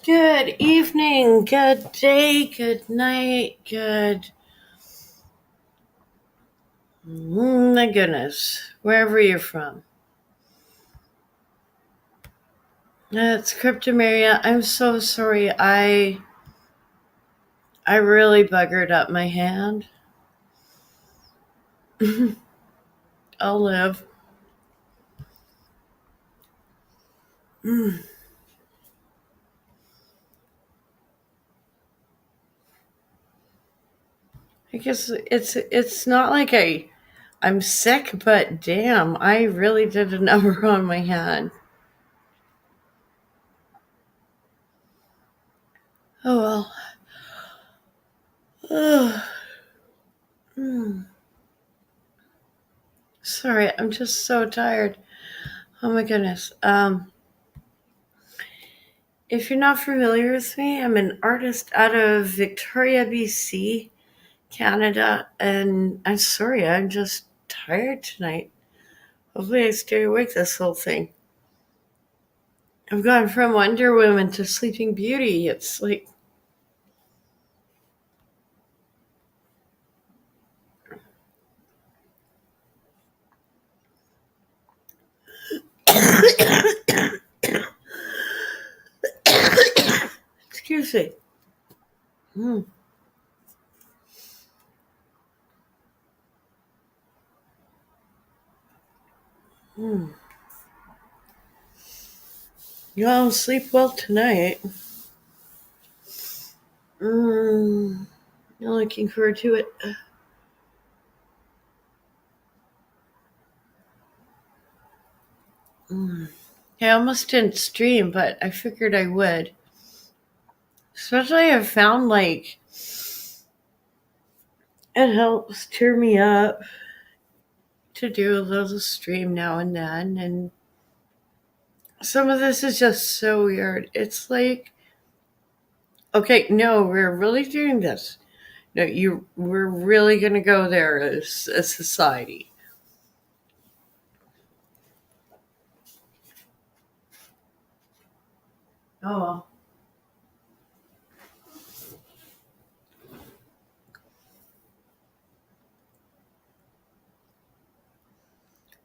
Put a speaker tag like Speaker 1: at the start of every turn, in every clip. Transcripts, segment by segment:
Speaker 1: Good evening, good day, good night, good. My goodness, wherever you're from. It's Cryptomaria. I'm so sorry. I really buggered up my hand. I'll live. I guess it's not like I'm sick, but damn, I really did a number on my hand. Oh well. Ugh. Sorry, I'm just so tired. Oh my goodness. If you're not familiar with me, I'm an artist out of Victoria, BC, Canada, and I'm sorry, I'm just tired tonight. Hopefully, I stay awake this whole thing. I've gone from Wonder Woman to Sleeping Beauty. It's like, excuse me. Mm, mm. You all sleep well tonight. Mm, I'm looking forward to it. Mm. I almost didn't stream, but I figured I would. Especially, I've found like it helps cheer me up to do a little stream now and then. And some of this is just so weird. It's like, okay, no, we're really doing this. No, we're really going to go there as a society. Oh, well.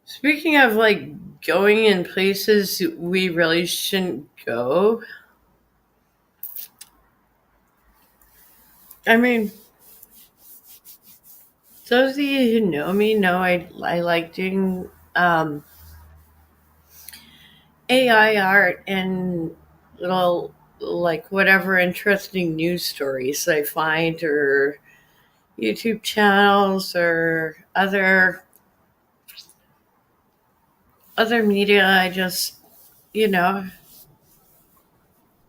Speaker 1: Speaking of like going in places we really shouldn't go, I mean, those of you who know me know I like doing AI art and little like whatever interesting news stories I find or YouTube channels or other media. I just, you know,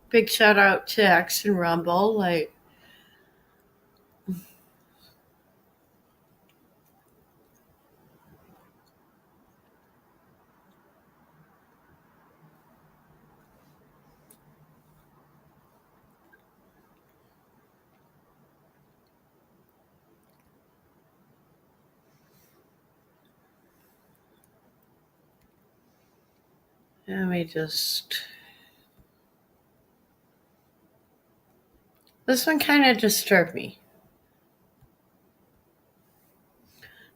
Speaker 1: big shout out to X and Rumble. Like, let me just. This one kind of disturbed me.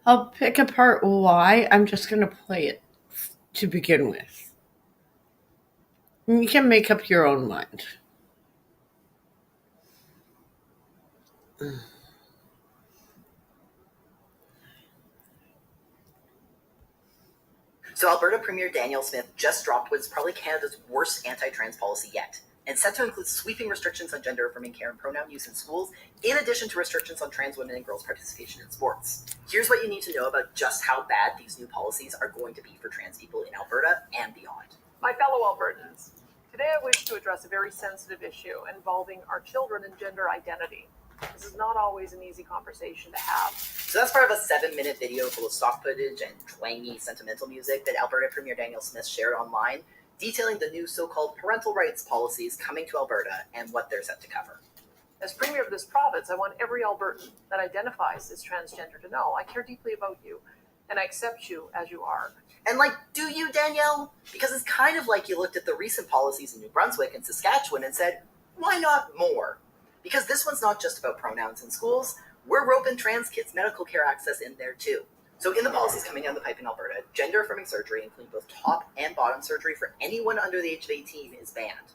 Speaker 1: I'll pick apart why. I'm just going to play it to begin with. You can make up your own mind.
Speaker 2: So Alberta Premier Danielle Smith just dropped what is probably Canada's worst anti-trans policy yet, and set to include sweeping restrictions on gender-affirming care and pronoun use in schools, in addition to restrictions on trans women and girls' participation in sports. Here's what you need to know about just how bad these new policies are going to be for trans people in Alberta and beyond.
Speaker 3: My fellow Albertans, today I wish to address a very sensitive issue involving our children and gender identity. This is not always an easy conversation to have.
Speaker 2: So that's part of a 7-minute video full of stock footage and twangy, sentimental music that Alberta Premier Danielle Smith shared online, detailing the new so-called parental rights policies coming to Alberta and what they're set to cover.
Speaker 3: As Premier of this province, I want every Albertan that identifies as transgender to know I care deeply about you, and I accept you as you are.
Speaker 2: And do you, Danielle? Because it's kind of like you looked at the recent policies in New Brunswick and Saskatchewan and said, why not more? Because this one's not just about pronouns in schools. We're roping trans kids' medical care access in there too. So in the policies coming down the pipe in Alberta, gender-affirming surgery, including both top and bottom surgery for anyone under the age of 18, is banned.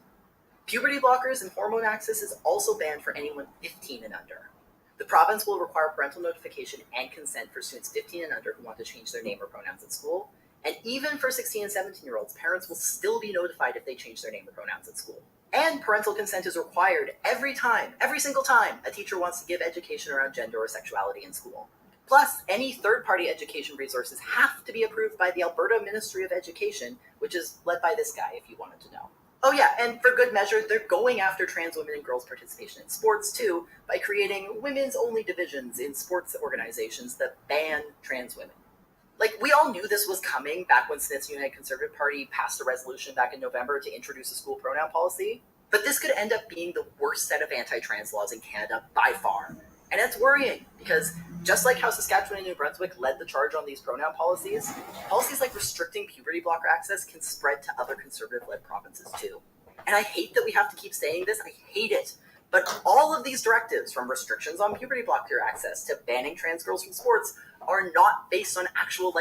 Speaker 2: Puberty blockers and hormone access is also banned for anyone 15 and under. The province will require parental notification and consent for students 15 and under who want to change their name or pronouns at school. And even for 16 and 17-year-olds, parents will still be notified if they change their name or pronouns at school. And parental consent is required every single time a teacher wants to give education around gender or sexuality in school. Plus, any third-party education resources have to be approved by the Alberta Ministry of Education, which is led by this guy, if you wanted to know. Oh yeah, and for good measure, they're going after trans women and girls' participation in sports too, by creating women's-only divisions in sports organizations that ban trans women. We all knew this was coming back when Smith's United Conservative Party passed a resolution back in November to introduce a school pronoun policy. But this could end up being the worst set of anti-trans laws in Canada by far. And that's worrying, because just like how Saskatchewan and New Brunswick led the charge on these pronoun policies, policies like restricting puberty blocker access can spread to other conservative-led provinces too. And I hate that we have to keep saying this, I hate it. But all of these directives, from restrictions on puberty blocker access to banning trans girls from sports, are not based on actual,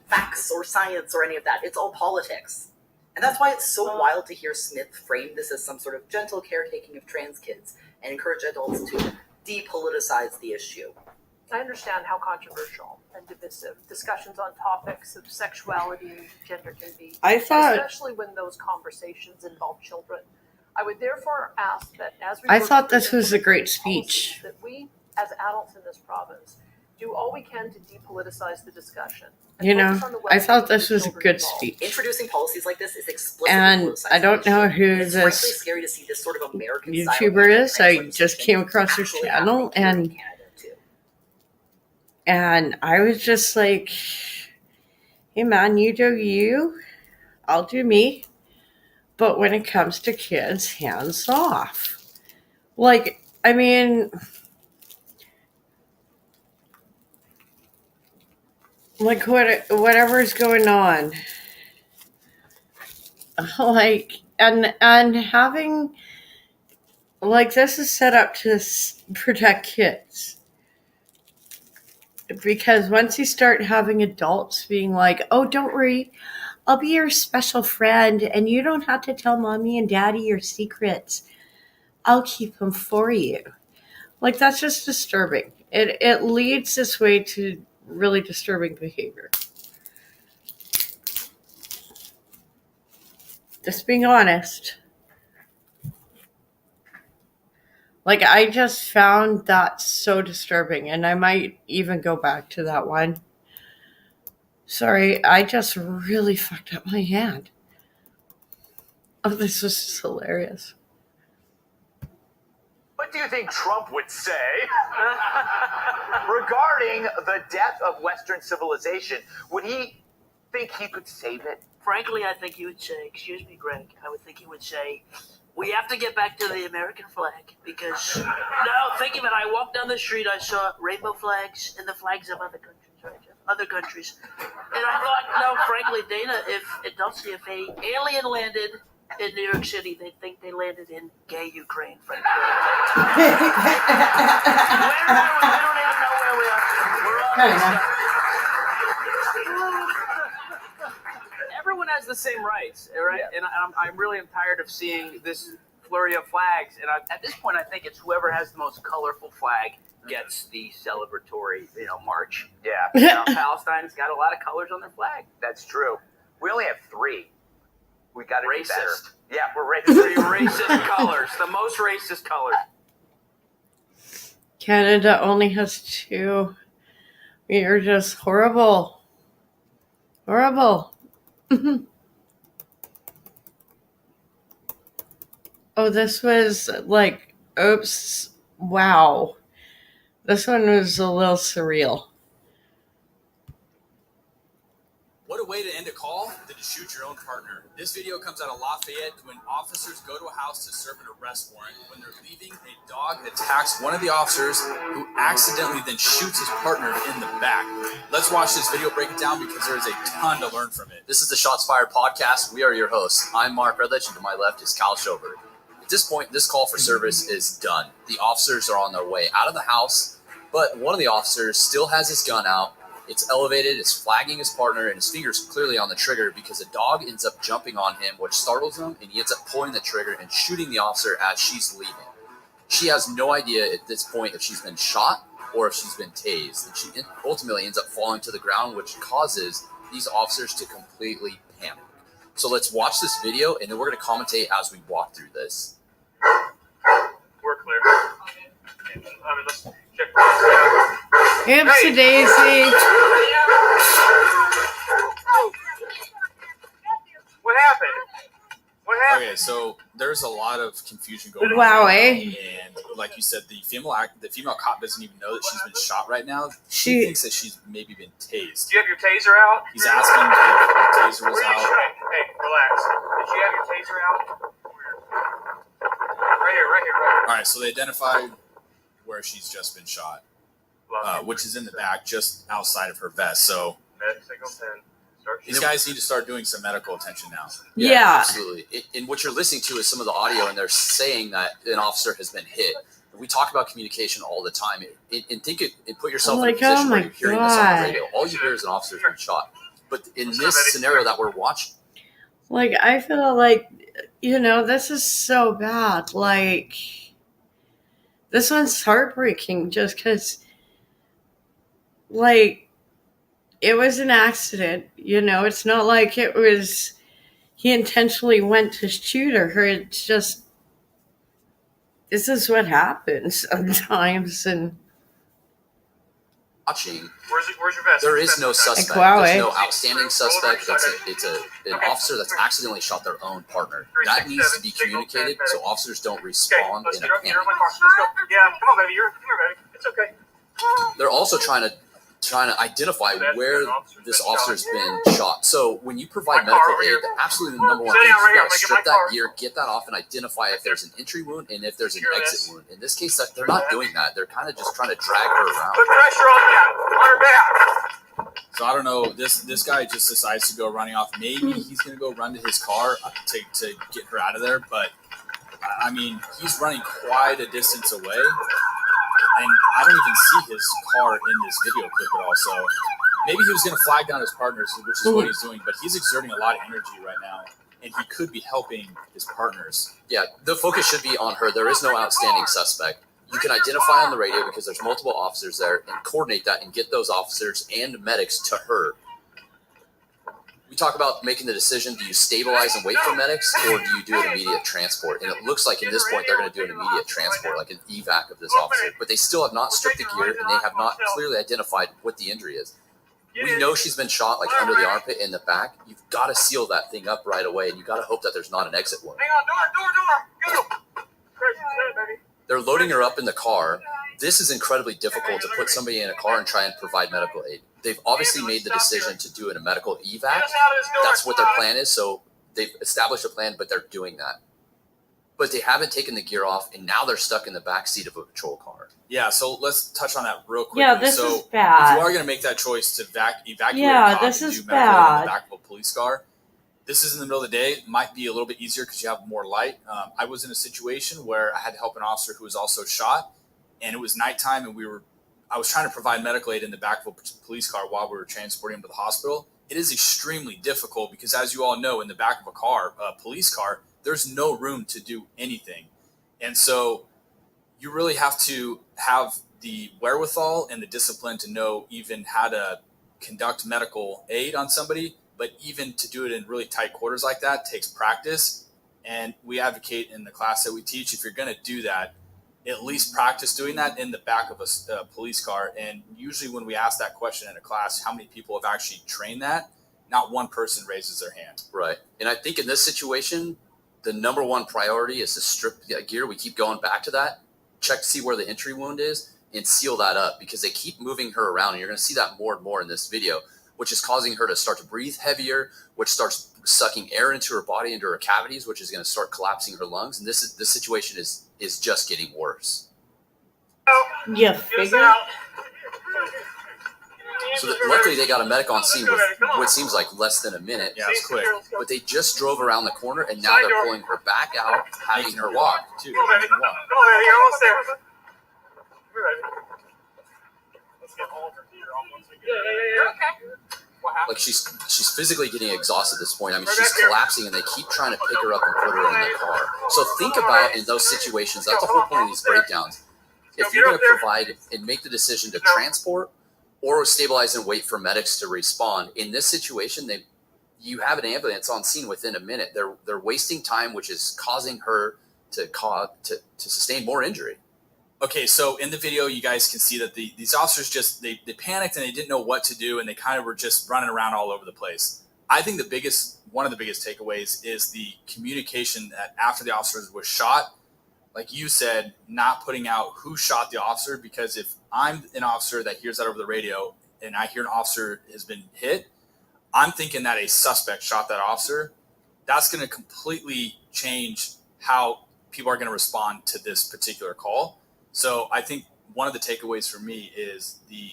Speaker 2: facts or science or any of that. It's all politics. And that's why it's so wild to hear Smith frame this as some sort of gentle caretaking of trans kids and encourage adults to depoliticize the issue.
Speaker 3: I understand how controversial and divisive discussions on topics of sexuality and gender can be, especially when those conversations involve children. I would therefore ask that
Speaker 1: I thought this was a great speech.
Speaker 3: That we, as adults in this province, do all we can to depoliticize the discussion.
Speaker 1: I thought this was a good speech.
Speaker 2: Introducing policies like this is explicitly
Speaker 1: and I don't know who
Speaker 2: this scary to see this sort of American
Speaker 1: YouTuber is. I just came across her channel and I was just like, hey man, you do you, I'll do me. But when it comes to kids, hands off. Whatever's going on. And having, this is set up to protect kids. Because once you start having adults being like, oh, don't worry, I'll be your special friend, and you don't have to tell mommy and daddy your secrets. I'll keep them for you. That's just disturbing. It leads this way to really disturbing behavior. Just being honest. I just found that so disturbing, and I might even go back to that one. Sorry, I just really fucked up my hand. Oh, this was just hilarious.
Speaker 4: What do you think Trump would say regarding the death of Western civilization? Would he think he could save it?
Speaker 5: Frankly, I think he would say, excuse me, Greg, I would think he would say, we have to get back to the American flag because, no, think of it, I walked down the street, I saw rainbow flags and the flags of other countries, right? Other countries. And I thought, no, frankly, Dana, if a alien landed in New York City, they'd think they landed in gay Ukraine, frankly. Where are we? We don't even know where we are. We're all mixed up.
Speaker 6: the same rights, right? Yeah. And I'm really tired of seeing this flurry of flags. And at this point, I think it's whoever has the most colorful flag gets the celebratory, march.
Speaker 4: Yeah.
Speaker 6: Palestine's got a lot of colors on their flag.
Speaker 4: That's true. We only have 3. We got to be better.
Speaker 6: Racist.
Speaker 4: Yeah, we're racist.
Speaker 6: 3 racist colors, the most racist colors.
Speaker 1: Canada only has 2. We are just horrible. Horrible. Oh, this was like, oops, wow. This one was a little surreal.
Speaker 7: What a way to end a call than to shoot your own partner. This video comes out of Lafayette when officers go to a house to serve an arrest warrant. When they're leaving, a dog attacks one of the officers who accidentally then shoots his partner in the back. Let's watch this video, break it down, because there is a ton to learn from it. This is the Shots Fired podcast. We are your hosts. I'm Mark Redlich, and to my left is Cal Schober. At this point, this call for service is done. The officers are on their way out of the house, but one of the officers still has his gun out. It's elevated, it's flagging his partner, and his finger's clearly on the trigger because a dog ends up jumping on him, which startles him, and he ends up pulling the trigger and shooting the officer as she's leaving. She has no idea at this point if she's been shot or if she's been tased, and she ultimately ends up falling to the ground, which causes these officers to completely panic. So let's watch this video, and then we're going to commentate as we walk through this.
Speaker 8: We're clear. Let's check.
Speaker 1: Oopsie daisy.
Speaker 8: What happened?
Speaker 7: Okay, so there's a lot of confusion going on.
Speaker 1: Wow,
Speaker 7: And like you said, the female cop doesn't even know that she's been shot right now. She thinks that she's maybe been tased.
Speaker 8: Do you have your taser out?
Speaker 7: He's asking if the taser was out.
Speaker 8: Hey, relax. Did you have your taser out? Right here.
Speaker 7: All right, so they identified where she's just been shot, which is in the back, just outside of her vest. So these guys need to start doing some medical attention now.
Speaker 1: Yeah.
Speaker 7: Absolutely. And what you're listening to is some of the audio, and they're saying that an officer has been hit. We talk about communication all the time, and put yourself in a position where you're hearing this on the radio. All you hear is an officer's been shot. But in this scenario that we're watching,
Speaker 1: like, I feel like, this is so bad. Like, this one's heartbreaking just because, like, it was an accident. It's not like he intentionally went to shoot her. It's just, this is what happens sometimes. And
Speaker 7: watching,
Speaker 8: where's your vest?
Speaker 7: There is no suspect. There's no outstanding suspect. It's an officer that's accidentally shot their own partner. That needs to be communicated so officers don't respawn in a panic.
Speaker 8: Yeah, come on, baby. Come here, baby. It's okay.
Speaker 7: They're also trying to identify where this officer's been shot. So when you provide medical aid, the absolutely number one thing is you got to strip that gear, get that off, and identify if there's an entry wound and if there's an exit wound. In this case, they're not doing that. They're kind of just trying to drag her around.
Speaker 8: Put pressure on her back.
Speaker 7: So I don't know. This guy just decides to go running off. Maybe he's going to go run to his car to get her out of there. But I mean, he's running quite a distance away. And I don't even see his car in this video clip at all. So maybe he was going to flag down his partners, which is what he's doing. But he's exerting a lot of energy right now, and he could be helping his partners. Yeah, the focus should be on her. There is no outstanding suspect. You can identify on the radio because there's multiple officers there and coordinate that and get those officers and medics to her. We talk about making the decision, do you stabilize and wait for medics, or do you do an immediate transport? And it looks like in this point they're going to do an immediate transport, like an evac of this officer. But they still have not stripped the gear, and they have not clearly identified what the injury is. We know she's been shot like under the armpit in the back. You've got to seal that thing up right away, and you've got to hope that there's not an exit wound.
Speaker 8: Hang on, door. Go.
Speaker 7: They're loading her up in the car. This is incredibly difficult to put somebody in a car and try and provide medical aid. They've obviously made the decision to do a medical evac. That's what their plan is. So they've established a plan, but they're doing that. But they haven't taken the gear off, and now they're stuck in the back seat of a patrol car. Yeah, so let's touch on that real quickly.
Speaker 1: Yeah, this is bad.
Speaker 7: If you are going to make that choice to evacuate
Speaker 1: yeah,
Speaker 7: a cop
Speaker 1: this
Speaker 7: and
Speaker 1: is
Speaker 7: do medical aid in
Speaker 1: bad.
Speaker 7: the back of a police car, this is in the middle of the day. It might be a little bit easier because you have more light. I was in a situation where I had to help an officer who was also shot, and it was nighttime, and I was trying to provide medical aid in the back of a police car while we were transporting him to the hospital, it is extremely difficult because, as you all know, in the back of a police car, there's no room to do anything. And so you really have to have the wherewithal and the discipline to know even how to conduct medical aid on somebody, but even to do it in really tight quarters like that takes practice. And we advocate in the class that we teach, if you're going to do that, at least practice doing that in the back of a police car. And usually when we ask that question in a class, how many people have actually trained that? Not one person raises their hand.
Speaker 9: Right. And I think in this situation, the number one priority is to strip the gear. We keep going back to that, check to see where the entry wound is, and seal that up, because they keep moving her around. And you're going to see that more and more in this video, which is causing her to start to breathe heavier, which starts sucking air into her body, into her cavities, which is going to start collapsing her lungs. And this situation is just getting worse.
Speaker 1: Yeah, figure.
Speaker 9: So luckily they got a medic on scene with what seems like less than a minute.
Speaker 7: Yeah, it's quick.
Speaker 9: But they just drove around the corner, and now they're pulling her back out, having her walk too.
Speaker 8: Come on, baby. Come on, baby. You're almost there. We're ready. Let's get all of her gear off once we get You're okay. What happened?
Speaker 9: Like she's physically getting exhausted at this point. I mean, she's collapsing, and they keep trying to pick her up and put her in the car. So think about, in those situations, that's the whole point of these breakdowns. If you're going to provide and make the decision to transport or stabilize and wait for medics to respond, in this situation, you have an ambulance on scene within a minute. They're wasting time, which is causing her to sustain more injury.
Speaker 7: Okay, so in the video, you guys can see that these officers just they panicked and they didn't know what to do, and they kind of were just running around all over the place. I think one of the biggest takeaways is the communication that after the officer was shot, like you said, not putting out who shot the officer, because if I'm an officer that hears that over the radio and I hear an officer has been hit, I'm thinking that a suspect shot that officer. That's going to completely change how people are going to respond to this particular call. So I think one of the takeaways for me is the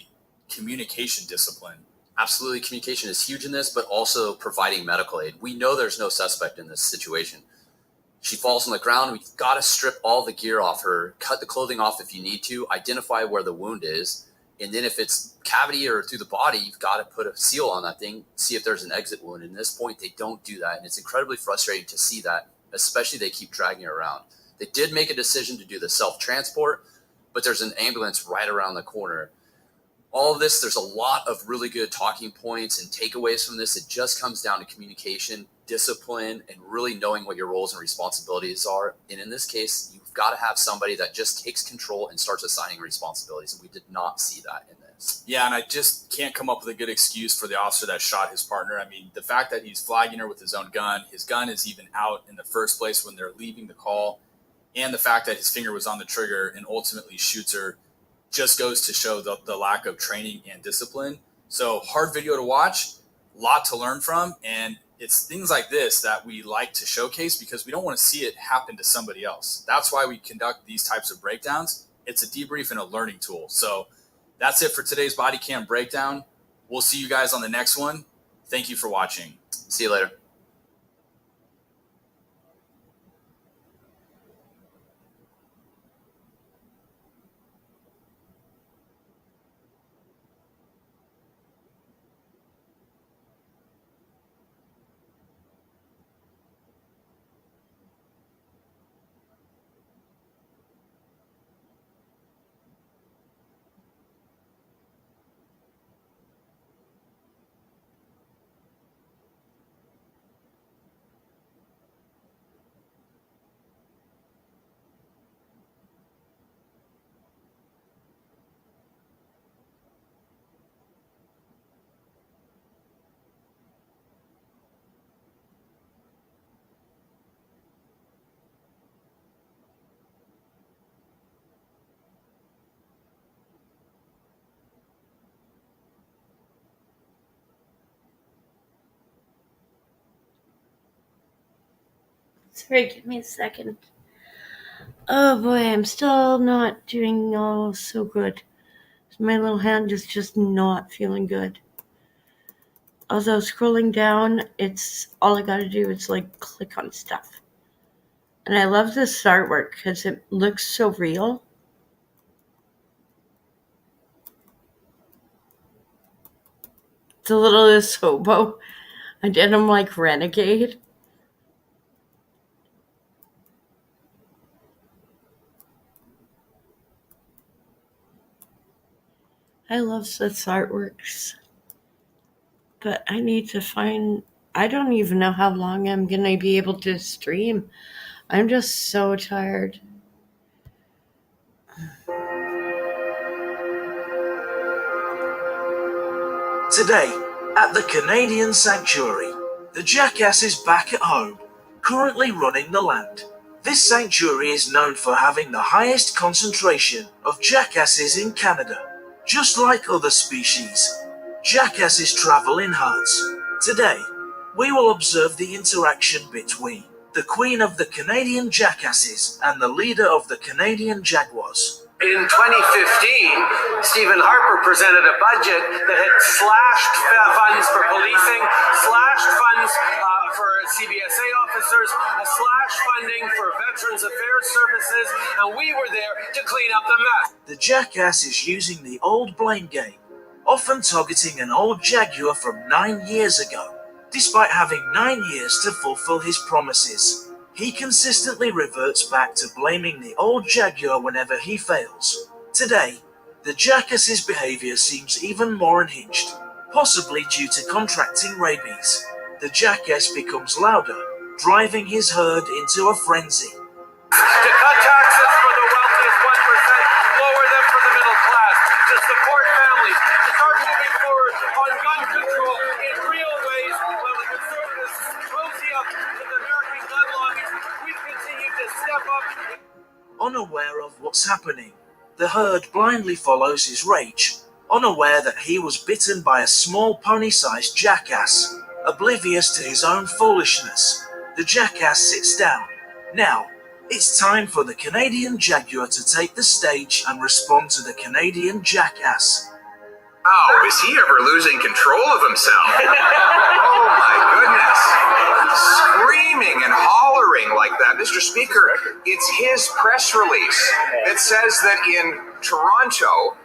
Speaker 7: communication discipline.
Speaker 9: Absolutely, communication is huge in this, but also providing medical aid. We know there's no suspect in this situation. She falls on the ground. We've got to strip all the gear off her, cut the clothing off if you need to, identify where the wound is. And then if it's cavity or through the body, you've got to put a seal on that thing, see if there's an exit wound. And at this point, they don't do that. And it's incredibly frustrating to see that, especially they keep dragging her around. They did make a decision to do the self-transport, but there's an ambulance right around the corner. All of this, there's a lot of really good talking points and takeaways from this. It just comes down to communication, discipline, and really knowing what your roles and responsibilities are. And in this case, you've got to have somebody that just takes control and starts assigning responsibilities. And we did not see that in this.
Speaker 7: Yeah, and I just can't come up with a good excuse for the officer that shot his partner. I mean, the fact that he's flagging her with his own gun, his gun is even out in the first place when they're leaving the call, and the fact that his finger was on the trigger and ultimately shoots her just goes to show the lack of training and discipline. So hard video to watch, a lot to learn from, and it's things like this that we like to showcase because we don't want to see it happen to somebody else. That's why we conduct these types of breakdowns. It's a debrief and a learning tool. So that's it for today's body cam breakdown. We'll see you guys on the next one. Thank you for watching.
Speaker 9: See you later.
Speaker 1: Sorry, give me a second. Oh boy, I'm still not doing all so good. My little hand is just not feeling good. Although scrolling down, it's all I gotta do is like click on stuff. And I love this artwork because it looks so real. The littlest hobo. I did him like Renegade. I love Seth's artworks, but I need to find. I don't even know how long I'm gonna be able to stream. I'm just so tired.
Speaker 10: Today, at the Canadian Sanctuary, the jackass is back at home, currently running the land. This sanctuary is known for having the highest concentration of jackasses in Canada. Just like other species, jackasses travel in herds. Today, we will observe the interaction between the queen of the Canadian jackasses and the leader of the Canadian jaguars.
Speaker 11: In 2015, Stephen Harper presented a budget that had slashed funds for policing, slashed funds for CBSA officers, slashed funding for Veterans Affairs Services, and we were there to clean up the mess.
Speaker 10: The jackass is using the old blame game, often targeting an old jaguar from 9 years ago. Despite having 9 years to fulfill his promises, he consistently reverts back to blaming the old jaguar whenever he fails. Today, the jackass's behavior seems even more unhinged, possibly due to contracting rabies. The jackass becomes louder, driving his herd into a frenzy.
Speaker 11: To cut taxes for the wealthiest 1%, lower them for the middle class, to support families, to start moving forward on gun control in real ways, while the conservatives cozy up to the American gun lobbies, we continue to step up.
Speaker 10: Unaware of what's happening, the herd blindly follows his rage, unaware that he was bitten by a small pony-sized jackass. Oblivious to his own foolishness, the jackass sits down. Now, it's time for the Canadian jaguar to take the stage and respond to the Canadian jackass.
Speaker 12: Wow, is he ever losing control of himself? Oh my goodness. Screaming and hollering like that. Mr. Speaker, it's his press release that says that in Toronto,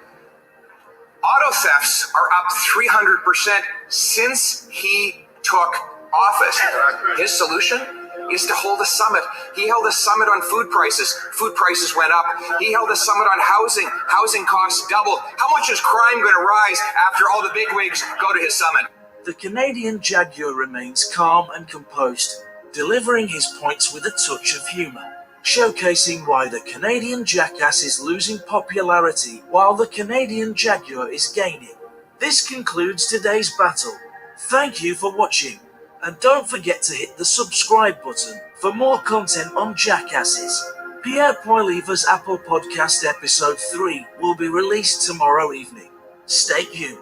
Speaker 12: auto thefts are up 300% since he took office. His solution is to hold a summit. He held a summit on food prices. Food prices went up. He held a summit on housing. Housing costs doubled. How much is crime going to rise after all the bigwigs go to his summit?
Speaker 10: The Canadian jaguar remains calm and composed, delivering his points with a touch of humor, showcasing why the Canadian jackass is losing popularity while the Canadian jaguar is gaining. This concludes today's battle. Thank you for watching, and don't forget to hit the subscribe button for more content on jackasses. Pierre Poilievre's Apple Podcast Episode 3 will be released tomorrow evening. Stay tuned.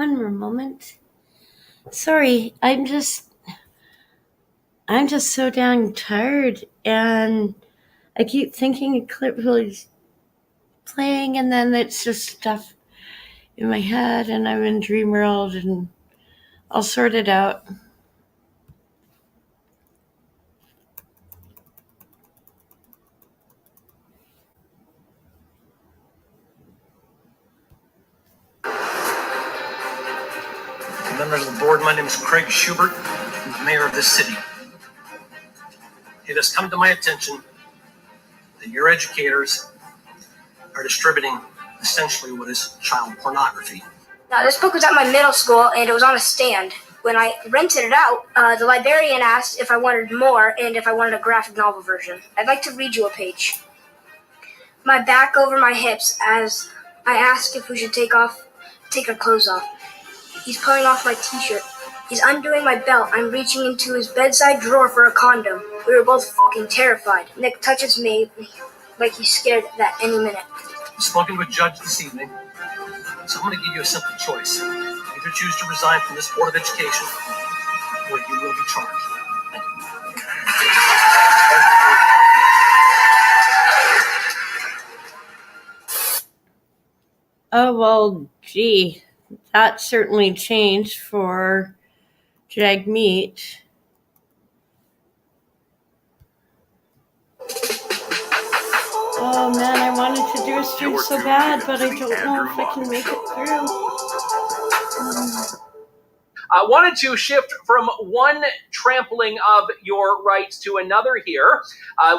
Speaker 1: One more moment. Sorry, I'm just so dang tired, and I keep thinking a clip was playing, and then it's just stuff in my head, and I'm in dream world, and I'll sort it out.
Speaker 13: Members of the board, my name is Craig Schubert. I'm the mayor of this city. It has come to my attention that your educators are distributing essentially what is child pornography.
Speaker 14: Now, this book was at my middle school, and it was on a stand. When I rented it out, the librarian asked if I wanted more and if I wanted a graphic novel version. I'd like to read you a page. My back over my hips as I ask if we should take our clothes off. He's pulling off my t-shirt. He's undoing my belt. I'm reaching into his bedside drawer for a condom. We were both fucking terrified. Nick touches me like he's scared that any minute.
Speaker 13: I've spoken to a judge this evening, so I'm going to give you a simple choice. Either choose to resign from this Board of Education, or you will be charged. Thank you.
Speaker 1: Oh, well, gee, that certainly changed for Jagmeet. Oh man, I wanted to do a stream so bad, but I don't know if I can make it through.
Speaker 15: I wanted to shift from one trampling of your rights to another here.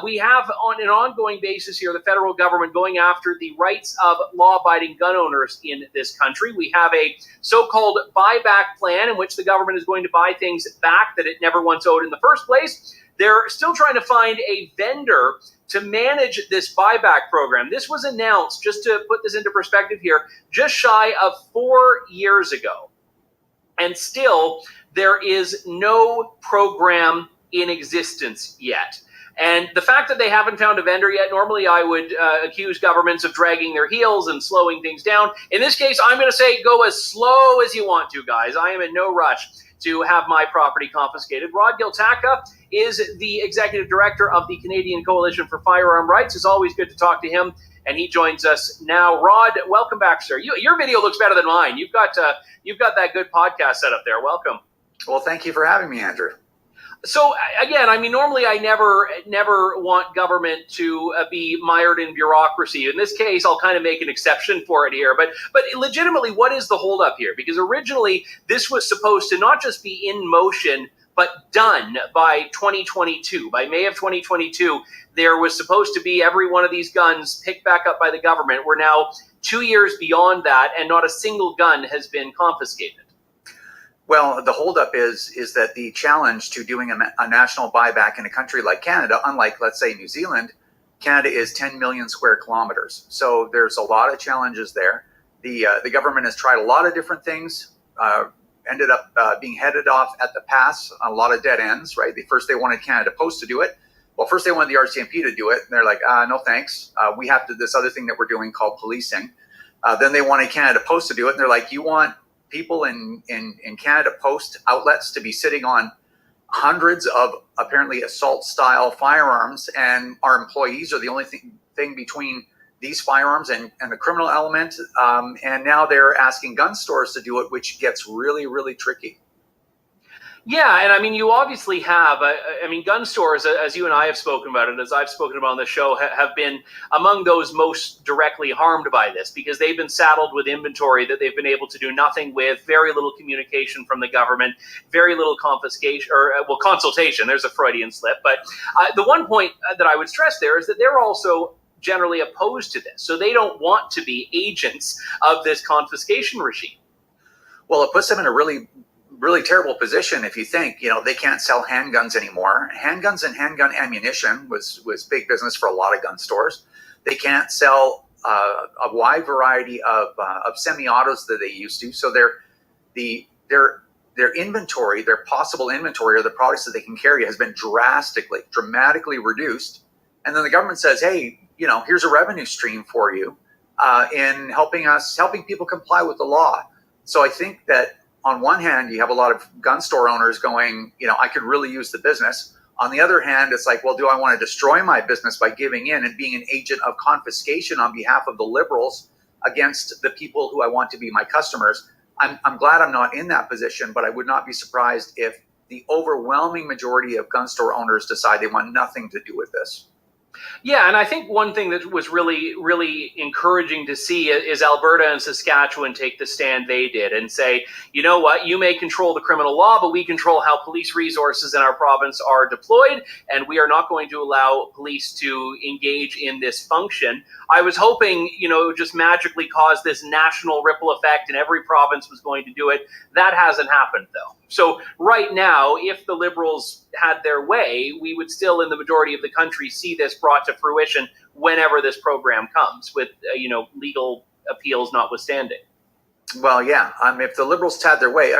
Speaker 15: We have on an ongoing basis here the federal government going after the rights of law-abiding gun owners in this country. We have a so-called buyback plan in which the government is going to buy things back that it never once owed in the first place. They're still trying to find a vendor to manage this buyback program. This was announced, just to put this into perspective here, just shy of 4 years ago. And still, there is no program in existence yet. And the fact that they haven't found a vendor yet, normally I would accuse governments of dragging their heels and slowing things down. In this case, I'm going to say go as slow as you want to, guys. I am in no rush to have my property confiscated. Rod Giltaca is the executive director of the Canadian Coalition for Firearm Rights. It's always good to talk to him, and he joins us now. Rod, welcome back, sir. Your video looks better than mine. You've got that good podcast set up there. Welcome.
Speaker 16: Well, thank you for having me, Andrew.
Speaker 15: So again, I mean, normally I never want government to be mired in bureaucracy. In this case, I'll kind of make an exception for it here. But legitimately, what is the holdup here? Because originally this was supposed to not just be in motion, but done by 2022. By May of 2022, there was supposed to be every one of these guns picked back up by the government. We're now 2 years beyond that, and not a single gun has been confiscated.
Speaker 16: Well, the holdup is that the challenge to doing a national buyback in a country like Canada, unlike, let's say, New Zealand, Canada is 10 million square kilometers. So there's a lot of challenges there. The government has tried a lot of different things, ended up being headed off at the pass on a lot of dead ends, right? First they wanted Canada Post to do it. Well, first they wanted the RCMP to do it. And they're like, no thanks. We have to this other thing that we're doing called policing. Then they wanted Canada Post to do it. And they're like, you want people in Canada Post outlets to be sitting on hundreds of apparently assault-style firearms, and our employees are the only thing between these firearms and the criminal element. And now they're asking gun stores to do it, which gets really, really tricky.
Speaker 15: Yeah, and I mean, you obviously have, gun stores, as you and I have spoken about it, as I've spoken about on the show, have been among those most directly harmed by this, because they've been saddled with inventory that they've been able to do nothing with, very little communication from the government, very little confiscation, consultation, there's a Freudian slip. But the one point that I would stress there is that they're also generally opposed to this. So they don't want to be agents of this confiscation regime.
Speaker 16: Well, it puts them in a really terrible position if you think, they can't sell handguns anymore. Handguns and handgun ammunition was big business for a lot of gun stores. They can't sell a wide variety of semi-autos that they used to. So their inventory, their possible inventory, or the products that they can carry has been dramatically reduced. And then the government says, hey, here's a revenue stream for you in helping people comply with the law. So I think that on one hand, you have a lot of gun store owners going, I could really use the business. On the other hand, it's like, well, do I want to destroy my business by giving in and being an agent of confiscation on behalf of the Liberals against the people who I want to be my customers? I'm glad I'm not in that position, but I would not be surprised if the overwhelming majority of gun store owners decide they want nothing to do with this.
Speaker 15: Yeah, and I think one thing that was really, really encouraging to see is Alberta and Saskatchewan take the stand they did and say, you know what, you may control the criminal law, but we control how police resources in our province are deployed, and we are not going to allow police to engage in this function. I was hoping, it would just magically cause this national ripple effect and every province was going to do it. That hasn't happened, though. So right now, if the Liberals had their way, we would still, in the majority of the country, see this brought to fruition whenever this program comes, with legal appeals notwithstanding.
Speaker 16: Well, yeah. If the Liberals had their way,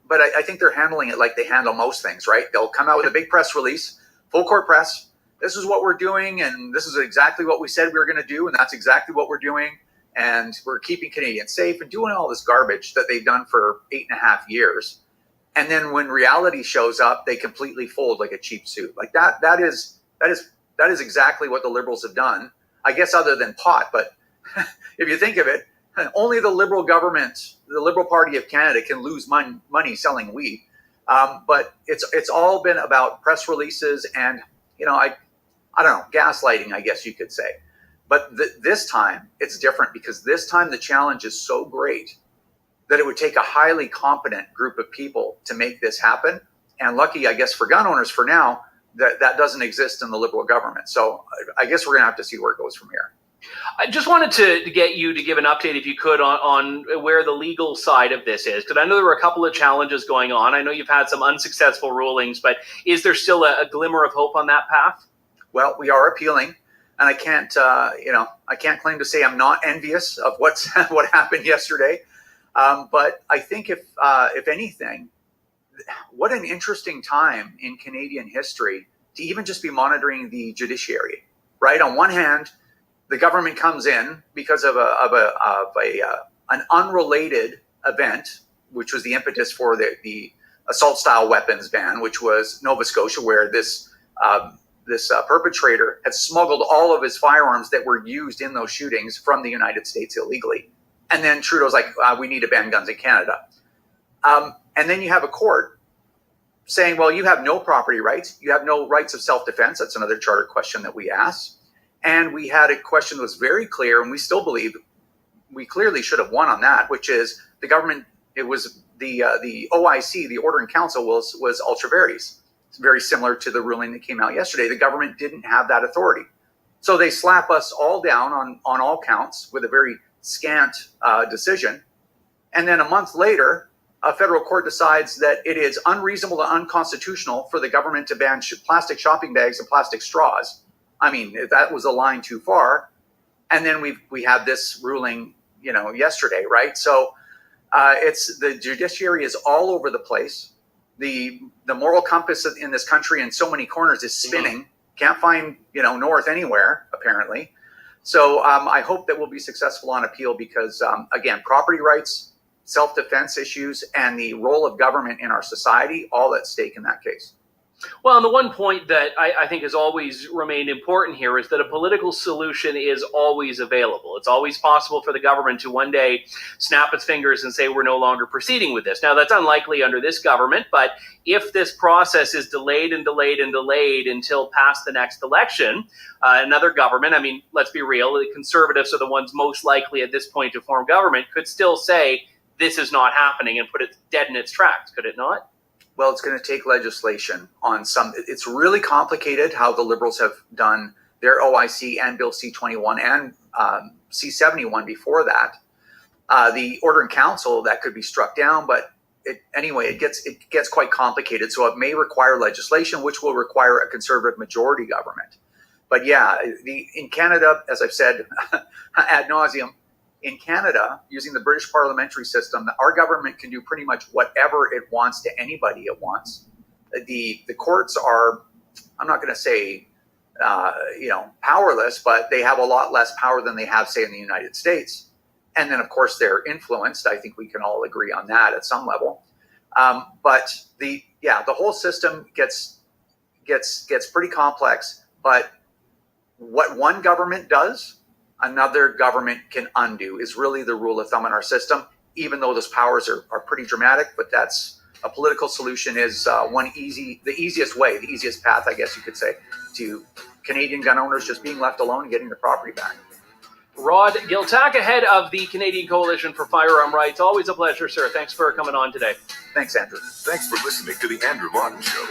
Speaker 16: but I think they're handling it like they handle most things, right? They'll come out with a big press release, full court press. This is what we're doing, and this is exactly what we said we were going to do, and that's exactly what we're doing. And we're keeping Canadians safe and doing all this garbage that they've done for 8.5 years. And then when reality shows up, they completely fold like a cheap suit. Like that is exactly what the Liberals have done, I guess, other than pot. But if you think of it, only the Liberal government, the Liberal Party of Canada, can lose money selling weed. But it's all been about press releases and, I don't know, gaslighting, I guess you could say. But this time it's different, because this time the challenge is so great that it would take a highly competent group of people to make this happen. And lucky, I guess, for gun owners for now, that doesn't exist in the Liberal government. So I guess we're going to have to see where it goes from here.
Speaker 15: I just wanted to get you to give an update, if you could, on where the legal side of this is, because I know there were a couple of challenges going on. I know you've had some unsuccessful rulings, but is there still a glimmer of hope on that path?
Speaker 16: Well, we are appealing, and I can't claim to say I'm not envious of what happened yesterday. But I think if anything, what an interesting time in Canadian history to even just be monitoring the judiciary, right? On one hand, the government comes in because of an unrelated event, which was the impetus for the assault-style weapons ban, which was Nova Scotia, where this perpetrator had smuggled all of his firearms that were used in those shootings from the United States illegally. And then Trudeau's like, we need to ban guns in Canada. And then you have a court saying, well, you have no property rights. You have no rights of self-defense. That's another charter question that we asked. And we had a question that was very clear, and we still believe we clearly should have won on that, which is the government, it was the OIC, the Order in Council, was ultra vires. It's very similar to the ruling that came out yesterday. The government didn't have that authority. So they slap us all down on all counts with a very scant decision. And then a month later, a federal court decides that it is unreasonable and unconstitutional for the government to ban plastic shopping bags and plastic straws. I mean, that was a line too far. And then we had this ruling, yesterday, right? So it's the judiciary is all over the place. The moral compass in this country in so many corners is spinning. Can't find, north anywhere, apparently. So I hope that we'll be successful on appeal because, again, property rights, self-defense issues, and the role of government in our society, all at stake in that case.
Speaker 15: Well, and the one point that I think has always remained important here is that a political solution is always available. It's always possible for the government to one day snap its fingers and say we're no longer proceeding with this. Now, that's unlikely under this government, but if this process is delayed and delayed and delayed until past the next election, another government, I mean, let's be real, the Conservatives are the ones most likely at this point to form government, could still say this is not happening and put it dead in its tracks, could it not?
Speaker 16: Well, it's going to take legislation on some. It's really complicated how the Liberals have done their OIC and Bill C-21 and C-71 before that. The Order in Council, that could be struck down, but it gets quite complicated. So it may require legislation, which will require a Conservative majority government. But yeah, in Canada, as I've said ad nauseum, in Canada, using the British parliamentary system, our government can do pretty much whatever it wants to anybody it wants. The courts are, I'm not going to say, powerless, but they have a lot less power than they have, say, in the United States. and then of course they're influenced. I think we can all agree on that at some level. But the whole system gets pretty complex. But what one government does, another government can undo, is really the rule of thumb in our system, even though those powers are pretty dramatic. But that's a political solution is the easiest path, I guess you could say, to Canadian gun owners just being left alone and getting their property back.
Speaker 15: Rod Giltaca, head of the Canadian Coalition for Firearm Rights. Always a pleasure, sir. Thanks for coming on today.
Speaker 16: Thanks, Andrew.
Speaker 17: Thanks for listening to The Andrew Martin Show.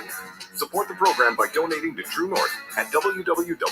Speaker 17: Support the program by donating to True North at www.tnc.news.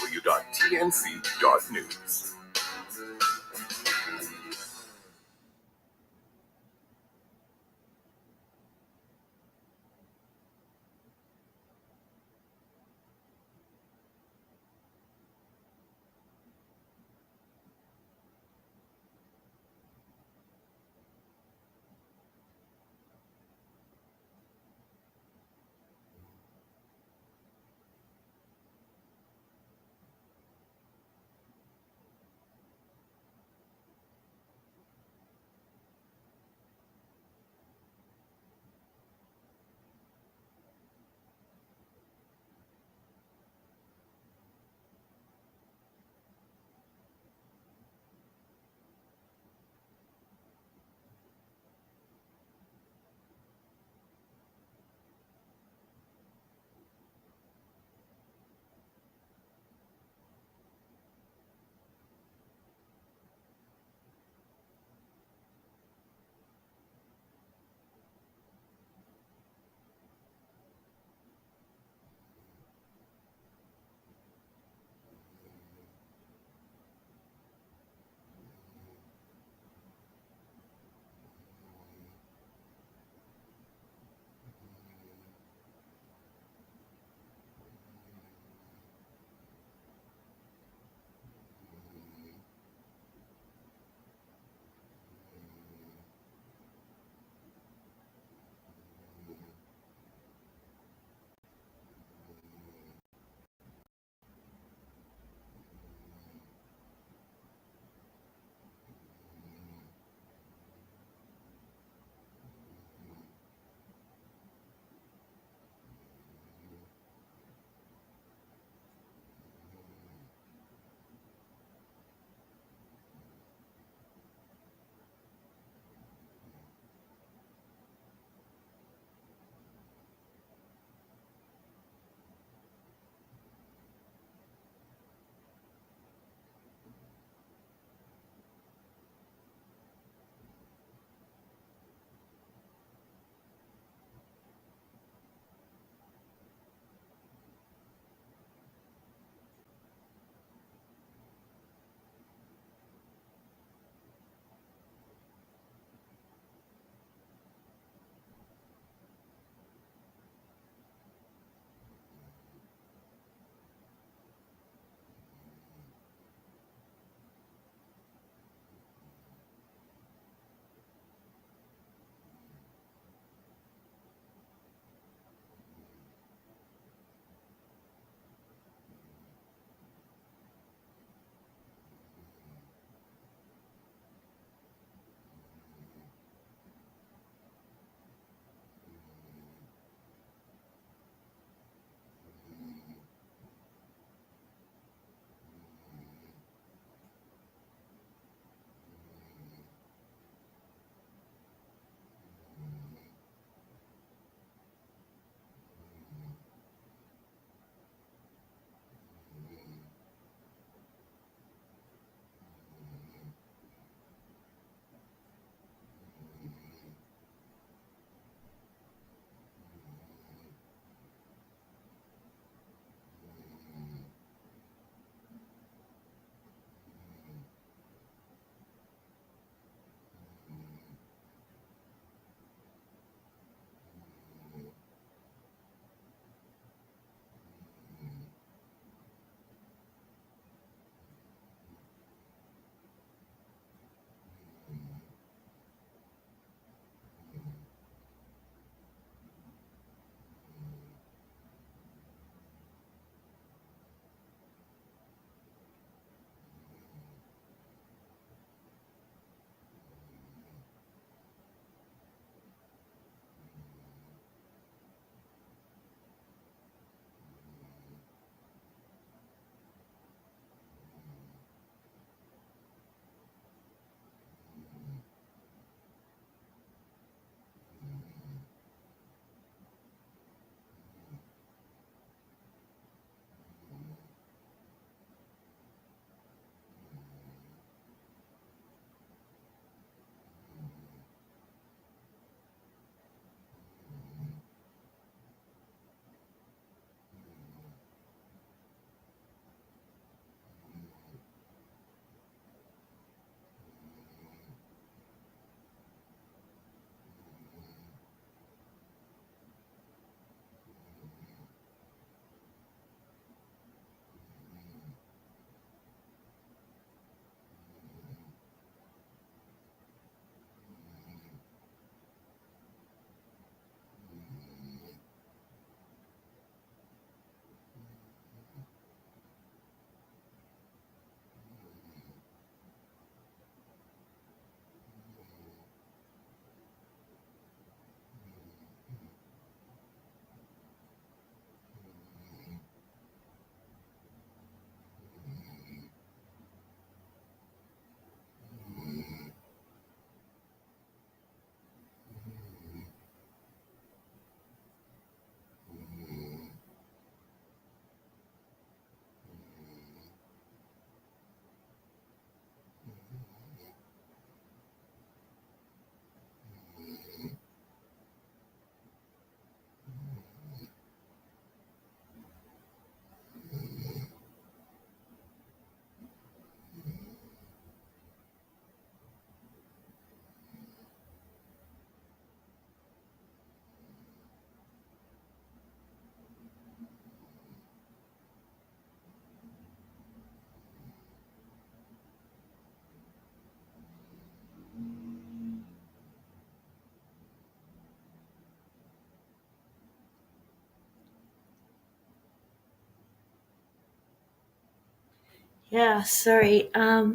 Speaker 1: Yeah, sorry. Oh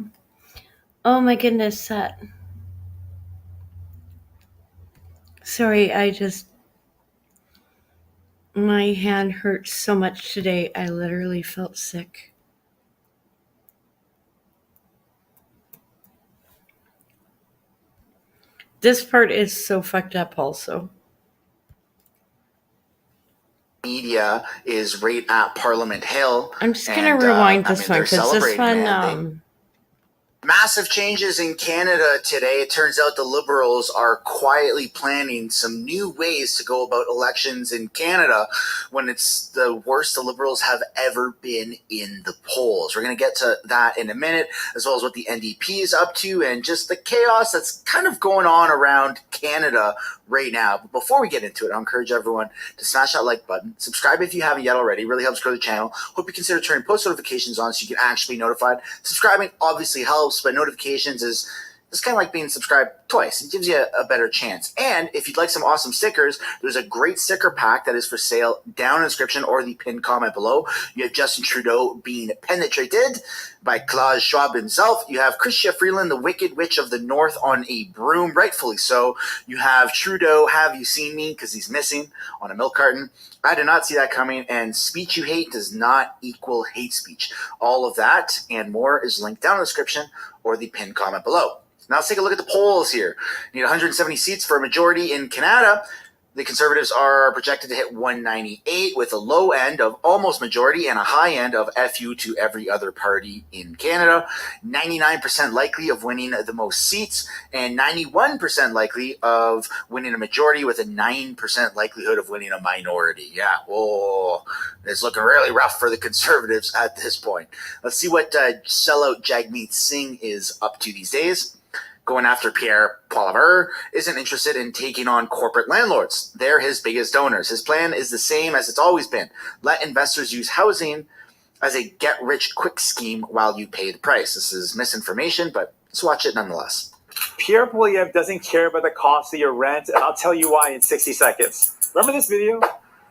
Speaker 1: my goodness, sorry, my hand hurts so much today. I literally felt sick. This part is so fucked up also.
Speaker 2: Media is right at Parliament Hill.
Speaker 1: I'm just gonna rewind this one because this one,
Speaker 2: massive changes in Canada today. It turns out the Liberals are quietly planning some new ways to go about elections in Canada when it's the worst the Liberals have ever been in the polls. We're going to get to that in a minute, as well as what the NDP is up to and just the chaos that's kind of going on around Canada right now. But before we get into it, I encourage everyone to smash that like button, subscribe if you haven't yet already. It really helps grow the channel. Hope you consider turning post notifications on so you can actually be notified. Subscribing obviously helps, but notifications is kind of like being subscribed twice. It gives you a better chance. And if you'd like some awesome stickers, there's a great sticker pack that is for sale down in the description or the pinned comment below. You have Justin Trudeau being penetrated by Klaus Schwab himself. You have Chrystia Freeland, the Wicked Witch of the North, on a broom, rightfully so. You have Trudeau, Have You Seen Me? Because he's missing, on a milk carton. I did not see that coming, and speech you hate does not equal hate speech. All of that and more is linked down in the description or the pinned comment below. Now let's take a look at the polls here. You need 170 seats for a majority in Canada. The Conservatives are projected to hit 198 with a low end of almost majority and a high end of FU to every other party in Canada. 99% likely of winning the most seats and 91% likely of winning a majority with a 9% likelihood of winning a minority. Yeah, whoa, it's looking really rough for the Conservatives at this point. Let's see what sellout Jagmeet Singh is up to these days. Going after Pierre Poilievre isn't interested in taking on corporate landlords. They're his biggest donors. His plan is the same as it's always been. Let investors use housing as a get-rich-quick scheme while you pay the price. This is misinformation, but let's watch it nonetheless.
Speaker 8: Pierre Poilievre doesn't care about the cost of your rent, and I'll tell you why in 60 seconds. Remember this video?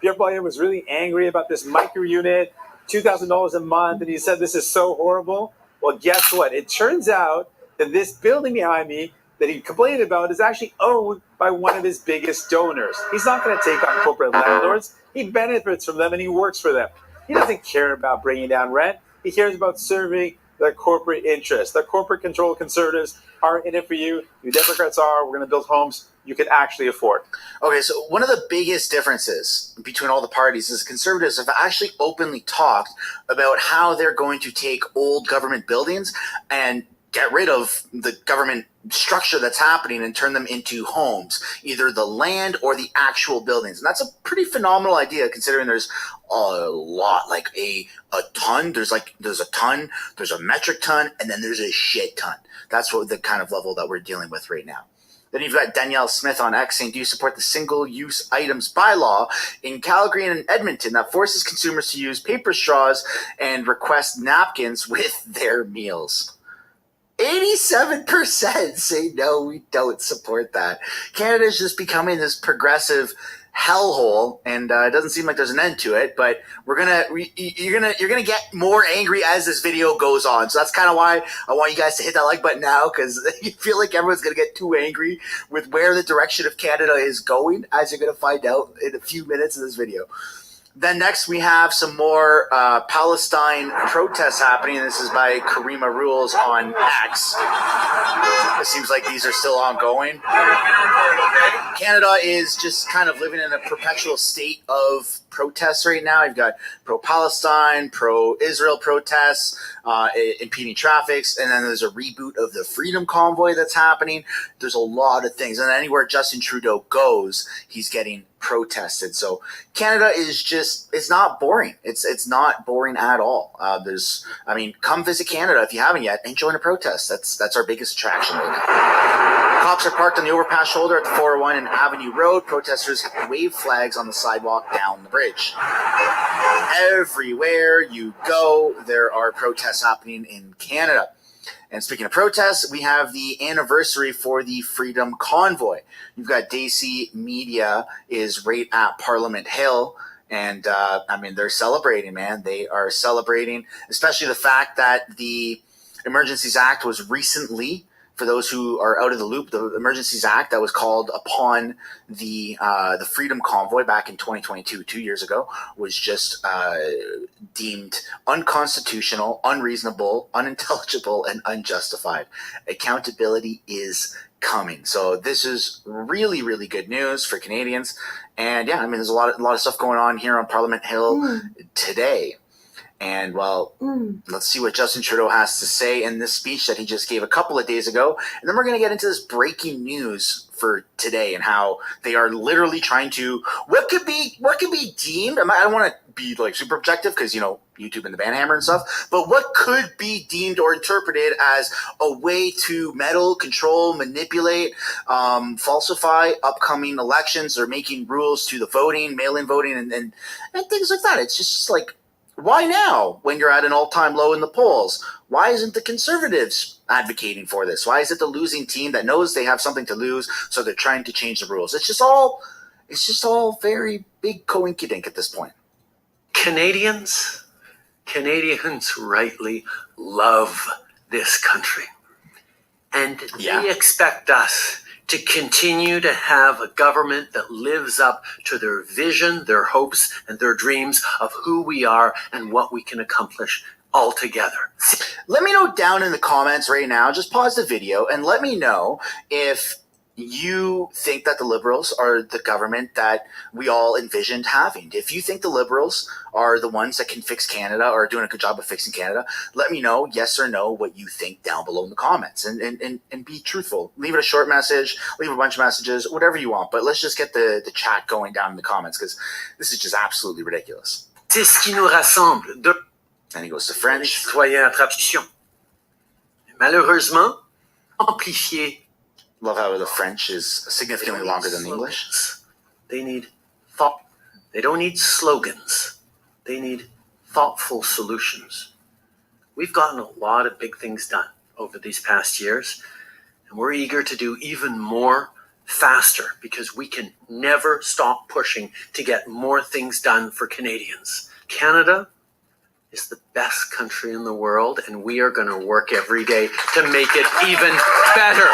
Speaker 8: Pierre Poilievre was really angry about this micro unit, $2,000 a month, and he said this is so horrible. Well, guess what? It turns out that this building behind me that he complained about is actually owned by one of his biggest donors. He's not going to take on corporate landlords. He benefits from them and he works for them. He doesn't care about bringing down rent. He cares about serving the corporate interests. The corporate controlled Conservatives are in it for you. You Democrats are. We're going to build homes you can actually afford.
Speaker 2: Okay, so one of the biggest differences between all the parties is the Conservatives have actually openly talked about how they're going to take old government buildings and get rid of the government structure that's happening and turn them into homes, either the land or the actual buildings. And that's a pretty phenomenal idea considering there's a lot, like a ton. There's a ton, there's a metric ton, and then there's a shit ton. That's what the kind of level that we're dealing with right now. Then you've got Danielle Smith on X saying, do you support the single-use items bylaw in Calgary and Edmonton that forces consumers to use paper straws and request napkins with their meals? 87% say no, we don't support that. Canada is just becoming this progressive hellhole, and it doesn't seem like there's an end to it. But you're gonna get more angry as this video goes on. So that's kind of why I want you guys to hit that like button now, because you feel like everyone's gonna get too angry with where the direction of Canada is going, as you're gonna find out in a few minutes of this video. Then next we have some more Palestine protests happening. This is by Karima Rules on X. It seems like these are still ongoing. Canada is just kind of living in a perpetual state of protests right now. You've got pro-Palestine, pro-Israel protests, impeding traffics, and then there's a reboot of the Freedom Convoy that's happening. There's a lot of things. And anywhere Justin Trudeau goes, he's getting protested. So Canada is just, it's not boring. It's not boring at all. Come visit Canada if you haven't yet and join a protest. That's our biggest attraction right now. Cops are parked on the overpass shoulder at the 401 and Avenue Road. Protesters wave flags on the sidewalk down the bridge. Everywhere you go, there are protests happening in Canada. And speaking of protests, we have the anniversary for the Freedom Convoy. You've got Daisy Media is right at Parliament Hill, And I mean, they're celebrating, man. They are celebrating, especially the fact that the Emergencies Act was recently, for those who are out of the loop, the Emergencies Act that was called upon the Freedom Convoy back in 2022, 2 years ago, was just deemed unconstitutional, unreasonable, unintelligible, and unjustified. Accountability is coming. So this is really, really good news for Canadians. And yeah, I mean, there's a lot of stuff going on here on Parliament Hill today. And well, let's see what Justin Trudeau has to say in this speech that he just gave a couple of days ago. And then we're going to get into this breaking news for today and how they are literally trying to, what could be deemed, I don't want to be like super objective because, you know, YouTube and the banhammer and stuff, but what could be deemed or interpreted as a way to meddle, control, manipulate, falsify upcoming elections or making rules to the voting, mail-in voting, and things like that. It's just like, why now when you're at an all-time low in the polls? Why isn't the Conservatives advocating for this? Why is it the losing team that knows they have something to lose, so they're trying to change the rules? It's just all very big coinkydink at this point.
Speaker 13: Canadians rightly love this country. And they expect us to continue to have a government that lives up to their vision, their hopes, and their dreams of who we are and what we can accomplish all together.
Speaker 2: Let me know down in the comments right now, just pause the video and let me know if you think that the Liberals are the government that we all envisioned having. If you think the Liberals are the ones that can fix Canada or are doing a good job of fixing Canada, let me know, yes or no, what you think down below in the comments and be truthful. Leave it a short message, leave a bunch of messages, whatever you want, but let's just get the chat going down in the comments because this is just absolutely ridiculous.
Speaker 13: C'est ce qui nous rassemble.
Speaker 2: And he goes to French.
Speaker 13: Citoyens à traduction. Malheureusement, amplifié.
Speaker 2: Love how the French is significantly longer than the English.
Speaker 13: They need thought. They don't need slogans. They need thoughtful solutions. We've gotten a lot of big things done over these past years, and we're eager to do even more faster because we can never stop pushing to get more things done for Canadians. Canada is the best country in the world, and we are going to work every day to make it even better.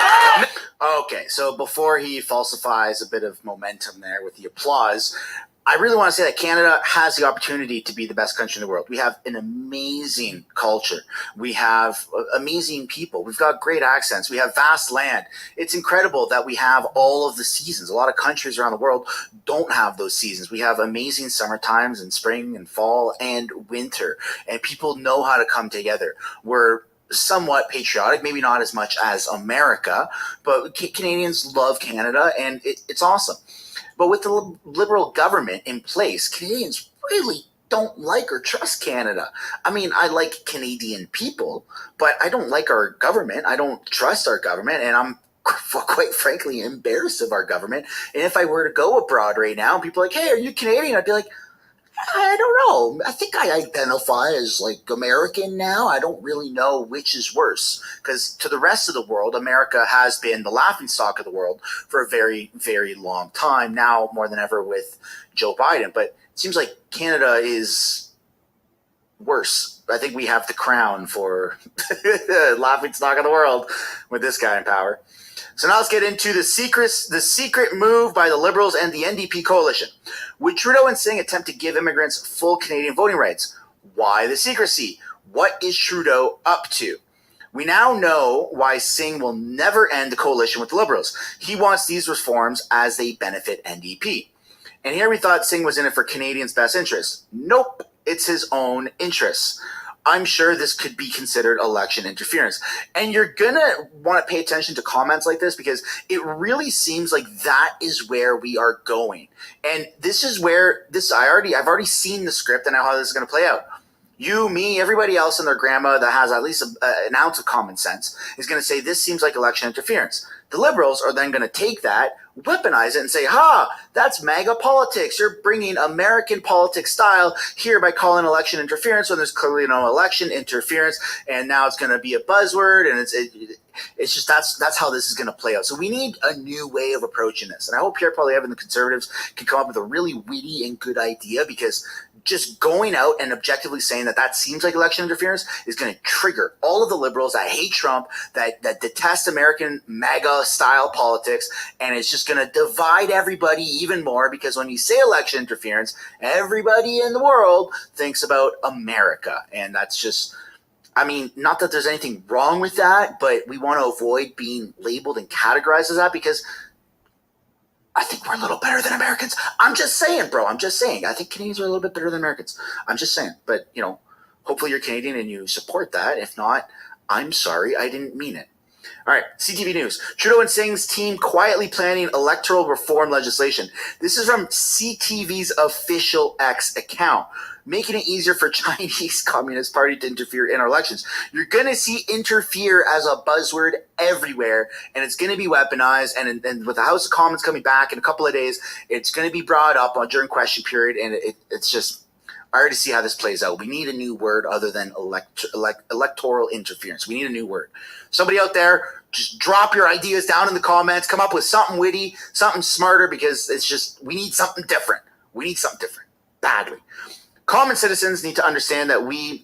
Speaker 2: Okay, so before he falsifies a bit of momentum there with the applause, I really want to say that Canada has the opportunity to be the best country in the world. We have an amazing culture. We have amazing people. We've got great accents. We have vast land. It's incredible that we have all of the seasons. A lot of countries around the world don't have those seasons. We have amazing summer times and spring and fall and winter, and people know how to come together. We're somewhat patriotic, maybe not as much as America, but Canadians love Canada, and it's awesome. But with the Liberal government in place, Canadians really don't like or trust Canada. I mean, I like Canadian people, but I don't like our government. I don't trust our government, and I'm quite frankly embarrassed of our government. And if I were to go abroad right now and people are like, hey, are you Canadian? I'd be like, I don't know. I think I identify as like American now. I don't really know which is worse because to the rest of the world, America has been the laughingstock of the world for a very, very long time now, more than ever with Joe Biden. But it seems like Canada is worse. I think we have the crown for laughingstock of the world with this guy in power. So now let's get into the secret move by the Liberals and the NDP coalition. Would Trudeau and Singh attempt to give immigrants full Canadian voting rights? Why the secrecy? What is Trudeau up to? We now know why Singh will never end the coalition with the Liberals. He wants these reforms as they benefit NDP. And here we thought Singh was in it for Canadians' best interest. Nope, it's his own interests. I'm sure this could be considered election interference. And you're going to want to pay attention to comments like this because it really seems like that is where we are going. And this is where I've already seen the script and how this is going to play out. You, me, everybody else and their grandma that has at least an ounce of common sense is going to say this seems like election interference. The Liberals are then going to take that, weaponize it, and say, that's MAGA politics. You're bringing American politics style here by calling election interference when there's clearly no election interference, and now it's going to be a buzzword, and it's just that's how this is going to play out. So we need a new way of approaching this, and I hope Pierre Poilievre and the Conservatives can come up with a really witty and good idea, because just going out and objectively saying that seems like election interference is going to trigger all of the Liberals that hate Trump, that detest American MAGA-style politics, and it's just going to divide everybody even more, because when you say election interference, everybody in the world thinks about America, and that's just... I mean, not that there's anything wrong with that, but we want to avoid being labeled and categorized as that, because I think we're a little better than Americans. I'm just saying, bro. I'm just saying. I think Canadians are a little bit better than Americans. I'm just saying. But, hopefully you're Canadian and you support that. If not, I'm sorry. I didn't mean it. All right, CTV News. Trudeau and Singh's team quietly planning electoral reform legislation. This is from CTV's official X account, making it easier for Chinese Communist Party to interfere in our elections. You're going to see interfere as a buzzword everywhere, and it's going to be weaponized, and with the House of Commons coming back in a couple of days, it's going to be brought up during question period, and it's just... I already see how this plays out. We need a new word other than electoral interference. We need a new word. Somebody out there, just drop your ideas down in the comments. Come up with something witty, something smarter, because it's just, we need something different. We need something different, badly. Common citizens need to understand that we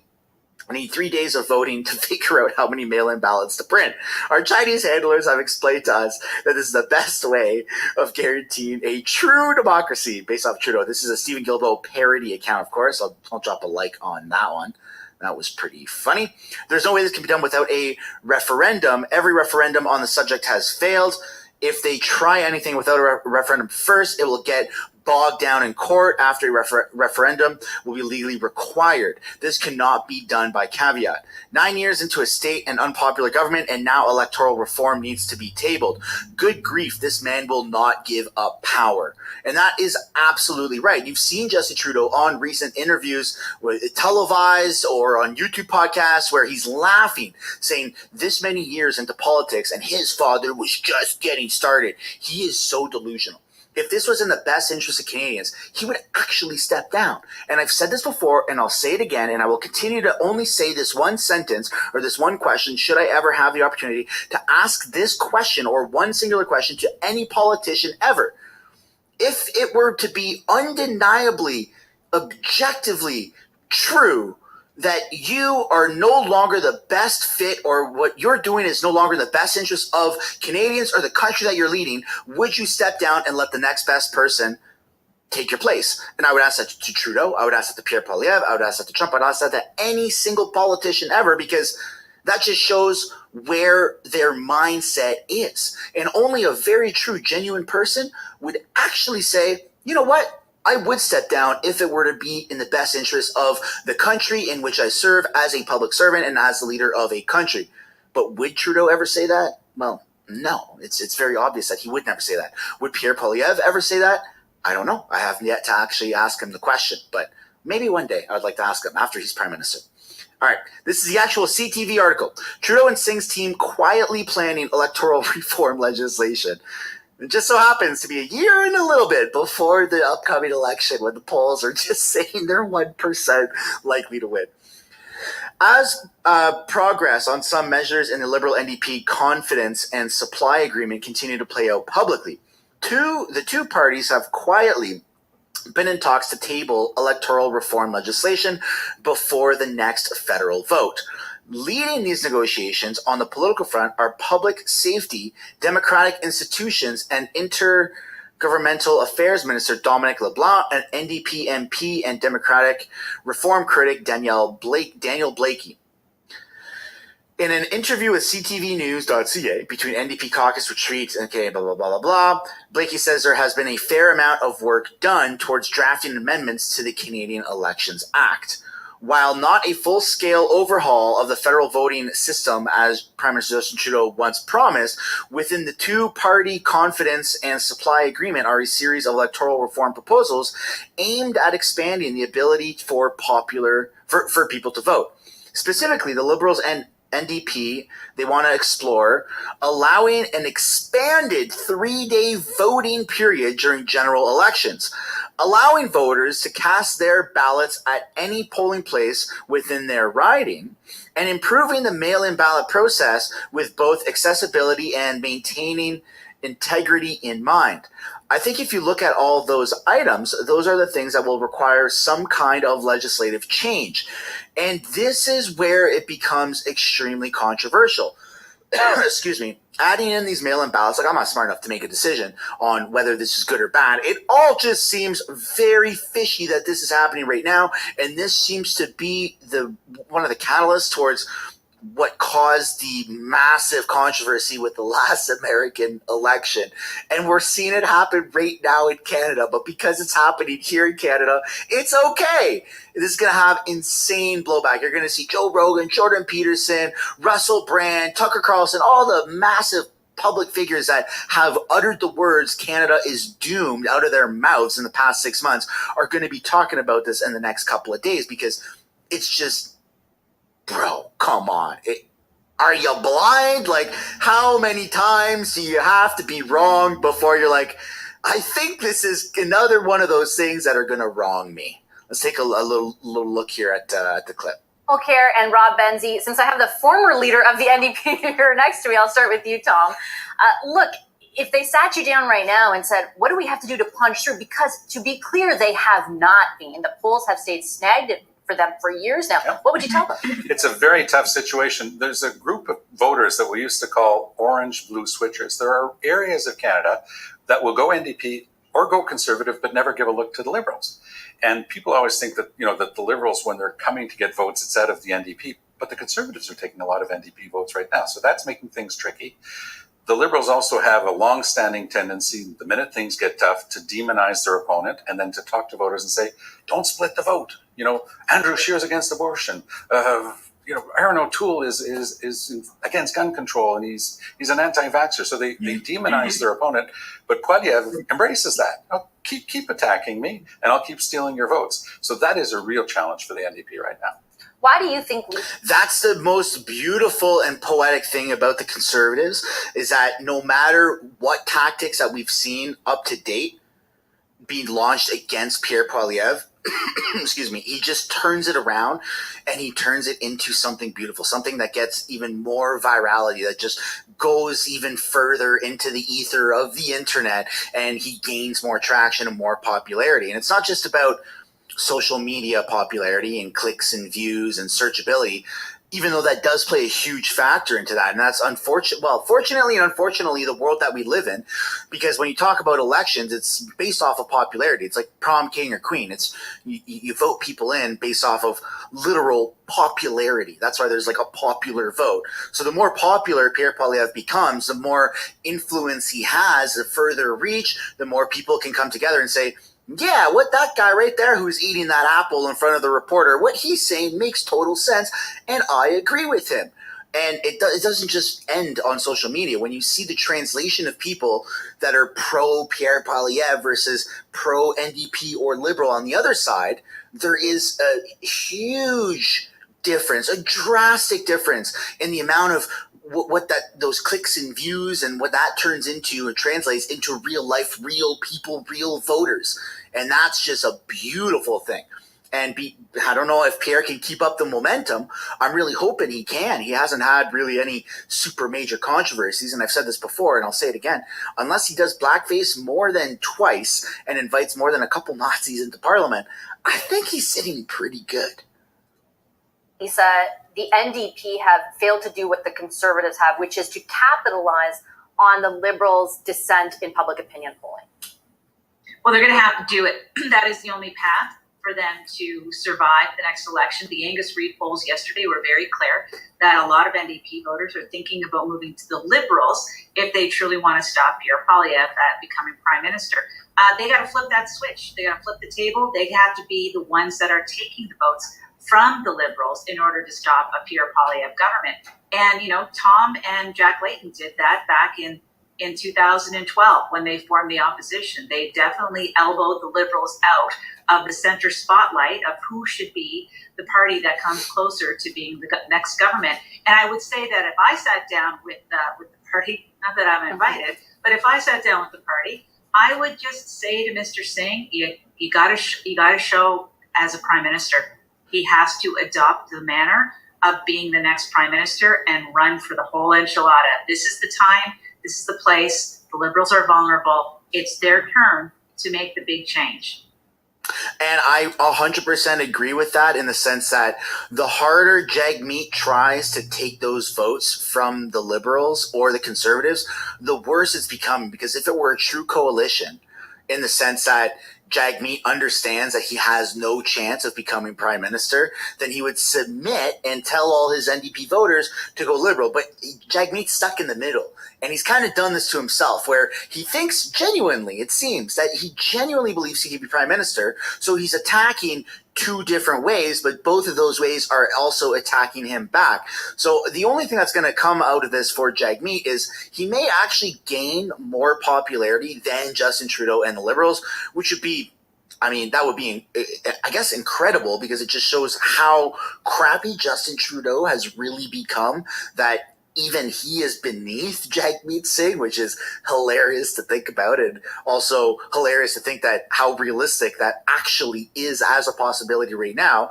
Speaker 2: need 3 days of voting to figure out how many mail-in ballots to print. Our Chinese handlers have explained to us that this is the best way of guaranteeing a true democracy, based off Trudeau. This is a Stephen Guilbeault parody account, of course. I'll drop a like on that one. That was pretty funny. There's no way this can be done without a referendum. Every referendum on the subject has failed. If they try anything without a referendum first, it will get bogged down in court. After a referendum will be legally required. This cannot be done by caveat. 9 years into a state and unpopular government, and now electoral reform needs to be tabled. Good grief, this man will not give up power. And that is absolutely right. You've seen Justin Trudeau on recent interviews, televised or on YouTube podcasts, where he's laughing, saying this many years into politics and his father was just getting started. He is so delusional. If this was in the best interest of Canadians, he would actually step down. And I've said this before, and I'll say it again, and I will continue to only say this one sentence or this one question should I ever have the opportunity to ask this question or one singular question to any politician ever. If it were to be undeniably, objectively true that you are no longer the best fit, or what you're doing is no longer in the best interest of Canadians or the country that you're leading, would you step down and let the next best person take your place? And I would ask that to Trudeau. I would ask that to Pierre Poilievre. I would ask that to Trump. I'd ask that to any single politician ever, because that just shows where their mindset is. And only a very true, genuine person would actually say, you know what? I would step down if it were to be in the best interest of the country in which I serve as a public servant and as the leader of a country. But would Trudeau ever say that? Well, no. It's very obvious that he would never say that. Would Pierre Poilievre ever say that? I don't know. I haven't yet to actually ask him the question, but maybe one day I would like to ask him after he's Prime Minister. All right, this is the actual CTV article. Trudeau and Singh's team quietly planning electoral reform legislation. It just so happens to be a year and a little bit before the upcoming election, when the polls are just saying they're 1% likely to win. As progress on some measures in the Liberal NDP confidence and supply agreement continue to play out publicly, the two parties have quietly been in talks to table electoral reform legislation before the next federal vote. Leading these negotiations on the political front are public safety, democratic institutions, and intergovernmental affairs minister Dominic LeBlanc, and NDP MP and Democratic reform critic Daniel Blaikie. In an interview with ctvnews.ca between NDP caucus retreats and blah, blah, blah, blah, blah, Blaikie says there has been a fair amount of work done towards drafting amendments to the Canadian Elections Act. While not a full-scale overhaul of the federal voting system, as Prime Minister Justin Trudeau once promised, within the two-party confidence and supply agreement are a series of electoral reform proposals aimed at expanding the ability for people to vote. Specifically, the Liberals and NDP, they want to explore allowing an expanded 3-day voting period during general elections, allowing voters to cast their ballots at any polling place within their riding, and improving the mail-in ballot process with both accessibility and maintaining integrity in mind. I think if you look at all those items, those are the things that will require some kind of legislative change. And this is where it becomes extremely controversial. Excuse me. Adding in these mail-in ballots, like I'm not smart enough to make a decision on whether this is good or bad. It all just seems very fishy that this is happening right now, and this seems to be one of the catalysts towards what caused the massive controversy with the last American election. And we're seeing it happen right now in Canada, but because it's happening here in Canada, it's okay. This is going to have insane blowback. You're going to see Joe Rogan, Jordan Peterson, Russell Brand, Tucker Carlson, all the massive public figures that have uttered the words Canada is doomed out of their mouths in the past 6 months are going to be talking about this in the next couple of days, because it's just, bro, come on. Are you blind? Like, how many times do you have to be wrong before you're like, I think this is another one of those things that are going to wrong me? Let's take a little look here at the clip.
Speaker 18: Care and Rob Benzie. Since I have the former leader of the NDP here next to me, I'll start with you, Tom. Look, if they sat you down right now and said, what do we have to do to punch through? Because to be clear, they have not been. The polls have stayed stagnant for them for years now. Yep. What would you tell them?
Speaker 19: It's a very tough situation. There's a group of voters that we used to call orange-blue switchers. There are areas of Canada that will go NDP or go Conservative, but never give a look to the Liberals. And people always think that, that the Liberals, when they're coming to get votes, it's out of the NDP. But the Conservatives are taking a lot of NDP votes right now. So that's making things tricky. The Liberals also have a long-standing tendency, the minute things get tough, to demonize their opponent and then to talk to voters and say, don't split the vote. Andrew Scheer's against abortion. Aaron O'Toole is against gun control, and he's an anti-vaxxer. So they demonize their opponent. But Poilievre embraces that. Keep attacking me, and I'll keep stealing your votes. So that is a real challenge for the NDP right now.
Speaker 18: Why do you think
Speaker 2: that's the most beautiful and poetic thing about the Conservatives, is that no matter what tactics that we've seen up to date being launched against Pierre Poilievre, excuse me, he just turns it around and he turns it into something beautiful, something that gets even more virality, that just goes even further into the ether of the internet, and he gains more traction and more popularity. And it's not just about social media popularity and clicks and views and searchability, even though that does play a huge factor into that. And that's unfortunate. Well, fortunately and unfortunately, the world that we live in, because when you talk about elections, it's based off of popularity. It's like prom king or queen. It's you vote people in based off of literal popularity. That's why there's like a popular vote. So the more popular Pierre Poilievre becomes, the more influence he has, the further reach, the more people can come together and say, yeah, what that guy right there who's eating that apple in front of the reporter, what he's saying makes total sense, and I agree with him. And it doesn't just end on social media. When you see the translation of people that are pro-Pierre Poilievre versus pro-NDP or Liberal on the other side, there is a huge difference, a drastic difference in the amount of what those clicks and views and what that turns into and translates into real life, real people, real voters. And that's just a beautiful thing. And I don't know if Pierre can keep up the momentum. I'm really hoping he can. He hasn't had really any super major controversies. And I've said this before, and I'll say it again. Unless he does blackface more than twice and invites more than a couple Nazis into Parliament, I think he's sitting pretty good.
Speaker 18: He said the NDP have failed to do what the Conservatives have, which is to capitalize on the Liberals' descent in public opinion polling.
Speaker 20: Well, they're going to have to do it. That is the only path for them to survive the next election. The Angus Reid polls yesterday were very clear that a lot of NDP voters are thinking about moving to the Liberals if they truly want to stop Pierre Poilievre at becoming Prime Minister. They got to flip that switch. They got to flip the table. They have to be the ones that are taking the votes from the Liberals in order to stop a Pierre Poilievre government. And, Tom and Jack Layton did that back in 2012 when they formed the opposition. They definitely elbowed the Liberals out of the center spotlight of who should be the party that comes closer to being the next government. And I would say that if I sat down with the party, not that I'm invited, but if I sat down with the party, I would just say to Mr. Singh, you got to show as a prime minister, he has to adopt the manner of being the next prime minister and run for the whole enchilada. This is the time. This is the place. The Liberals are vulnerable. It's their turn to make the big change.
Speaker 2: And I 100% agree with that in the sense that the harder Jagmeet tries to take those votes from the Liberals or the Conservatives, the worse it's becoming. Because if it were a true coalition, in the sense that Jagmeet understands that he has no chance of becoming prime minister, then he would submit and tell all his NDP voters to go Liberal. But Jagmeet's stuck in the middle. And he's kind of done this to himself, where he thinks genuinely, it seems, that he genuinely believes he can be prime minister. So he's attacking two different ways, but both of those ways are also attacking him back. So the only thing that's going to come out of this for Jagmeet is he may actually gain more popularity than Justin Trudeau and the Liberals, which would be, that would be, I guess, incredible, because it just shows how crappy Justin Trudeau has really become, that even he is beneath Jagmeet Singh, which is hilarious to think about, and also hilarious to think that how realistic that actually is as a possibility right now.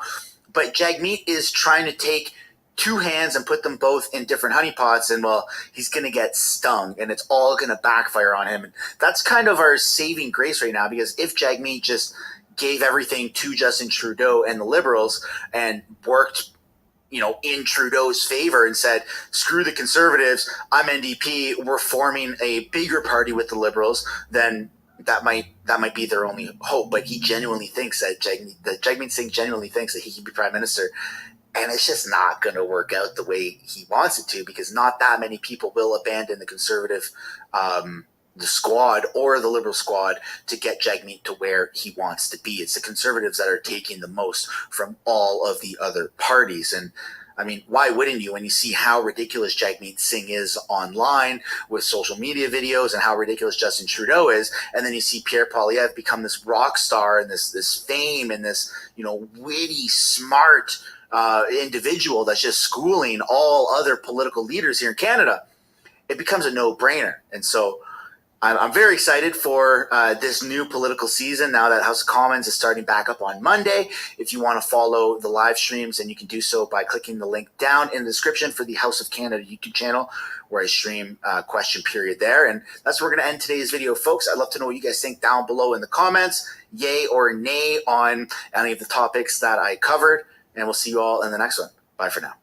Speaker 2: But Jagmeet is trying to take two hands and put them both in different honeypots, and well, he's going to get stung, and it's all going to backfire on him. And that's kind of our saving grace right now, because if Jagmeet just gave everything to Justin Trudeau and the Liberals and worked in Trudeau's favor and said, screw the Conservatives, I'm NDP, we're forming a bigger party with the Liberals, then that might be their only hope. But he genuinely thinks that Jagmeet Singh genuinely thinks that he can be prime minister. And it's just not going to work out the way he wants it to, because not that many people will abandon the Conservative the squad or the Liberal squad to get Jagmeet to where he wants to be. It's the Conservatives that are taking the most from all of the other parties. And why wouldn't you, when you see how ridiculous Jagmeet Singh is online with social media videos and how ridiculous Justin Trudeau is, and then you see Pierre Poilievre become this rock star and this fame and this, witty, smart individual that's just schooling all other political leaders here in Canada, it becomes a no-brainer. And so I'm very excited for this new political season now that House of Commons is starting back up on Monday. If you want to follow the live streams, then you can do so by clicking the link down in the description for the House of Canada YouTube channel, where I stream question period there. And that's where we're going to end today's video, folks. I'd love to know what you guys think down below in the comments, yay or nay on any of the topics that I covered. And we'll see you all in the next one. Bye for now.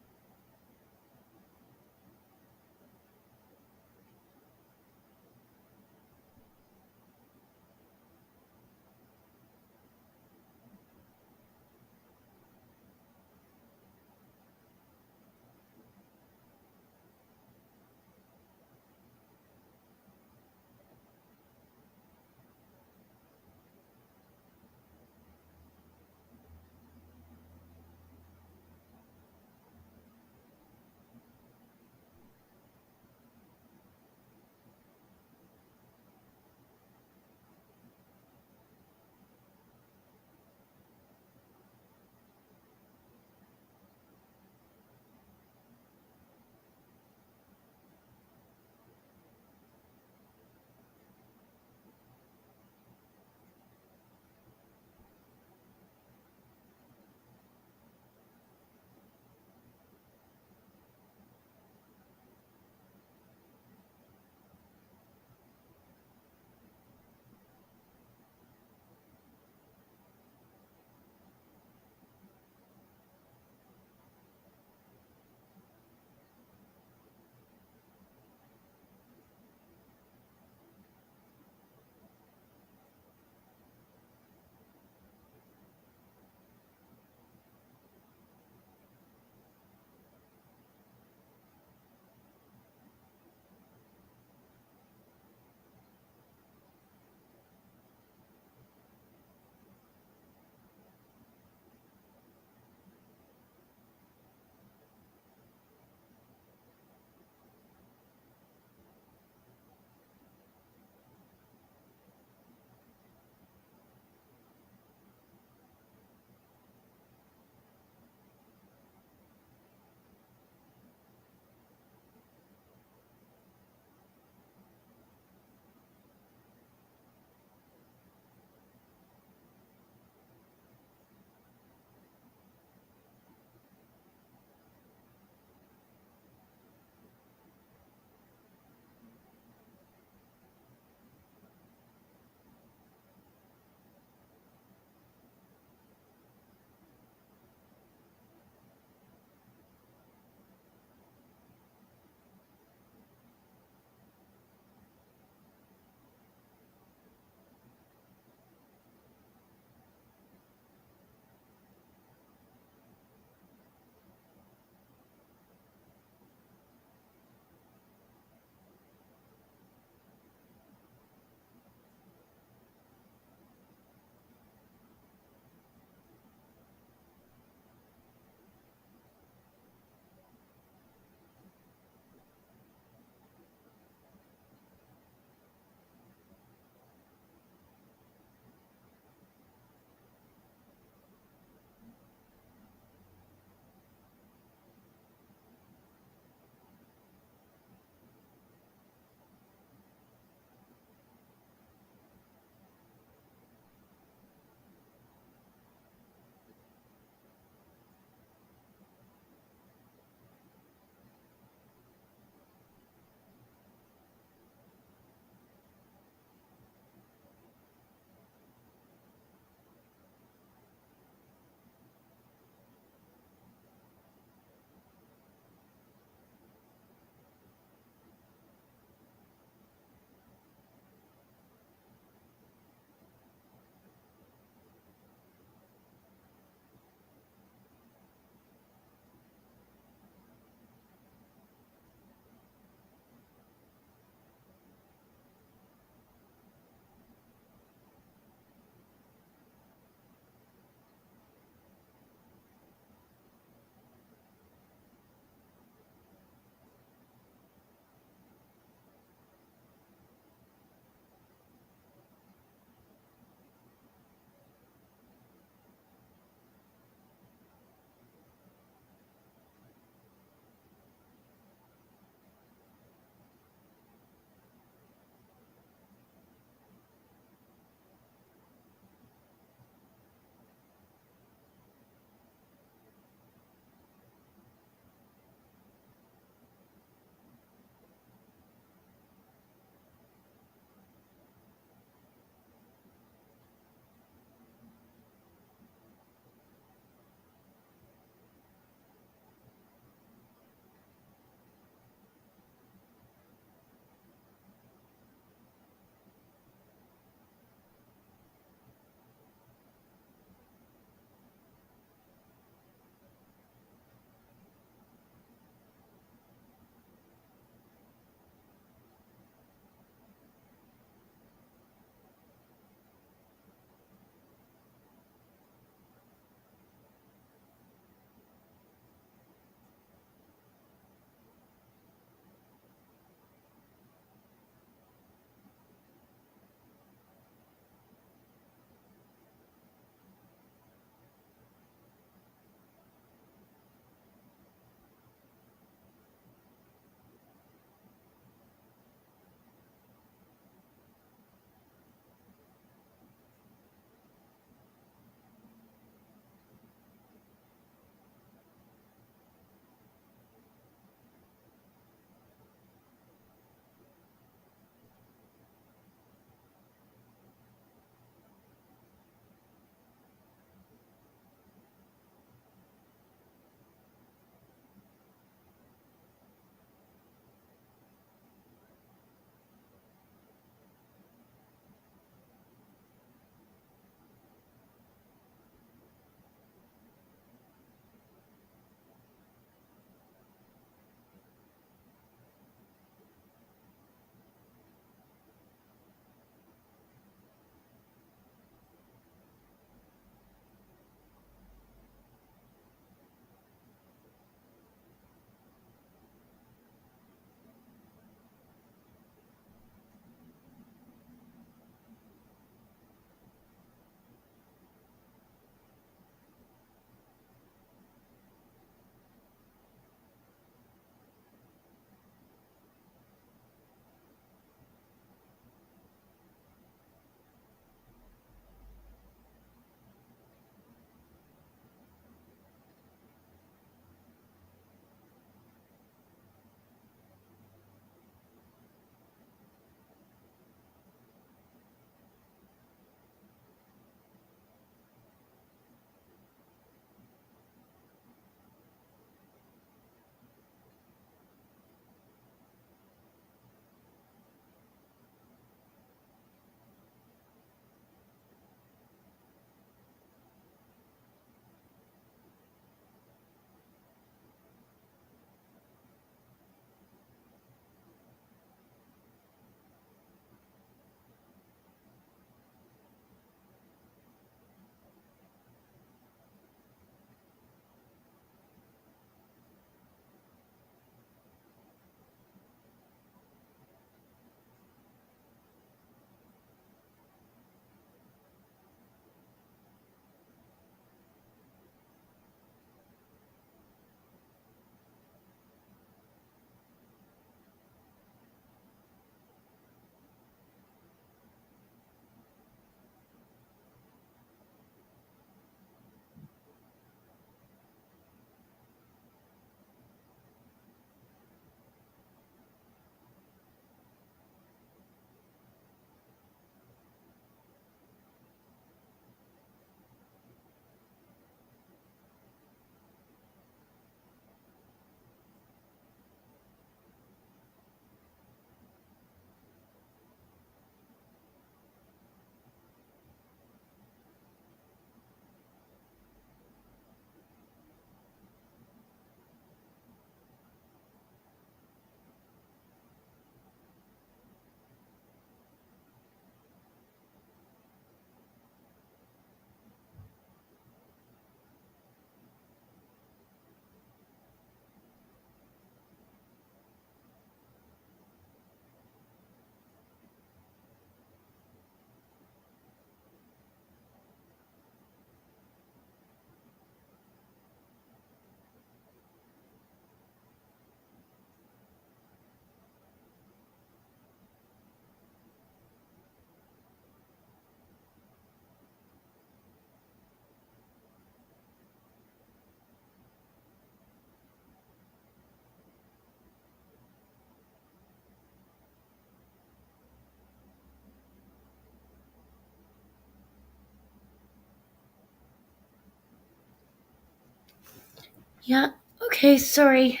Speaker 1: Yeah, okay, sorry.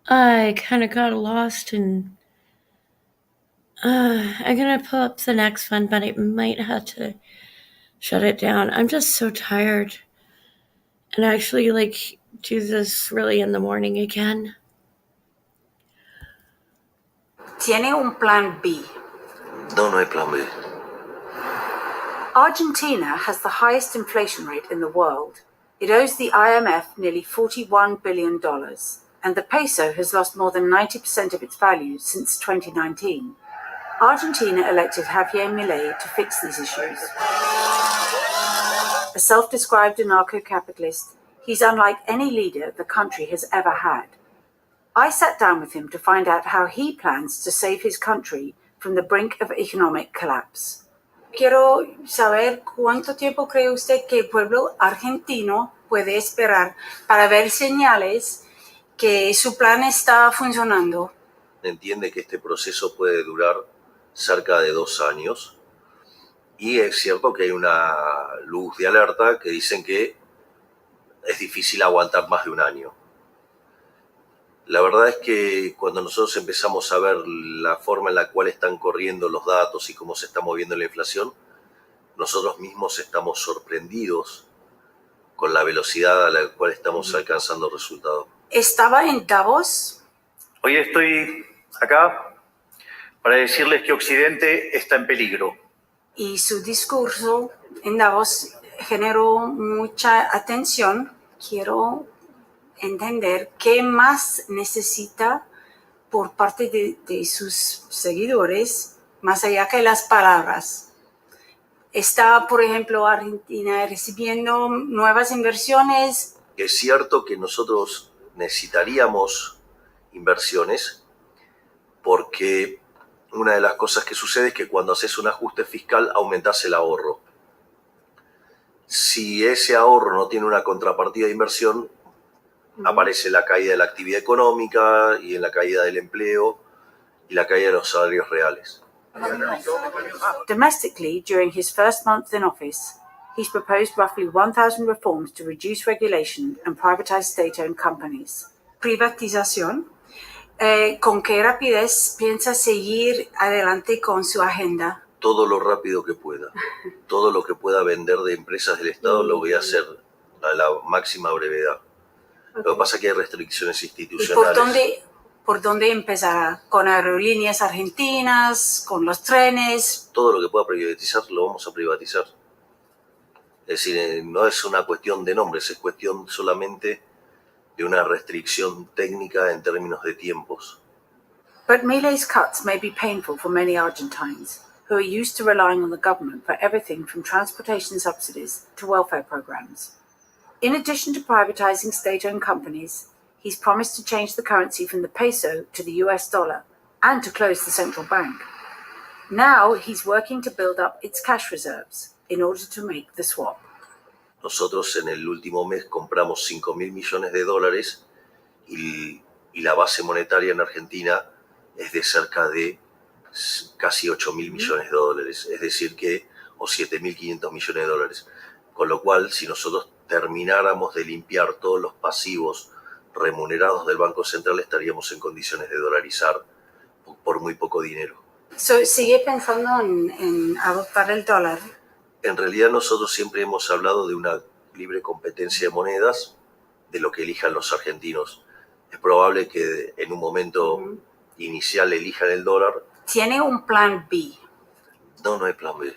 Speaker 1: I kind of got lost and I'm gonna pull up the next one, but I might have to shut it down. I'm just so tired. And actually, like, do this really in the morning again.
Speaker 2: ¿Tiene un plan B?
Speaker 21: No, no hay plan B.
Speaker 2: Argentina has the highest inflation rate in the world. It owes the IMF nearly $41 billion, and the peso has lost more than 90% of its value since 2019. Argentina elected Javier Milei to fix these issues. A self-described anarcho-capitalist, he's unlike any leader the country has ever had. I sat down with him to find out how he plans to save his country from the brink of economic collapse. Quiero saber cuánto tiempo cree usted que el pueblo argentino puede esperar para ver señales que su plan está funcionando.
Speaker 21: Entiende que este proceso puede durar cerca de 2 años y es cierto que hay una luz de alerta que dicen que es difícil aguantar más de 1 año. La verdad es que cuando nosotros empezamos a ver la forma en la cual están corriendo los datos y cómo se está moviendo la inflación, nosotros mismos estamos sorprendidos con la velocidad a la cual estamos alcanzando resultados.
Speaker 2: ¿Estaba en Davos?
Speaker 22: Hoy estoy acá para decirles que Occidente está en peligro.
Speaker 2: Y su discurso en Davos generó mucha atención. Quiero entender qué más necesita por parte de sus seguidores, más allá que las palabras. ¿Está, por ejemplo, Argentina recibiendo nuevas inversiones?
Speaker 21: Es cierto que nosotros necesitaríamos inversiones porque una de las cosas que sucede es que cuando haces un ajuste fiscal aumentas el ahorro. Si ese ahorro no tiene una contrapartida de inversión, aparece la caída de la actividad económica y en la caída del empleo y la caída de los salarios reales.
Speaker 2: Domestically, during his first month in office, he's proposed roughly 1,000 reforms to reduce regulation and privatize state-owned companies. Privatización. ¿Con qué rapidez piensa seguir adelante con su agenda?
Speaker 21: Todo lo rápido que pueda. Todo lo que pueda vender de empresas del Estado lo voy a hacer a la máxima brevedad. Lo que pasa es que hay restricciones institucionales.
Speaker 2: ¿Y por dónde empezará? ¿Con aerolíneas argentinas? ¿Con los trenes?
Speaker 21: Todo lo que pueda privatizar lo vamos a privatizar. Es decir, no es una cuestión de nombres, es cuestión solamente de una restricción técnica en términos de tiempos.
Speaker 2: But Milei's cuts may be painful for many Argentines, who are used to relying on the government for everything from transportation subsidies to welfare programs. In addition to privatizing state-owned companies, he's promised to change the currency from the peso to the US dollar and to close the central bank. Now he's working to build up its cash reserves in order to make the swap.
Speaker 21: Nosotros en el último mes compramos 5.000 millones de dólares y la base monetaria en Argentina es de cerca de casi 8.000 millones de dólares, es decir que, o 7.500 millones de dólares. Con lo cual, si nosotros termináramos de limpiar todos los pasivos remunerados del Banco Central, estaríamos en condiciones de dolarizar por muy poco dinero.
Speaker 2: ¿Sigue pensando en adoptar el dólar?
Speaker 21: En realidad nosotros siempre hemos hablado de una libre competencia de monedas, de lo que elijan los argentinos. Es probable que en un momento inicial elijan el dólar.
Speaker 2: ¿Tiene un plan B?
Speaker 21: No, no hay plan B.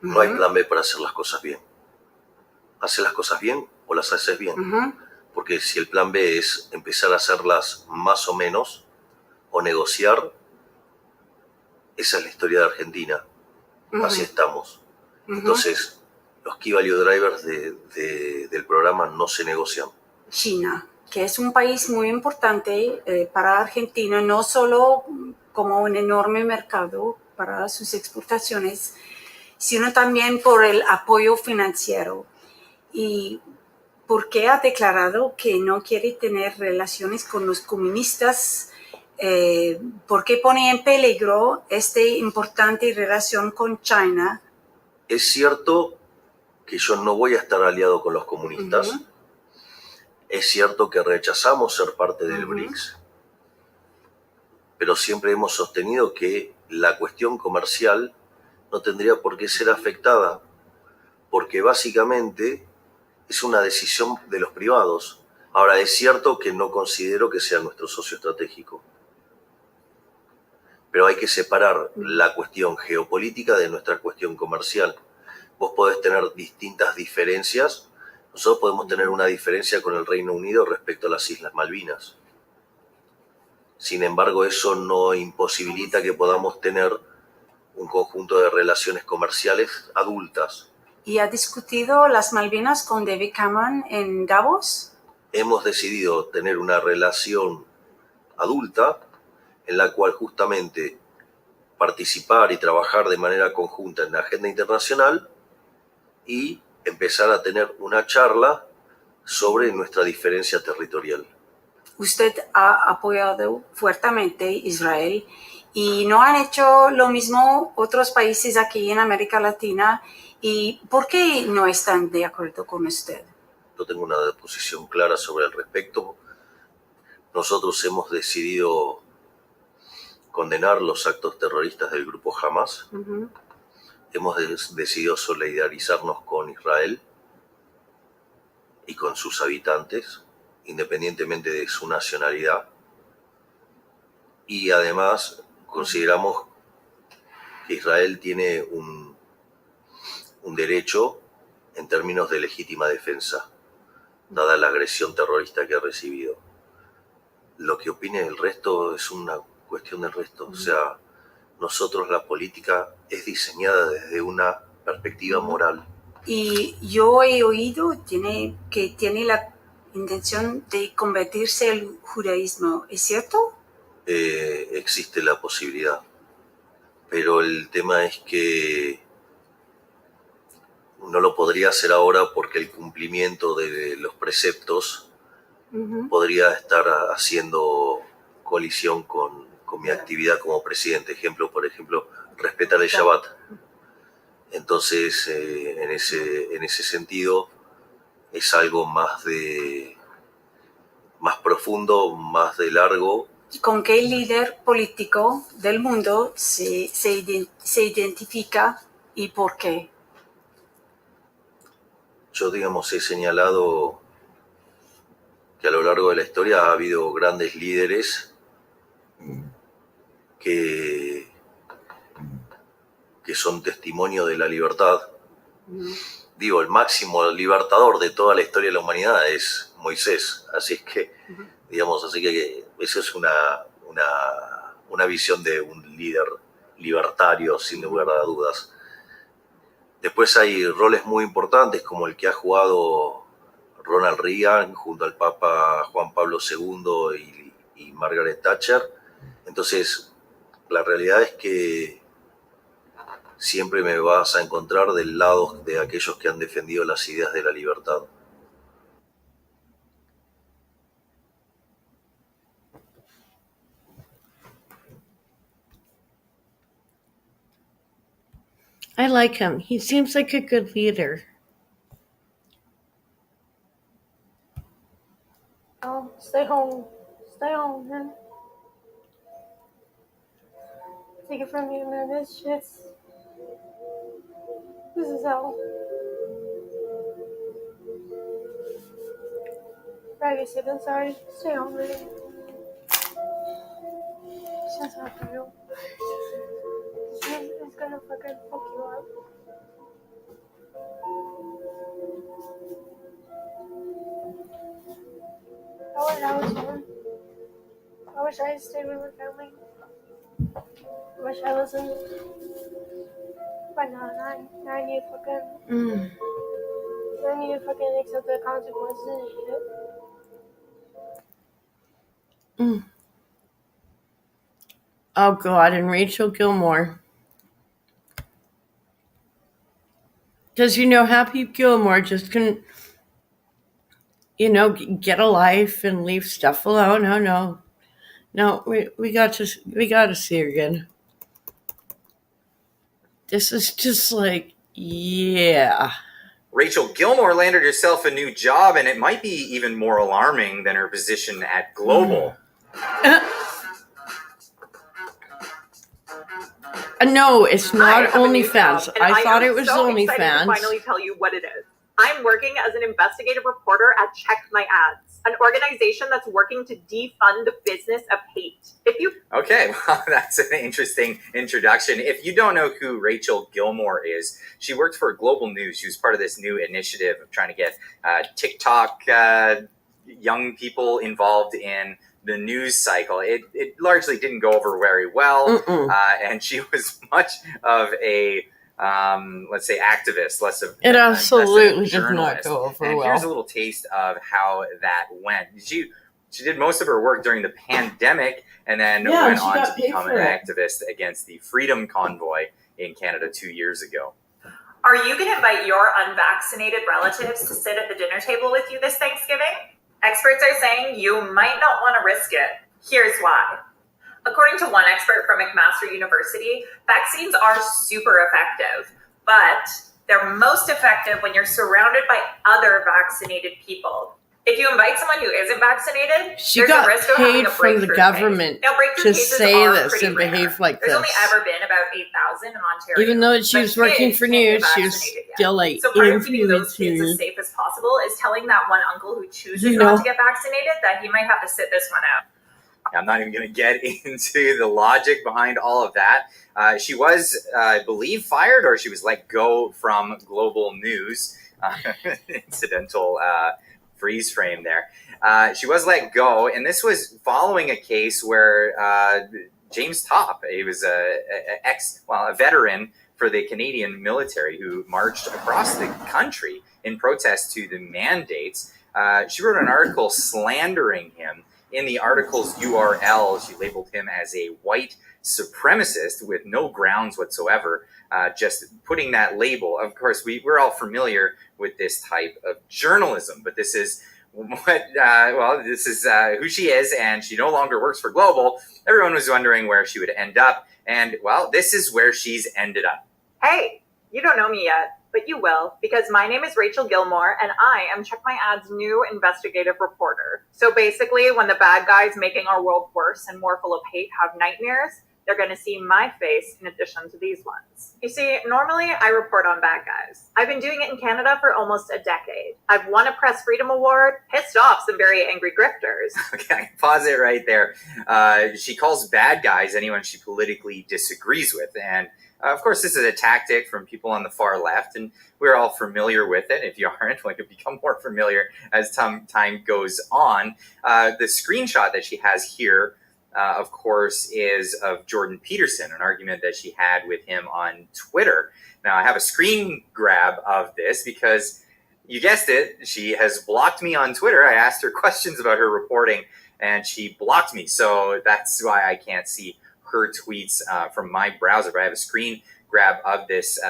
Speaker 21: No hay plan B para hacer las cosas bien. ¿Haces las cosas bien o las haces bien? Porque si el plan B es empezar a hacerlas más o menos o negociar, esa es la historia de Argentina. Así estamos. Entonces, los Key Value Drivers del programa no se negocian.
Speaker 2: China, que es un país muy importante para Argentina, no solo como un enorme mercado para sus exportaciones, sino también por el apoyo financiero. ¿Y por qué ha declarado que no quiere tener relaciones con los comunistas? ¿Por qué pone en peligro esta importante relación con China?
Speaker 21: Es cierto que yo no voy a estar aliado con los comunistas, Es cierto que rechazamos ser parte del BRICS, pero siempre hemos sostenido que la cuestión comercial no tendría por qué ser afectada, porque básicamente es una decisión de los privados. Ahora, es cierto que no considero que sea nuestro socio estratégico, pero hay que separar la cuestión geopolítica de nuestra cuestión comercial. Vos podés tener distintas diferencias. Nosotros podemos tener una diferencia con el Reino Unido respecto a las Islas Malvinas. Sin embargo, eso no imposibilita que podamos tener un conjunto de relaciones comerciales adultas.
Speaker 3: ¿Y ha discutido las Malvinas con David Cameron en Davos?
Speaker 21: Hemos decidido tener una relación adulta en la cual justamente participar y trabajar de manera conjunta en la agenda internacional y empezar a tener una charla sobre nuestra diferencia territorial.
Speaker 3: Usted ha apoyado fuertemente a Israel y no han hecho lo mismo otros países aquí en América Latina. ¿Y por qué no están de acuerdo con usted?
Speaker 21: Yo tengo una posición clara sobre el respecto. Nosotros hemos decidido condenar los actos terroristas del grupo Hamas. Hemos decidido solidarizarnos con Israel y con sus habitantes, independientemente de su nacionalidad. Y además consideramos que Israel tiene un derecho en términos de legítima defensa, dada la agresión terrorista que ha recibido. Lo que opine el resto es una cuestión del resto. O sea, nosotros la política es diseñada desde una perspectiva moral.
Speaker 3: Y yo he oído que tiene la intención de convertirse al judaísmo. ¿Es cierto?
Speaker 21: Existe la posibilidad. Pero el tema es que no lo podría hacer ahora porque el cumplimiento de los preceptos podría estar haciendo colisión con mi actividad como presidente. Por ejemplo, respetar el Shabbat. Entonces, en ese sentido, es algo más profundo, más de largo.
Speaker 3: ¿Con qué líder político del mundo se identifica y por qué?
Speaker 21: Yo, he señalado que a lo largo de la historia ha habido grandes líderes que son testimonio de la libertad. El máximo libertador de toda la historia de la humanidad es Moisés. Así es que, eso es una visión de un líder libertario, sin lugar a dudas. Después hay roles muy importantes, como el que ha jugado Ronald Reagan junto al Papa Juan Pablo II y Margaret Thatcher. Entonces, la realidad es que siempre me vas a encontrar del lado de aquellos que han defendido las ideas de la libertad.
Speaker 1: I like him. He seems like a good leader.
Speaker 5: Oh, stay home. Stay home, man. Take it from me, man. This is hell. Raggedy said, I'm sorry. Stay home, man. That's not for real. It's gonna fucking fuck you up. I wish I was home. I wish I had stayed with my family. I wish I wasn't. But no, I need to fucking. I need to fucking accept the consequences and shit.
Speaker 1: Oh God, and Rachel Gilmore. Because Happy Gilmore just couldn't, get a life and leave stuff alone. No, we got to see her again. This is just like, yeah.
Speaker 4: Rachel Gilmore landed herself a new job, and it might be even more alarming than her position at Global.
Speaker 1: No, it's not
Speaker 6: I have a new
Speaker 1: OnlyFans.
Speaker 6: job, and
Speaker 1: I thought
Speaker 6: am
Speaker 1: it was
Speaker 6: so excited to
Speaker 1: OnlyFans.
Speaker 6: finally tell you what it is. I'm working as an investigative reporter at Check My Ads, an organization that's working to defund the business of hate.
Speaker 4: Okay, well, that's an interesting introduction. If you don't know who Rachel Gilmore is, she worked for Global News. She was part of this new initiative of trying to get TikTok young people involved in the news cycle. It largely didn't go over very well, and she was much of a let's say activist, less of
Speaker 1: It absolutely
Speaker 4: less
Speaker 1: did
Speaker 4: of a
Speaker 1: not
Speaker 4: journalist.
Speaker 1: go over
Speaker 4: And
Speaker 1: well.
Speaker 4: here's a little taste of how that went. She did most of her work during the pandemic, and then went
Speaker 1: she
Speaker 4: on
Speaker 1: got
Speaker 4: to
Speaker 1: paid
Speaker 4: become
Speaker 1: for
Speaker 4: an
Speaker 1: it.
Speaker 4: activist against the Freedom Convoy in Canada 2 years ago.
Speaker 6: Are you going to invite your unvaccinated relatives to sit at the dinner table with you this Thanksgiving? Experts are saying you might not want to risk it. Here's why. According to one expert from McMaster University, vaccines are super effective, but they're most effective when you're surrounded by other vaccinated people. If you invite someone who isn't vaccinated,
Speaker 1: She
Speaker 6: there's
Speaker 1: got
Speaker 6: a risk of having
Speaker 1: paid
Speaker 6: a
Speaker 1: from the
Speaker 6: breakthrough
Speaker 1: government
Speaker 6: case. Now, breakthrough
Speaker 1: to
Speaker 6: cases
Speaker 1: say
Speaker 6: are
Speaker 1: this
Speaker 6: pretty
Speaker 1: and
Speaker 6: rare.
Speaker 1: behave like
Speaker 6: There's
Speaker 1: this.
Speaker 6: only ever been about 8,000 in Ontario.
Speaker 1: Even though she
Speaker 6: but
Speaker 1: was working
Speaker 6: kids
Speaker 1: for
Speaker 6: can't get
Speaker 1: news, she was
Speaker 6: vaccinated yet.
Speaker 1: still like
Speaker 6: So part of keeping those kids as
Speaker 1: influencing.
Speaker 6: safe as possible is telling that one uncle who chooses
Speaker 1: You
Speaker 6: not
Speaker 1: know.
Speaker 6: to get vaccinated that he might have to sit this one out.
Speaker 4: I'm not even going to get into the logic behind all of that. She was, I believe, fired, or she was let go from Global News. Incidental freeze frame there. She was let go, and this was following a case where James Topp, he was a veteran for the Canadian military who marched across the country in protest to the mandates. She wrote an article slandering him. In the article's URL, she labeled him as a white supremacist with no grounds whatsoever, just putting that label. Of course, we're all familiar with this type of journalism, but this is this is who she is, and she no longer works for Global. Everyone was wondering where she would end up, and well, this is where she's ended up.
Speaker 6: Hey, you don't know me yet, but you will, because my name is Rachel Gilmore, and I am Check My Ad's new investigative reporter. So basically, when the bad guys making our world worse and more full of hate have nightmares, they're going to see my face in addition to these ones. You see, normally I report on bad guys. I've been doing it in Canada for almost a decade. I've won a Press Freedom Award, pissed off some very angry grifters.
Speaker 4: Okay, pause it right there. She calls bad guys anyone she politically disagrees with, and of course, this is a tactic from people on the far left, and we're all familiar with it. If you aren't, like, become more familiar as time goes on. The screenshot that she has here, of course, is of Jordan Peterson, an argument that she had with him on Twitter. Now, I have a screen grab of this because, you guessed it, she has blocked me on Twitter. I asked her questions about her reporting, and she blocked me. So that's why I can't see her tweets from my browser, but I have a screen grab of this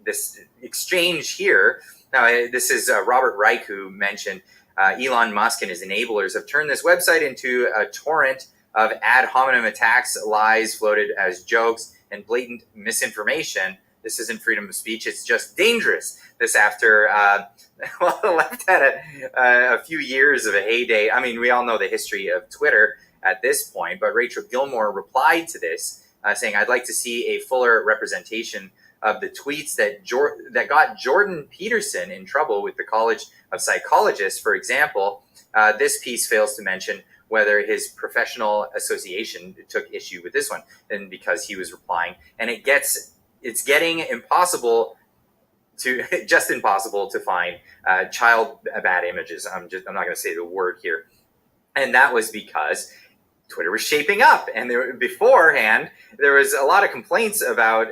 Speaker 4: this exchange here. Now, this is Robert Reich, who mentioned Elon Musk and his enablers have turned this website into a torrent of ad hominem attacks, lies floated as jokes, and blatant misinformation. This isn't freedom of speech, it's just dangerous. This after, the left had a few years of a heyday. I mean, we all know the history of Twitter at this point, but Rachel Gilmore replied to this, saying, "I'd like to see a fuller representation of the tweets that got Jordan Peterson in trouble with the College of Psychologists. For example, this piece fails to mention whether his professional association took issue with this one, and because he was replying, and it's getting impossible to find child bad images. I'm not going to say the word here, and that was because Twitter was shaping up, and beforehand there was a lot of complaints about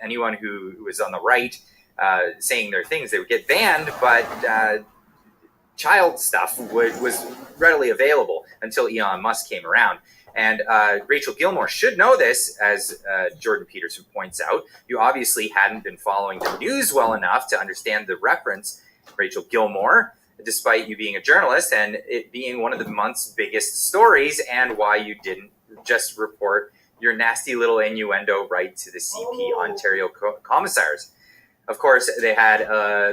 Speaker 4: anyone who was on the right saying their things, they would get banned, but child stuff was readily available until Elon Musk came around. And Rachel Gilmore should know this, as Jordan Peterson points out. You obviously hadn't been following the news well enough to understand the reference, Rachel Gilmore, despite you being a journalist and it being one of the month's biggest stories, and why you didn't just report your nasty little innuendo right to the CP Ontario commissars. Of course, they had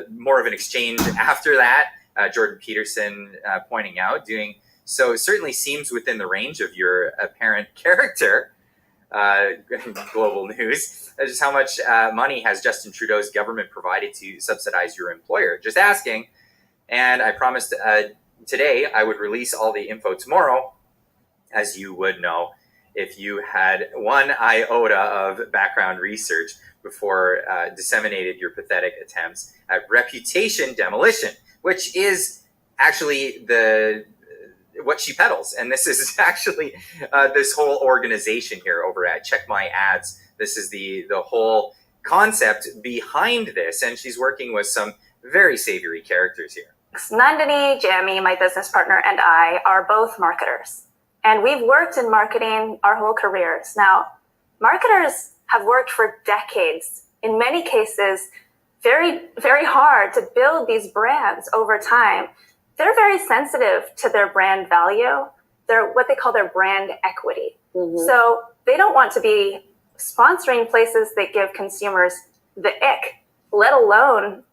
Speaker 4: more of an exchange after that. Jordan Peterson pointing out, doing so certainly seems within the range of your apparent character. Global news. Just how much money has Justin Trudeau's government provided to subsidize your employer? Just asking. And I promised today I would release all the info tomorrow, as you would know if you had one iota of background research before disseminated your pathetic attempts at reputation demolition, which is actually what she peddles. And this is actually this whole organization here over at Check My Ads. This is the whole concept behind this. And she's working with some very savory characters here.
Speaker 7: Nandini, Jamie, my business partner, and I are both marketers. And we've worked in marketing our whole careers. Now, marketers have worked for decades, in many cases, very, very hard to build these brands over time. They're very sensitive to their brand value. They're what they call their brand equity. So they don't want to be sponsoring places that give consumers the ick, let alone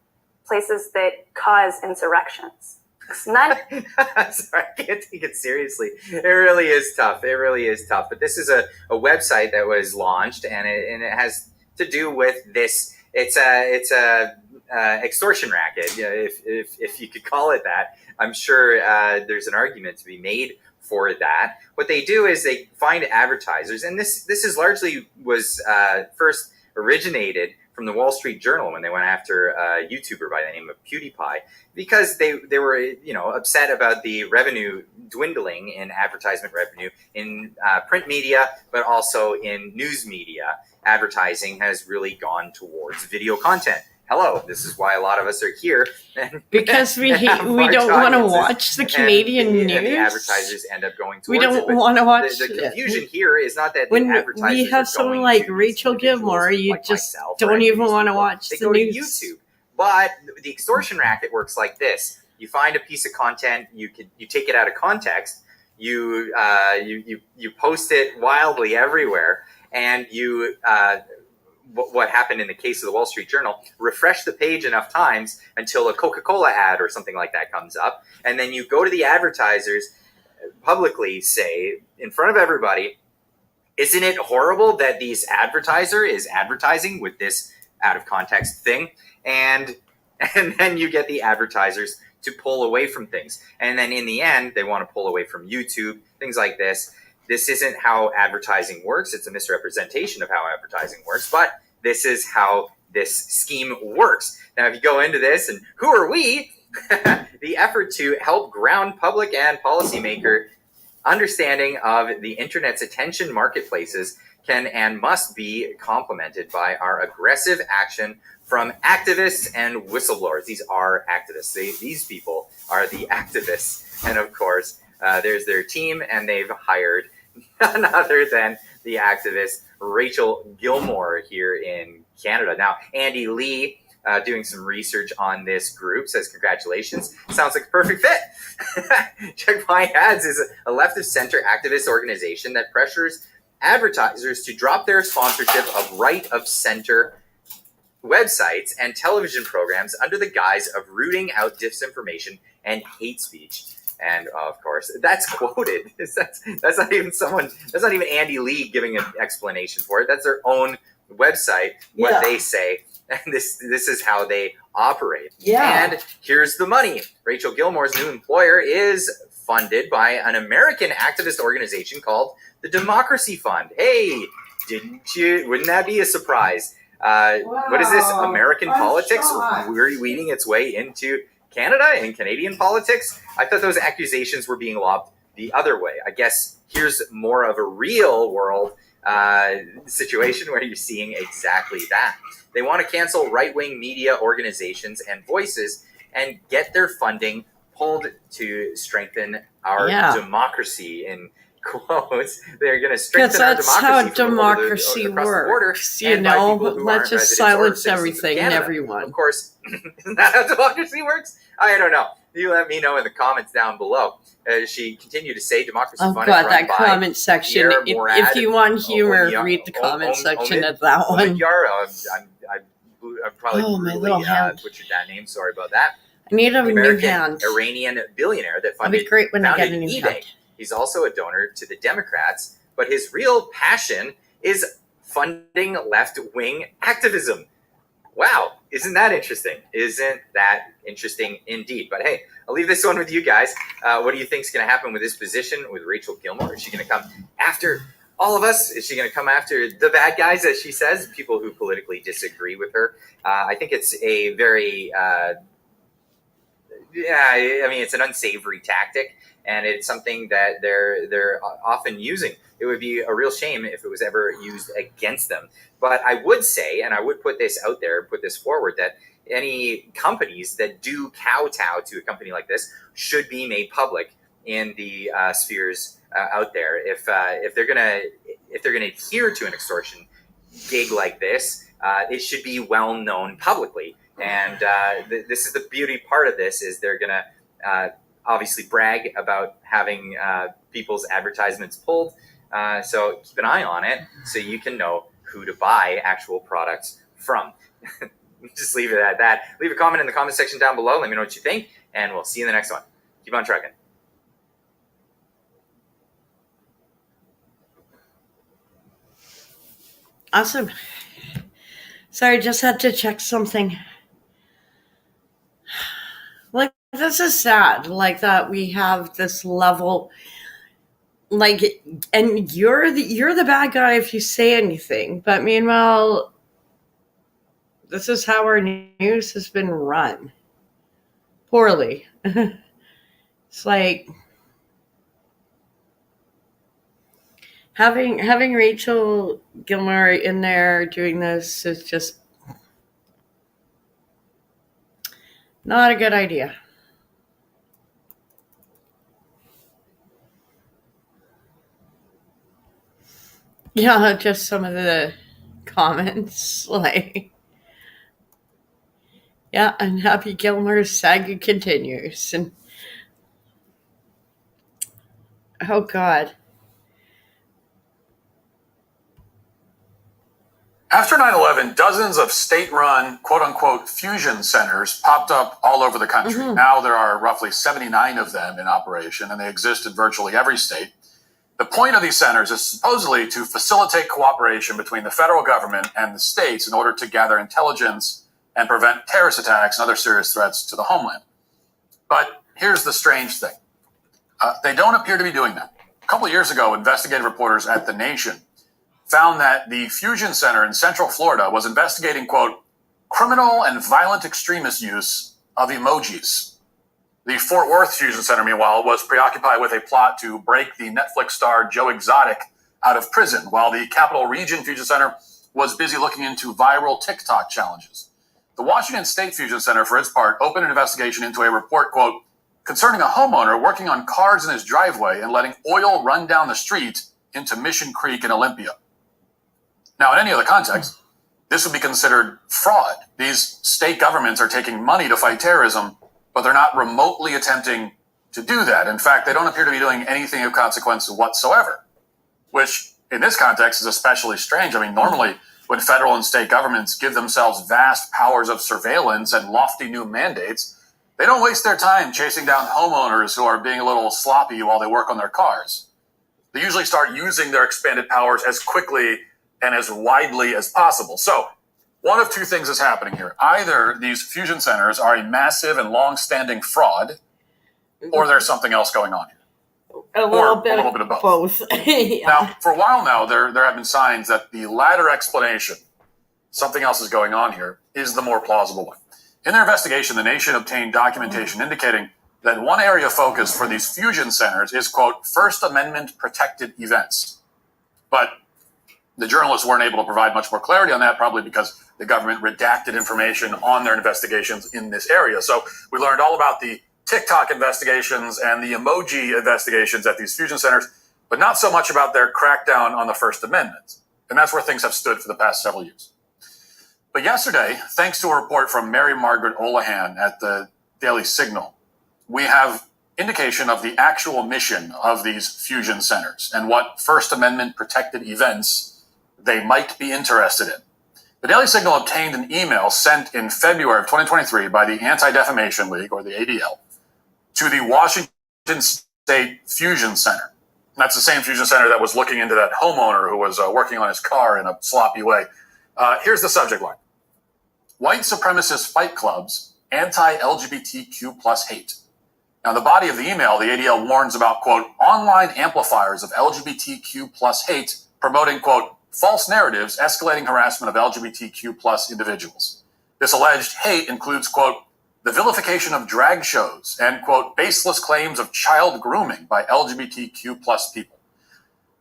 Speaker 7: places that cause insurrections.
Speaker 4: Sorry, I can't take it seriously. It really is tough. It really is tough. But this is a website that was launched, and it has to do with this. It's a extortion racket, if you could call it that. I'm sure there's an argument to be made for that. What they do is they find advertisers, and this is largely was first originated from the Wall Street Journal when they went after a YouTuber by the name of PewDiePie, because they were upset about the revenue dwindling in advertisement revenue in print media, but also in news media. Advertising has really gone towards video content. Hello, this is why a lot of us are here.
Speaker 1: Because we don't want to watch the Canadian news.
Speaker 4: And the advertisers end up going towards
Speaker 1: we don't want to watch
Speaker 4: the confusion here is not that
Speaker 1: when
Speaker 4: the advertisers
Speaker 1: we have someone like Rachel Gilmore, you
Speaker 4: like
Speaker 1: just
Speaker 4: myself
Speaker 1: don't even want to watch
Speaker 4: they
Speaker 1: the
Speaker 4: go
Speaker 1: news.
Speaker 4: to YouTube. But the extortion racket works like this: you find a piece of content, you take it out of context, you post it wildly everywhere, and you. What happened in the case of the Wall Street Journal, refresh the page enough times until a Coca-Cola ad or something like that comes up. And then you go to the advertisers, publicly say in front of everybody, isn't it horrible that this advertiser is advertising with this out of context thing? And then you get the advertisers to pull away from things. And then in the end, they want to pull away from YouTube, things like this. This isn't how advertising works. It's a misrepresentation of how advertising works, but this is how this scheme works. Now, if you go into this, and who are we? The effort to help ground public and policymaker understanding of the internet's attention marketplaces can and must be complemented by our aggressive action from activists and whistleblowers. These are activists. These people are the activists. And of course, there's their team, and they've hired none other than the activist Rachel Gilmore here in Canada. Now, Andy Lee, doing some research on this group, says congratulations. Sounds like a perfect fit. Check My Ads is a left-of-center activist organization that pressures advertisers to drop their sponsorship of right-of-center websites and television programs under the guise of rooting out disinformation and hate speech. And of course, that's quoted. That's not even Andy Lee giving an explanation for it. That's their own website, what they say. And this is how they operate.
Speaker 1: Yeah.
Speaker 4: And here's the money. Rachel Gilmore's new employer is funded by an American activist organization called the Democracy Fund. Hey, wouldn't that be a surprise? What is this? American politics weeding its way into Canada and Canadian politics? I thought those accusations were being lobbed the other way. I guess here's more of a real world situation where you're seeing exactly that. They want to cancel right-wing media organizations and voices and get their funding pulled to strengthen our democracy, in quotes. They're going to strengthen our democracy.
Speaker 1: That's how democracy works. You know, let's just silence everything and everyone.
Speaker 4: Of course, isn't that how democracy works? I don't know. You let me know in the comments down below. She continued to say Democracy Fund is run
Speaker 1: that
Speaker 4: by
Speaker 1: comment section. If you want humor, read the comment section of that one.
Speaker 4: I probably
Speaker 1: Oh, my
Speaker 4: brutally
Speaker 1: little hand.
Speaker 4: butchered that name. Sorry about that.
Speaker 1: I need a
Speaker 4: The
Speaker 1: new
Speaker 4: American
Speaker 1: hand.
Speaker 4: Iranian billionaire that
Speaker 1: That'd be great when I get
Speaker 4: founded
Speaker 1: a new
Speaker 4: eBay.
Speaker 1: hand.
Speaker 4: He's also a donor to the Democrats, but his real passion is funding left-wing activism. Wow, isn't that interesting? Isn't that interesting indeed? But hey, I'll leave this one with you guys. What do you think is going to happen with this position with Rachel Gilmore? Is she going to come after all of us? Is she going to come after the bad guys, as she says, people who politically disagree with her? I think it's a very, it's an unsavory tactic, and it's something that they're often using. It would be a real shame if it was ever used against them. But I would say, and I would put this out there, put this forward, that any companies that do kowtow to a company like this should be made public in the spheres out there. If they're gonna adhere to an extortion gig like this, it should be well known publicly. And this is the beauty part of this, is they're gonna obviously brag about having people's advertisements pulled. So keep an eye on it so you can know who to buy actual products from. Just leave it at that. Leave a comment in the comment section down below. Let me know what you think, and we'll see you in the next one. Keep on trucking.
Speaker 1: Awesome. Sorry, just had to check something. Like, this is sad, like, that we have this level, like, and you're the bad guy if you say anything, but meanwhile, this is how our news has been run. Poorly. It's like having Rachel Gilmore in there doing this is just not a good idea. Yeah, just some of the comments, like, yeah, unhappy Gilmore's saga continues, and oh God.
Speaker 19: After 9/11, dozens of state-run, quote-unquote, fusion centers popped up all over the country. Now there are roughly 79 of them in operation, and they exist in virtually every state. The point of these centers is supposedly to facilitate cooperation between the federal government and the states in order to gather intelligence and prevent terrorist attacks and other serious threats to the homeland. But here's the strange thing. They don't appear to be doing that. A couple of years ago, investigative reporters at The Nation found that the Fusion Center in Central Florida was investigating, quote, criminal and violent extremist use of emojis. The Fort Worth Fusion Center, meanwhile, was preoccupied with a plot to break the Netflix star Joe Exotic out of prison, while the Capital Region Fusion Center was busy looking into viral TikTok challenges. The Washington State Fusion Center, for its part, opened an investigation into a report, quote, concerning a homeowner working on cars in his driveway and letting oil run down the street into Mission Creek in Olympia. Now, in any other context, this would be considered fraud. These state governments are taking money to fight terrorism, but they're not remotely attempting to do that. In fact, they don't appear to be doing anything of consequence whatsoever, which in this context is especially strange. I mean, normally when federal and state governments give themselves vast powers of surveillance and lofty new mandates, they don't waste their time chasing down homeowners who are being a little sloppy while they work on their cars. They usually start using their expanded powers as quickly and as widely as possible. So one of two things is happening here. Either these fusion centers are a massive and long-standing fraud, or there's something else going on here.
Speaker 1: A little bit of both.
Speaker 19: Yeah. Now, for a while now, there have been signs that the latter explanation, something else is going on here, is the more plausible one. In their investigation, The Nation obtained documentation indicating that one area of focus for these fusion centers is, quote, First Amendment protected events. But the journalists weren't able to provide much more clarity on that, probably because the government redacted information on their investigations in this area. So we learned all about the TikTok investigations and the emoji investigations at these fusion centers, but not so much about their crackdown on the First Amendment. And that's where things have stood for the past several years. But yesterday, thanks to a report from Mary Margaret Olahan at the Daily Signal, we have indication of the actual mission of these fusion centers and what First Amendment protected events they might be interested in. The Daily Signal obtained an email sent in February of 2023 by the Anti-Defamation League, or the ADL, to the Washington State Fusion Center. And that's the same Fusion Center that was looking into that homeowner who was working on his car in a sloppy way. Here's the subject line. White supremacist fight clubs, anti-LGBTQ plus hate. Now, the body of the email, the ADL warns about, quote, online amplifiers of LGBTQ plus hate promoting, quote, false narratives, escalating harassment of LGBTQ plus individuals. This alleged hate includes, quote, the vilification of drag shows and, quote, baseless claims of child grooming by LGBTQ plus people.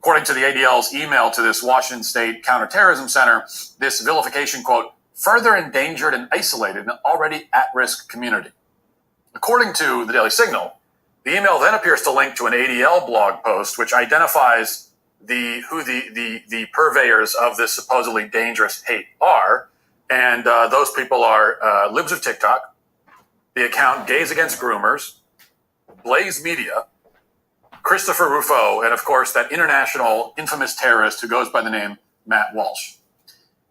Speaker 19: According to the ADL's email to this Washington State Counterterrorism Center, this vilification, quote, further endangered and isolated an already at-risk community. According to the Daily Signal, the email then appears to link to an ADL blog post which identifies who the purveyors of this supposedly dangerous hate are, and those people are Libs of TikTok, the account Gays Against Groomers, Blaze Media, Christopher Rufo, and of course that international infamous terrorist who goes by the name Matt Walsh.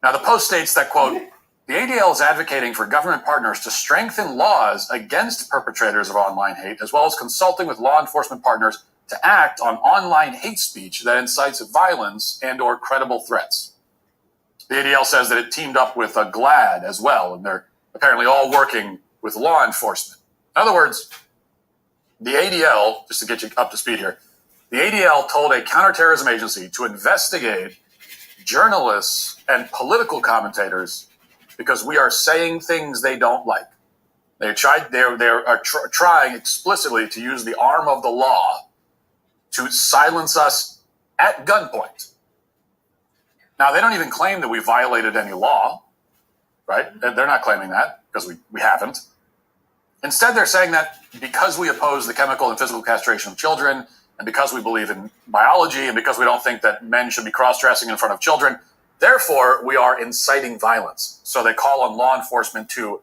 Speaker 19: Now the post states that, quote, the ADL is advocating for government partners to strengthen laws against perpetrators of online hate, as well as consulting with law enforcement partners to act on online hate speech that incites violence and or credible threats. The ADL says that it teamed up with GLAAD as well, and they're apparently all working with law enforcement. In other words, the ADL, just to get you up to speed here, the ADL told a counterterrorism agency to investigate journalists and political commentators because we are saying things they don't like. They're trying explicitly to use the arm of the law to silence us at gunpoint. Now, they don't even claim that we violated any law, right? They're not claiming that because we haven't. Instead, they're saying that because we oppose the chemical and physical castration of children, and because we believe in biology, and because we don't think that men should be cross-dressing in front of children, therefore, we are inciting violence. So they call on law enforcement to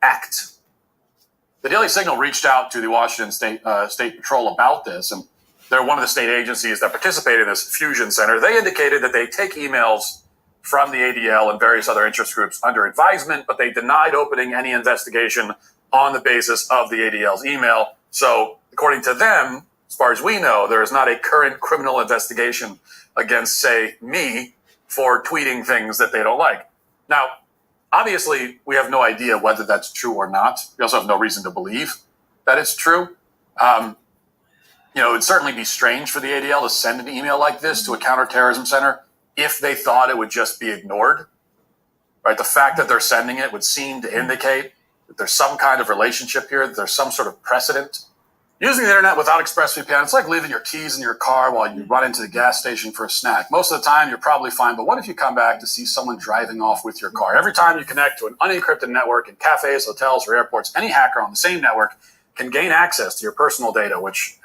Speaker 19: act. The Daily Signal reached out to the Washington State Patrol about this, and they're one of the state agencies that participate in this fusion center. They indicated that they take emails from the ADL and various other interest groups under advisement, but they denied opening any investigation on the basis of the ADL's email. So according to them, as far as we know, there is not a current criminal investigation against, say, me for tweeting things that they don't like. Now, obviously, we have no idea whether that's true or not. We also have no reason to believe that it's true. It'd certainly be strange for the ADL to send an email like this to a counterterrorism center if they thought it would just be ignored. Right? The fact that they're sending it would seem to indicate that there's some kind of relationship here, that there's some sort of precedent. Using the internet without ExpressVPN, it's like leaving your keys in your car while you run into the gas station for a snack. Most of the time, you're probably fine, but what if you come back to see someone driving off with your car? Every time you connect to an unencrypted network in cafes, hotels, or airports, any hacker on the same network can gain access to your personal data, which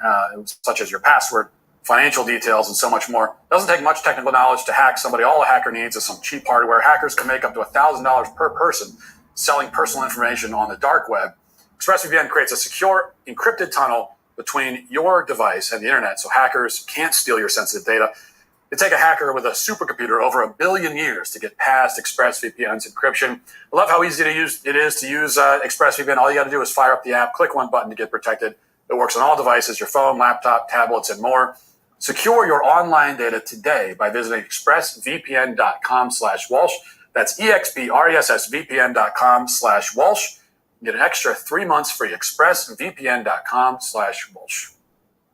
Speaker 19: such as your password, financial details, and so much more. It doesn't take much technical knowledge to hack somebody. All a hacker needs is some cheap hardware. Hackers can make up to $1,000 per person selling personal information on the dark web. ExpressVPN creates a secure, encrypted tunnel between your device and the internet, so hackers can't steal your sensitive data. It take a hacker with a supercomputer over 1 billion years to get past ExpressVPN's encryption. I love how easy it is to use ExpressVPN. All you got to do is fire up the app, click one button to get protected. It works on all devices, your phone, laptop, tablets, and more. Secure your online data today by visiting expressvpn.com/Walsh. That's expressvpn.com/Walsh. Get an extra 3 months free. expressvpn.com/Walsh.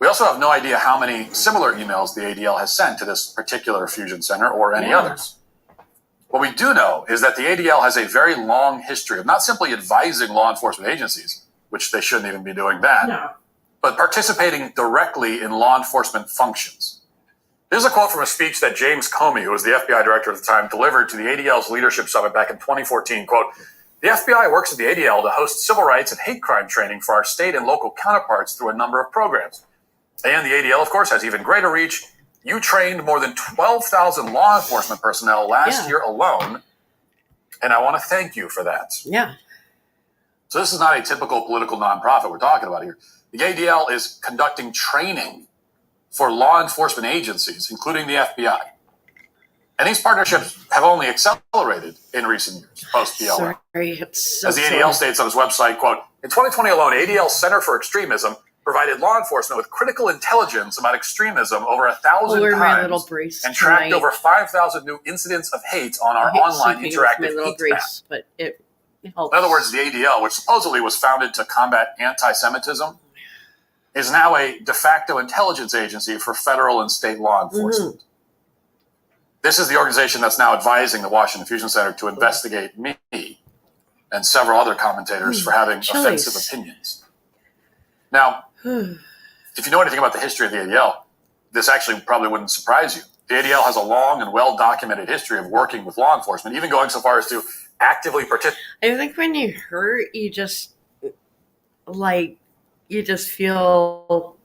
Speaker 19: We also have no idea how many similar emails the ADL has sent to this particular fusion center or any others. What we do know is that the ADL has a very long history of not simply advising law enforcement agencies, which they shouldn't even be doing that, but participating directly in law enforcement functions. Here's a quote from a speech that James Comey, who was the FBI director at the time, delivered to the ADL's Leadership Summit back in 2014. Quote, the FBI works with the ADL to host civil rights and hate crime training for our state and local counterparts through a number of programs. And the ADL, of course, has even greater reach. You trained more than 12,000 law enforcement personnel last year alone, and I want to thank you for that.
Speaker 1: Yeah.
Speaker 19: So this is not a typical political nonprofit we're talking about here. The ADL is conducting training for law enforcement agencies, including the FBI.
Speaker 9: And these partnerships have only accelerated in recent years, post-BLM.
Speaker 1: Sorry, it's so
Speaker 9: As the ADL states on his website, quote, in 2020 alone, ADL's Center for Extremism provided law enforcement with critical intelligence about extremism over 1,000 times and tracked over 5,000 new incidents of hate on our online interactive heat map.
Speaker 1: But it helps.
Speaker 9: In other words, the ADL, which supposedly was founded to combat anti-Semitism, is now a de facto intelligence agency for federal and state law enforcement. This is the organization that's now advising the Washington Fusion Center to investigate me and several other commentators for having offensive opinions. Now, if you know anything about the history of the ADL, this actually probably wouldn't surprise you. The ADL has a long and well-documented history of working with law enforcement, even going so far as to actively participate.
Speaker 1: I think when you hurt, you just feel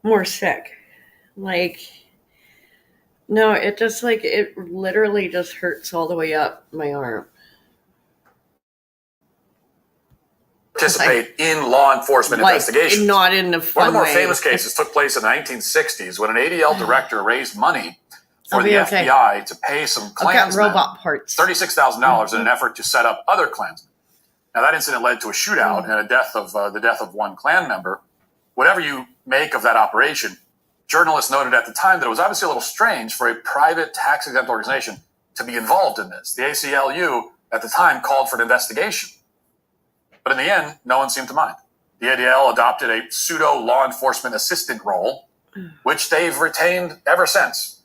Speaker 1: more sick. No, it just it literally just hurts all the way up my arm.
Speaker 9: Participate in law enforcement investigations.
Speaker 1: Not in the fun
Speaker 9: One of the more
Speaker 1: way.
Speaker 9: famous cases took place in the 1960s when an ADL director raised money for the FBI to pay some Klansmen
Speaker 1: robot parts.
Speaker 9: $36,000 in an effort to set up other Klansmen. Now, that incident led to a shootout and the death of one Klan member. Whatever you make of that operation, journalists noted at the time that it was obviously a little strange for a private tax-exempt organization to be involved in this. The ACLU at the time called for an investigation. But in the end, no one seemed to mind. The ADL adopted a pseudo-law enforcement assistant role, which they've retained ever since.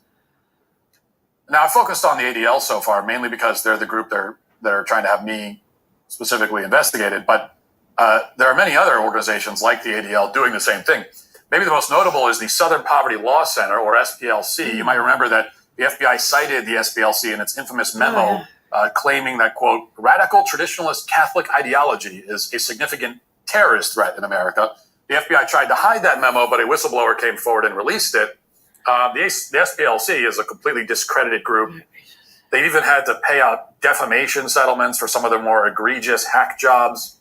Speaker 9: Now, I've focused on the ADL so far, mainly because they're the group that are trying to have me specifically investigated, but there are many other organizations like the ADL doing the same thing. Maybe the most notable is the Southern Poverty Law Center, or SPLC. You might remember that the FBI cited the SPLC in its infamous memo claiming that, quote, radical traditionalist Catholic ideology is a significant terrorist threat in America. The FBI tried to hide that memo, but a whistleblower came forward and released it. The SPLC is a completely discredited group. They even had to pay out defamation settlements for some of their more egregious hack jobs.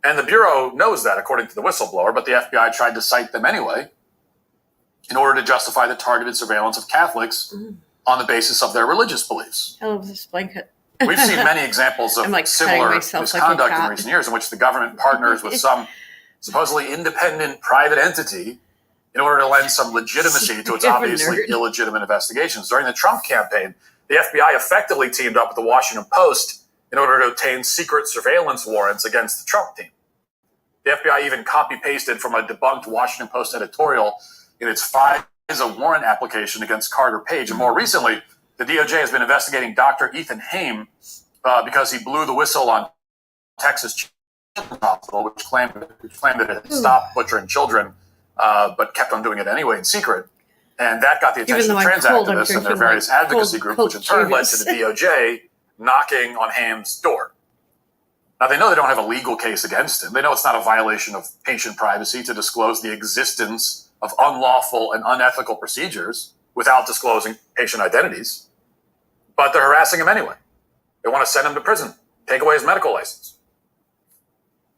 Speaker 9: And the Bureau knows that, according to the whistleblower, but the FBI tried to cite them anyway in order to justify the targeted surveillance of Catholics on the basis of their religious beliefs.
Speaker 1: I love this blanket.
Speaker 9: We've seen many examples of similar misconduct in recent years in which the government partners with some supposedly independent private entity in order to lend some legitimacy to its obviously illegitimate investigations. During the Trump campaign, the FBI effectively teamed up with the Washington Post in order to obtain secret surveillance warrants against the Trump team. The FBI even copy-pasted from a debunked Washington Post editorial in its FISA warrant application against Carter Page. And more recently, the DOJ has been investigating Dr. Ethan Haim because he blew the whistle on Texas Children's Hospital, which claimed that it had stopped butchering children, but kept on doing it anyway in secret. And that got the attention of trans activists and their various advocacy groups, which in turn led to the DOJ knocking on Haim's door. Now, they know they don't have a legal case against him. They know it's not a violation of patient privacy to disclose the existence of unlawful and unethical procedures without disclosing patient identities. But they're harassing him anyway. They want to send him to prison, take away his medical license.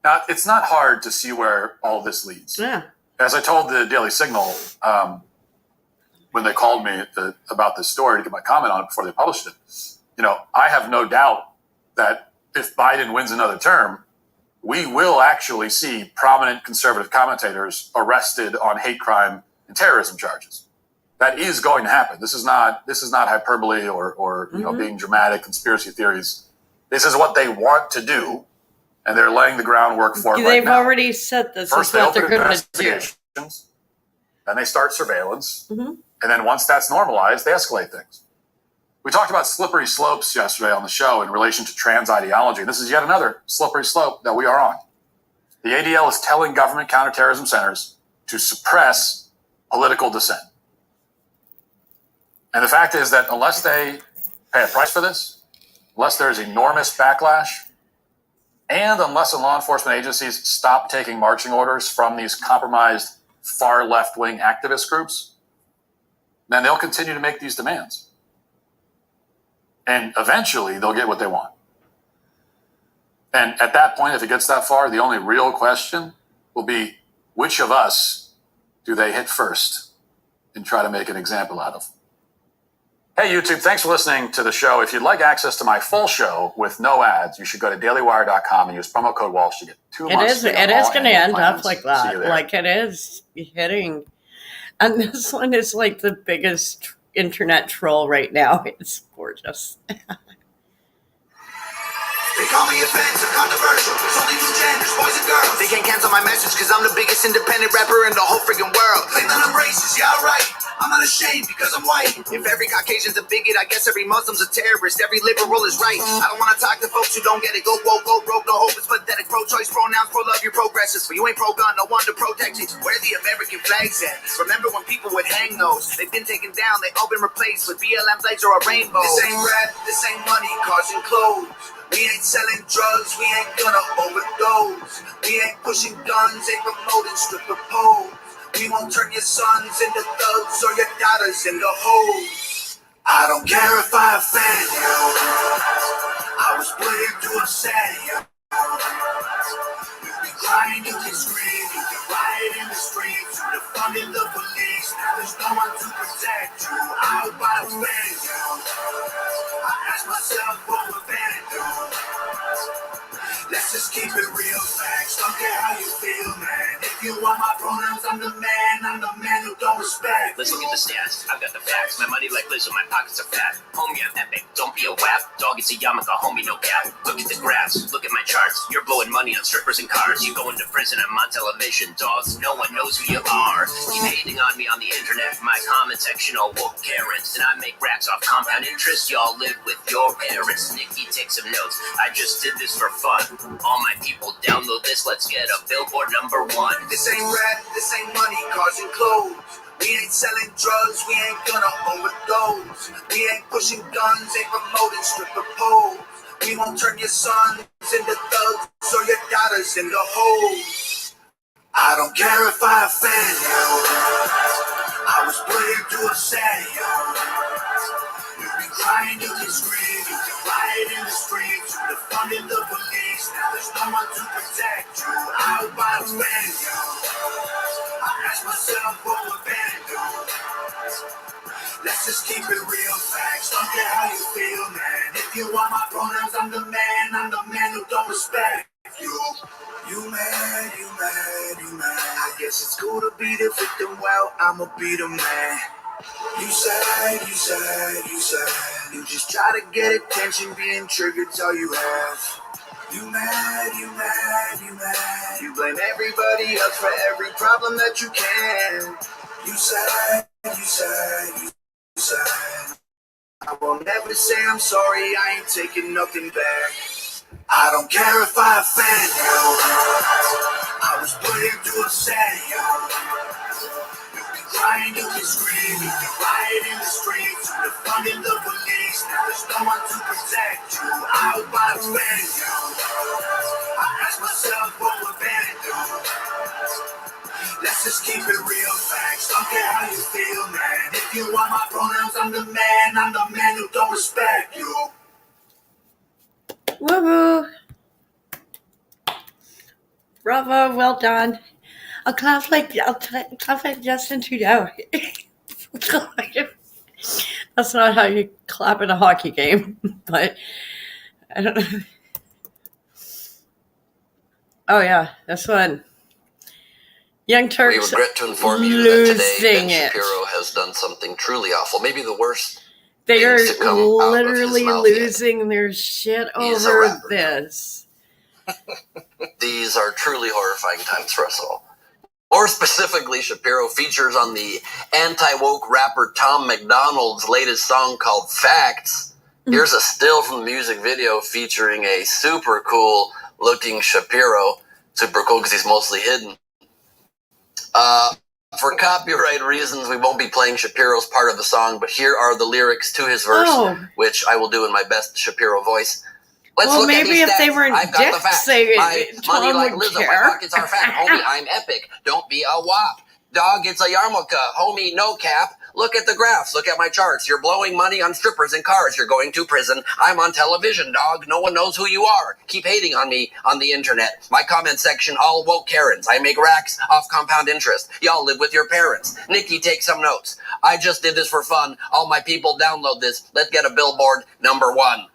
Speaker 9: Now, it's not hard to see where all this leads.
Speaker 1: Yeah.
Speaker 9: As I told the Daily Signal when they called me about this story to get my comment on it before they published it, I have no doubt that if Biden wins another term, we will actually see prominent conservative commentators arrested on hate crime and terrorism charges. That is going to happen. This is not hyperbole or being dramatic conspiracy theories. This is what they want to do, and they're laying the groundwork for it right
Speaker 1: They've
Speaker 9: now.
Speaker 1: already said this
Speaker 9: First,
Speaker 1: is what
Speaker 9: they
Speaker 1: they're
Speaker 9: open
Speaker 1: going to do.
Speaker 9: investigations, then they start surveillance, and then once that's normalized, they escalate things. We talked about slippery slopes yesterday on the show in relation to trans ideology. This is yet another slippery slope that we are on. The ADL is telling government counterterrorism centers to suppress political dissent. And the fact is that unless they pay a price for this, unless there's enormous backlash, and unless the law enforcement agencies stop taking marching orders from these compromised far left-wing activist groups, then they'll continue to make these demands. And eventually they'll get what they want. And at that point, if it gets that far, the only real question will be, which of us do they hit first and try to make an example out of? Hey, YouTube, thanks for listening to the show. If you'd like access to my full show with no ads, you should go to dailywire.com and use promo code Walsh to get 2 months free on
Speaker 1: It
Speaker 9: all
Speaker 1: is going to
Speaker 9: annual
Speaker 1: end
Speaker 9: plans.
Speaker 1: up like
Speaker 9: See you
Speaker 1: that.
Speaker 9: there.
Speaker 1: Like it is hitting. And this one is like the biggest internet troll right now. It's gorgeous.
Speaker 11: They call me offensive, controversial. There's only two genders, boys and girls. They can't cancel my message because I'm the biggest independent rapper in the whole freaking world. Claim that I'm racist, yeah, right. I'm not ashamed because I'm white. If every Caucasian's a bigot, I guess every Muslim's a terrorist. Every liberal is right. I don't want to talk to folks who don't get it. Go woke, go broke, no hope is pathetic. Pro-choice pronouns, pro-love, you're progressive. But you ain't pro-gun, no one to protect it. Where the American flags at? Remember when people would hang those? They've been taken down, they all been replaced with BLM flags or a rainbow. This ain't rap, this ain't money, cars and clothes. We ain't selling drugs, we ain't gonna overdose. We ain't pushing guns, ain't promoting stripper poles. We won't turn your sons into thugs or your daughters into hoes. I don't care if I offend you. I was put here to upset you. You can cry and you can scream, you can riot in the streets, you defunded the police. Now there's no one to protect you. I hope I offend you. I ask myself what would offend you. Let's just keep it real, facts. Don't care how you feel, man. If you want my pronouns, I'm the man who don't respect.
Speaker 12: Let's look at the stats. I've got the facts. My money like Lizzo, my pockets are fat. Homie, I'm epic. Don't be a wap. Dog, it's a yarmulke, homie, no cap. Look at the graphs. Look at my charts. You're blowing money on strippers and cars. You going to prison, I'm on television, dogs. No one knows who you are. Keep hating on me on the internet. My comment section all woke Karens. And I make racks off compound interest. Y'all live with your parents. Nikki, take some notes. I just did this for fun. All my people download this, let's get a Billboard #1.
Speaker 11: This ain't rap, this ain't money, cars and clothes. We ain't selling drugs, we ain't gonna overdose. We ain't pushing guns, ain't promoting stripper poles. We won't turn your sons into thugs or your daughters into hoes. I don't care if I offend you. I was put here to upset you. You can cry and you can scream, you can riot in the streets, you defunded the police. Now there's no one to protect you. I hope I offend you. I ask myself what would offend you. Let's just keep it real, facts. Don't care how you feel, man. If you want my pronouns, I'm the man who don't respect you. You mad, you mad, you mad. I guess it's cool to be the victim, well, I'ma be the man. You sad, you sad, you sad. You just try to get attention, being triggered's all you have. You mad, you mad, you mad. You blame everybody else for every problem that you can. You sad, you sad, you sad. I will never say I'm sorry, I ain't taking nothing back. I don't care if I offend you. I was put here to upset you. You can cry and you can scream, you can riot in the streets, you defunded the police. Now there's no one to protect you. I hope I offend you. I ask myself what would offend you. Let's just keep it real, facts. Don't care how you feel, man. If you want my pronouns, I'm the man who don't respect you.
Speaker 1: Woo-hoo. Bravo, well done. I'll clap like Justin Trudeau. That's not how you clap in a hockey game, but I don't know. Oh yeah, this one. Young Turks.
Speaker 23: We regret to inform you that today Ben Shapiro has done something truly awful, maybe the worst.
Speaker 1: They are
Speaker 23: things to come out of his
Speaker 1: literally
Speaker 23: mouth
Speaker 1: losing their shit
Speaker 23: He's a
Speaker 1: over
Speaker 23: rapper.
Speaker 1: this.
Speaker 23: These are truly horrifying times for us all. More specifically, Shapiro features on the anti-woke rapper Tom McDonald's latest song called Facts. Here's a still from the music video featuring a super cool looking Shapiro. Super cool because he's mostly hidden. For copyright reasons, we won't be playing Shapiro's part of the song, but here are the lyrics to his verse, which I will do in my best Shapiro voice. Let's
Speaker 1: Well,
Speaker 23: look at
Speaker 1: maybe
Speaker 23: these
Speaker 1: if
Speaker 23: stats.
Speaker 1: they weren't
Speaker 23: I've got the
Speaker 1: dicks,
Speaker 23: facts.
Speaker 1: they-
Speaker 23: My
Speaker 1: Tom
Speaker 23: money like
Speaker 1: would
Speaker 23: Lizzo,
Speaker 1: care.
Speaker 23: my pockets are fat. Homie, I'm epic. Don't be a wop. Dog, it's a yarmulke. Homie, no cap. Look at the graphs. Look at my charts. You're blowing money on strippers and cars. You're going to prison. I'm on television, dog. No one knows who you are. Keep hating on me on the internet. My comment section, all woke Karens. I make racks off compound interest. Y'all live with your parents. Nikki, take some notes. I just did this for fun. All my people download this. Let's get a billboard #1.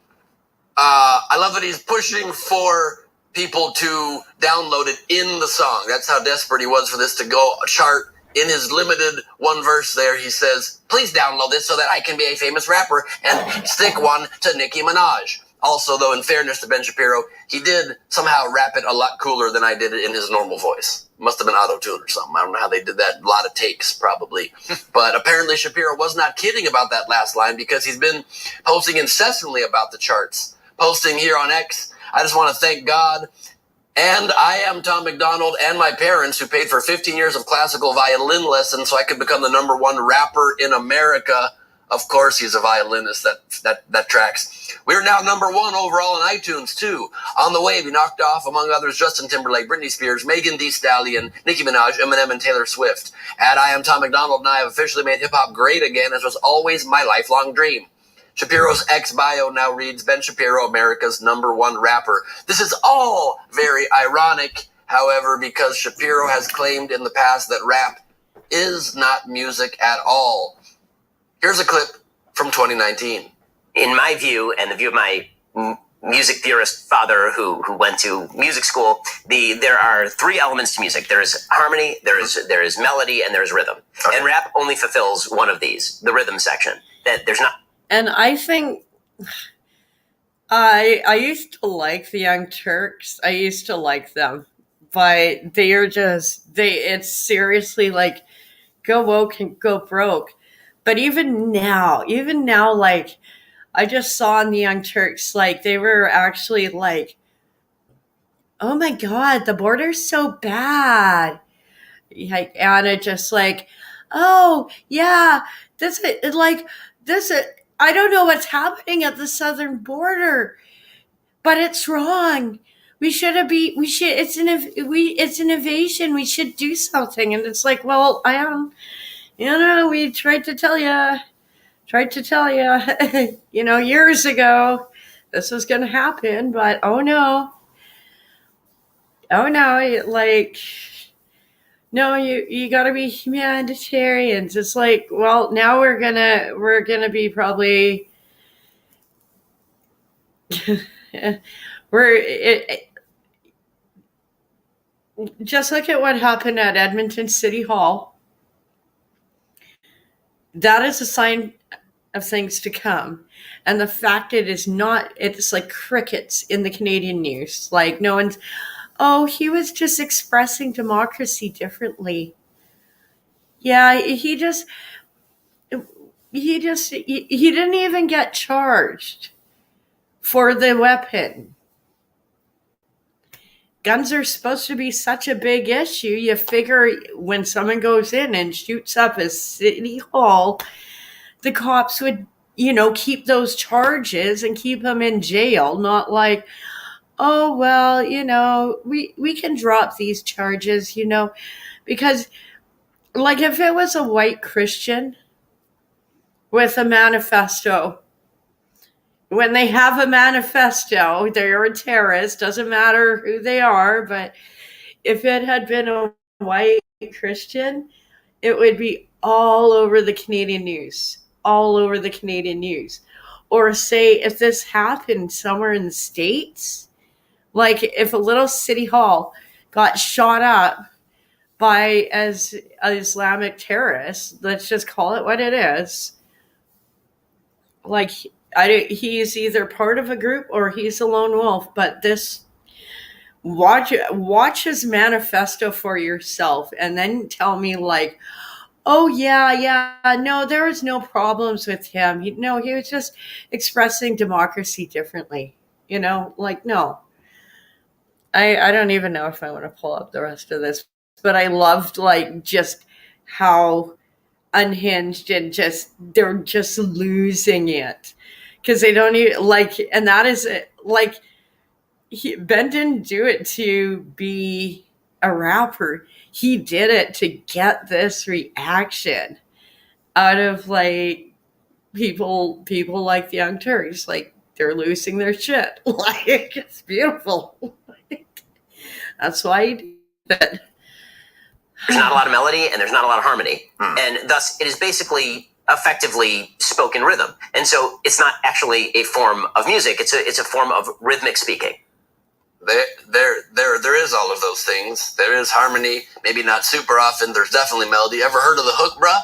Speaker 23: I love that he's pushing for people to download it in the song. That's how desperate he was for this to go chart. In his limited one verse there, he says, please download this so that I can be a famous rapper and stick one to Nicki Minaj. Also, though, in fairness to Ben Shapiro, he did somehow rap it a lot cooler than I did it in his normal voice. Must have been auto-tune or something. I don't know how they did that. A lot of takes, probably. But apparently Shapiro was not kidding about that last line because he's been posting incessantly about the charts. Posting here on X, I just want to thank God. And I am Tom McDonald and my parents who paid for 15 years of classical violin lessons so I could become the #1 rapper in America. Of course, he's a violinist. That tracks. We're now #1 overall on iTunes, too. On the way, we knocked off, among others, Justin Timberlake, Britney Spears, Megan Thee Stallion, Nicki Minaj, Eminem, and Taylor Swift. And I am Tom McDonald, and I have officially made hip-hop great again, as was always my lifelong dream. Shapiro's X bio now reads, Ben Shapiro, America's #1 rapper. This is all very ironic, however, because Shapiro has claimed in the past that rap is not music at all. Here's a clip from 2019.
Speaker 12: In my view, and the view of my music theorist father who went to music school, there are 3 elements to music. There is harmony, there is melody, and there's rhythm. Okay. And rap only fulfills one of these, the rhythm section. That there's not.
Speaker 1: And I think I used to like the Young Turks. I used to like them, but they are it's seriously like go woke and go broke. But even now, like I just saw in the Young Turks, like they were actually like, oh my God, the border's so bad. Like Anna just like, oh yeah, I don't know what's happening at the southern border, but it's wrong. It's an invasion. We should do something. And it's like, well, we tried to tell you, years ago, this was going to happen, but oh no, no, you gotta be humanitarians. It's like, well, now we're gonna be probably just look at what happened at Edmonton City Hall. That is a sign of things to come. And the fact it's like crickets in the Canadian news. Like no one's, oh, he was just expressing democracy differently. Yeah, he didn't even get charged for the weapon. Guns are supposed to be such a big issue. You figure when someone goes in and shoots up a city hall, the cops would, keep those charges and keep them in jail, not like, oh, well, we can drop these charges, because like if it was a white Christian with a manifesto, when they have a manifesto, they're a terrorist, doesn't matter who they are, but if it had been a white Christian, it would be all over the Canadian news. Or say if this happened somewhere in the States, like if a little city hall got shot up by as an Islamic terrorist, let's just call it what it is. Like he's either part of a group or he's a lone wolf. But watch his manifesto for yourself, and then tell me like, oh yeah, no, there was no problems with him. He was just expressing democracy differently. Like no. I don't even know if I want to pull up the rest of this, but I loved like just how unhinged and they're just losing it because they don't even like, and that is like Ben didn't do it to be a rapper. He did it to get this reaction. out of like people like the Young Turks. Like they're losing their shit. Like it's beautiful. That's why he did it.
Speaker 12: There's not a lot of melody and there's not a lot of harmony. And thus it is basically effectively spoken rhythm. And so it's not actually a form of music. It's a form of rhythmic speaking.
Speaker 23: There is all of those things. There is harmony, maybe not super often. There's definitely melody. Ever heard of the hook, bruh?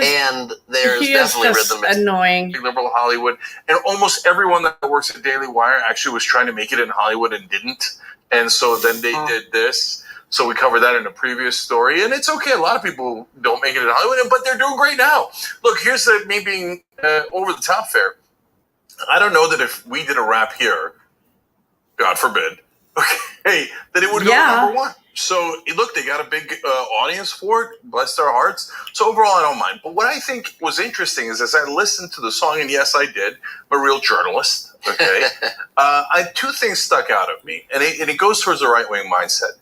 Speaker 23: And there's definitely rhythm.
Speaker 1: Annoying.
Speaker 10: Liberal Hollywood, and almost everyone that works at Daily Wire actually was trying to make it in Hollywood and didn't. And so then they did this. So we covered that in a previous story, and it's okay. A lot of people don't make it in Hollywood, but they're doing great now. Look, here's me being over the top fair. I don't know that if we did a rap here, God forbid, okay, that it would go number one. So look, they got a big audience for it. Bless their hearts. So overall, I don't mind. But what I think was interesting is as I listened to the song, and yes, I did. I'm a real journalist. Okay, two things stuck out at me, and it goes towards the right wing mindset.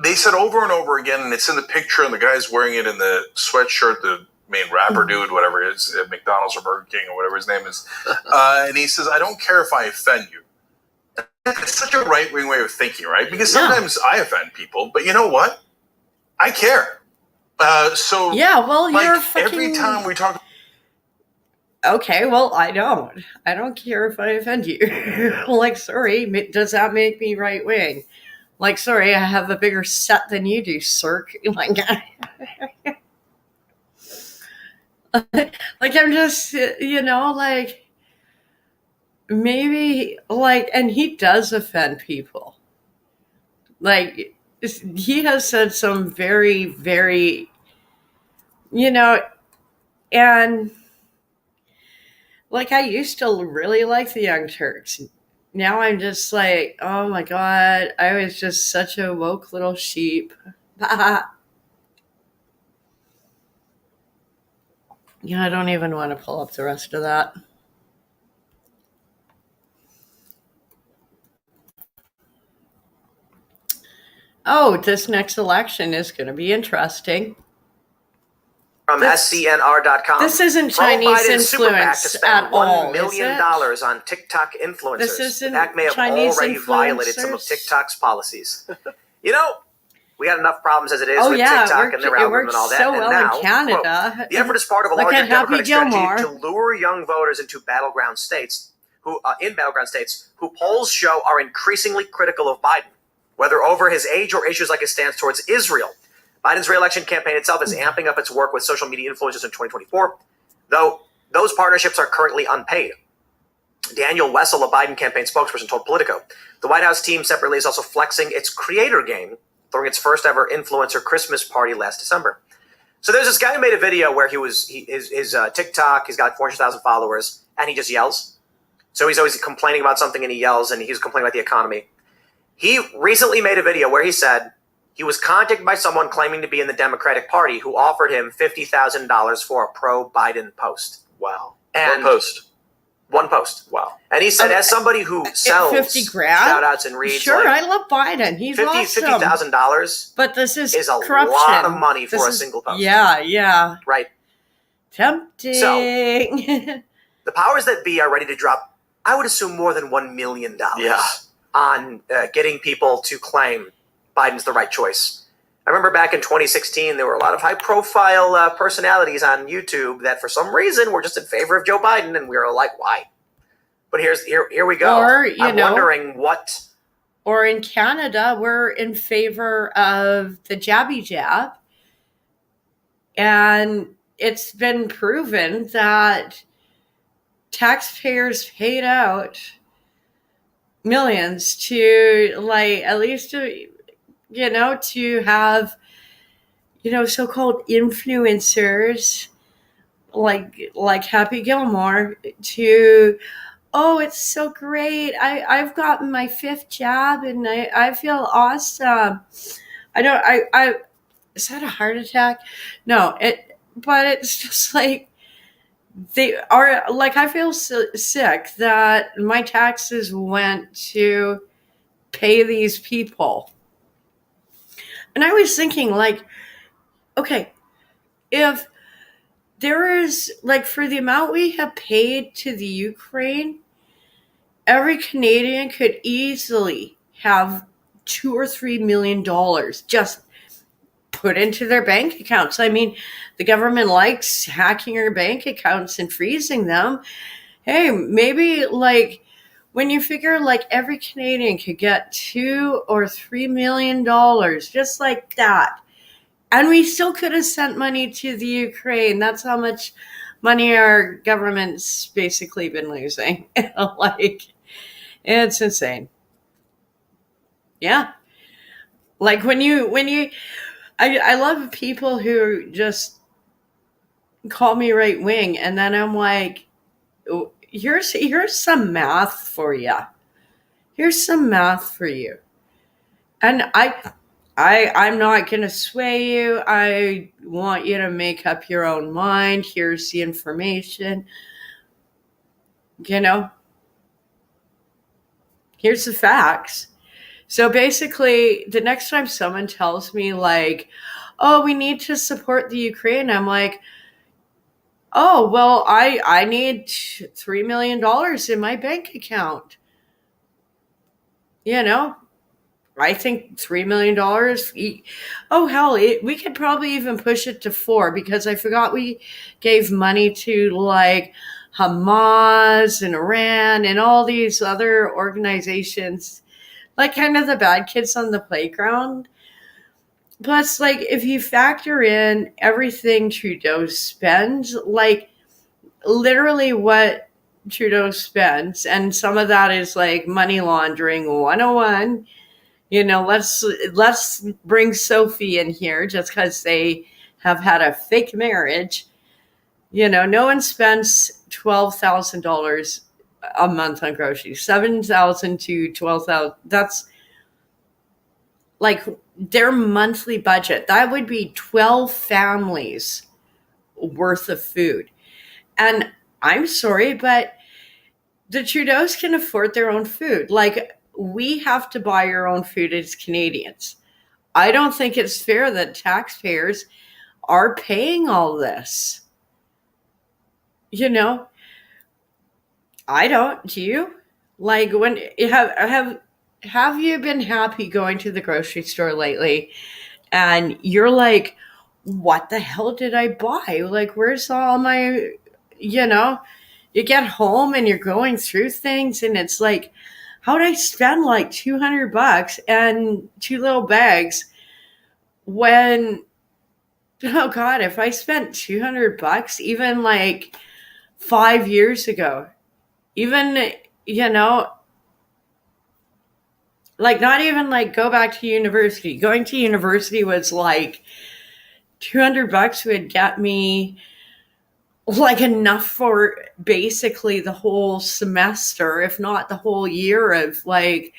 Speaker 10: They said over and over again, and it's in the picture, and the guy's wearing it in the sweatshirt, the main rapper dude, whatever it is, at McDonald's or Burger King or whatever his name is. And he says, I don't care if I offend you. It's such a right-wing way of thinking, right? Because sometimes I offend people, but you know what? I care. So
Speaker 1: yeah, well,
Speaker 10: like,
Speaker 1: you're fucking...
Speaker 10: every time we talk...
Speaker 1: Okay, well, I don't. I don't care if I offend you. Like, sorry, does that make me right-wing? Like, sorry, I have a bigger set than you do, Cirque. Like, like I'm just, like, maybe, like, and he does offend people. Like, he has said some very, very, and, like, I used to really like the Young Turks. Now I'm just like, oh my God, I was just such a woke little sheep. Yeah, I don't even want to pull up the rest of that. Oh, this next election is going to be interesting.
Speaker 14: From SCNR.com.
Speaker 1: This isn't Chinese influence
Speaker 14: to spend
Speaker 1: at all,
Speaker 14: $1 million on TikTok influencers.
Speaker 1: This isn't
Speaker 14: The PAC may have
Speaker 1: Chinese
Speaker 14: already violated some of
Speaker 1: influencers?
Speaker 14: TikTok's policies. We got enough problems as it is with TikTok and their algorithm and all that.
Speaker 1: so
Speaker 14: and
Speaker 1: well
Speaker 14: now,
Speaker 1: in Canada.
Speaker 14: quote, the effort is part of a
Speaker 1: Look
Speaker 14: larger
Speaker 1: at Happy
Speaker 14: democratic strategy
Speaker 1: Gilmore.
Speaker 14: to lure young voters into battleground states who polls show are increasingly critical of Biden, whether over his age or issues like his stance towards Israel. Biden's re-election campaign itself is amping up its work with social media influencers in 2024, though those partnerships are currently unpaid. Daniel Wessel, a Biden campaign spokesperson, told Politico, the White House team separately is also flexing its creator game, throwing its first ever influencer Christmas party last December. So there's this guy who made a video where his TikTok, he's got 400,000 followers, and he just yells. So he's always complaining about something and he yells, and he's complaining about the economy. He recently made a video where he said he was contacted by someone claiming to be in the Democratic Party who offered him $50,000 for a pro-Biden post.
Speaker 10: Wow.
Speaker 14: And one post. Wow. And he said, as somebody who sells
Speaker 1: $50,000
Speaker 14: shout-outs and reads,
Speaker 1: Sure,
Speaker 14: like,
Speaker 1: I love Biden. He's awesome.
Speaker 14: $50,000
Speaker 1: But this is
Speaker 14: a
Speaker 1: corruption.
Speaker 14: lot of money for
Speaker 1: This
Speaker 14: a
Speaker 1: is-
Speaker 14: single post.
Speaker 1: Yeah.
Speaker 14: Right.
Speaker 1: Tempting.
Speaker 14: So, the powers that be are ready to drop, I would assume, more than $1 million on getting people to claim Biden's the right choice. I remember back in 2016, there were a lot of high-profile personalities on YouTube that, for some reason, were just in favor of Joe Biden, and we were like, "Why?" But here we go.
Speaker 1: Or,
Speaker 14: I'm wondering what.
Speaker 1: Or in Canada, we're in favor of the jabby jab, and it's been proven that taxpayers paid out millions to, like, at least to have, so-called influencers like Happy Gilmore to, oh, it's so great. I've gotten my 5th jab and I feel awesome. Is that a heart attack? No, but it's just like, they are like, I feel sick that my taxes went to pay these people. And I was thinking, like, okay, if there is, like, for the amount we have paid to the Ukraine, every Canadian could easily have $2 or $3 million just put into their bank accounts. I mean, the government likes hacking your bank accounts and freezing them. Hey, maybe, like, when you figure, like, every Canadian could get $2 or $3 million just like that, and we still could have sent money to the Ukraine. That's how much money our government's basically been losing. Like, it's insane. Yeah. Like, I love people who just call me right wing, and then I'm like, here's some math for you. Here's some math for you. And I'm not going to sway you. I want you to make up your own mind. Here's the information. You know, here's the facts. So basically, the next time someone tells me, like, oh, we need to support the Ukraine, I'm like, oh, well, I need $3 million in my bank account. You know, I think $3 million. Oh, hell, we could probably even push it to 4, because I forgot we gave money to, like, Hamas and Iran and all these other organizations, like kind of the bad kids on the playground. Plus, like, if you factor in everything Trudeau spends, like, literally what Trudeau spends, and some of that is like money laundering 101. You know, let's bring Sophie in here just because they have had a fake marriage. You know, no one spends $12,000 a month on groceries. $7,000 to $12,000. That's like their monthly budget. That would be 12 families worth of food. And I'm sorry, but the Trudeaus can afford their own food. Like, we have to buy our own food as Canadians. I don't think it's fair that taxpayers are paying all this. You know, I don't. Do you? Like, when have you been happy going to the grocery store lately, and you're like, what the hell did I buy? Like, where's all my, you know, you get home and you're going through things, and it's like, how did I spend like $200 and 2 little bags when, oh God, if I spent $200 even like 5 years ago, even, you know, like, not even like go back to university. Going to university was like $200 would get me like enough for basically the whole semester, if not the whole year of, like,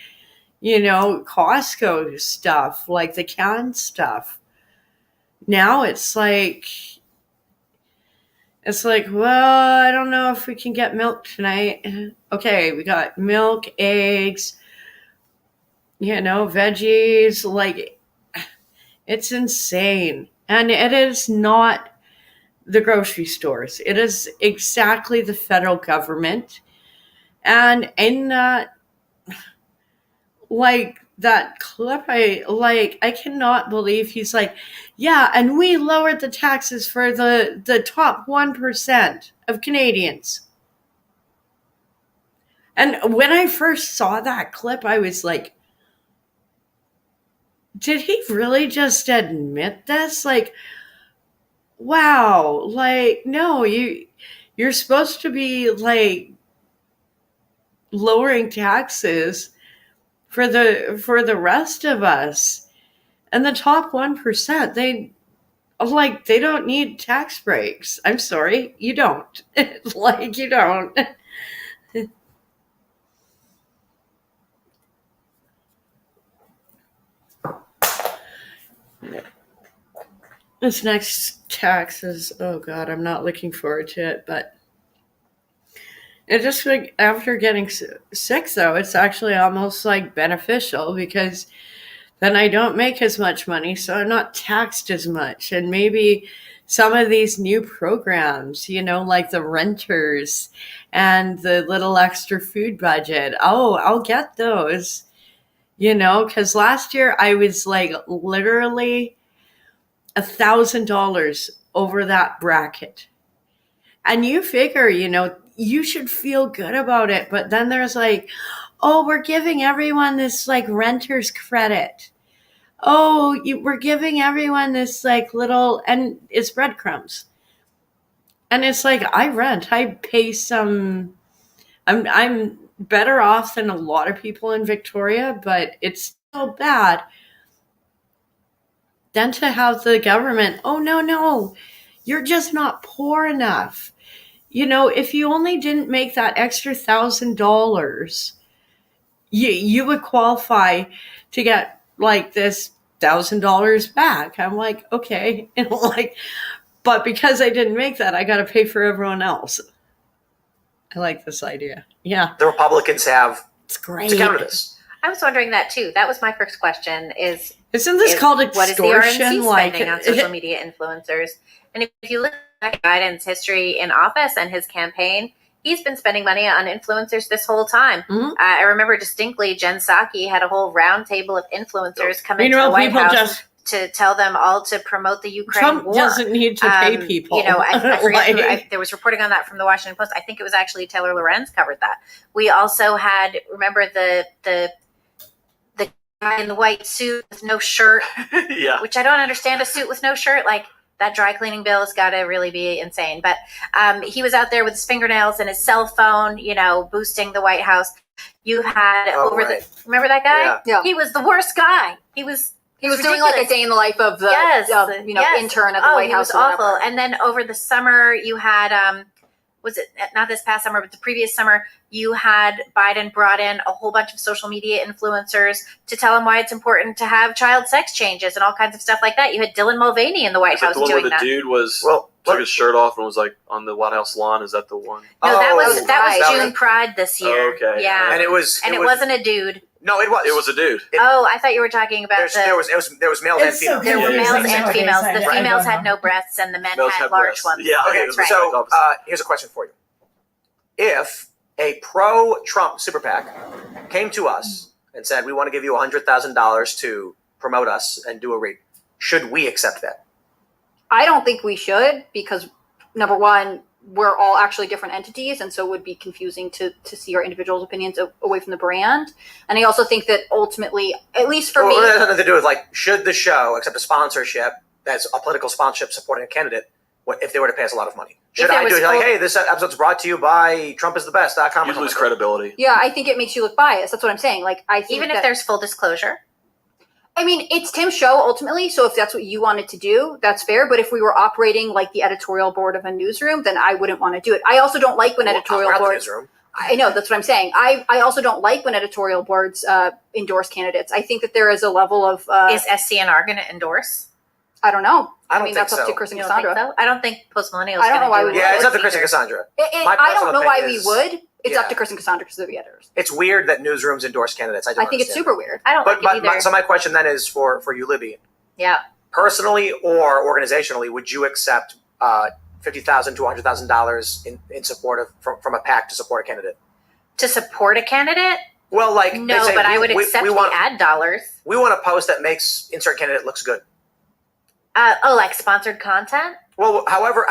Speaker 1: you know, Costco stuff, like the canned stuff. Now it's like, well, I don't know if we can get milk tonight. Okay, we got milk, eggs, you know, veggies. Like, it's insane. And it is not the grocery stores. It is exactly the federal government. And in that, like, that clip, I cannot believe he's like, yeah, and we lowered the taxes for the top 1% of Canadians. And when I first saw that clip, I was like, did he really just admit this? Like, wow, like, no, you're supposed to be, like, lowering taxes for the rest of us. And the top 1%, they don't need tax breaks. I'm sorry, you don't. Like, you don't. This next tax is, oh God, I'm not looking forward to it, but it just, like, after getting sick, though, it's actually almost like beneficial, because then I don't make as much money, so I'm not taxed as much. And maybe some of these new programs, like the renters and the little extra food budget. Oh, I'll get those, because last year I was like literally $1,000 over that bracket. And you figure, you should feel good about it. But then there's like, oh, we're giving everyone this like renter's credit. Oh, we're giving everyone this like little, and it's breadcrumbs. And it's like, I rent, I pay some, I'm better off than a lot of people in Victoria, but it's still bad. Then to have the government, oh, no, you're just not poor enough. If you only didn't make that extra $1,000, you would qualify to get like this $1,000 back. I'm like, okay. But because I didn't make that, I got to pay for everyone else. I like this idea. Yeah.
Speaker 14: The Republicans have
Speaker 1: it's great
Speaker 14: to counter this.
Speaker 18: I was wondering that too. That was my first question
Speaker 1: Isn't this called extortion?
Speaker 18: What is the RNC spending on social media influencers? And if you look at Biden's history in office and his campaign, he's been spending money on influencers this whole time.
Speaker 1: Mm-hmm.
Speaker 18: I remember distinctly Jen Psaki had a whole round table of influencers come into the White House to tell them all to promote the Ukraine
Speaker 1: Trump
Speaker 18: war.
Speaker 1: doesn't need to pay people.
Speaker 18: I forget there was reporting on that from the Washington Post. I think it was actually Taylor Lorenz covered that. We also had, remember the guy in the white suit with no shirt,
Speaker 14: yeah.
Speaker 18: Which I don't understand, a suit with no shirt. Like, that dry cleaning bill has got to really be insane. But he was out there with his fingernails and his cell phone, boosting the White House. You had remember that guy?
Speaker 15: Yeah.
Speaker 18: He was the worst guy. He was
Speaker 15: doing like a day in the life of the intern at the White House.
Speaker 18: He was awful. And then over the summer, you had was it not this past summer, but the previous summer, you had Biden brought in a whole bunch of social media influencers to tell him why it's important to have child sex changes and all kinds of stuff like that. You had Dylan Mulvaney in the White House
Speaker 16: the one
Speaker 18: doing
Speaker 16: where the
Speaker 18: that.
Speaker 16: dude took his shirt off and was like on the White House lawn. Is that the one?
Speaker 18: No, that was
Speaker 14: right.
Speaker 18: June Pride this year.
Speaker 16: Okay.
Speaker 18: Yeah.
Speaker 14: And it
Speaker 18: wasn't a dude.
Speaker 14: No, it was.
Speaker 16: It was a dude.
Speaker 18: I thought you were talking about
Speaker 14: there was males and females.
Speaker 18: There were males and females. The females had no breasts and the men had large ones.
Speaker 14: Yeah. Okay.
Speaker 18: That's right.
Speaker 14: So here's a question for you: if a pro-Trump super PAC came to us and said, "We want to give you $100,000 to promote us and do a read," should we accept that?
Speaker 15: I don't think we should, because number one, we're all actually different entities, and so it would be confusing to see our individuals' opinions away from the brand. And I also think that ultimately, at least for me,
Speaker 14: it has nothing to do with should the show accept a sponsorship that's a political sponsorship supporting a candidate if they were to pay us a lot of money? Should I do it hey, this episode's brought to you by TrumpisTheBest.com?
Speaker 16: You'd lose credibility.
Speaker 15: Yeah, I think it makes you look biased. That's what I'm saying. I think
Speaker 18: even if there's full disclosure.
Speaker 15: I mean, it's Tim's show ultimately, so if that's what you wanted to do, that's fair. But if we were operating like the editorial board of a newsroom, then I wouldn't want to do it. I also don't like when editorial boards. I know, that's what I'm saying. I also don't like when editorial boards endorse candidates. I think that there is a level of
Speaker 18: is SCNR going to endorse?
Speaker 15: I don't know.
Speaker 14: I mean,
Speaker 15: that's
Speaker 14: so.
Speaker 15: up to Chris and
Speaker 18: You don't
Speaker 15: Cassandra.
Speaker 18: think so? I don't think Post Millennials.
Speaker 15: I don't know why we would.
Speaker 14: Yeah, it's up to Chris and Cassandra.
Speaker 15: I don't know why we would. It's up to Chris and Cassandra because they're the editors.
Speaker 14: It's weird that newsrooms endorse candidates. I
Speaker 15: think it's super weird.
Speaker 18: I don't like it either.
Speaker 14: So my question then is for you, Libby.
Speaker 18: Yeah.
Speaker 14: Personally or organizationally, would you accept $50,000 to $100,000 in support from a PAC to support a candidate?
Speaker 18: To support a candidate?
Speaker 14: Well,
Speaker 18: no, but I would accept the ad dollars.
Speaker 14: We want a post that makes insert candidate looks good.
Speaker 18: Like sponsored content?
Speaker 14: Well, however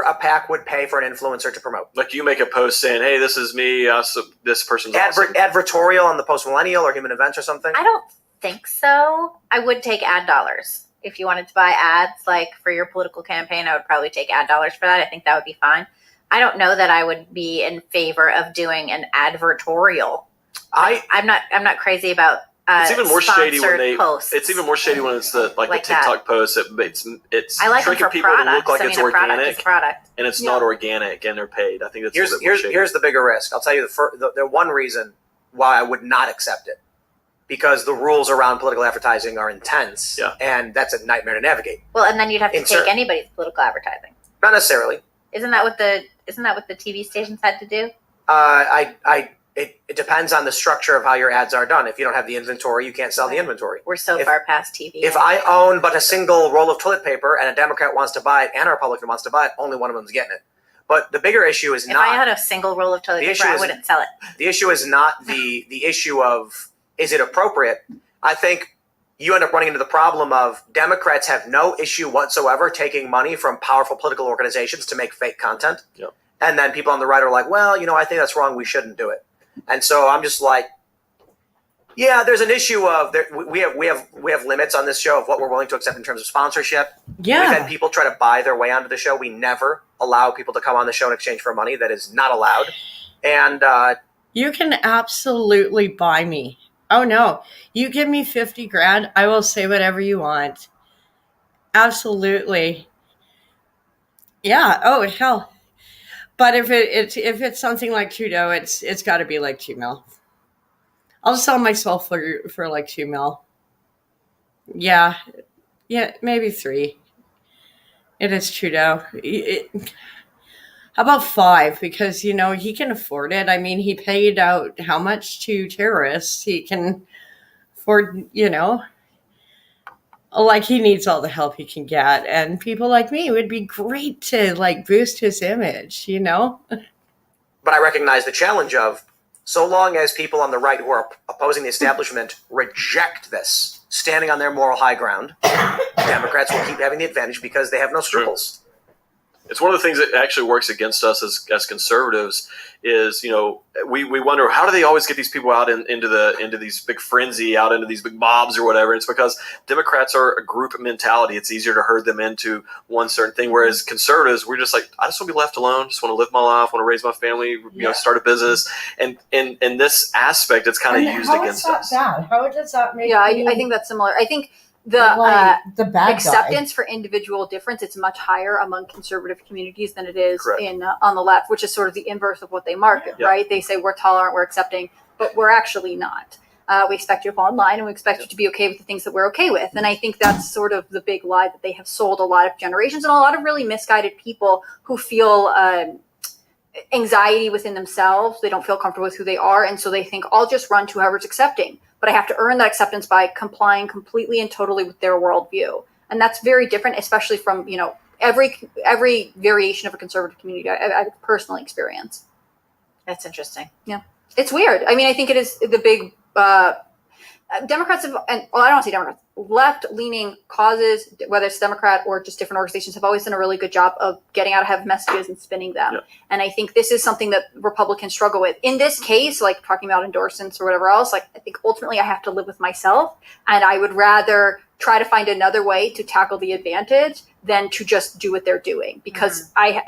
Speaker 14: a PAC would pay for an influencer to promote.
Speaker 16: Like you make a post saying, "Hey, this is me. This person's awesome."
Speaker 14: Advertorial on the Post Millennial or Human Events or something.
Speaker 18: I don't think so. I would take ad dollars if you wanted to buy ads, like for your political campaign. I would probably take ad dollars for that. I think that would be fine. I don't know that I would be in favor of doing an advertorial. I'm not crazy about.
Speaker 16: It's even more shady when
Speaker 18: posts.
Speaker 16: It's even more shady when it's the TikTok
Speaker 18: that.
Speaker 16: post. It's
Speaker 18: I like
Speaker 16: tricking people
Speaker 18: products.
Speaker 16: to look like it's organic,
Speaker 18: product.
Speaker 16: and it's not organic, and they're paid. I think that's
Speaker 14: here's the bigger risk. I'll tell you the one reason why I would not accept it, because the rules around political advertising are intense, and that's a nightmare to navigate.
Speaker 18: Well, and then you'd have to take anybody's political advertising.
Speaker 14: Not necessarily.
Speaker 18: Isn't that what the TV stations had to do?
Speaker 14: it depends on the structure of how your ads are done. If you don't have the inventory, you can't sell the inventory.
Speaker 18: We're so far past TV.
Speaker 14: If I own but a single roll of toilet paper and a Democrat wants to buy it and a Republican wants to buy it, only one of them is getting it. But the bigger issue is
Speaker 18: if I had a single roll of toilet paper, I wouldn't sell it.
Speaker 14: The issue is not the issue of is it appropriate. I think you end up running into the problem of Democrats have no issue whatsoever taking money from powerful political organizations to make fake content.
Speaker 16: Yep.
Speaker 14: And then people on the right are like, well, I think that's wrong. We shouldn't do it. And so I'm just like, yeah, there's an issue of we have limits on this show of what we're willing to accept in terms of sponsorship.
Speaker 1: Yeah.
Speaker 14: We've had people try to buy their way onto the show. We never allow people to come on the show in exchange for money. That is not allowed. And
Speaker 1: you can absolutely buy me. Oh no, you give me 50 grand, I will say whatever you want. Absolutely. Yeah. Oh hell. But if it's something like Trudeau, it's got to be like 2 mil. I'll sell myself for like 2 mil. Yeah, maybe 3. It is Trudeau. How about 5? Because he can afford it. I mean, he paid out how much to terrorists? He can afford, like he needs all the help he can get, and people like me would be great to like boost his image.
Speaker 14: But I recognize the challenge of so long as people on the right who are opposing the establishment reject this, standing on their moral high ground, Democrats will keep having the advantage because they have no scruples.
Speaker 16: It's one of the things that actually works against us as conservatives is, we wonder, how do they always get these people out into these big frenzy, out into these big mobs or whatever? It's because Democrats are a group mentality. It's easier to herd them into one certain thing. Whereas conservatives, we're just like, I just want to be left alone. Just want to live my life, want to raise my family, start a business. And in this aspect, it's kind of used against us.
Speaker 1: How does that make?
Speaker 15: Yeah, I think that's similar. I think the
Speaker 1: bad
Speaker 15: acceptance for individual difference, it's much higher among conservative communities than it is
Speaker 16: Correct.
Speaker 15: on the left, which is sort of the inverse of what they market, right? They say we're tolerant, we're accepting, but we're actually not. We expect you to fall in line, and we expect you to be okay with the things that we're okay with. And I think that's sort of the big lie that they have sold a lot of generations and a lot of really misguided people who feel anxiety within themselves. They don't feel comfortable with who they are, and so they think, I'll just run to whoever's accepting. But I have to earn that acceptance by complying completely and totally with their worldview. And that's very different, especially from, every variation of a conservative community I've personally experienced.
Speaker 18: That's interesting.
Speaker 15: Yeah. It's weird. I mean, I think it is the big Democrats have, I don't want to say Democrats, left-leaning causes, whether it's Democrat or just different organizations, have always done a really good job of getting out ahead of messages and spinning them. Yeah. And I think this is something that Republicans struggle with. In this case, like talking about endorsements or whatever else, like I think ultimately I have to live with myself, and I would rather try to find another way to tackle the advantage than to just do what they're doing, because I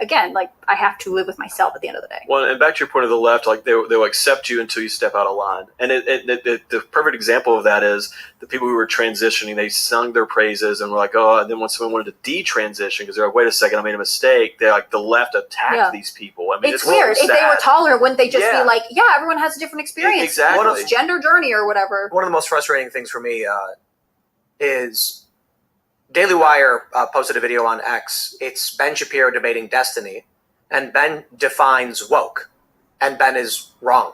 Speaker 15: have to live with myself at the end of the day.
Speaker 16: Well, and back to your point of the left, like they'll accept you until you step out of line. And the perfect example of that is the people who were transitioning. They sung their praises and were like, oh, and then when someone wanted to detransition because they're like, wait a second, I made a mistake. They're like, the left attacked these people. I mean,
Speaker 15: it's weird. If they were tolerant, wouldn't they just be like, yeah, everyone has a different experience.
Speaker 16: Exactly.
Speaker 15: It's gender journey or whatever.
Speaker 14: One of the most frustrating things for me is Daily Wire posted a video on X. It's Ben Shapiro debating Destiny, and Ben defines woke, and Ben is wrong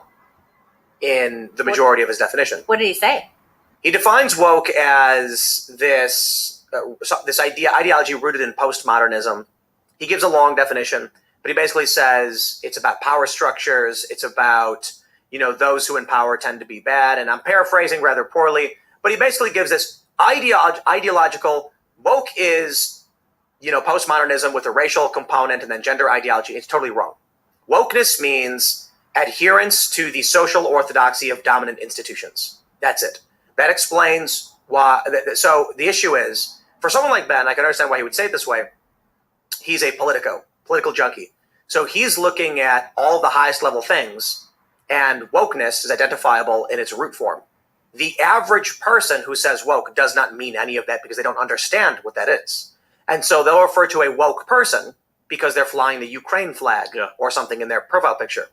Speaker 14: in the majority of his definition.
Speaker 18: What did he say?
Speaker 14: He defines woke as this ideology rooted in postmodernism. He gives a long definition, but he basically says it's about power structures. It's about, those who in power tend to be bad. And I'm paraphrasing rather poorly, but he basically gives this ideological. Woke is, postmodernism with a racial component and then gender ideology. It's totally wrong. Wokeness means adherence to the social orthodoxy of dominant institutions. That's it. That explains why. So the issue is, for someone like Ben, I can understand why he would say it this way. He's a political junkie. So he's looking at all the highest level things, and wokeness is identifiable in its root form. The average person who says woke does not mean any of that because they don't understand what that is. And so they'll refer to a woke person because they're flying the Ukraine flag or something in their profile picture.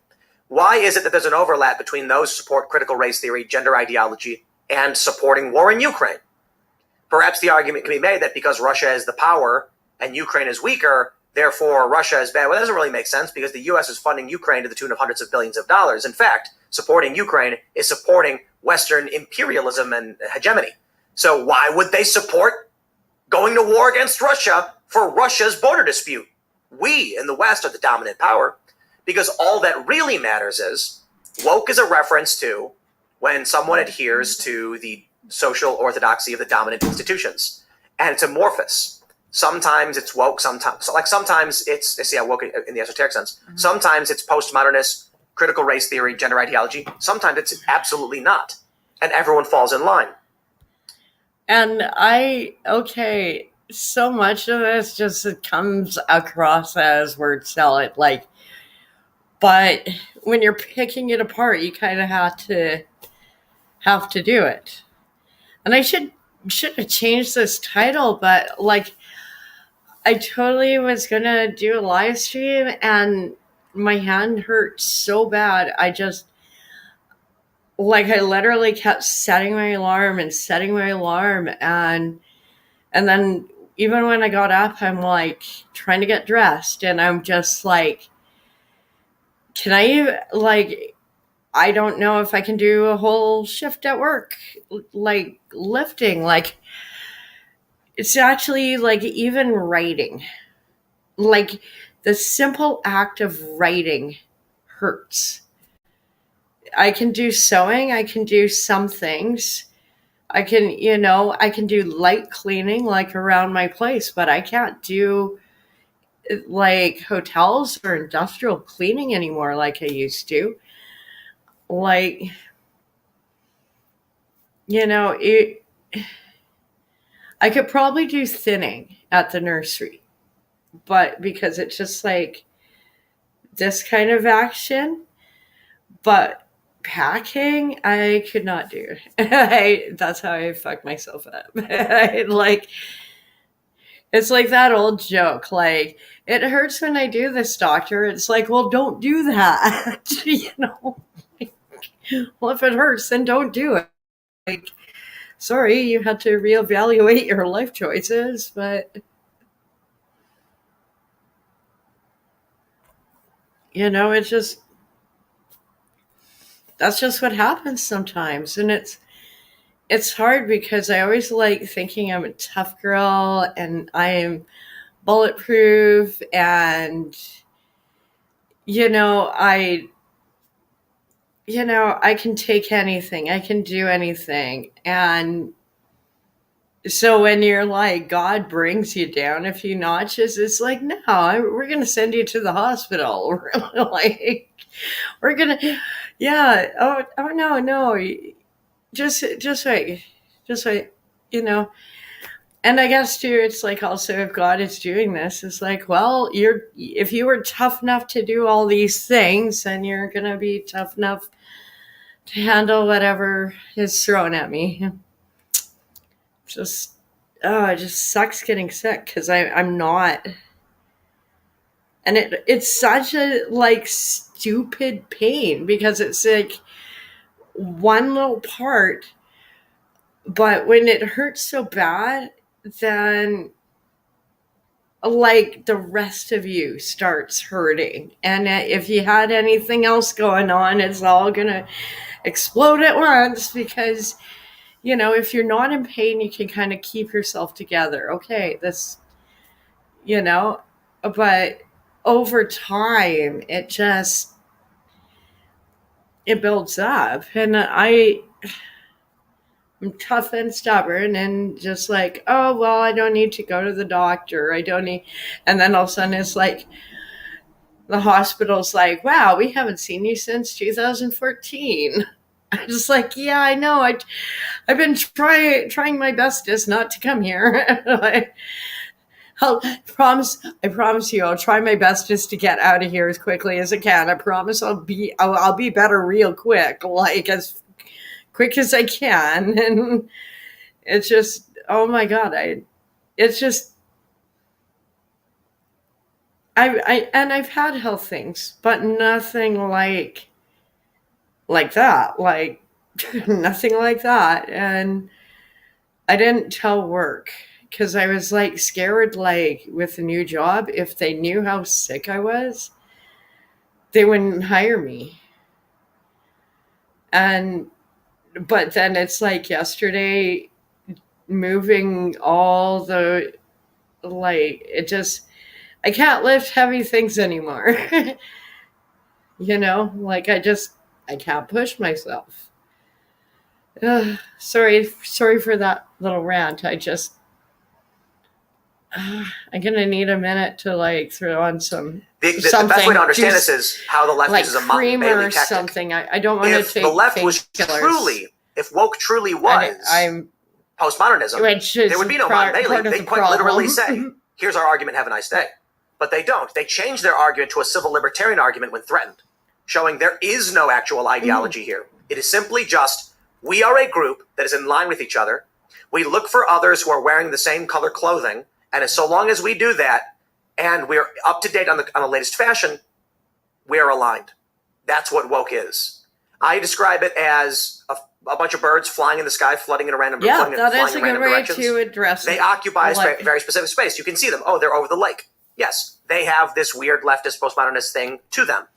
Speaker 14: Why is it that there's an overlap between those who support critical race theory, gender ideology, and supporting war in Ukraine? Perhaps the argument can be made that because Russia is the power and Ukraine is weaker, Therefore, Russia is bad. Well, that doesn't really make sense because the U.S. is funding Ukraine to the tune of hundreds of billions of dollars. In fact, supporting Ukraine is supporting Western imperialism and hegemony. So why would they support going to war against Russia for Russia's border dispute? We in the West are the dominant power because all that really matters is woke is a reference to when someone adheres to the social orthodoxy of the dominant institutions. And it's amorphous. Sometimes it's woke, sometimes it's woke in the esoteric sense. Mm-hmm. Sometimes it's postmodernist, critical race theory, gender ideology. Sometimes it's absolutely not. And everyone falls in line.
Speaker 1: And so much of this just comes across as word salad, but when you're picking it apart, you kind of have to do it. And I should have changed this title, but I totally was gonna do a live stream and my hand hurt so bad. I literally kept setting my alarm and then even when I got up, I'm trying to get dressed and I'm just can I I don't know if I can do a whole shift at work, lifting, it's actually even writing, the simple act of writing hurts. I can do sewing. I can do some things. I can do light cleaning around my place, but I can't do hotels or industrial cleaning anymore like I used to. I could probably do thinning at the nursery, but because it's just this kind of action, but packing, I could not do. That's how I fucked myself up. It's like that old joke, it hurts when I do this, doctor. It's well, don't do that. Well, if it hurts, then don't do it. Sorry, you had to reevaluate your life choices, but it's just, that's just what happens sometimes. And it's hard because I always thinking I'm a tough girl and I am bulletproof and I can take anything. I can do anything. And so when you're God brings you down a few notches, it's no, we're going to send you to the hospital. We're going to, yeah. Oh, no. Just wait. Just wait, And I guess too, it's also if God is doing this, it's well, if you were tough enough to do all these things, then you're going to be tough enough to handle whatever is thrown at me. It just sucks getting sick because I'm not. And it's such a stupid pain because it's one little part, but when it hurts so bad, then the rest of you starts hurting. And if you had anything else going on, it's all gonna explode at once because if you're not in pain, you can kind of keep yourself together. Okay, but over time, it builds up. And I'm tough and stubborn and just oh, well, I don't need to go to the doctor. I don't need. And then all of a sudden it's the hospital's wow, we haven't seen you since 2014. I'm just yeah, I know. I've been trying my bestest not to come here. I promise you, I'll try my bestest to get out of here as quickly as I can. I promise I'll be better real quick, as quick as I can. And it's just, oh my God, I've had health things, but nothing like that, nothing like that. And I didn't tell work, because I was like scared, like with a new job, if they knew how sick I was, they wouldn't hire me. But then it's like yesterday, moving all the, like, it just, I can't lift heavy things anymore. Like I can't push myself. Sorry for that little rant. I'm gonna need a minute to like throw on some
Speaker 14: The
Speaker 1: something.
Speaker 14: best way to understand
Speaker 1: juice,
Speaker 14: this is how the left
Speaker 1: like
Speaker 14: uses a Motte and
Speaker 1: creamer
Speaker 14: Bailey
Speaker 1: or
Speaker 14: tactic.
Speaker 1: something. I don't want to
Speaker 14: If
Speaker 1: take
Speaker 14: the left was
Speaker 1: painkillers.
Speaker 14: if woke truly was postmodernism,
Speaker 1: Which is
Speaker 14: there would be no
Speaker 1: part
Speaker 14: Motte and Bailey.
Speaker 1: of
Speaker 14: They
Speaker 1: the
Speaker 14: quite literally
Speaker 1: problem.
Speaker 14: say, here's our argument, have a nice day. But they don't. They change their argument to a civil libertarian argument when threatened, showing there is no actual ideology here. It is simply just, we are a group that is in line with each other. We look for others who are wearing the same color clothing, and as so long as we do that, and we're up to date on the latest fashion, we are aligned. That's what woke is. I describe it as a bunch of birds flying in the sky, flooding in a random
Speaker 1: Yeah,
Speaker 14: flying
Speaker 1: that
Speaker 14: in
Speaker 1: is a good
Speaker 14: random
Speaker 1: way
Speaker 14: directions.
Speaker 1: to address
Speaker 14: They
Speaker 1: it.
Speaker 14: occupy
Speaker 1: Like-
Speaker 14: a very specific space. You can see them. Oh, they're over the lake. Yes, they have this weird leftist postmodernist thing to them,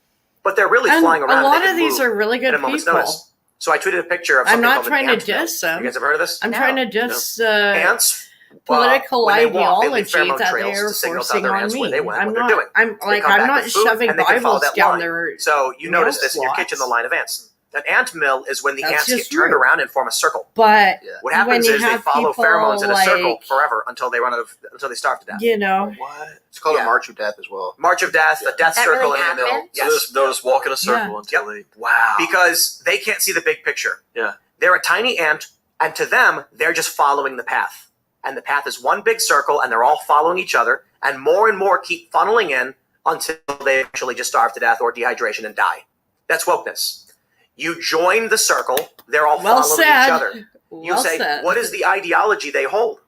Speaker 14: but they're really
Speaker 1: And
Speaker 14: flying around.
Speaker 1: a lot
Speaker 14: and they
Speaker 1: of
Speaker 14: can
Speaker 1: these
Speaker 14: move
Speaker 1: are really good
Speaker 14: at a moment's
Speaker 1: people.
Speaker 14: notice. So I tweeted a picture of
Speaker 1: I'm
Speaker 14: something
Speaker 1: not
Speaker 14: called
Speaker 1: trying
Speaker 14: an
Speaker 1: to
Speaker 14: ant mill.
Speaker 1: diss them.
Speaker 14: You guys ever heard of this?
Speaker 1: I'm trying to diss
Speaker 14: ants.
Speaker 1: political
Speaker 14: when they walk, they leave
Speaker 1: ideology
Speaker 14: pheromone
Speaker 1: that
Speaker 14: trails
Speaker 1: they are
Speaker 14: to signal to
Speaker 1: forcing
Speaker 14: other
Speaker 1: on
Speaker 14: ants where
Speaker 1: me.
Speaker 14: they went,
Speaker 1: I'm
Speaker 14: what
Speaker 1: not.
Speaker 14: they're doing.
Speaker 1: I'm
Speaker 14: They
Speaker 1: like
Speaker 14: come
Speaker 1: I'm
Speaker 14: back
Speaker 1: not
Speaker 14: with food,
Speaker 1: shoving
Speaker 14: and they can follow
Speaker 1: Bibles
Speaker 14: that
Speaker 1: down
Speaker 14: line.
Speaker 1: their.
Speaker 14: So you notice this in your
Speaker 1: slots.
Speaker 14: kitchen, the line of ants. An ant mill is when the
Speaker 1: That's
Speaker 14: ants get
Speaker 1: just
Speaker 14: turned
Speaker 1: rude.
Speaker 14: around and form a circle.
Speaker 1: But
Speaker 14: What happens
Speaker 1: when you
Speaker 14: is they
Speaker 1: have
Speaker 14: follow
Speaker 1: people
Speaker 14: pheromones in a circle
Speaker 1: like,
Speaker 14: forever until they run out of until they starve to death.
Speaker 21: It's called a March of Death as well.
Speaker 14: March of Death, a death
Speaker 21: That
Speaker 14: circle
Speaker 21: really
Speaker 14: in the middle.
Speaker 21: happened?
Speaker 14: Yes.
Speaker 16: They'll just walk in a circle until they.
Speaker 14: Wow. Because they can't see the big picture.
Speaker 16: Yeah.
Speaker 14: They're a tiny ant, and to them, they're just following the path. And the path is one big circle, and they're all following each other, and more keep funneling in until they actually just starve to death or dehydration and die. That's wokeness. You join the circle, they're all
Speaker 1: Well
Speaker 14: following
Speaker 1: said.
Speaker 14: each other. You
Speaker 1: Well
Speaker 14: say,
Speaker 1: said.
Speaker 14: what is the ideology they hold?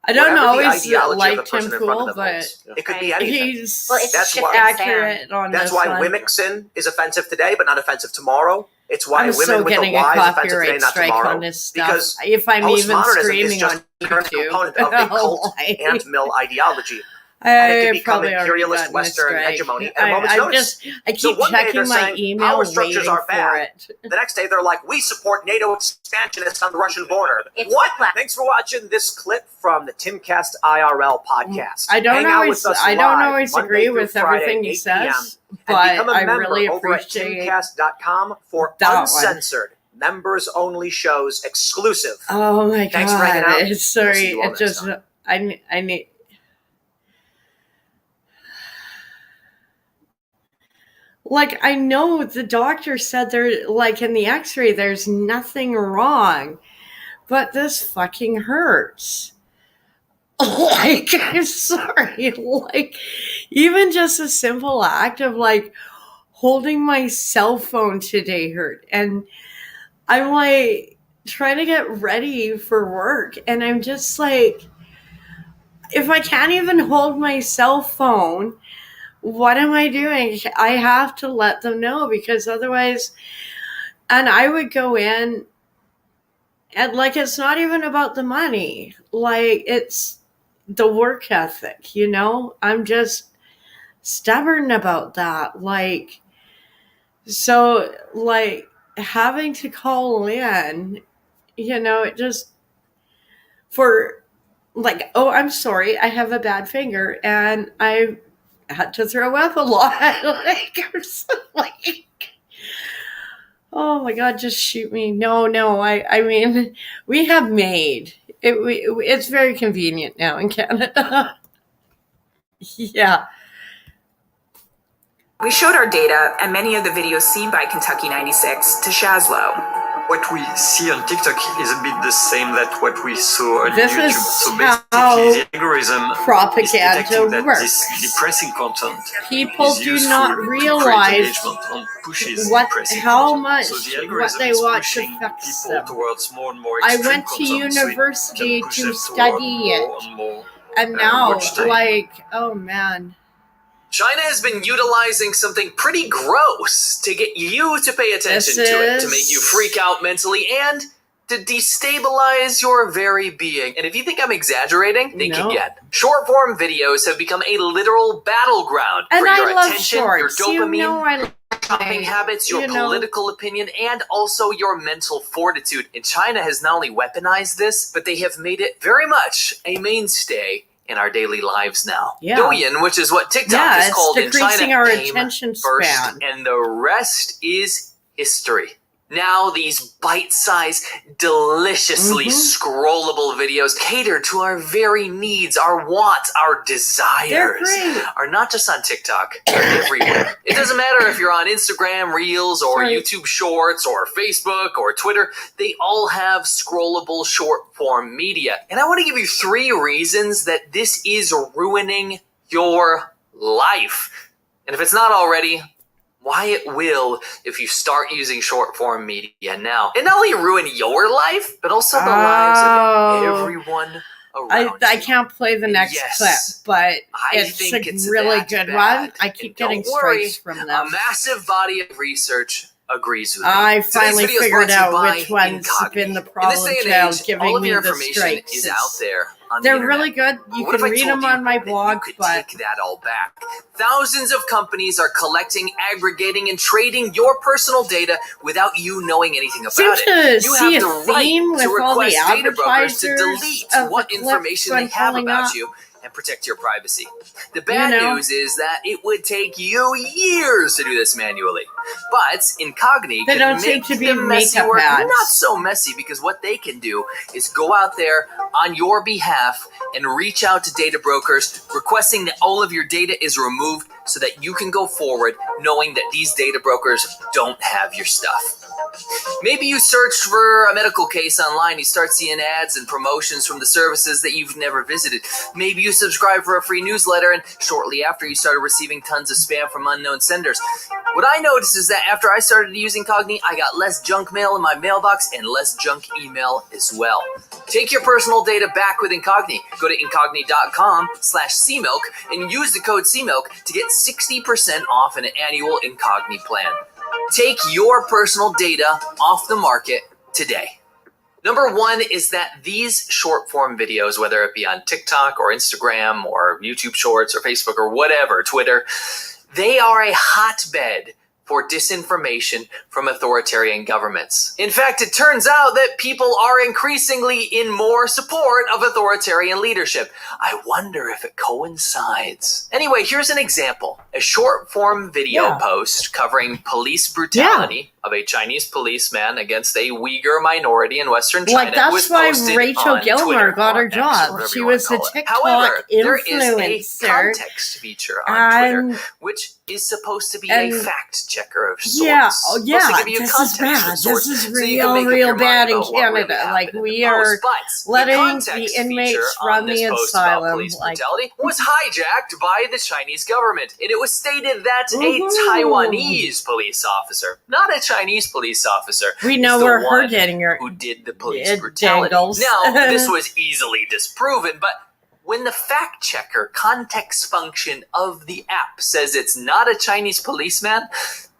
Speaker 1: I don't
Speaker 14: Whatever
Speaker 1: always
Speaker 14: the ideology of
Speaker 1: like
Speaker 14: the person
Speaker 1: Tim
Speaker 14: in front
Speaker 1: Pool,
Speaker 14: of them
Speaker 1: but
Speaker 14: holds. It could be anything.
Speaker 1: he's
Speaker 14: That's why
Speaker 1: accurate on
Speaker 14: That's
Speaker 1: this
Speaker 14: why
Speaker 1: one.
Speaker 14: Wimixin is offensive today, but not offensive tomorrow. It's why
Speaker 1: I'm
Speaker 14: women
Speaker 1: so
Speaker 14: with
Speaker 1: getting
Speaker 14: the
Speaker 1: a
Speaker 14: Y is offensive
Speaker 1: copyright
Speaker 14: today, not
Speaker 1: strike
Speaker 14: tomorrow.
Speaker 1: on this stuff.
Speaker 14: Because
Speaker 1: If I'm even
Speaker 14: postmodernism is
Speaker 1: streaming
Speaker 14: just
Speaker 1: on
Speaker 14: a current
Speaker 1: YouTube.
Speaker 14: component of the cult
Speaker 1: Like-
Speaker 14: ant mill ideology. And it
Speaker 1: I
Speaker 14: can become
Speaker 1: probably already
Speaker 14: imperialist
Speaker 1: gotten a
Speaker 14: Western
Speaker 1: strike.
Speaker 14: hegemony at a moment's
Speaker 1: I
Speaker 14: notice.
Speaker 1: keep
Speaker 14: So one day
Speaker 1: checking
Speaker 14: they're
Speaker 1: my
Speaker 14: saying
Speaker 1: email,
Speaker 14: power structures
Speaker 1: waiting
Speaker 14: are
Speaker 1: for
Speaker 14: bad.
Speaker 1: it.
Speaker 14: The next day they're like, we support NATO expansionists on the Russian border.
Speaker 18: It's
Speaker 14: What? Thanks for watching this clip from the Timcast IRL podcast.
Speaker 1: I don't
Speaker 14: Hang out
Speaker 1: always.
Speaker 14: with us
Speaker 1: I don't
Speaker 14: live
Speaker 1: always
Speaker 14: Monday
Speaker 1: agree
Speaker 14: through
Speaker 1: with
Speaker 14: Friday,
Speaker 1: everything he
Speaker 14: 8 p.m.
Speaker 1: says,
Speaker 14: And
Speaker 1: but
Speaker 14: become a
Speaker 1: I
Speaker 14: member
Speaker 1: really
Speaker 14: over at
Speaker 1: appreciate
Speaker 14: timcast.com for
Speaker 1: that one.
Speaker 14: uncensored, members-only shows exclusive.
Speaker 1: Oh my
Speaker 14: Thanks for hanging out.
Speaker 1: god!
Speaker 14: We'll
Speaker 1: Sorry,
Speaker 14: see you all
Speaker 1: it
Speaker 14: next
Speaker 1: just.
Speaker 14: time.
Speaker 1: I need. Like, I know the doctor said there, like in the x-ray, there's nothing wrong, but this fucking hurts. Like, I'm sorry, like, even just a simple act of like holding my cell phone today hurt. And I'm like trying to get ready for work, and I'm just like, if I can't even hold my cell phone, what am I doing? I have to let them know, because otherwise, and I would go in and like, it's not even about the money. Like, it's the work ethic, I'm just stubborn about that. Like, so like having to call in, it just for like, oh, I'm sorry, I have a bad finger and I had to throw up a lot. Like, I'm so like, oh my god, just shoot me. No, I mean, we have made it. It's very convenient now in Canada. Yeah.
Speaker 8: We showed our data and many of the videos seen by Kentucky 96 to Shazlo.
Speaker 13: What we see on TikTok is a bit the same that what we saw on
Speaker 1: This
Speaker 13: YouTube.
Speaker 1: is
Speaker 13: So
Speaker 1: how
Speaker 13: basically, the algorithm is
Speaker 1: propaganda
Speaker 13: detecting that
Speaker 1: works.
Speaker 13: this depressing content
Speaker 1: People
Speaker 13: is
Speaker 1: do
Speaker 13: useful
Speaker 1: not
Speaker 13: to create
Speaker 1: realize
Speaker 13: engagement and pushes depressing
Speaker 1: how
Speaker 13: content.
Speaker 1: much
Speaker 13: So the
Speaker 1: what
Speaker 13: algorithm
Speaker 1: they
Speaker 13: is
Speaker 1: watch
Speaker 13: pushing
Speaker 1: affects
Speaker 13: people
Speaker 1: them.
Speaker 13: towards more and more
Speaker 1: I
Speaker 13: extreme
Speaker 1: went to
Speaker 13: content, so it
Speaker 1: university
Speaker 13: can push
Speaker 1: to
Speaker 13: them toward
Speaker 1: study
Speaker 13: more
Speaker 1: it,
Speaker 13: and more
Speaker 1: and now,
Speaker 13: watch time.
Speaker 1: like, oh man.
Speaker 17: China has been utilizing something pretty gross to get you to pay attention to it, to make you freak out mentally and to destabilize your very being. And if you think I'm exaggerating, think
Speaker 1: No.
Speaker 17: again. Short form videos have become a literal battleground
Speaker 1: And
Speaker 17: for your
Speaker 1: I love
Speaker 17: attention,
Speaker 1: shorts.
Speaker 17: your dopamine,
Speaker 1: You know I love
Speaker 17: shopping habits, your
Speaker 1: you know.
Speaker 17: political opinion, and also your mental fortitude. And China has not only weaponized this, but they have made it very much a mainstay in our daily lives now.
Speaker 1: Yeah.
Speaker 17: Douyin, which is what TikTok
Speaker 1: Yeah,
Speaker 17: is
Speaker 1: it's
Speaker 17: called in
Speaker 1: decreasing
Speaker 17: China,
Speaker 1: our
Speaker 17: came
Speaker 1: attention
Speaker 17: first,
Speaker 1: span.
Speaker 17: and the rest is history. Now these bite-sized, deliciously scrollable videos cater to our very needs, our wants, our desires.
Speaker 1: great.
Speaker 17: Are not just on TikTok, they're everywhere. It doesn't matter if you're on Instagram Reels or YouTube Shorts or Facebook or Twitter. They all have scrollable short-form media. And I want to give you 3 reasons that this is ruining your life. And if it's not already, why it will if you start using short form media now. And not only ruin your life, but also the lives of everyone around
Speaker 1: I can't play the next clip, but
Speaker 17: I
Speaker 1: it's
Speaker 17: think
Speaker 1: a
Speaker 17: it's
Speaker 1: really
Speaker 17: that
Speaker 1: good
Speaker 17: bad.
Speaker 1: one. I keep
Speaker 17: And
Speaker 1: getting
Speaker 17: don't worry,
Speaker 1: strikes from
Speaker 17: a
Speaker 1: them.
Speaker 17: massive body of research agrees with me.
Speaker 1: I
Speaker 17: Today's
Speaker 1: finally
Speaker 17: video is
Speaker 1: figured
Speaker 17: brought to you
Speaker 1: out
Speaker 17: by
Speaker 1: which one's
Speaker 17: Incogni.
Speaker 1: been the
Speaker 17: In this
Speaker 1: problem
Speaker 17: day and
Speaker 1: child
Speaker 17: age, all
Speaker 1: giving
Speaker 17: of
Speaker 1: me
Speaker 17: your
Speaker 1: the
Speaker 17: information
Speaker 1: strikes.
Speaker 17: is out there on the
Speaker 1: They're
Speaker 17: internet.
Speaker 1: really good. You
Speaker 17: What
Speaker 1: can
Speaker 17: if I
Speaker 1: read
Speaker 17: told
Speaker 1: them
Speaker 17: you
Speaker 1: on my
Speaker 17: that
Speaker 1: blog,
Speaker 17: you could
Speaker 1: but
Speaker 17: take that all back? Thousands of companies are collecting, aggregating, and trading your personal data without you knowing anything about
Speaker 1: seems
Speaker 17: it.
Speaker 1: to
Speaker 17: You
Speaker 1: see
Speaker 17: have
Speaker 1: a
Speaker 17: the right
Speaker 1: theme with
Speaker 17: to
Speaker 1: all the
Speaker 17: request data brokers to
Speaker 1: advertisers
Speaker 17: delete
Speaker 1: of
Speaker 17: what
Speaker 1: the
Speaker 17: information
Speaker 1: clips
Speaker 17: they have
Speaker 1: pulling
Speaker 17: about
Speaker 1: up.
Speaker 17: you and protect your privacy. The bad
Speaker 1: You know?
Speaker 17: news is that it would take you years to do this manually. But Incogni
Speaker 1: They
Speaker 17: can
Speaker 1: don't seem
Speaker 17: make
Speaker 1: to be
Speaker 17: the messy
Speaker 1: makeup
Speaker 17: work
Speaker 1: ads.
Speaker 17: not so messy, because what they can do is go out there on your behalf and reach out to data brokers requesting that all of your data is removed so that you can go forward knowing that these data brokers don't have your stuff. Maybe you searched for a medical case online, you start seeing ads and promotions from the services that you've never visited. Maybe you subscribe for a free newsletter, and shortly after you started receiving tons of spam from unknown senders. What I noticed is that after I started using Incogni, I got less junk mail in my mailbox and less junk email as well. Take your personal data back with Incogni. Go to incogni.com/CMilk and use the code CMilk to get 60% off an annual Incogni plan. Take your personal data off the market today. Number 1 is that these short form videos, whether it be on TikTok or Instagram or YouTube Shorts or Facebook or whatever, Twitter, they are a hotbed for disinformation from authoritarian governments. In fact, it turns out that people are increasingly in more support of authoritarian leadership. I wonder if it coincides. Anyway, here's an example. A short-form video post covering police brutality of a Chinese policeman against a Uyghur minority in Western China.
Speaker 1: like that's
Speaker 17: was
Speaker 1: why
Speaker 17: posted
Speaker 1: Rachel
Speaker 17: on
Speaker 1: Gilmore
Speaker 17: Twitter,
Speaker 1: got her
Speaker 17: or X, or
Speaker 1: job.
Speaker 17: whatever
Speaker 1: She
Speaker 17: you wanna
Speaker 1: was the
Speaker 17: call it.
Speaker 1: TikTok
Speaker 17: However, there is a
Speaker 1: influencer.
Speaker 17: context feature on Twitter,
Speaker 1: And-
Speaker 17: which is supposed to be
Speaker 1: and-
Speaker 17: a fact checker of sorts.
Speaker 1: Yeah,
Speaker 17: Supposed to give you
Speaker 1: this is
Speaker 17: context
Speaker 1: bad.
Speaker 17: of sorts,
Speaker 1: This is
Speaker 17: so you can
Speaker 1: real,
Speaker 17: make up
Speaker 1: real
Speaker 17: your
Speaker 1: bad
Speaker 17: mind
Speaker 1: in
Speaker 17: about what really
Speaker 1: Canada. Like,
Speaker 17: happened in
Speaker 1: we
Speaker 17: the
Speaker 1: are
Speaker 17: post. But
Speaker 1: letting
Speaker 17: the
Speaker 1: the
Speaker 17: context
Speaker 1: inmates
Speaker 17: feature
Speaker 1: from
Speaker 17: on
Speaker 1: the
Speaker 17: this post about
Speaker 1: asylum,
Speaker 17: police
Speaker 1: like,
Speaker 17: brutality was hijacked by the Chinese government, and it was stated that a
Speaker 1: Woohoo.
Speaker 17: Taiwanese police officer, not a Chinese police officer,
Speaker 1: we
Speaker 17: is
Speaker 1: know
Speaker 17: the
Speaker 1: where her
Speaker 17: one
Speaker 1: getting her
Speaker 17: who did the police brutality.
Speaker 1: dangles.
Speaker 17: Now, this was easily disproven, but when the fact checker context function of the app says it's not a Chinese policeman,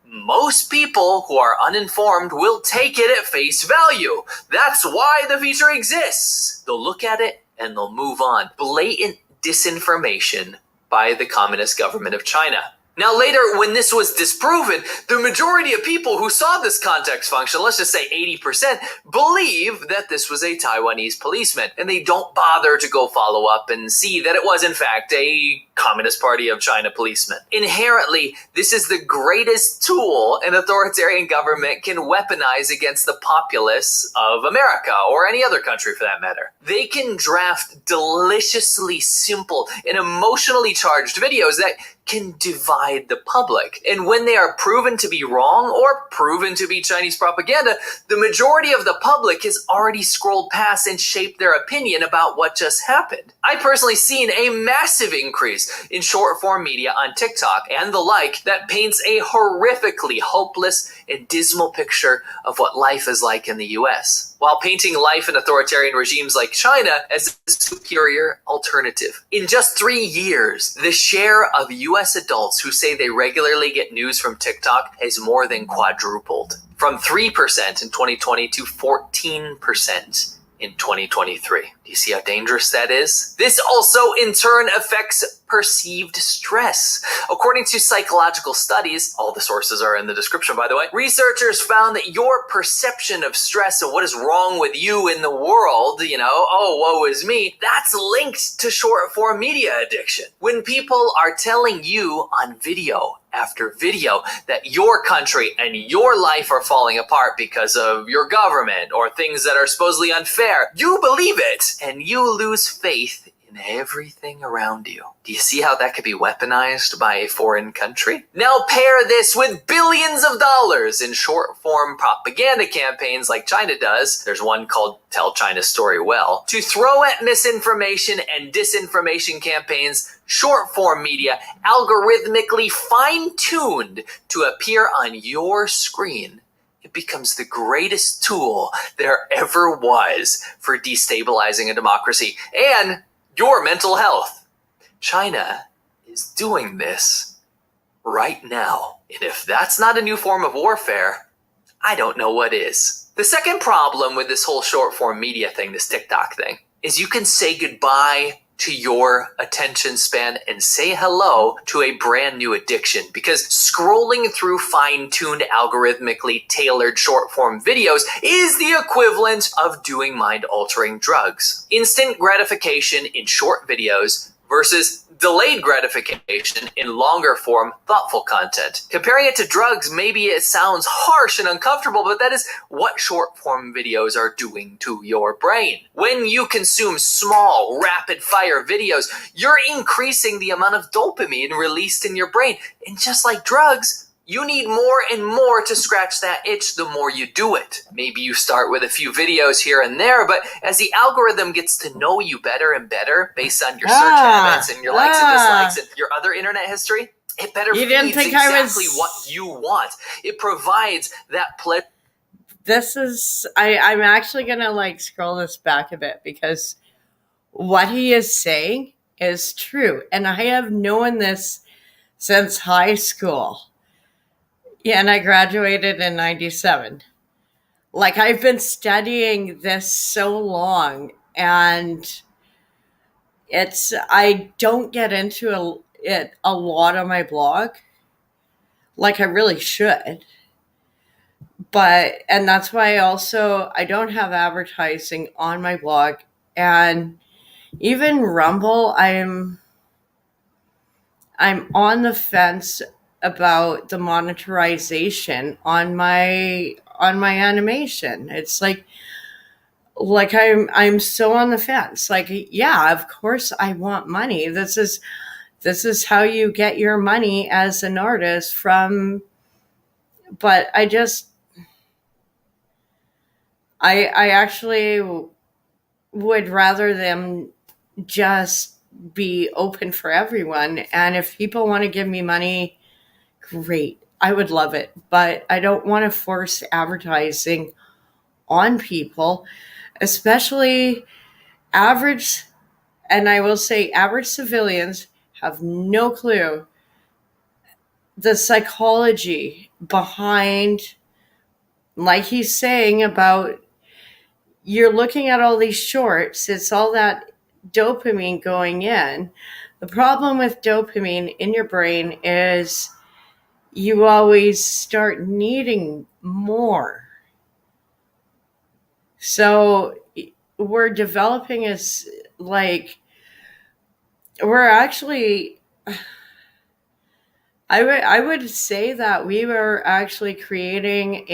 Speaker 17: most people who are uninformed will take it at face value. That's why the feature exists. They'll look at it and they'll move on. Blatant disinformation by the Communist government of China. Now later, when this was disproven, the majority of people who saw this context function, let's just say 80%, believe that this was a Taiwanese policeman, and they don't bother to go follow up and see that it was in fact a Communist Party of China policeman. Inherently, this is the greatest tool an authoritarian government can weaponize against the populace of America, or any other country for that matter. They can draft deliciously simple and emotionally charged videos that can divide the public. And when they are proven to be wrong or proven to be Chinese propaganda, the majority of the public has already scrolled past and shaped their opinion about what just happened. I personally seen a massive increase in short form media on TikTok and the like that paints a horrifically hopeless and dismal picture of what life is like in the US, while painting life in authoritarian regimes like China as a superior alternative. In just 3 years, the share of US adults who say they regularly get news from TikTok has more than quadrupled. from 3% in 2020 to 14% in 2023. Do you see how dangerous that is? This also in turn affects perceived stress. According to psychological studies, all the sources are in the description by the way, researchers found that your perception of stress and what is wrong with you in the world, oh, woe is me, that's linked to short form media addiction. When people are telling you on video after video that your country and your life are falling apart because of your government or things that are supposedly unfair, you believe it and you lose faith in everything around you. Do you see how that could be weaponized by a foreign country? Now pair this with billions of dollars in short form propaganda campaigns like China does. There's one called Tell China's Story Well. To throw at misinformation and disinformation campaigns, short form media algorithmically fine-tuned to appear on your screen, it becomes the greatest tool there ever was for destabilizing a democracy and your mental health. China is doing this right now. And if that's not a new form of warfare, I don't know what is. The second problem with this whole short form media thing, this TikTok thing, is you can say goodbye to your attention span and say hello to a brand new addiction, because scrolling through fine-tuned, algorithmically tailored short-form videos is the equivalent of doing mind-altering drugs. Instant gratification in short videos versus delayed gratification in longer form, thoughtful content. Comparing it to drugs, maybe it sounds harsh and uncomfortable, but that is what short form videos are doing to your brain. When you consume small, rapid fire videos, you're increasing the amount of dopamine released in your brain. And just like drugs, you need more and more to scratch that itch the more you do it. Maybe you start with a few videos here and there, but as the algorithm gets to know you better and better based on your search habits and your likes and dislikes and your other internet history, it better feeds exactly what you want. It provides that pleasure.
Speaker 1: This is, I'm actually going to scroll this back a bit, because what he is saying is true. And I have known this since high school. Yeah, and I graduated in 97. I've been studying this so long, and I don't get into it a lot on my blog, like I really should. And that's why I don't have advertising on my blog. And even Rumble, I'm on the fence about the monetization on my animation. It's I'm so on the fence. Yeah, of course I want money. This is how you get your money as an artist but I actually would rather them just be open for everyone. And if people want to give me money, great. I would love it. But I don't want to force advertising on people, especially average, and I will say average civilians have no clue the psychology behind, like he's saying about, you're looking at all these shorts, it's all that dopamine going in. The problem with dopamine in your brain is you always start needing more. So we're developing we're actually, I would say that we were actually creating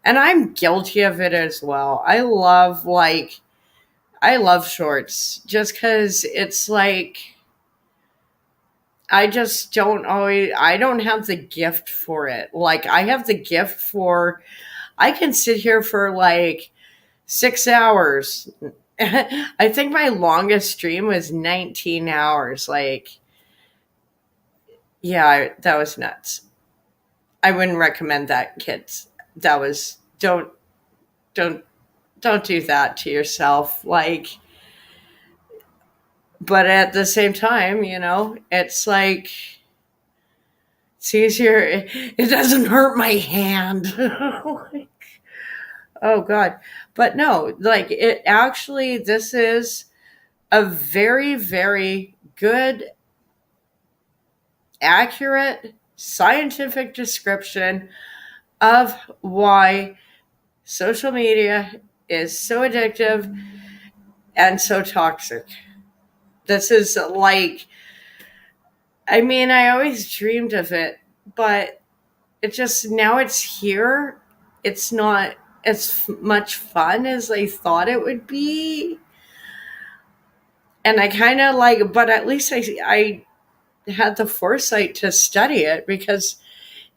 Speaker 1: and I'm guilty of it as well. I love shorts just because it's I just don't I don't have the gift for it. I have the gift for, I can sit here for 6 hours. I think my longest stream was 19 hours. Yeah, that was nuts. I wouldn't recommend that, kids. That was, don't do that to yourself. But at the same time, it's It's easier. It doesn't hurt my hand. Like, oh God. But no, like it actually, this is a very, very good, accurate, scientific description of why social media is so addictive and so toxic. This is like, I mean, I always dreamed of it, but it just, now it's here. It's not as much fun as I thought it would be. And I kind of like, but at least I had the foresight to study it, because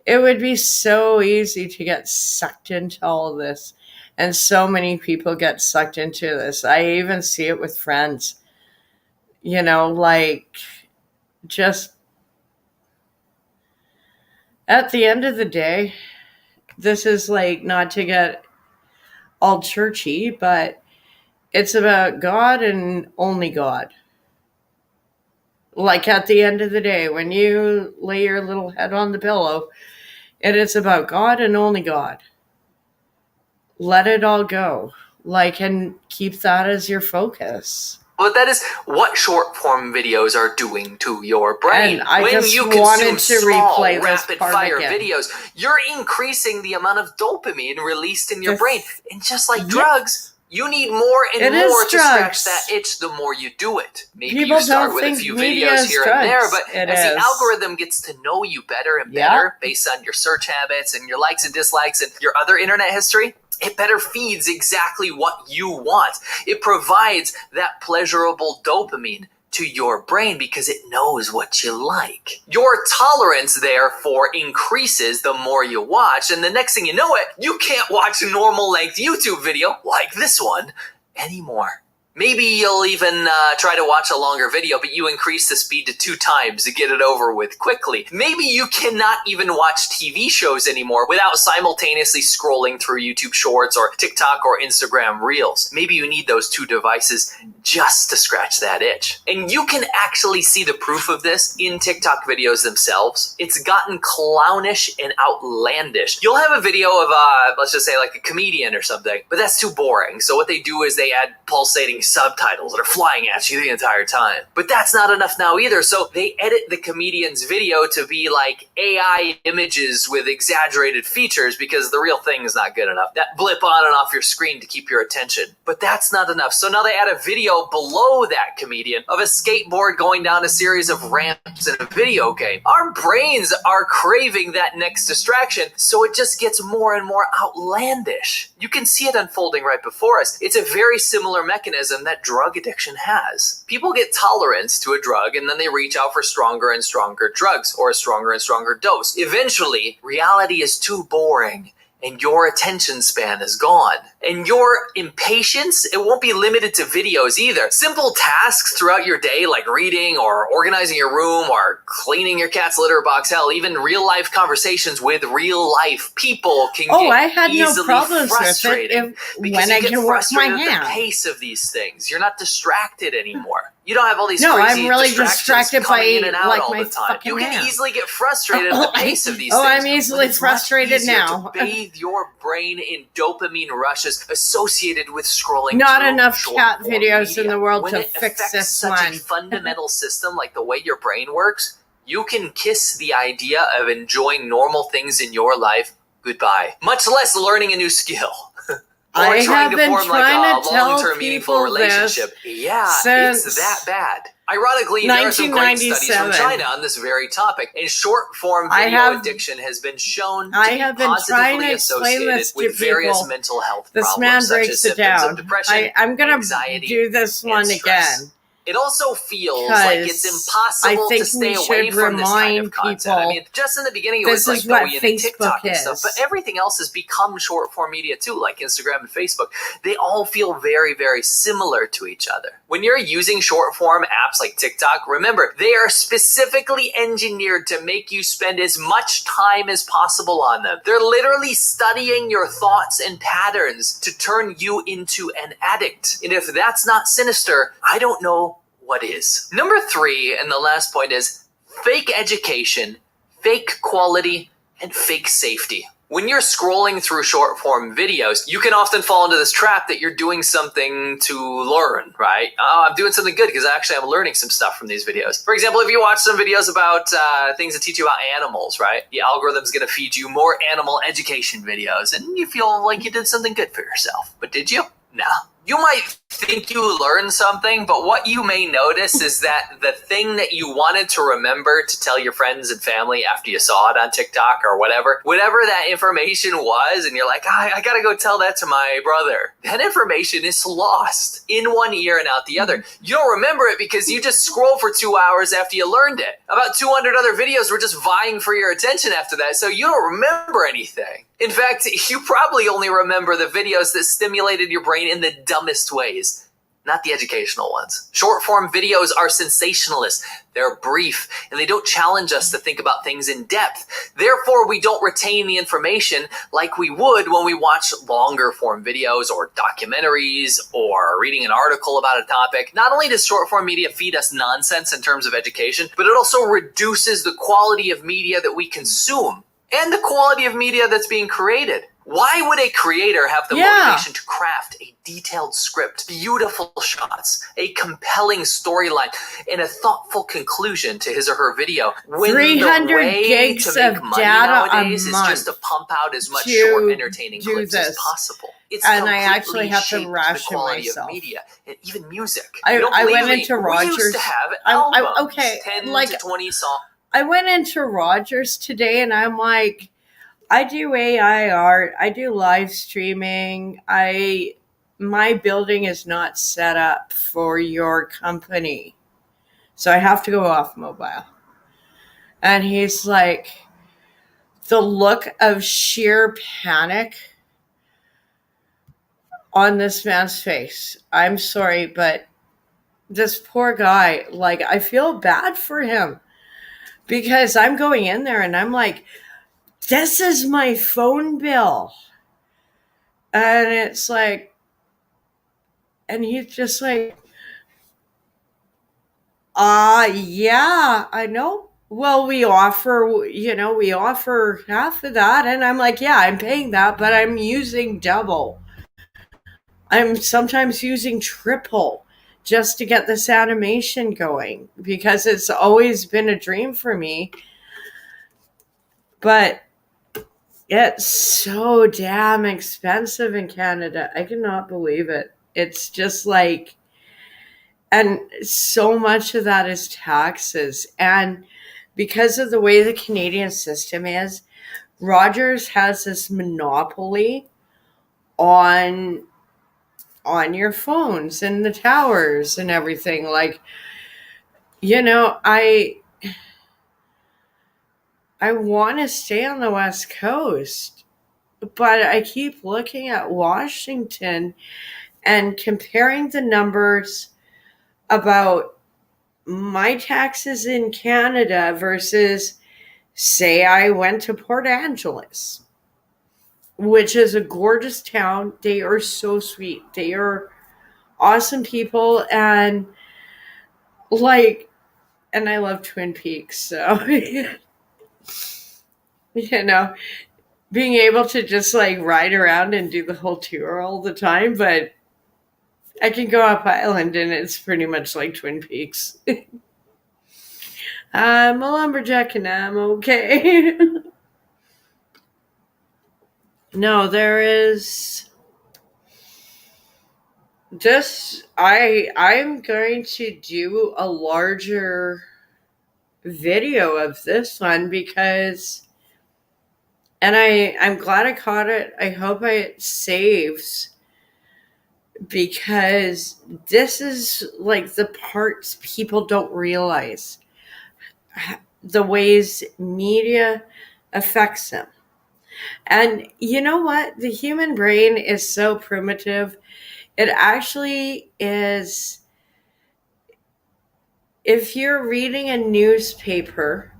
Speaker 1: it would be so easy to get sucked into all of this. And so many people get sucked into this. I even see it with friends, like, just at the end of the day, this is like, not to get all churchy, but it's about God and only God. Like, at the end of the day, when you lay your little head on the pillow, it is about God and only God. Let it all go. Like, and keep that as your focus.
Speaker 17: But that is what short form videos are doing to your brain.
Speaker 1: And I
Speaker 17: when
Speaker 1: just
Speaker 17: you
Speaker 1: wanted
Speaker 17: consume
Speaker 1: to
Speaker 17: small,
Speaker 1: replay this
Speaker 17: rapid
Speaker 1: part
Speaker 17: fire
Speaker 1: again.
Speaker 17: videos, you're increasing the amount of dopamine released in your
Speaker 1: This-
Speaker 17: brain. And just like
Speaker 1: Yes.
Speaker 17: drugs, you need more and
Speaker 1: It is
Speaker 17: more to scratch
Speaker 1: drugs.
Speaker 17: that itch the more you do it. Maybe
Speaker 1: People
Speaker 17: you start
Speaker 1: don't
Speaker 17: with a
Speaker 1: think
Speaker 17: few
Speaker 1: media
Speaker 17: videos
Speaker 1: is
Speaker 17: here and there,
Speaker 1: drugs.
Speaker 17: but
Speaker 1: It
Speaker 17: as the
Speaker 1: is.
Speaker 17: algorithm gets to know you better and
Speaker 1: Yep.
Speaker 17: better based on your search habits and your likes and dislikes and your other internet history, it better feeds exactly what you want. It provides that pleasurable dopamine to your brain because it knows what you like. Your tolerance, therefore, increases the more you watch, and the next thing you know it, you can't watch a normal length YouTube video like this one anymore. Maybe you'll even try to watch a longer video, but you increase the speed to 2 times to get it over with quickly. Maybe you cannot even watch TV shows anymore without simultaneously scrolling through YouTube Shorts or TikTok or Instagram Reels. Maybe you need those 2 devices just to scratch that itch. And you can actually see the proof of this in TikTok videos themselves. It's gotten clownish and outlandish. You'll have a video of, let's just say like a comedian or something, but that's too boring. So what they do is they add pulsating subtitles that are flying at you the entire time. But that's not enough now either, so they edit the comedian's video to be like AI images with exaggerated features because the real thing is not good enough. That blip on and off your screen to keep your attention. But that's not enough, so now they add a video below that comedian of a skateboard going down a series of ramps in a video game. Our brains are craving that next distraction, so it just gets more and more outlandish. You can see it unfolding right before us. It's a very similar mechanism that drug addiction has. People get tolerance to a drug and then they reach out for stronger and stronger drugs or a stronger and stronger dose. Eventually, reality is too boring and your attention span is gone. And your impatience, it won't be limited to videos either. Simple tasks throughout your day, like reading or organizing your room or cleaning your cat's litter box, hell, even real life conversations with real life people can get
Speaker 1: I had no
Speaker 17: easily
Speaker 1: problems with it
Speaker 17: frustrating. Because
Speaker 1: when
Speaker 17: you
Speaker 1: I
Speaker 17: get
Speaker 1: can work my
Speaker 17: frustrated at
Speaker 1: hand.
Speaker 17: the pace of these things. You're not distracted anymore. You don't have all these
Speaker 1: No,
Speaker 17: crazy
Speaker 1: I'm really
Speaker 17: distractions
Speaker 1: distracted
Speaker 17: coming
Speaker 1: by,
Speaker 17: in and out
Speaker 1: like,
Speaker 17: all
Speaker 1: my
Speaker 17: the time. You
Speaker 1: fucking
Speaker 17: can
Speaker 1: hand.
Speaker 17: easily get frustrated at the pace of these things.
Speaker 1: I'm easily
Speaker 17: but it's much
Speaker 1: frustrated
Speaker 17: easier
Speaker 1: now.
Speaker 17: to bathe your brain in dopamine rushes associated with scrolling
Speaker 1: Not
Speaker 17: through
Speaker 1: enough
Speaker 17: short
Speaker 1: cat
Speaker 17: form
Speaker 1: videos
Speaker 17: media.
Speaker 1: in the world
Speaker 17: When
Speaker 1: to
Speaker 17: it
Speaker 1: fix
Speaker 17: affects
Speaker 1: this
Speaker 17: such
Speaker 1: one.
Speaker 17: a fundamental system like the way your brain works, you can kiss the idea of enjoying normal things in your life goodbye. Much less learning a new skill. Or
Speaker 1: I
Speaker 17: trying
Speaker 1: have
Speaker 17: to
Speaker 1: been
Speaker 17: form like
Speaker 1: trying
Speaker 17: a
Speaker 1: to tell
Speaker 17: long-term meaningful
Speaker 1: people this
Speaker 17: relationship. Yeah,
Speaker 1: since
Speaker 17: it's that bad. Ironically, there are some great studies from
Speaker 1: 1997.
Speaker 17: China on this very topic. And short-form
Speaker 1: I
Speaker 17: video
Speaker 1: have-
Speaker 17: addiction has been shown to
Speaker 1: I
Speaker 17: be
Speaker 1: have been trying
Speaker 17: positively
Speaker 1: to explain
Speaker 17: associated
Speaker 1: this to
Speaker 17: with various
Speaker 1: people.
Speaker 17: mental health
Speaker 1: This
Speaker 17: problems,
Speaker 1: man
Speaker 17: such
Speaker 1: breaks
Speaker 17: as
Speaker 1: it
Speaker 17: symptoms
Speaker 1: down.
Speaker 17: of depression,
Speaker 1: I'm going to
Speaker 17: anxiety,
Speaker 1: do this
Speaker 17: and
Speaker 1: one
Speaker 17: stress.
Speaker 1: again.
Speaker 17: It also feels like it's
Speaker 1: Because
Speaker 17: impossible
Speaker 1: I think
Speaker 17: to stay
Speaker 1: we
Speaker 17: away
Speaker 1: should
Speaker 17: from this kind of
Speaker 1: remind
Speaker 17: content. I
Speaker 1: people
Speaker 17: mean, just in the beginning, it
Speaker 1: this
Speaker 17: was
Speaker 1: is
Speaker 17: like
Speaker 1: what
Speaker 17: Douyin and TikTok
Speaker 1: Facebook
Speaker 17: and stuff,
Speaker 1: is.
Speaker 17: but everything else has become short form media too, like Instagram and Facebook. They all feel very, very similar to each other. When you're using short form apps like TikTok, remember, they are specifically engineered to make you spend as much time as possible on them. They're literally studying your thoughts and patterns to turn you into an addict. And if that's not sinister, I don't know what is. Number 3, and the last point, is fake education, fake quality and fake safety. When you're scrolling through short form videos, you can often fall into this trap that you're doing something to learn, right? Oh, I'm doing something good because I'm learning some stuff from these videos. For example, if you watch some videos about things that teach you about animals, right? The algorithm's going to feed you more animal education videos and you feel like you did something good for yourself. But did you? No. You might think you learned something, but what you may notice is that the thing that you wanted to remember to tell your friends and family after you saw it on TikTok or whatever that information was, and you're like, I gotta go tell that to my brother. That information is lost in one ear and out the other. You don't remember it because you just scroll for 2 hours after you learned it. About 200 other videos were just vying for your attention after that, so you don't remember anything. In fact, you probably only remember the videos that stimulated your brain in the dumbest ways, not the educational ones. Short form videos are sensationalist. They're brief, and they don't challenge us to think about things in depth. Therefore, we don't retain the information like we would when we watch longer form videos or documentaries or reading an article about a topic. Not only does short form media feed us nonsense in terms of education, but it also reduces the quality of media that we consume and the quality of media that's being created. Why would a creator have the motivation to craft a detailed script, beautiful shots, a compelling storyline, and a thoughtful conclusion to his or her video when
Speaker 1: 300
Speaker 17: the way
Speaker 1: gigs
Speaker 17: to make
Speaker 1: of
Speaker 17: money
Speaker 1: data
Speaker 17: nowadays
Speaker 1: a
Speaker 17: is
Speaker 1: month
Speaker 17: just to pump out as much
Speaker 1: to
Speaker 17: short, entertaining
Speaker 1: do
Speaker 17: clips as
Speaker 1: this.
Speaker 17: possible? It's
Speaker 1: And I
Speaker 17: completely
Speaker 1: actually have to
Speaker 17: shaped the
Speaker 1: ration
Speaker 17: quality
Speaker 1: myself.
Speaker 17: of media and even music.
Speaker 1: I
Speaker 17: You don't
Speaker 1: went
Speaker 17: believe me?
Speaker 1: into
Speaker 17: We
Speaker 1: Rogers.
Speaker 17: used to have
Speaker 1: I
Speaker 17: albums,
Speaker 1: okay,
Speaker 17: 10
Speaker 1: like
Speaker 17: to 20 songs.
Speaker 1: I went into Rogers today, and I'm like, I do AI art. I do live streaming. My building is not set up for your company, so I have to go off mobile. And he's like, the look of sheer panic on this man's face. I'm sorry, but this poor guy, like, I feel bad for him because I'm going in there and I'm like, this is my phone bill. And it's like, and he's just like, yeah, I know. Well, we offer half of that. And I'm like, yeah, I'm paying that, but I'm using double. I'm sometimes using triple just to get this animation going because it's always been a dream for me. But it's so damn expensive in Canada. I cannot believe it. It's just like, and so much of that is taxes. And because of the way the Canadian system is, Rogers has this monopoly on your phones and the towers and everything. Like, I want to stay on the West Coast, but I keep looking at Washington and comparing the numbers about my taxes in Canada versus, say, I went to Port Angeles, which is a gorgeous town. They are so sweet. They are awesome people. And like, and I love Twin Peaks. So, being able to just like ride around and do the whole tour all the time. But I can go up island and it's pretty much like Twin Peaks. I'm a lumberjack and I'm okay. No, there is just I'm going to do a larger video of this one because, and I'm glad I caught it. I hope it saves because this is like the parts people don't realize, the ways media affects them. And you know what? The human brain is so primitive. It actually is. If you're reading a newspaper,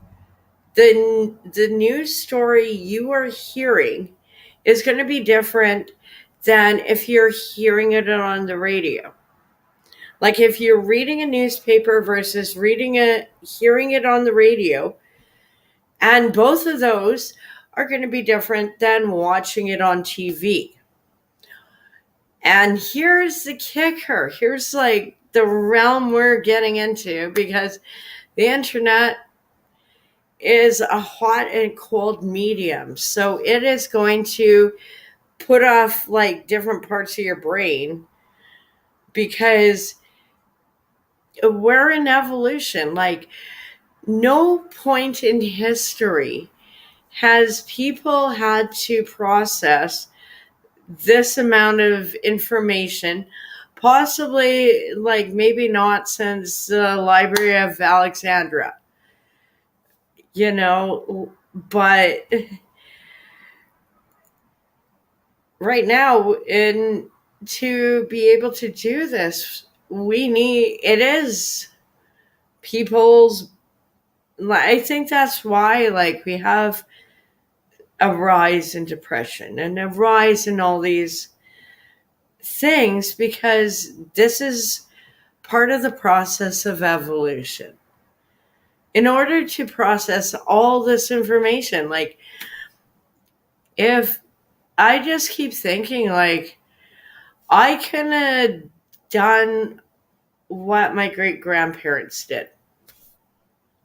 Speaker 1: the news story you are hearing is going to be different than if you're hearing it on the radio. Like if you're reading a newspaper versus hearing it on the radio, And both of those are going to be different than watching it on TV. And here's the kicker. Here's like the realm we're getting into, because the internet is a hot and cold medium. So it is going to put off like different parts of your brain, because we're in evolution. Like, no point in history has people had to process this amount of information, possibly like maybe not since the Library of Alexandria, but right now, in to be able to do this, it is people's, I think that's why like we have a rise in depression and a rise in all these things, because this is part of the process of evolution. In order to process all this information, like, if I just keep thinking, like, I couldn't have done what my great grandparents did.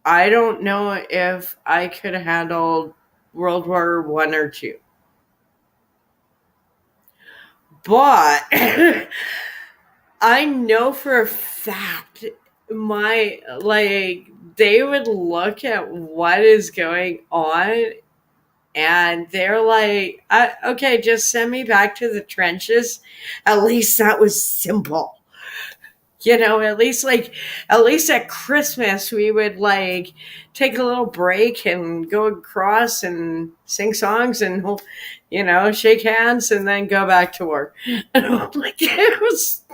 Speaker 1: I don't know if I could have handled World War One or two. But I know for a fact they would look at what is going on, and they're like, okay, just send me back to the trenches. At least that was simple. At least at Christmas we would like take a little break and go across and sing songs and shake hands and then go back to work. And I'm like, it was,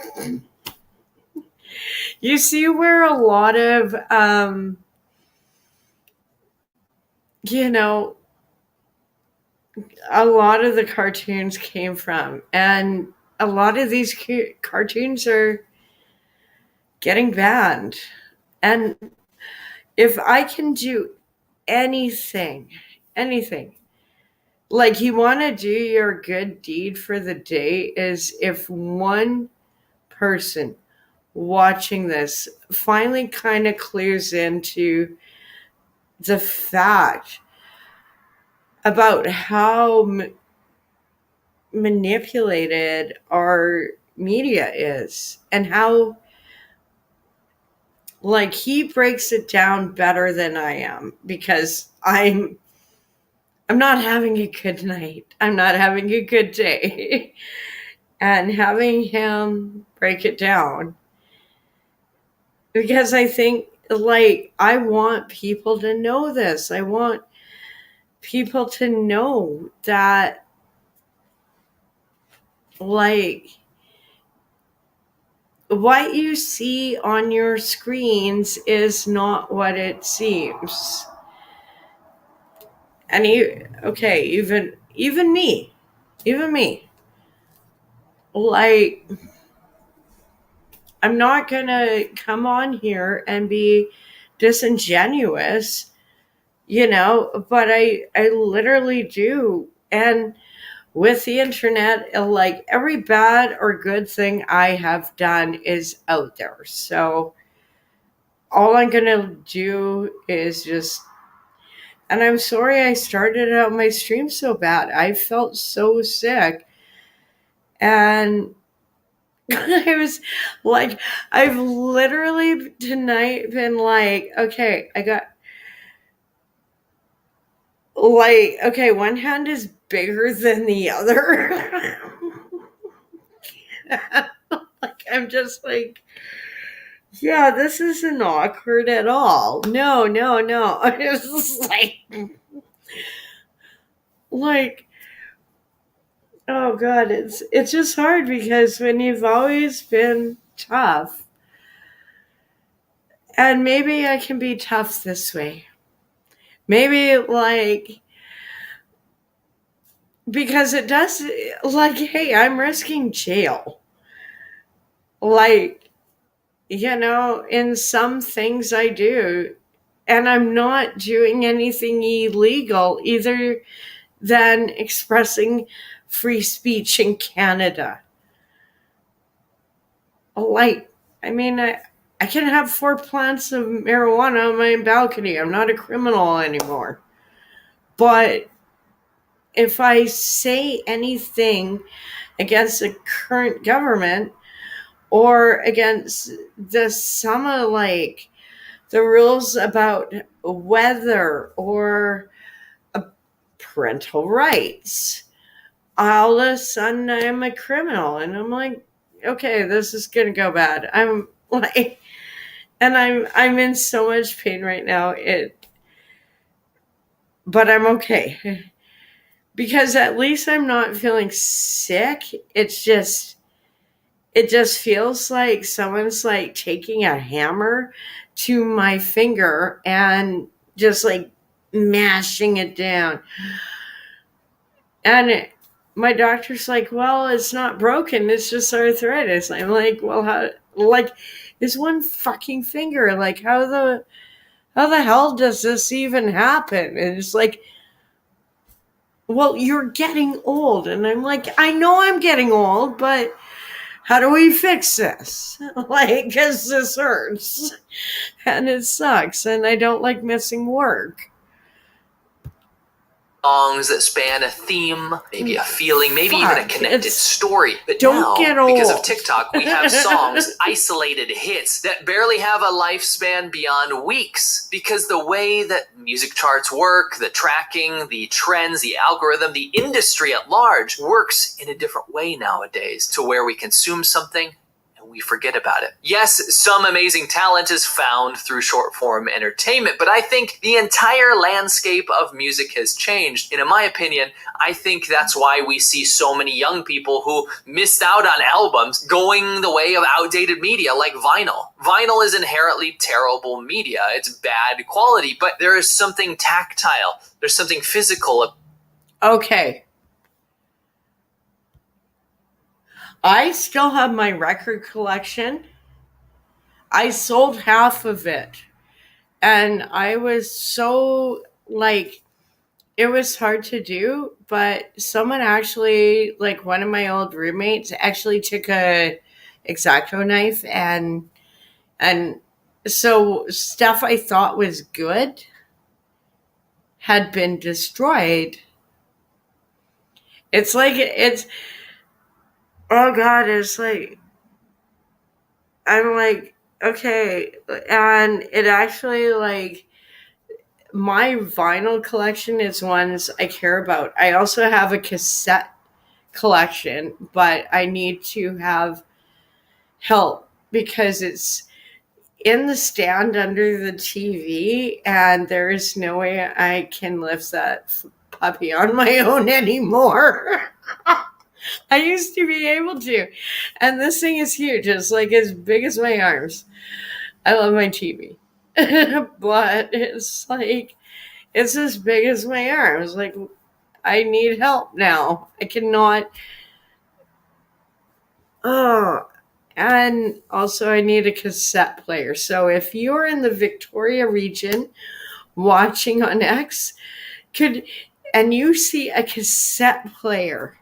Speaker 1: you see where a lot of a lot of the cartoons came from, and a lot of these cartoons are getting banned. And if I can do anything, like, you want to do your good deed for the day, is if one person watching this finally kind of clues into the fact about how manipulated our media is, and how, like, he breaks it down better than I am, because I'm not having a good night. I'm not having a good day. And having him break it down, because I think, like, I want people to know this. I want people to know that, like, what you see on your screens is not what it seems. And even me, like, I'm not gonna come on here and be disingenuous, but I literally do. And with the internet, like, every bad or good thing I have done is out there. So all I'm gonna do is just, and I'm sorry I started out my stream so bad. I felt so sick. And I was like, I've literally tonight been like, okay, I got, like, okay, one hand is bigger than the other. Like, I'm just like, yeah, this isn't awkward at all. No. It's just like, oh God, it's just hard, because when you've always been tough, and maybe I can be tough this way. Maybe, like, because it does, like, hey, I'm risking jail. Like, in some things I do, and I'm not doing anything illegal either than expressing free speech in Canada. Like, I mean, I can have 4 plants of marijuana on my balcony. I'm not a criminal anymore. But if I say anything against the current government or against some of like the rules about weather or parental rights, all of a sudden I'm a criminal, and I'm like, okay, this is gonna go bad. I'm like, and I'm in so much pain right now. But I'm okay because at least I'm not feeling sick. It just feels like someone's like taking a hammer to my finger and just like mashing it down. And my doctor's like, well, it's not broken. It's just arthritis. I'm like, well, how, like, it's one fucking finger. Like, how the hell does this even happen? And it's like, well, you're getting old. And I'm like, I know I'm getting old, but how do we fix this? Like, because this hurts and it sucks, and I don't like missing work.
Speaker 17: Songs that span a theme, maybe a feeling, maybe even a connected story. But
Speaker 1: don't
Speaker 17: now,
Speaker 1: get old.
Speaker 17: because of TikTok, we have songs, isolated hits that barely have a lifespan beyond weeks. Because the way that music charts work, the tracking, the trends, the algorithm, the industry at large works in a different way nowadays, to where we consume something and we forget about it. Yes, some amazing talent is found through short form entertainment, but I think the entire landscape of music has changed. And in my opinion, I think that's why we see so many young people who missed out on albums going the way of outdated media like vinyl. Vinyl is inherently terrible media. It's bad quality, but there is something tactile. There's something physical.
Speaker 1: Okay. I still have my record collection. I sold half of it. And I was so, like, it was hard to do, but someone actually, like one of my old roommates, actually took a X-Acto knife and so stuff I thought was good had been destroyed. It's like, oh God, it's like, I'm like, okay. And it actually, like, my vinyl collection is ones I care about. I also have a cassette collection, but I need to have help because it's in the stand under the TV, and there is no way I can lift that puppy on my own anymore. I used to be able to, and this thing is huge. It's like as big as my arms. I love my TV, but it's like, it's as big as my arms. Like, I need help now. I cannot. Oh, and also I need a cassette player. So if you're in the Victoria region watching on X, and you see a cassette player,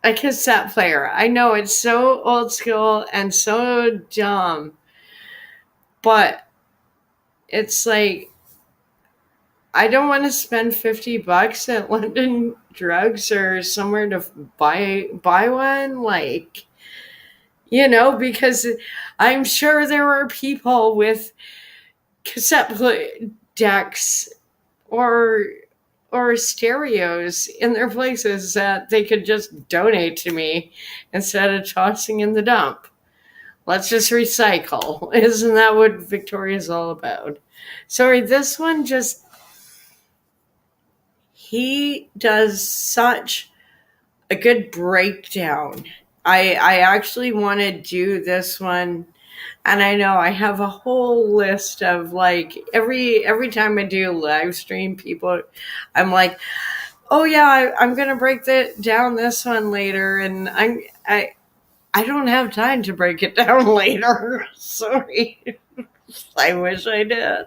Speaker 1: I know it's so old school and so dumb, but it's like, I don't want to spend $50 at London Drugs or somewhere to buy one, like, because I'm sure there are people with cassette decks or stereos in their places that they could just donate to me instead of tossing in the dump. Let's just recycle. Isn't that what Victoria's all about? Sorry, this one just, he does such a good breakdown. I actually want to do this one, and I know I have a whole list of, like, every time I do a live stream, people, I'm like, oh yeah, I'm gonna break down this one later, and I don't have time to break it down later. Sorry. I wish I did.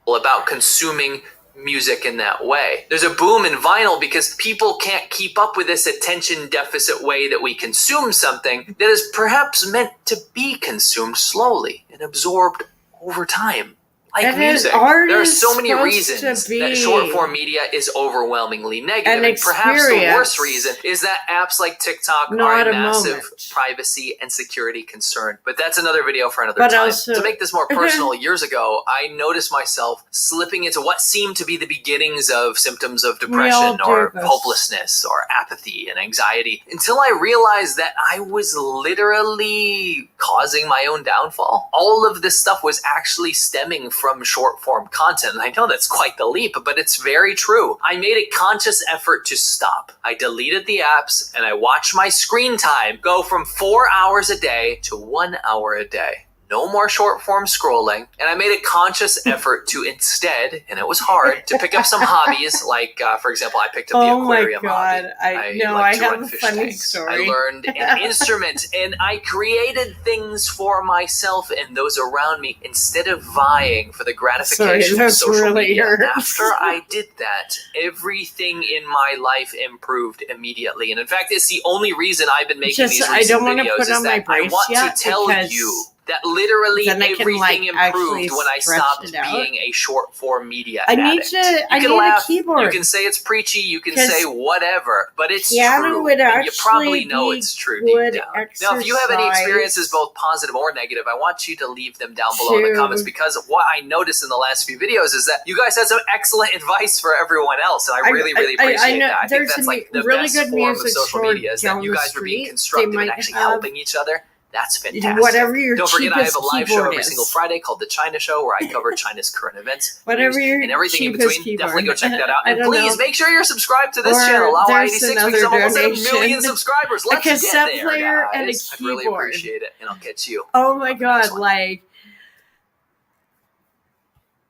Speaker 17: about consuming music in that way. There's a boom in vinyl because people can't keep up with this attention deficit way that we consume something that is perhaps meant to be consumed slowly and absorbed over time. Like
Speaker 1: And
Speaker 17: music.
Speaker 1: art
Speaker 17: There are
Speaker 1: is
Speaker 17: so many
Speaker 1: supposed
Speaker 17: reasons
Speaker 1: to be
Speaker 17: that short form media is overwhelmingly negative.
Speaker 1: an
Speaker 17: And perhaps the worst
Speaker 1: experience,
Speaker 17: reason is that apps like TikTok are
Speaker 1: not
Speaker 17: a
Speaker 1: a
Speaker 17: massive
Speaker 1: moment.
Speaker 17: privacy and security concern. But that's another video for another
Speaker 1: But
Speaker 17: time.
Speaker 1: also-
Speaker 17: To make this more personal, years ago, I noticed myself slipping into what seemed to be the beginnings of symptoms of
Speaker 1: We all
Speaker 17: depression
Speaker 1: do
Speaker 17: or
Speaker 1: this.
Speaker 17: hopelessness or apathy and anxiety until I realized that I was literally causing my own downfall. All of this stuff was actually stemming from short form content. And I know that's quite the leap, but it's very true. I made a conscious effort to stop. I deleted the apps and I watched my screen time go from 4 hours a day to 1 hour a day. No more short form scrolling. And I made a conscious effort to instead, and it was hard, to pick up some hobbies. Like, for example, I picked up the
Speaker 1: Oh my
Speaker 17: aquarium hobby.
Speaker 1: God. I
Speaker 17: like to
Speaker 1: have
Speaker 17: run
Speaker 1: a
Speaker 17: fish
Speaker 1: funny
Speaker 17: tanks.
Speaker 1: story.
Speaker 17: I learned an instrument and I created things for myself and those around me instead of vying for the gratification of
Speaker 1: this
Speaker 17: social
Speaker 1: really
Speaker 17: media.
Speaker 1: hurts.
Speaker 17: After I did that, everything in my life improved immediately. And in fact, it's the only reason I've been making these
Speaker 1: I
Speaker 17: recent
Speaker 1: don't want to
Speaker 17: videos
Speaker 1: put
Speaker 17: is
Speaker 1: on my
Speaker 17: that I
Speaker 1: brace
Speaker 17: want
Speaker 1: yet
Speaker 17: to tell
Speaker 1: because
Speaker 17: you that literally
Speaker 1: then I can,
Speaker 17: everything
Speaker 1: actually
Speaker 17: improved when I
Speaker 1: stretch
Speaker 17: stopped
Speaker 1: it out.
Speaker 17: being a short form media
Speaker 1: I need
Speaker 17: addict.
Speaker 1: to-
Speaker 17: You
Speaker 1: I
Speaker 17: can
Speaker 1: need a
Speaker 17: laugh,
Speaker 1: keyboard.
Speaker 17: you can say it's preachy, you can
Speaker 1: 'Cause
Speaker 17: say whatever, but it's
Speaker 1: piano
Speaker 17: true.
Speaker 1: would
Speaker 17: And you probably
Speaker 1: actually
Speaker 17: know
Speaker 1: be
Speaker 17: it's true
Speaker 1: good
Speaker 17: deep down. Now, if you have any
Speaker 1: exercise
Speaker 17: experiences, both positive or negative, I want you to leave them down below in the
Speaker 1: to-
Speaker 17: comments, because what I noticed in the last few videos is that you guys had some excellent advice for everyone else, and I really, really appreciate
Speaker 1: know
Speaker 17: that. I think
Speaker 1: there's
Speaker 17: that's
Speaker 1: some
Speaker 17: like the
Speaker 1: really
Speaker 17: best
Speaker 1: good
Speaker 17: form of
Speaker 1: music
Speaker 17: social
Speaker 1: store
Speaker 17: media is that
Speaker 1: down
Speaker 17: you
Speaker 1: the
Speaker 17: guys were being
Speaker 1: street. They
Speaker 17: constructive and
Speaker 1: might
Speaker 17: actually
Speaker 1: have
Speaker 17: helping each other. That's fantastic.
Speaker 1: whatever your
Speaker 17: Don't forget, I have
Speaker 1: cheapest
Speaker 17: a live show
Speaker 1: keyboard
Speaker 17: every
Speaker 1: is.
Speaker 17: single Friday called The China Show, where I cover China's current events,
Speaker 1: Whatever
Speaker 17: news,
Speaker 1: your
Speaker 17: and everything in
Speaker 1: cheapest
Speaker 17: between.
Speaker 1: keyboard.
Speaker 17: Definitely go check that out.
Speaker 1: I
Speaker 17: And
Speaker 1: don't
Speaker 17: please
Speaker 1: know.
Speaker 17: make sure you're subscribed to this
Speaker 1: Or
Speaker 17: channel, Lao
Speaker 1: there's
Speaker 17: 86,
Speaker 1: another
Speaker 17: because I'm almost at 1
Speaker 1: donation.
Speaker 17: million subscribers.
Speaker 1: A
Speaker 17: Let's get
Speaker 1: cassette
Speaker 17: there,
Speaker 1: player and a
Speaker 17: guys. I'd really
Speaker 1: keyboard.
Speaker 17: appreciate it, and I'll catch you.
Speaker 1: Oh my God,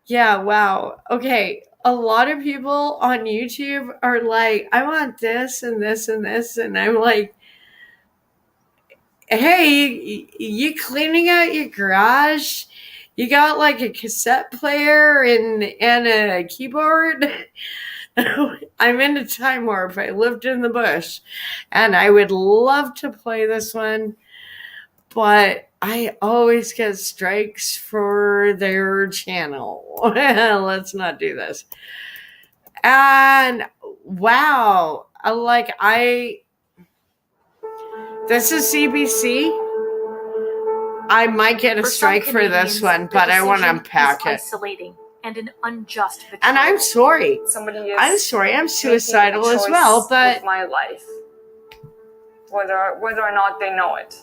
Speaker 1: yeah, wow. Okay, a lot of people on YouTube are like, I want this and this and this, and I'm like, hey, you cleaning out your garage? You got like a cassette player and a keyboard? I'm in a time warp. I lived in the bush, and I would love to play this one, but I always get strikes for their channel. Let's not do this. And wow, this is CBC. I might get a
Speaker 2: For some
Speaker 1: strike for this
Speaker 2: Canadians,
Speaker 1: one,
Speaker 2: the
Speaker 1: but I want to
Speaker 2: decision
Speaker 1: unpack
Speaker 2: is
Speaker 1: it.
Speaker 2: isolating and an unjust betrayal.
Speaker 1: And I'm sorry.
Speaker 20: Somebody is
Speaker 1: I'm sorry. I'm
Speaker 20: making a
Speaker 1: suicidal as
Speaker 20: choice
Speaker 1: well, but
Speaker 20: with my life, whether or not they know it.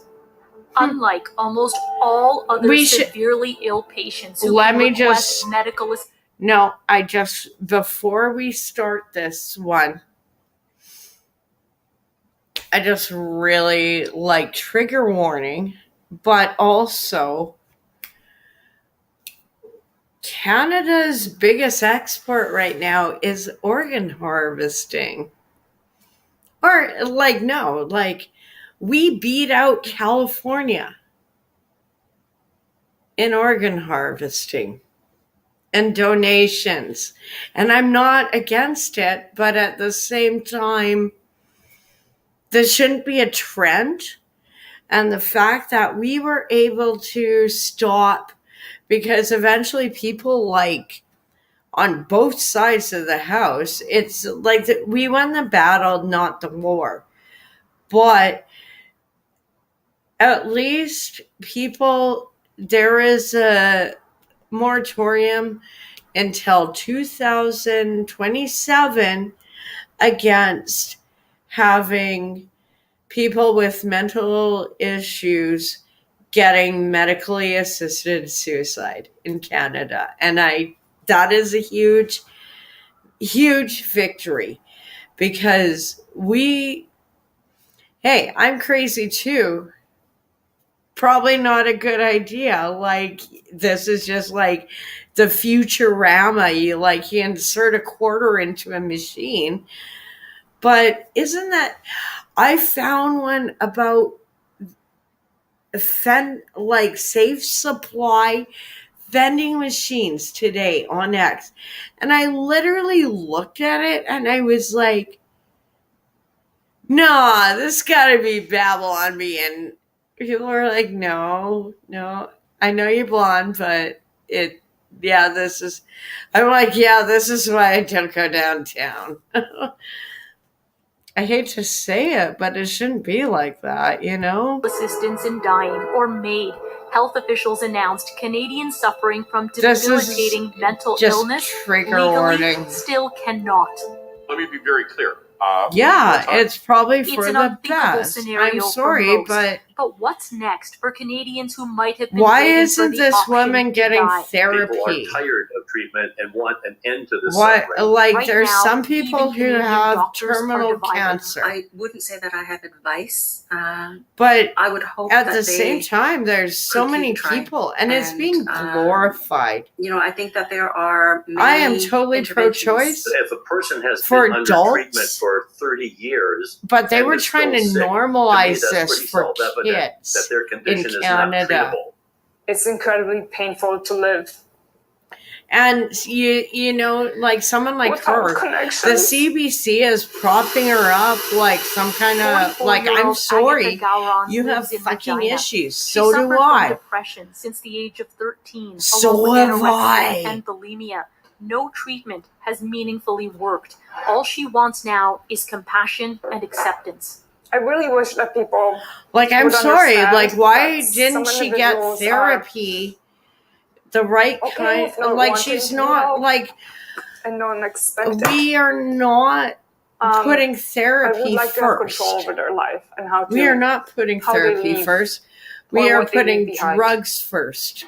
Speaker 2: Unlike almost all other
Speaker 1: We should-
Speaker 2: severely ill patients who
Speaker 1: Let
Speaker 2: can
Speaker 1: me
Speaker 2: request
Speaker 1: just-
Speaker 2: medical assistance.
Speaker 1: no, before we start this one, I just really like trigger warning, but also Canada's biggest export right now is organ harvesting. Or we beat out California in organ harvesting and donations. And I'm not against it, but at the same time, this shouldn't be a trend. And the fact that we were able to stop, because eventually people on both sides of the house, it's like we won the battle, not the war. But at least there is a moratorium until 2027 against having people with mental issues getting medically assisted suicide in Canada. And that is a huge, huge victory, because hey, I'm crazy too. Probably not a good idea. This is just like the Futurama. You insert a quarter into a machine. But isn't that, I found one about Safe Supply vending machines today on X, and I literally looked at it and I was like, nah, this gotta be Babylon me. And people were like, no, I know you're blonde, but this is, I'm like, yeah, this is why I don't go downtown. I hate to say it, but it shouldn't be like that, you know?
Speaker 2: Assistance in dying or MAID. Health officials announced Canadians suffering from
Speaker 1: This is
Speaker 2: debilitating mental
Speaker 1: just
Speaker 2: illness
Speaker 1: trigger
Speaker 2: legally
Speaker 1: warning.
Speaker 2: still cannot.
Speaker 9: Let me be very clear.
Speaker 1: Yeah, it's probably
Speaker 2: It's
Speaker 1: for
Speaker 2: an
Speaker 1: the
Speaker 2: unthinkable
Speaker 1: best.
Speaker 2: scenario
Speaker 1: I'm
Speaker 2: for
Speaker 1: sorry,
Speaker 2: most.
Speaker 1: but
Speaker 2: what's next for Canadians who might have been
Speaker 1: why
Speaker 2: waiting for
Speaker 1: isn't
Speaker 2: the
Speaker 1: this
Speaker 2: option
Speaker 1: woman
Speaker 2: to
Speaker 1: getting
Speaker 2: die?
Speaker 1: therapy?
Speaker 3: People are tired of treatment and want an end to this
Speaker 1: What,
Speaker 3: suffering.
Speaker 1: like,
Speaker 2: Right
Speaker 1: there's
Speaker 2: now,
Speaker 1: some people
Speaker 2: even
Speaker 1: who
Speaker 2: Canadian
Speaker 1: have
Speaker 2: doctors are
Speaker 1: terminal
Speaker 2: divided.
Speaker 1: cancer.
Speaker 5: I wouldn't say that I have advice.
Speaker 1: But
Speaker 5: I would hope
Speaker 1: at
Speaker 5: that
Speaker 1: the same
Speaker 5: they
Speaker 1: time, there's so
Speaker 5: could keep
Speaker 1: many
Speaker 5: trying.
Speaker 1: people, and it's being glorified.
Speaker 5: You know, I think that there are many
Speaker 1: I am totally pro-choice
Speaker 3: If a person has
Speaker 1: for
Speaker 3: been under
Speaker 1: adults,
Speaker 3: treatment for 30 years,
Speaker 1: but they
Speaker 3: and
Speaker 1: were
Speaker 3: is
Speaker 1: trying to
Speaker 3: still sick,
Speaker 1: normalize
Speaker 3: to me, that's
Speaker 1: this
Speaker 3: pretty
Speaker 1: for
Speaker 3: self-evident
Speaker 1: kids
Speaker 3: that their
Speaker 1: in
Speaker 3: condition is not
Speaker 1: Canada.
Speaker 3: treatable.
Speaker 20: It's incredibly painful to live.
Speaker 1: And you know, like someone like
Speaker 20: Without
Speaker 1: her, the
Speaker 20: connections.
Speaker 1: CBC is propping her up like some kind of, like, I'm
Speaker 2: 44-year-old
Speaker 1: sorry,
Speaker 2: Agatha Gowron
Speaker 1: you have
Speaker 2: lives in
Speaker 1: fucking
Speaker 2: Regina.
Speaker 1: issues.
Speaker 2: She
Speaker 1: So do
Speaker 2: suffered from
Speaker 1: I.
Speaker 2: depression since the age of 13,
Speaker 1: So
Speaker 2: along with
Speaker 1: have
Speaker 2: anorexia
Speaker 1: I.
Speaker 2: and bulimia. No treatment has meaningfully worked. All she wants now is compassion and acceptance.
Speaker 20: I really wish that people
Speaker 1: Like, I'm
Speaker 20: would
Speaker 1: sorry,
Speaker 20: understand
Speaker 1: like, why
Speaker 20: that
Speaker 1: didn't
Speaker 20: some
Speaker 1: she get
Speaker 20: individuals are
Speaker 1: therapy? The right
Speaker 20: okay
Speaker 1: kind,
Speaker 20: with not
Speaker 1: like,
Speaker 20: wanting
Speaker 1: she's
Speaker 20: to
Speaker 1: not,
Speaker 20: help
Speaker 1: like,
Speaker 20: and not expected.
Speaker 1: we are not putting
Speaker 20: I
Speaker 1: therapy
Speaker 20: would like to have
Speaker 1: first.
Speaker 20: control over their life and how to.
Speaker 1: We are not putting
Speaker 20: how they
Speaker 1: therapy
Speaker 20: leave
Speaker 1: first.
Speaker 20: or
Speaker 1: We are
Speaker 20: what they leave
Speaker 1: putting
Speaker 20: behind.
Speaker 1: drugs first.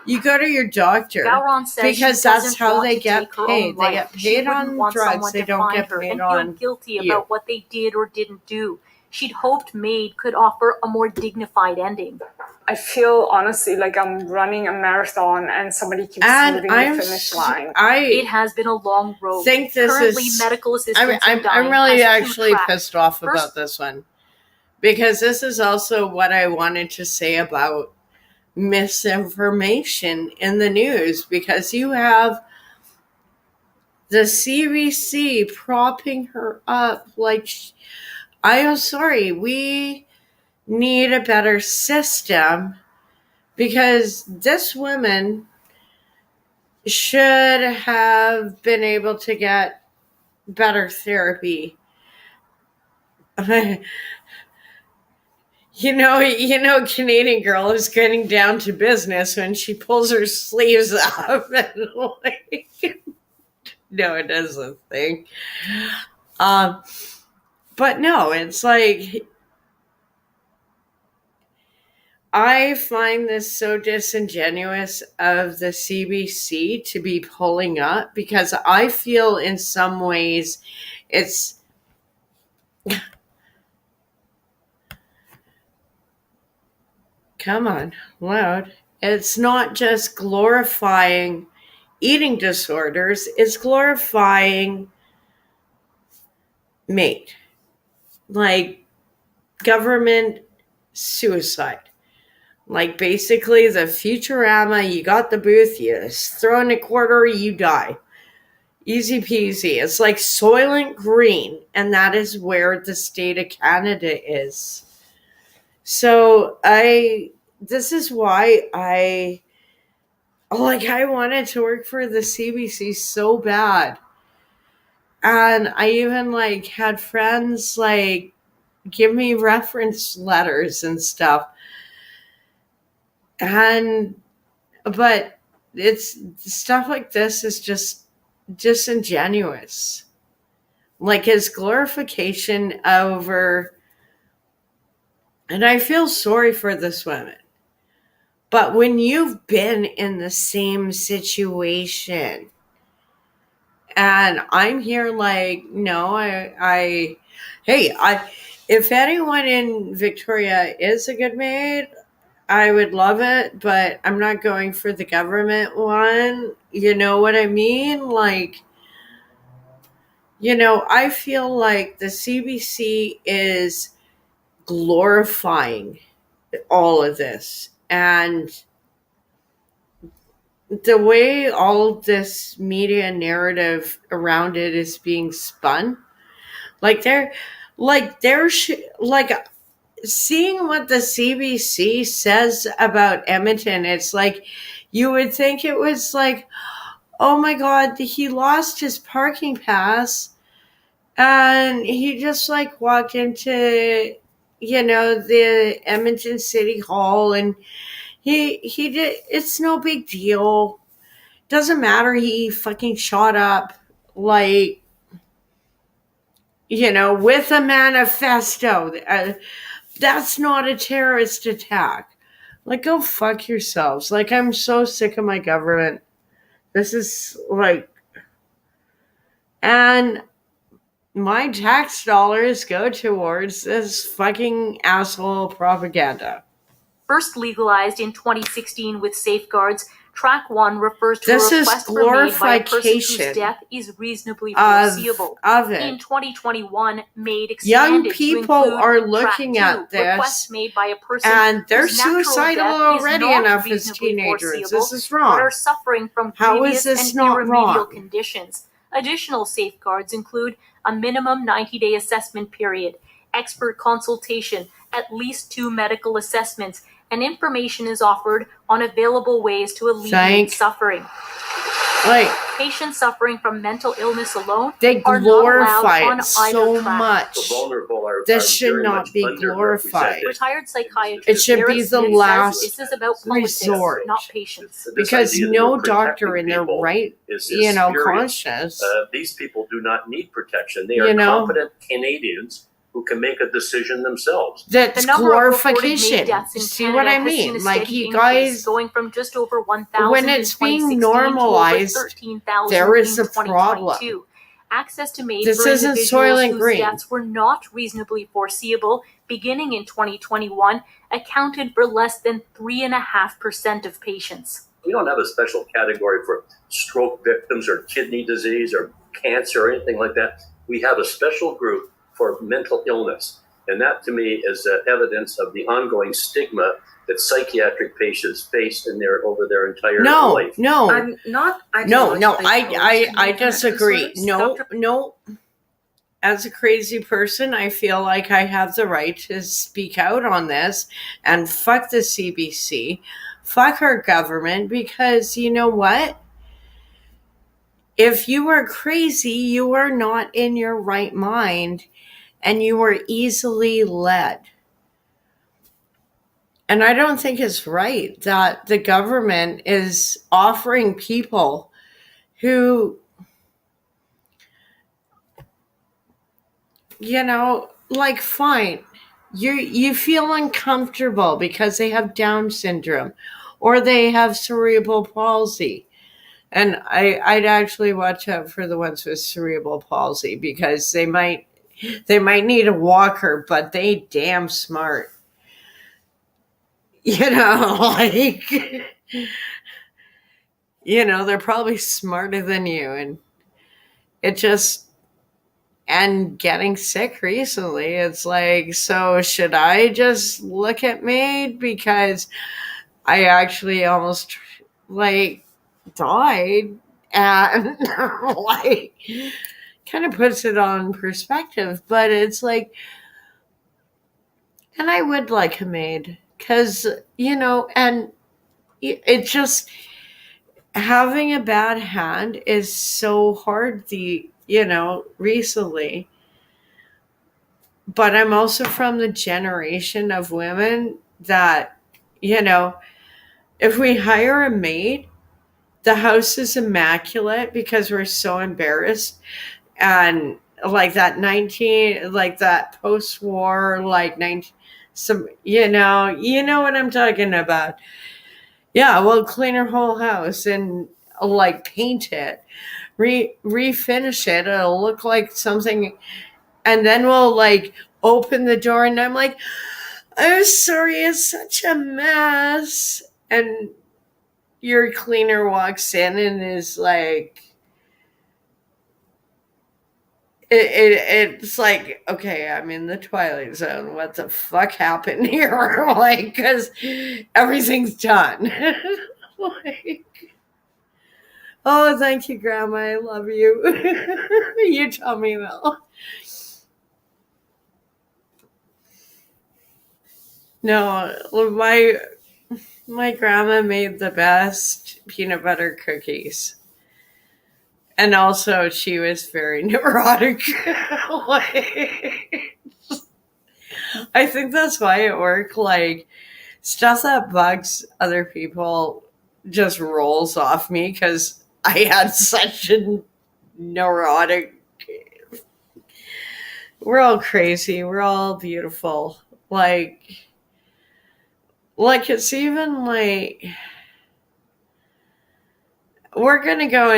Speaker 1: You go to your doctor
Speaker 2: Gowron says
Speaker 1: because
Speaker 2: she
Speaker 1: that's
Speaker 2: doesn't
Speaker 1: how
Speaker 2: want
Speaker 1: they
Speaker 2: to
Speaker 1: get
Speaker 2: take her own
Speaker 1: paid. They
Speaker 2: life.
Speaker 1: get
Speaker 2: She
Speaker 1: paid
Speaker 2: wouldn't
Speaker 1: on
Speaker 2: want
Speaker 1: drugs.
Speaker 2: someone
Speaker 1: They
Speaker 2: to
Speaker 1: don't
Speaker 2: find
Speaker 1: get
Speaker 2: her
Speaker 1: paid
Speaker 2: and feel
Speaker 1: on
Speaker 2: guilty
Speaker 1: you.
Speaker 2: about what they did or didn't do. She'd hoped MAID could offer a more dignified ending.
Speaker 20: I feel honestly like I'm running a marathon and somebody keeps
Speaker 1: And
Speaker 20: moving
Speaker 1: I'm
Speaker 20: the finish line.
Speaker 2: It has been a long road.
Speaker 1: think this
Speaker 2: Currently,
Speaker 1: is.
Speaker 2: medical assistance in
Speaker 1: I'm
Speaker 2: dying
Speaker 1: really
Speaker 2: has two
Speaker 1: actually
Speaker 2: tracks.
Speaker 1: pissed off
Speaker 2: First,
Speaker 1: about this one because this is also what I wanted to say about misinformation in the news, because you have the CBC propping her up like, I am sorry, we need a better system because this woman should have been able to get better therapy. You know, Canadian girl is getting down to business when she pulls her sleeves up and like, no, it doesn't thing. But no, it's like, I find this so disingenuous of the CBC to be pulling up, because I feel in some ways it's come on, loud. It's not just glorifying eating disorders, it's glorifying MAID, like government suicide. Like basically the Futurama, you got the booth, you throw in a quarter, you die. Easy peasy. It's like Soylent Green, and that is where the state of Canada is. So this is why I wanted to work for the CBC so bad. And I even like had friends like give me reference letters and stuff. But it's stuff like this is just disingenuous. Like his glorification over, and I feel sorry for this woman. But when you've been in the same situation, and I'm here like, no, if anyone in Victoria is a good maid, I would love it, but I'm not going for the government one. You know what I mean? Like, I feel like the CBC is glorifying all of this. And the way all this media narrative around it is being spun, like they're like seeing what the CBC says about Edmonton, it's like you would think it was like, oh my God, he lost his parking pass and he just like walked into, the Edmonton City Hall and he did, it's no big deal. Doesn't matter. He fucking shot up like, with a manifesto. That's not a terrorist attack. Like, go fuck yourselves. Like, I'm so sick of my government. This is like, and my tax dollars go towards this fucking asshole propaganda.
Speaker 2: First legalized in 2016 with safeguards, Track 1 refers to
Speaker 1: This
Speaker 2: a
Speaker 1: is
Speaker 2: request for MAID by a person whose
Speaker 1: glorification
Speaker 2: death is reasonably
Speaker 1: of
Speaker 2: foreseeable.
Speaker 1: it.
Speaker 2: In 2021, MAID
Speaker 1: Young
Speaker 2: expanded to
Speaker 1: people
Speaker 2: include
Speaker 1: are
Speaker 2: Track
Speaker 1: looking
Speaker 2: 2,
Speaker 1: at
Speaker 2: requests
Speaker 1: this,
Speaker 2: made by a person
Speaker 1: and they're
Speaker 2: whose natural
Speaker 1: suicidal
Speaker 2: death
Speaker 1: already
Speaker 2: is not
Speaker 1: enough as
Speaker 2: reasonably
Speaker 1: teenagers.
Speaker 2: foreseeable,
Speaker 1: This is
Speaker 2: but
Speaker 1: wrong.
Speaker 2: are suffering from
Speaker 1: How
Speaker 2: previous
Speaker 1: is this
Speaker 2: and
Speaker 1: not
Speaker 2: irremediable
Speaker 1: wrong?
Speaker 2: conditions. Additional safeguards include a minimum 90-day assessment period, expert consultation, at least 2 medical assessments, and information is offered on available ways to alleviate suffering.
Speaker 1: Like,
Speaker 2: patients suffering from mental illness alone
Speaker 1: they
Speaker 2: are not
Speaker 1: glorify
Speaker 2: allowed on
Speaker 1: it so
Speaker 2: either track.
Speaker 1: much.
Speaker 3: The vulnerable are
Speaker 1: This should
Speaker 3: very
Speaker 1: not
Speaker 3: much
Speaker 1: be glorified.
Speaker 2: Retired psychiatrist
Speaker 1: It should
Speaker 2: Eric
Speaker 1: be the
Speaker 2: Smith
Speaker 1: last
Speaker 2: says this is about politics,
Speaker 1: resort.
Speaker 2: not patients.
Speaker 1: Because
Speaker 3: idea that
Speaker 1: no
Speaker 3: we're
Speaker 1: doctor
Speaker 3: protecting
Speaker 1: in their
Speaker 3: people
Speaker 1: right,
Speaker 3: is
Speaker 1: spurious.
Speaker 3: conscious. These people do not need protection. They are competent Canadians who can make a decision themselves.
Speaker 1: That's
Speaker 2: The number of reported
Speaker 1: glorification.
Speaker 2: MAID deaths in
Speaker 1: See
Speaker 2: Canada
Speaker 1: what I
Speaker 2: has seen
Speaker 1: mean?
Speaker 2: a
Speaker 1: Like,
Speaker 2: steady
Speaker 1: you
Speaker 2: increase,
Speaker 1: guys,
Speaker 2: going from just over 1,000
Speaker 1: when
Speaker 2: in
Speaker 1: it's
Speaker 2: 2016
Speaker 1: being
Speaker 2: to over
Speaker 1: normalized,
Speaker 2: 13,000
Speaker 1: there
Speaker 2: in
Speaker 1: is a
Speaker 2: 2022.
Speaker 1: problem.
Speaker 2: Access to MAID
Speaker 1: This
Speaker 2: for
Speaker 1: isn't
Speaker 2: individuals
Speaker 1: Soylent
Speaker 2: whose
Speaker 1: Green.
Speaker 2: deaths were not reasonably foreseeable beginning in 2021 accounted for less than 3.5% of patients.
Speaker 3: We don't have a special category for stroke victims or kidney disease or cancer or anything like that. We have a special group for mental illness. And that, to me, is evidence of the ongoing stigma that psychiatric patients face over their entire life.
Speaker 5: I'm not.
Speaker 1: I disagree. No. As a crazy person, I feel like I have the right to speak out on this and fuck the CBC, fuck our government, because you know what? If you are crazy, you are not in your right mind and you are easily led. And I don't think it's right that the government is offering people who, like, fine, you feel uncomfortable because they have Down syndrome or they have cerebral palsy. And I'd actually watch out for the ones with cerebral palsy because they might need a walker, but they damn smart. Like, they're probably smarter than you. And it just, and getting sick recently, it's like, so should I just look at MAID? Because I actually almost, like, died. And, like, kind of puts it on perspective. But it's like, and I would like a MAID. Because, and it just, having a bad hand is so hard recently. But I'm also from the generation of women that, if we hire a maid, the house is immaculate because we're so embarrassed. And like that post-war, like 19, you know what I'm talking about. Yeah, we'll clean her whole house and like paint it, refinish it. It'll look like something, and then we'll like open the door, and I'm like, I'm sorry, it's such a mess. And your cleaner walks in and is like, it's like, okay, I'm in the Twilight Zone. What the fuck happened here? Like, because everything's done. Like, Oh, thank you, Grandma. I love you. You tell me though. No, my grandma made the best peanut butter cookies. And also, she was very neurotic. Like, I think that's why at work, like, stuff that bugs other people just rolls off me because I had such a neurotic. We're all crazy. We're all beautiful. Like it's even like we're going to go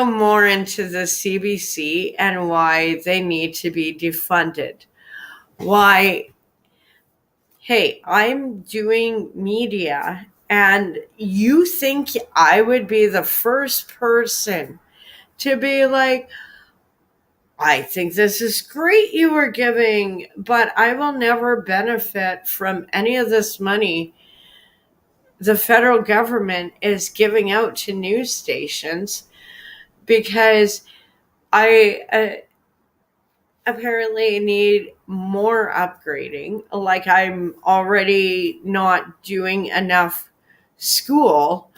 Speaker 1: more into the CBC and why they need to be defunded. Why, hey, I'm doing media and you think I would be the first person to be like, I think this is great you were giving, but I will never benefit from any of this money the federal government is giving out to news stations because I apparently need more upgrading. Like I'm already not doing enough school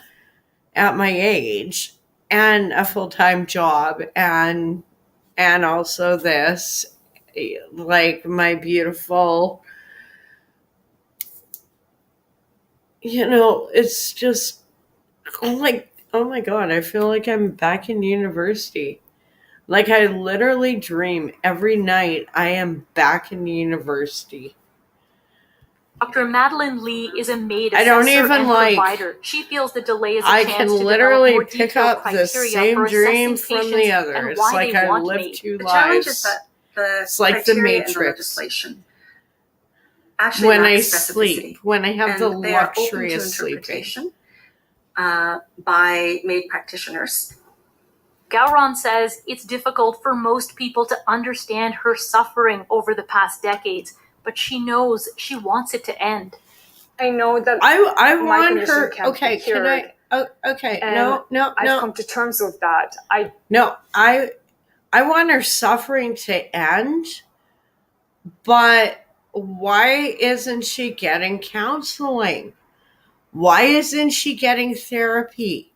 Speaker 1: at my age and a full-time job and also this, like my beautiful, it's just like, oh my God, I feel like I'm back in university. Like I literally dream every night I am back in university.
Speaker 2: Dr. Madeline Lee is a maid
Speaker 1: I
Speaker 2: assessor
Speaker 1: don't even
Speaker 2: and
Speaker 1: like.
Speaker 2: provider. She feels the delay is a
Speaker 1: I
Speaker 2: chance
Speaker 1: can
Speaker 2: to
Speaker 1: literally
Speaker 2: develop more
Speaker 1: pick
Speaker 2: detailed
Speaker 1: up the
Speaker 2: criteria
Speaker 1: same
Speaker 2: for
Speaker 1: dream
Speaker 2: assessing
Speaker 1: from the
Speaker 2: patients
Speaker 1: other.
Speaker 2: and
Speaker 1: It's
Speaker 2: why
Speaker 1: like
Speaker 2: they
Speaker 1: I
Speaker 2: want
Speaker 1: live
Speaker 2: MAID.
Speaker 1: two
Speaker 5: The challenge
Speaker 1: lives.
Speaker 5: is that the
Speaker 1: It's like the
Speaker 5: criteria in the
Speaker 1: Matrix.
Speaker 5: legislation actually
Speaker 1: When
Speaker 5: lack
Speaker 1: I
Speaker 5: specificity.
Speaker 1: sleep, when I have the
Speaker 5: And they are open
Speaker 1: luxury
Speaker 5: to
Speaker 1: of sleeping.
Speaker 5: interpretation by MAID practitioners.
Speaker 2: Gowron says it's difficult for most people to understand her suffering over the past decades, but she knows she wants it to end.
Speaker 20: I know that
Speaker 1: I
Speaker 20: my
Speaker 1: want
Speaker 20: condition
Speaker 1: her.
Speaker 20: can't
Speaker 1: Okay,
Speaker 20: be cured.
Speaker 1: can I? Oh, okay,
Speaker 20: And
Speaker 1: no.
Speaker 20: I've come to terms with that.
Speaker 1: I want her suffering to end, but why isn't she getting counseling? Why isn't she getting therapy?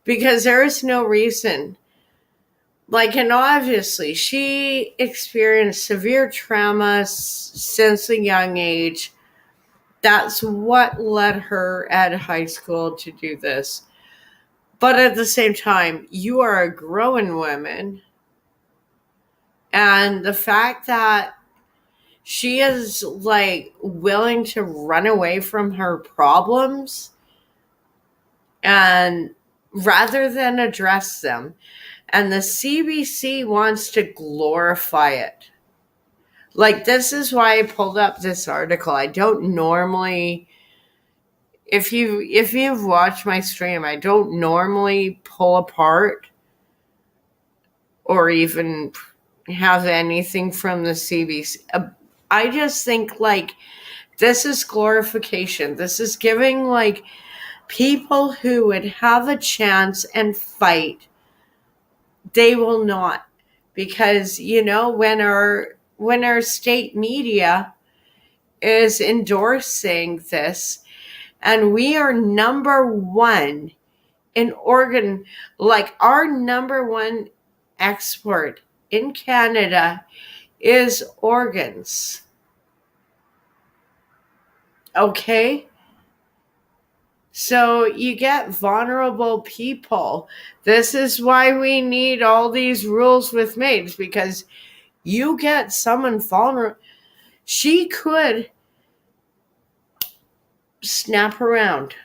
Speaker 1: Because there is no reason. Like, and obviously, she experienced severe trauma since a young age. That's what led her at high school to do this. But at the same time, you are a grown woman. And the fact that she is like willing to run away from her problems and rather than address them, and the CBC wants to glorify it. Like, this is why I pulled up this article. I don't normally, if you've watched my stream, I don't normally pull apart or even have anything from the CBC. I just think like this is glorification. This is giving like people who would have a chance and fight, they will not, because when our state media is endorsing this, and we are number one in organ, like our number one export in Canada is organs. Okay? So you get vulnerable people. This is why we need all these rules with maids, because you get someone vulnerable. She could snap around,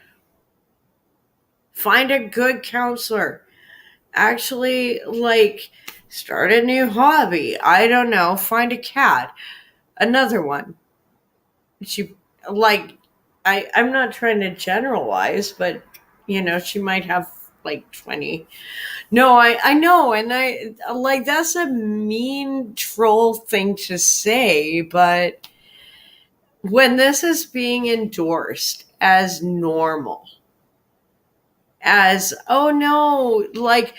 Speaker 1: find a good counselor, actually like start a new hobby. I don't know, find a cat, another one. She like I'm not trying to generalize, but she might have like 20. No, I know, and I like that's a mean troll thing to say, but when this is being endorsed as normal, as, oh no, like,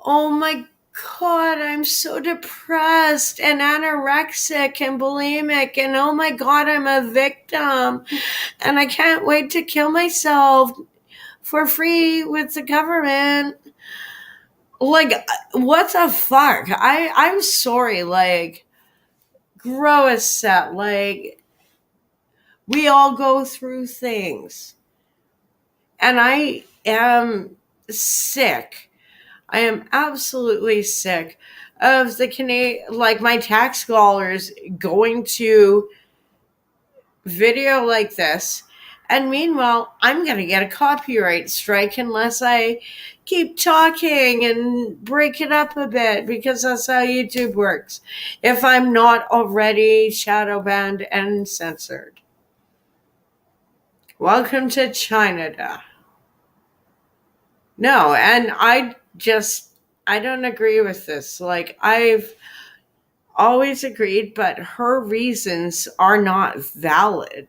Speaker 1: oh my God, I'm so depressed and anorexic and bulimic, and oh my God, I'm a victim, and I can't wait to kill myself for free with the government. Like, what the fuck? I'm sorry, like, grow a set. Like, we all go through things. And I am sick. I am absolutely sick of the Canadian, like, my tax dollars going to video like this. And meanwhile, I'm going to get a copyright strike unless I keep talking and break it up a bit, because that's how YouTube works. If I'm not already shadow banned and censored. Welcome to Chinada. No, and I don't agree with this. Like, I've always agreed, but her reasons are not valid.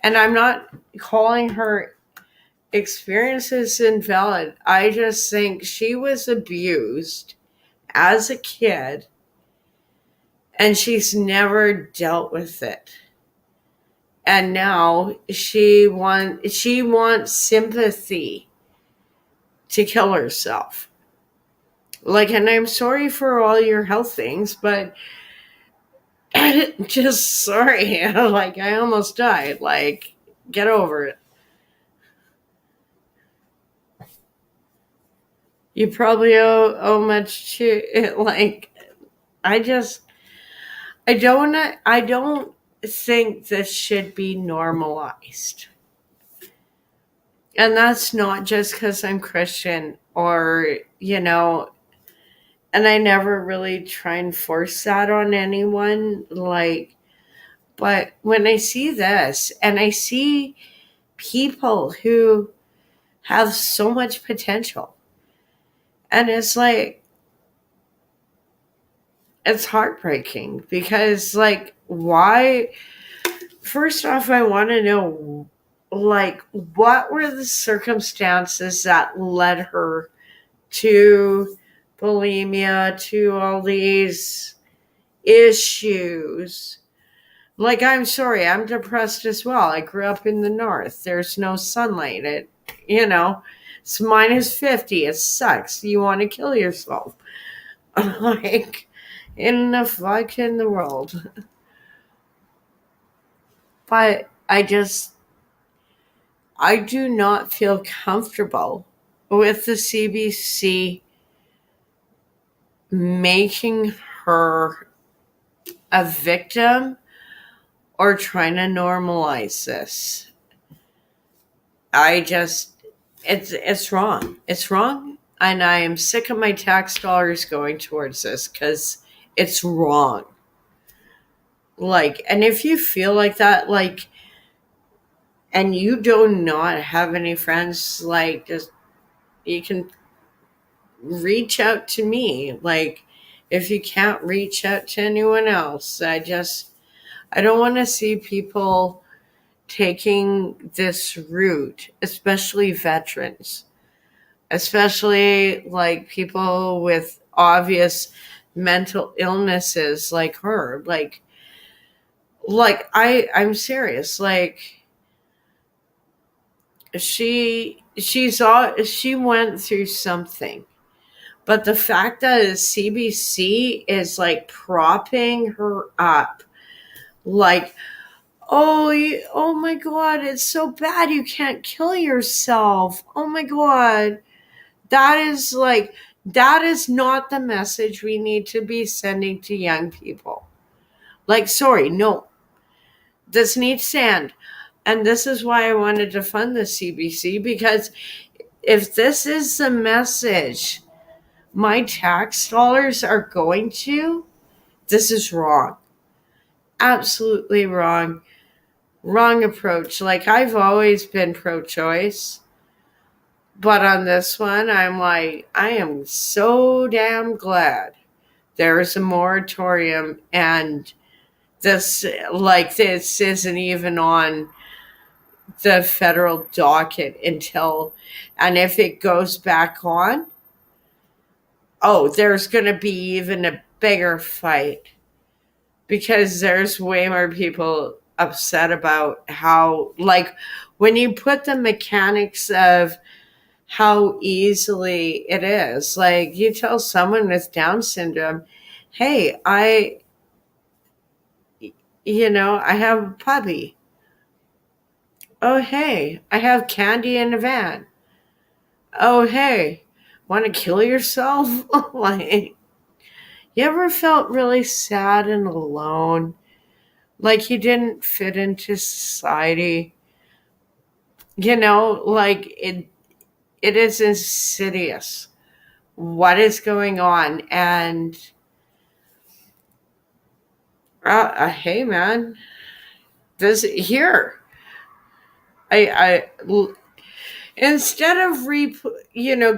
Speaker 1: And I'm not calling her experiences invalid. I just think she was abused as a kid and she's never dealt with it. And now she wants sympathy to kill herself. Like, and I'm sorry for all your health things, but just sorry. Like, I almost died. Like, get over it. You probably owe much to it. Like, I don't think this should be normalized. And that's not just because I'm Christian or, and I never really try and force that on anyone. Like, but when I see this and I see people who have so much potential, and it's like, it's heartbreaking because, like, why? First off, I want to know, like, what were the circumstances that led her to bulimia, to all these issues? Like, I'm sorry, I'm depressed as well. I grew up in the north. There's no sunlight. It's -50. It sucks. You want to kill yourself. Like, in the fucking the world. But I do not feel comfortable with the CBC making her a victim or trying to normalize this. It's wrong. It's wrong. And I am sick of my tax dollars going towards this because it's wrong. Like, and if you feel like that, like, and you do not have any friends, like, just, you can reach out to me. Like, if you can't reach out to anyone else, I don't want to see people taking this route, especially veterans, especially like people with obvious mental illnesses like her. Like I'm serious. Like, she went through something. But the fact that the CBC is like propping her up, like, oh my God, it's so bad you can't kill yourself. Oh my God. That is not the message we need to be sending to young people. Like, sorry, no. This needs to end. And this is why I wanted to fund the CBC, because if this is the message my tax dollars are going to, this is wrong. Absolutely wrong. Wrong approach. Like, I've always been pro-choice, but on this one, I'm like, I am so damn glad there is a moratorium, and this isn't even on the federal docket until, and if it goes back on, oh, there's going to be even a bigger fight because there's way more people upset about how, like, when you put the mechanics of how easily it is, like, you tell someone with Down syndrome, hey, I have a puppy. Oh, hey, I have candy in a van. Oh, hey, want to kill yourself? Like, you ever felt really sad and alone? Like you didn't fit into society? Like it is insidious what is going on. And hey, man, this here, instead of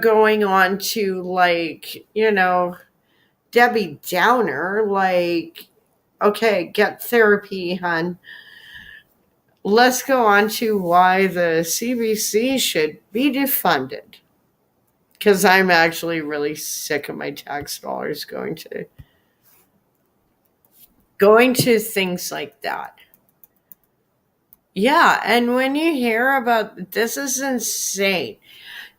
Speaker 1: going on to, like, Debbie Downer, like, okay, get therapy, hun. Let's go on to why the CBC should be defunded. Because I'm actually really sick of my tax dollars going to things like that. Yeah, and when you hear about this, is insane.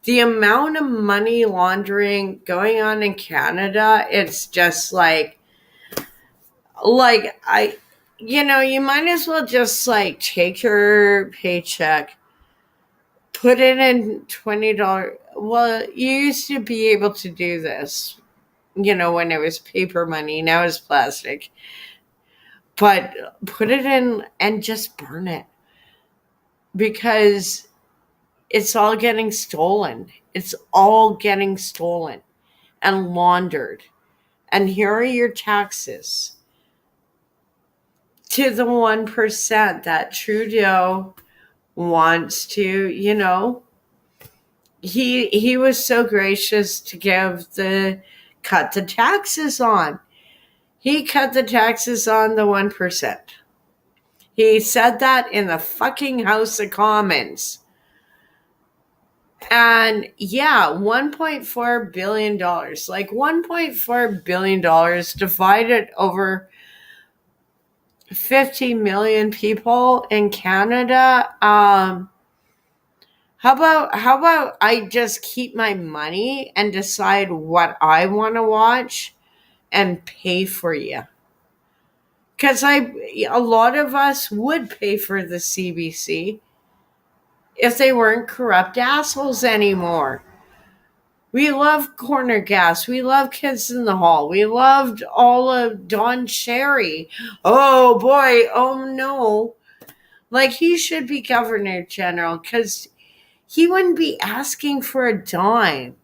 Speaker 1: The amount of money laundering going on in Canada, it's just like you might as well just, like, take your paycheck, put it in $20. Well, you used to be able to do this, when it was paper money. Now it's plastic. But put it in and just burn it, because it's all getting stolen. It's all getting stolen and laundered. And here are your taxes to the 1% that Trudeau wants to, he was so gracious to cut the taxes on. He cut the taxes on the 1%. He said that in the fucking House of Commons. And yeah, $1.4 billion. Like, $1.4 billion divided over 50 million people in Canada. How about I just keep my money and decide what I want to watch and pay for you? Because a lot of us would pay for the CBC if they weren't corrupt assholes anymore. We love Corner Gas. We love Kids in the Hall. We loved all of Don Cherry. Oh boy, oh no. Like, he should be Governor General, because he wouldn't be asking for a dime.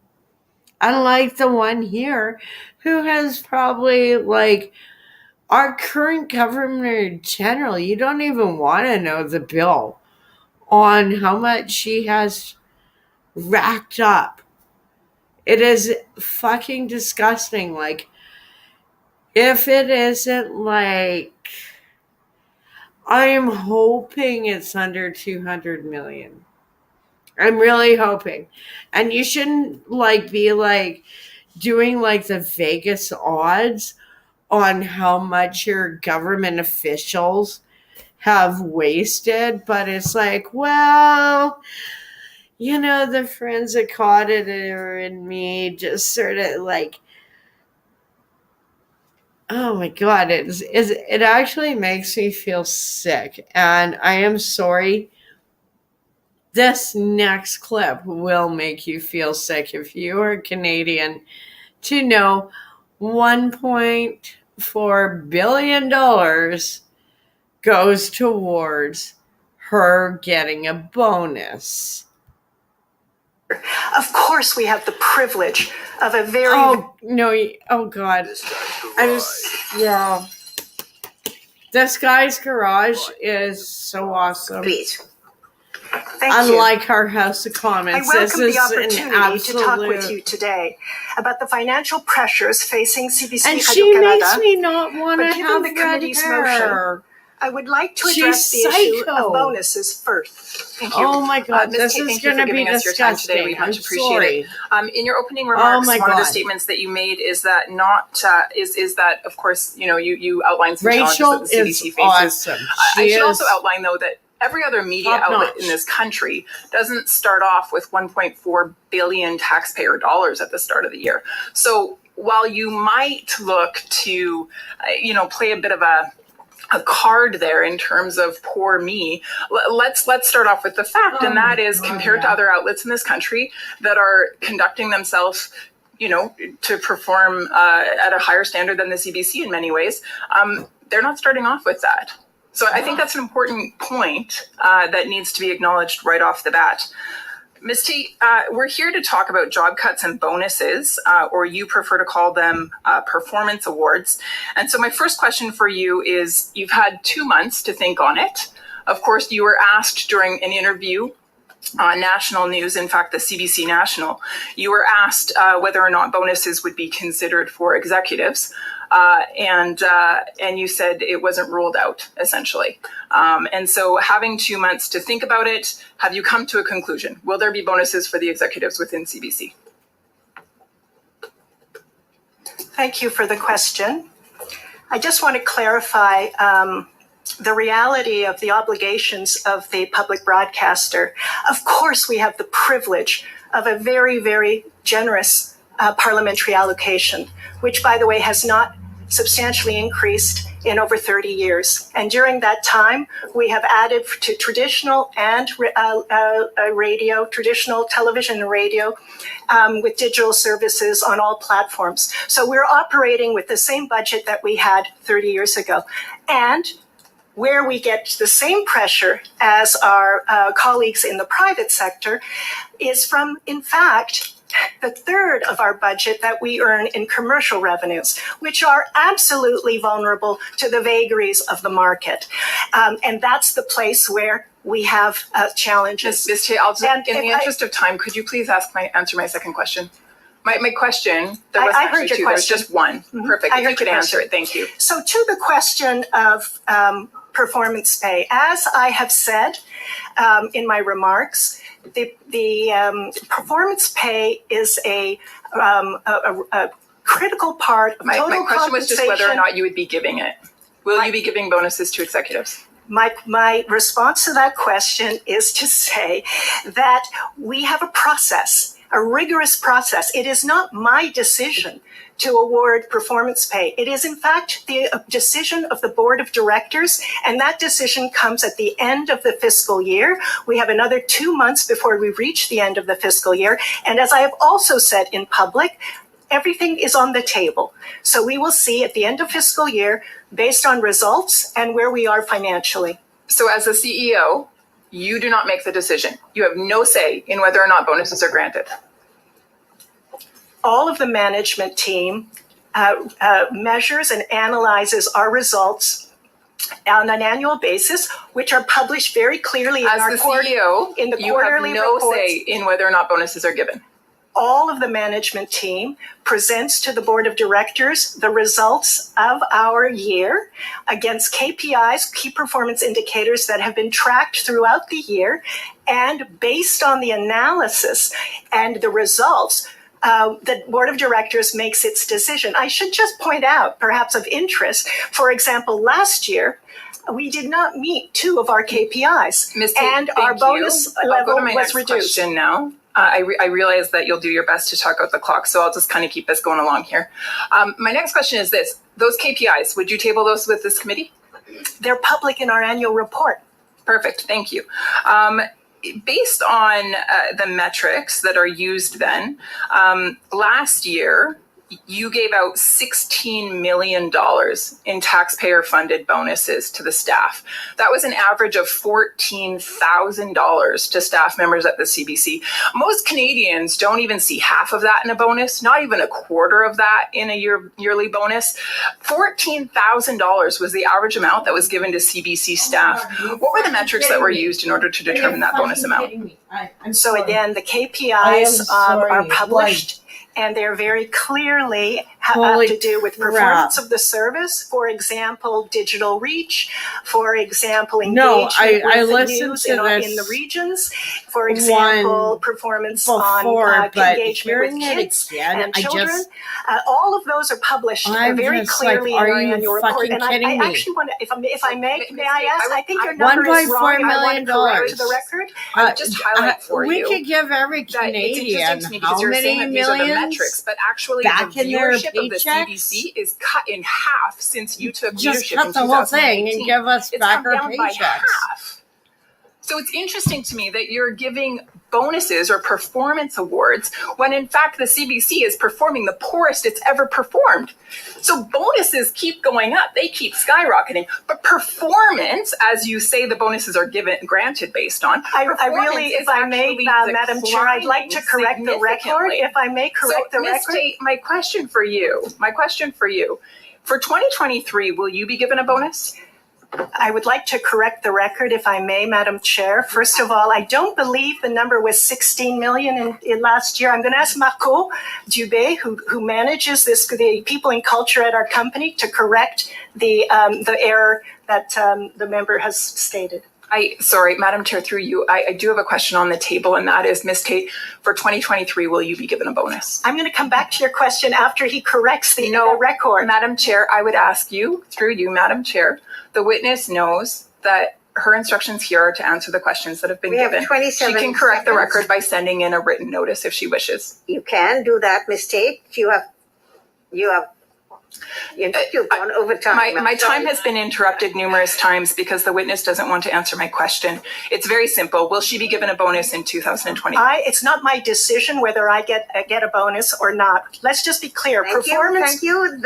Speaker 1: Unlike the one here, who has probably, like, our current Governor General, you don't even want to know the bill on how much she has racked up. It is fucking disgusting. Like, if it isn't, like, I am hoping it's under 200 million. I'm really hoping. And you shouldn't, like, be, like, doing, like, the Vegas odds on how much your government officials have wasted. But it's like, well, the forensic auditor in me just sort of, like, oh my God, it actually makes me feel sick. And I am sorry. This next clip will make you feel sick if you are Canadian, to know $1.4 billion goes towards her getting a bonus.
Speaker 6: Of course, we have the privilege of a very...
Speaker 1: Oh, no. Oh, God. Yeah. This guy's garage is so awesome.
Speaker 6: Thank
Speaker 1: Unlike
Speaker 6: you.
Speaker 1: our House of Commons.
Speaker 6: I welcome
Speaker 1: this
Speaker 6: the
Speaker 1: is
Speaker 6: opportunity to talk with you today about the financial pressures facing CBC
Speaker 1: and
Speaker 6: Radio
Speaker 1: she
Speaker 6: Canada.
Speaker 1: makes me not want to
Speaker 6: But given
Speaker 1: have
Speaker 6: the
Speaker 1: red
Speaker 6: committee's
Speaker 1: hair.
Speaker 6: motion, I would like to
Speaker 1: She's
Speaker 6: address the issue
Speaker 1: psycho.
Speaker 6: of bonuses first.
Speaker 2: Thank you.
Speaker 1: Oh my God,
Speaker 2: Ms.
Speaker 1: this
Speaker 2: Kate,
Speaker 1: is
Speaker 2: thank you
Speaker 1: going
Speaker 2: for
Speaker 1: to be
Speaker 2: giving us your time today.
Speaker 1: disgusting.
Speaker 2: We
Speaker 1: I'm
Speaker 2: much appreciate
Speaker 1: sorry.
Speaker 2: it. In your opening remarks,
Speaker 1: my
Speaker 2: one of the
Speaker 1: God.
Speaker 2: statements that you made is that is that, of course, you outlined some
Speaker 1: Rachel
Speaker 2: challenges that the
Speaker 1: is
Speaker 2: CBC faces.
Speaker 1: awesome.
Speaker 2: I
Speaker 1: She
Speaker 2: should also
Speaker 1: is
Speaker 2: outline, though, that every other media
Speaker 1: top
Speaker 2: outlet
Speaker 1: notch.
Speaker 2: in this country doesn't start off with 1.4 billion taxpayer dollars at the start of the year. So while you might look to, play a bit of a card there in terms of poor me, let's start off with the fact, and that is, compared to other outlets in this country that are conducting themselves to perform at a higher standard than the CBC in many ways, they're not starting off with that. So I think that's an important point that needs to be acknowledged right off the bat. Ms. Tate, we're here to talk about job cuts and bonuses, or you prefer to call them performance awards. And so my first question for you is, you've had 2 months to think on it. Of course, you were asked during an interview on national news, in fact, the CBC National, you were asked whether or not bonuses would be considered for executives. And you said it wasn't ruled out, essentially. And so having 2 months to think about it, have you come to a conclusion? Will there be bonuses for the executives within CBC?
Speaker 6: Thank you for the question. I just want to clarify the reality of the obligations of the public broadcaster. Of course, we have the privilege of a very, very generous parliamentary allocation, which, by the way, has not substantially increased in over 30 years. And during that time, we have added to traditional and radio, traditional television and radio, with digital services on all platforms. So we're operating with the same budget that we had 30 years ago. And where we get the same pressure as our colleagues in the private sector is from, in fact, the third of our budget that we earn in commercial revenues, which are absolutely vulnerable to the vagaries of the market. And that's the place where we have challenges.
Speaker 2: Ms. Tate, in the interest of time, could you please answer my second question? My question, there was actually two, there was just one. Perfect, if you could answer it, thank you.
Speaker 6: So to the question of performance pay, as I have said in my remarks, the performance pay is a critical part of total compensation.
Speaker 2: My question was just whether or not you would be giving it. Will you be giving bonuses to executives?
Speaker 6: My response to that question is to say that we have a process, a rigorous process. It is not my decision to award performance pay. It is, in fact, the decision of the board of directors, and that decision comes at the end of the fiscal year. We have another 2 months before we reach the end of the fiscal year. And as I have also said in public, everything is on the table. So we will see at the end of fiscal year, based on results and where we are financially.
Speaker 2: So as a CEO, you do not make the decision. You have no say in whether or not bonuses are granted.
Speaker 6: All of the management team measures and analyzes our results on an annual basis, which are published very clearly in our
Speaker 2: CEO,
Speaker 6: in the
Speaker 2: you
Speaker 6: quarterly
Speaker 2: have no
Speaker 6: reports.
Speaker 2: say in whether or not bonuses are given.
Speaker 6: All of the management team presents to the board of directors the results of our year against KPIs, key performance indicators that have been tracked throughout the year. And based on the analysis and the results, the board of directors makes its decision. I should just point out, perhaps of interest, for example, last year, we did not meet 2 of our KPIs, and our bonus level was reduced.
Speaker 2: Question now. I realize that you'll do your best to talk out the clock, so I'll just kind of keep this going along here. My next question is this. Those KPIs, would you table those with this committee?
Speaker 6: They're public in our annual report.
Speaker 2: Perfect, thank you. Based on the metrics that are used then, last year, you gave out $16 million in taxpayer-funded bonuses to the staff. That was an average of $14,000 to staff members at the CBC. Most Canadians don't even see half of that in a bonus, not even a quarter of that in a yearly bonus. $14,000 was the average amount that was given to CBC staff. What were the metrics that were used in order to determine that bonus amount?
Speaker 6: So again, the KPIs are published. And they're very clearly have to do with performance of the service. For example, digital reach. For example, engagement with the news in the regions. For example, performance on engagement with kids and children. All of those are published very clearly in our annual report. And I actually want to, if I may I ask? I think your number is wrong. I want to correct the record.
Speaker 8: Just highlight for
Speaker 1: we
Speaker 8: you.
Speaker 1: could give every Canadian
Speaker 8: How many millions
Speaker 17: but actually
Speaker 1: back
Speaker 17: the
Speaker 1: in their
Speaker 17: viewership of the
Speaker 1: paychecks?
Speaker 17: CBC is cut in half since you took
Speaker 1: Just
Speaker 17: leadership
Speaker 1: cut
Speaker 17: in
Speaker 1: the whole thing
Speaker 17: 2018.
Speaker 1: and give us
Speaker 17: It's
Speaker 1: back
Speaker 17: come
Speaker 1: our
Speaker 17: down by
Speaker 1: paychecks.
Speaker 17: half. So it's interesting to me that you're giving bonuses or performance awards when in fact the CBC is performing the poorest it's ever performed. So bonuses keep going up, they keep skyrocketing, but performance, as you say, the bonuses are granted based on.
Speaker 6: I really, if I may, Madam Chair, I'd like to correct the record. If I may correct the record.
Speaker 17: Tate, my question for you, for 2023, will you be given a bonus?
Speaker 6: I would like to correct the record, if I may, Madam Chair. First of all, I don't believe the number was 16 million in last year. I'm going to ask Marco Dubé, who manages the people in culture at our company, to correct the error that the member has stated.
Speaker 17: Sorry, Madam Chair, through you, I do have a question on the table, and that is, Ms. Tate, for 2023, will you be given a bonus?
Speaker 6: I'm going to come back to your question after he corrects the record.
Speaker 17: Madam Chair, I would ask you, through you, Madam Chair, the witness knows that her instructions here are to answer the questions that have been given. She can correct the record by sending in a written notice if she wishes.
Speaker 4: You can do that, Ms. Tate. You've gone over time.
Speaker 17: My time has been interrupted numerous times because the witness doesn't want to answer my question. It's very simple. Will she be given a bonus in 2020?
Speaker 6: It's not my decision whether I get a bonus or not. Let's just be clear.
Speaker 4: Thank you.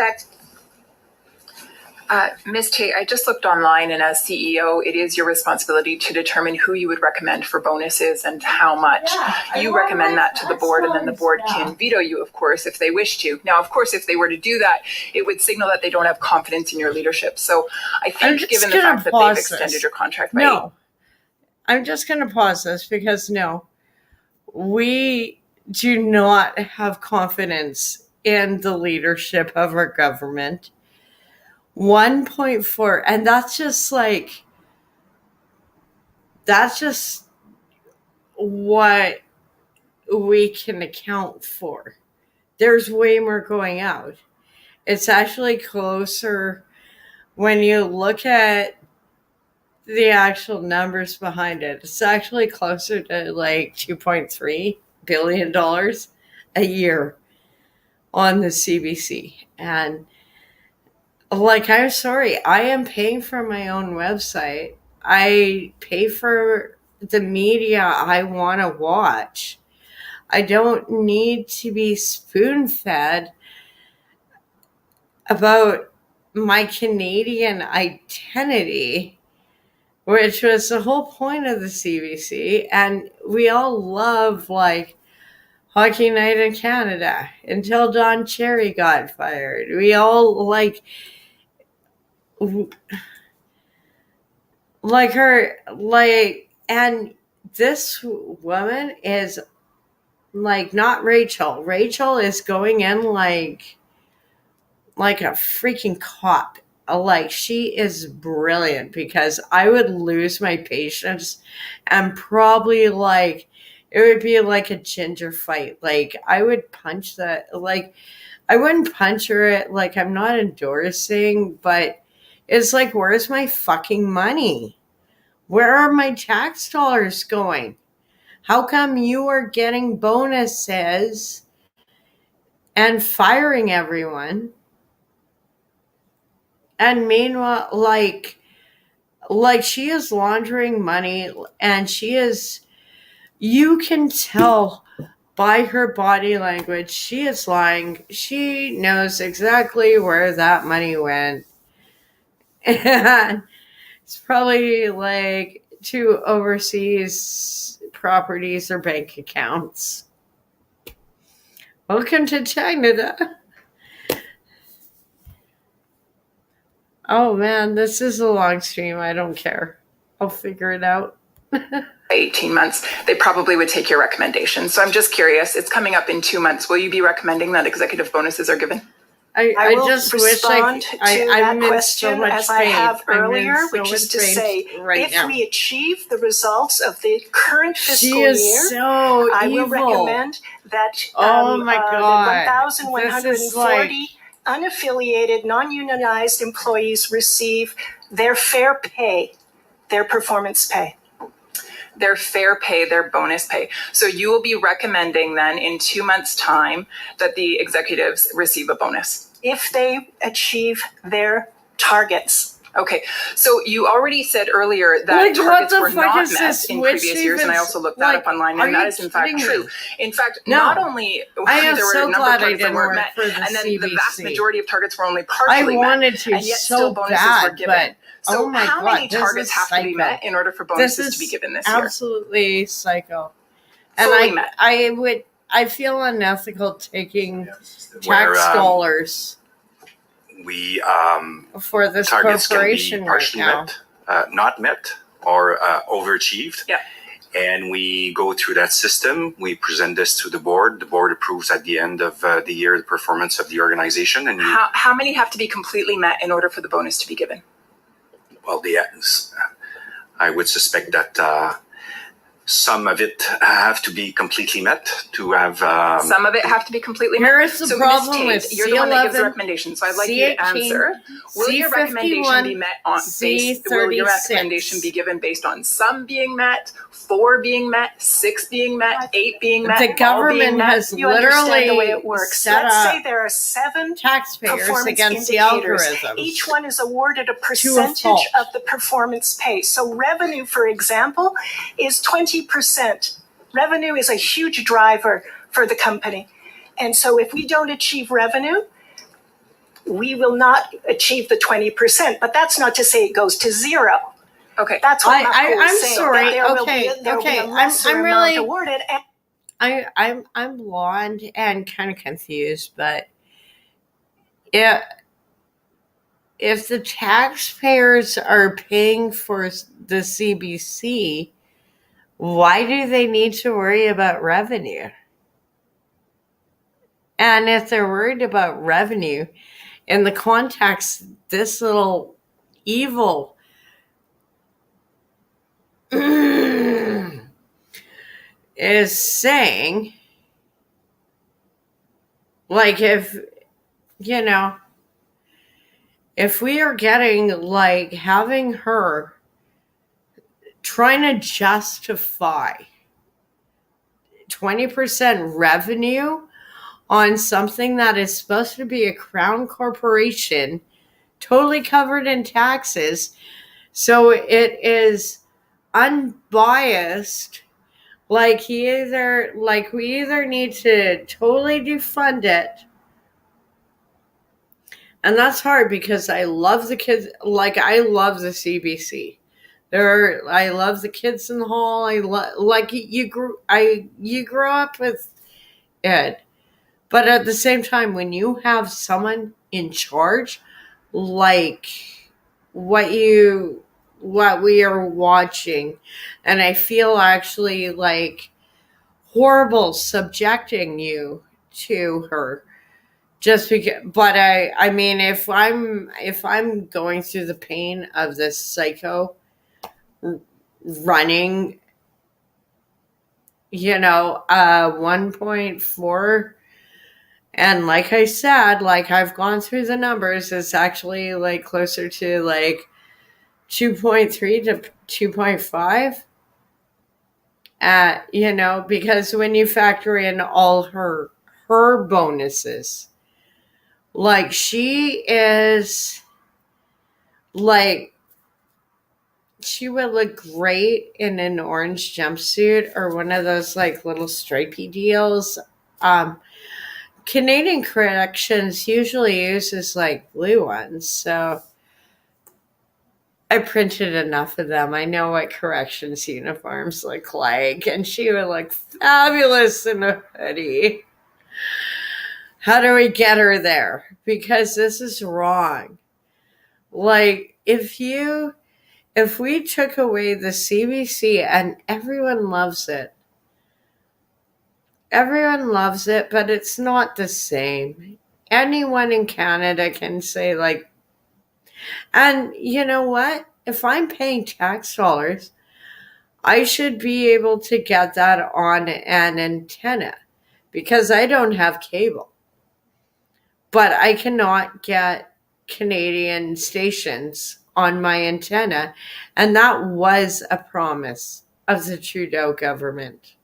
Speaker 17: Ms. Tate, I just looked online, and as CEO, it is your responsibility to determine who you would recommend for bonuses and how much. You recommend that to the board, and then the board can veto you, of course, if they wish to. Now, of course, if they were to do that, it would signal that they don't have confidence in your leadership. So I think given the fact that they've extended your contract by
Speaker 1: I'm just going to pause this because we do not have confidence in the leadership of our government. 1.4, and that's just what we can account for. There's way more going out. It's actually closer when you look at the actual numbers behind it. It's actually closer to $2.3 billion a year on the CBC. And I'm sorry, I am paying for my own website. I pay for the media I want to watch. I don't need to be spoon-fed about my Canadian identity, which was the whole point of the CBC. And we all love, Hockey Night in Canada until Don Cherry got fired. We all her, and this woman is not Rachel. Rachel is going in like a freaking cop. She is brilliant, because I would lose my patience and probably it would be like a ginger fight. I would punch that. I wouldn't punch her. I'm not endorsing, but it's where's my fucking money? Where are my tax dollars going? How come you are getting bonuses and firing everyone? And meanwhile, she is laundering money, and you can tell by her body language, she is lying. She knows exactly where that money went. And it's probably to overseas properties or bank accounts. Welcome to Chinada. Oh man, this is a long stream. I don't care. I'll figure it out.
Speaker 17: 18 months, they probably would take your recommendation. So I'm just curious, it's coming up in 2 months. Will you be recommending that executive bonuses are given?
Speaker 6: I will
Speaker 1: just wish
Speaker 6: respond to that
Speaker 1: I'm in so
Speaker 6: question
Speaker 1: much
Speaker 6: as I
Speaker 1: pain.
Speaker 6: have
Speaker 1: I'm in
Speaker 6: earlier,
Speaker 1: so
Speaker 6: which is
Speaker 1: much
Speaker 6: to
Speaker 1: pain
Speaker 6: say,
Speaker 1: right
Speaker 6: if
Speaker 1: now.
Speaker 6: we achieve the results of the current fiscal
Speaker 1: She is
Speaker 6: year,
Speaker 1: so
Speaker 6: I will
Speaker 1: evil.
Speaker 6: recommend that
Speaker 1: Oh my God.
Speaker 6: the
Speaker 1: This is
Speaker 6: 1,140 unaffiliated, non-unionized employees receive their fair pay, their performance pay.
Speaker 8: Their fair pay, their bonus pay. So you will be recommending then in 2 months' time that the executives receive a bonus.
Speaker 6: If they achieve their targets.
Speaker 8: Okay, so you already said earlier that
Speaker 1: Like, what
Speaker 8: targets
Speaker 1: the
Speaker 8: were
Speaker 1: fuck
Speaker 8: not
Speaker 1: is
Speaker 8: met
Speaker 1: this?
Speaker 8: in
Speaker 1: Which
Speaker 8: previous years, and I
Speaker 1: even-
Speaker 8: also looked that
Speaker 1: like,
Speaker 8: up online,
Speaker 1: are
Speaker 8: and that
Speaker 1: you
Speaker 8: is in fact
Speaker 1: kidding
Speaker 8: true.
Speaker 1: me?
Speaker 8: In fact,
Speaker 1: No.
Speaker 8: not only
Speaker 1: I am
Speaker 8: there were
Speaker 1: so
Speaker 8: a number
Speaker 1: glad
Speaker 8: of
Speaker 1: I
Speaker 8: targets that
Speaker 1: didn't
Speaker 8: weren't
Speaker 1: work
Speaker 8: met,
Speaker 1: for the
Speaker 8: and then the vast
Speaker 1: CBC.
Speaker 8: majority of targets were only partially
Speaker 1: I wanted to
Speaker 8: met, and yet
Speaker 1: so
Speaker 8: still bonuses
Speaker 1: bad,
Speaker 8: were given.
Speaker 1: but
Speaker 8: So
Speaker 1: oh my
Speaker 8: how
Speaker 1: God,
Speaker 8: many
Speaker 1: this
Speaker 8: targets
Speaker 1: is
Speaker 8: have to be
Speaker 1: psycho.
Speaker 8: met in order for bonuses to be given this year?
Speaker 1: Absolutely psycho. And
Speaker 8: Fully met.
Speaker 1: I feel unethical taking
Speaker 7: Where,
Speaker 1: tax dollars
Speaker 7: we
Speaker 1: for this
Speaker 7: targets can be
Speaker 1: corporation right
Speaker 7: partially
Speaker 1: now.
Speaker 7: met, not met, or overachieved.
Speaker 8: Yeah.
Speaker 7: And we go through that system. We present this to the board. The board approves at the end of the year the performance of the organization. And
Speaker 8: How many have to be completely met in order for the bonus to be given?
Speaker 7: well, I would suspect that some of it have to be completely met to have.
Speaker 8: Some of it have to be completely met.
Speaker 1: Here's the
Speaker 8: so
Speaker 1: problem
Speaker 8: Ms.
Speaker 1: with
Speaker 8: Tate, you're the one that gives the
Speaker 1: C11,
Speaker 8: recommendation, so I'd like you to
Speaker 1: C18,
Speaker 8: answer. Will your recommendation be met on will your recommendation be given based on some being met, 4 being met, 6 being met, 8 being met,
Speaker 1: The
Speaker 8: all being
Speaker 1: government
Speaker 8: met?
Speaker 1: has
Speaker 6: You understand the way
Speaker 1: literally
Speaker 6: it works.
Speaker 1: set
Speaker 6: Let's say
Speaker 1: up
Speaker 6: there are 7
Speaker 1: taxpayers
Speaker 6: performance
Speaker 1: against the
Speaker 6: indicators.
Speaker 1: algorithms.
Speaker 6: Each one is awarded a
Speaker 1: fault.
Speaker 6: percentage of the performance pay. So revenue, for example, is 20%. Revenue is a huge driver for the company. And so if we don't achieve revenue, we will not achieve the 20%. But that's not to say it goes to zero.
Speaker 8: Okay.
Speaker 6: That's what
Speaker 1: I'm
Speaker 6: saying.
Speaker 1: sorry.
Speaker 6: There will
Speaker 1: Okay,
Speaker 6: be, there will
Speaker 1: okay.
Speaker 6: be a lesser
Speaker 1: I'm
Speaker 6: amount
Speaker 1: really
Speaker 6: awarded. And
Speaker 1: I'm blonde and kind of confused, but if the taxpayers are paying for the CBC, why do they need to worry about revenue? And if they're worried about revenue, in the context, this little evil is saying, like, if we are getting, like, having her trying to justify 20% revenue on something that is supposed to be a crown corporation, totally covered in taxes, so it is unbiased. Like, we either need to totally defund it, and that's hard because I love the kids. Like, I love the CBC. I love the kids in the hall. You grew up with it, but at the same time, when you have someone in charge, like what we are watching, and I feel actually like horrible subjecting you to her just because. But I mean, if I'm going through the pain of this psycho running 1.4, and like I said, like, I've gone through the numbers, it's actually like closer to like 2.3 to 2.5, because when you factor in all her bonuses, like, she is like, she would look great in an orange jumpsuit or one of those like little stripy deals. Canadian Corrections usually uses like blue ones, so I printed enough of them. I know what corrections uniforms look like, and she would look fabulous in a hoodie. How do we get her there? Because this is wrong. Like, if we took away the CBC, and everyone loves it, but it's not the same. anyone in Canada can say, like, and you know what? If I'm paying tax dollars, I should be able to get that on an antenna because I don't have cable. But I cannot get Canadian stations on my antenna. And that was a promise of the Trudeau government.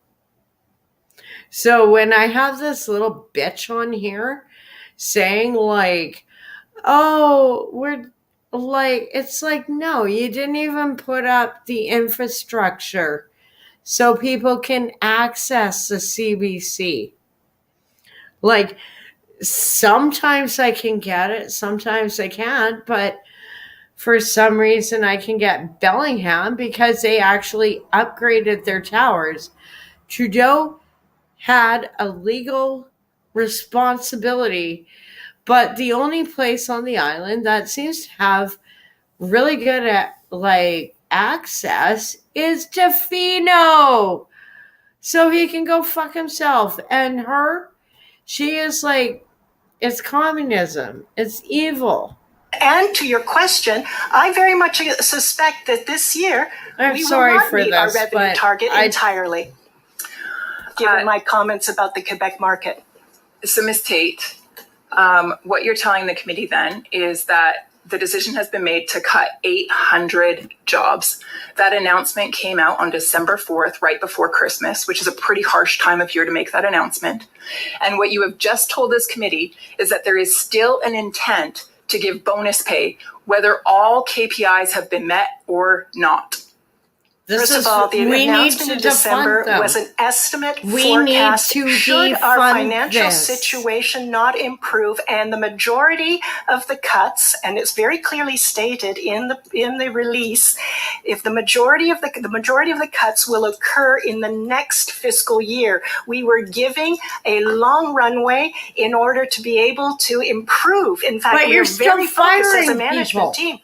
Speaker 1: So when I have this little bitch on here saying, like, oh, we're like, it's like, no, you didn't even put up the infrastructure so people can access the CBC. Like, sometimes I can get it, sometimes I can't, but for some reason I can get Bellingham because they actually upgraded their towers. Trudeau had a legal responsibility, but the only place on the island that seems to have really good access is Tofino. So he can go fuck himself. And her, she is like, it's communism. It's evil.
Speaker 6: And to your question, I very much suspect that this year we will not meet our revenue target entirely, given my comments about the Quebec market.
Speaker 8: So, Ms. Tate, what you're telling the committee then is that the decision has been made to cut 800 jobs. That announcement came out on December 4th, right before Christmas, which is a pretty harsh time of year to make that announcement. And what you have just told this committee is that there is still an intent to give bonus pay, whether all KPIs have been met or not.
Speaker 6: First of all, the announcement in December was an estimate forecast. Should our financial situation not improve, and the majority of the cuts, and it's very clearly stated in the release, if the majority of the cuts will occur in the next fiscal year, we were giving a long runway in order to be able to improve. In fact, we are very focused as a management team.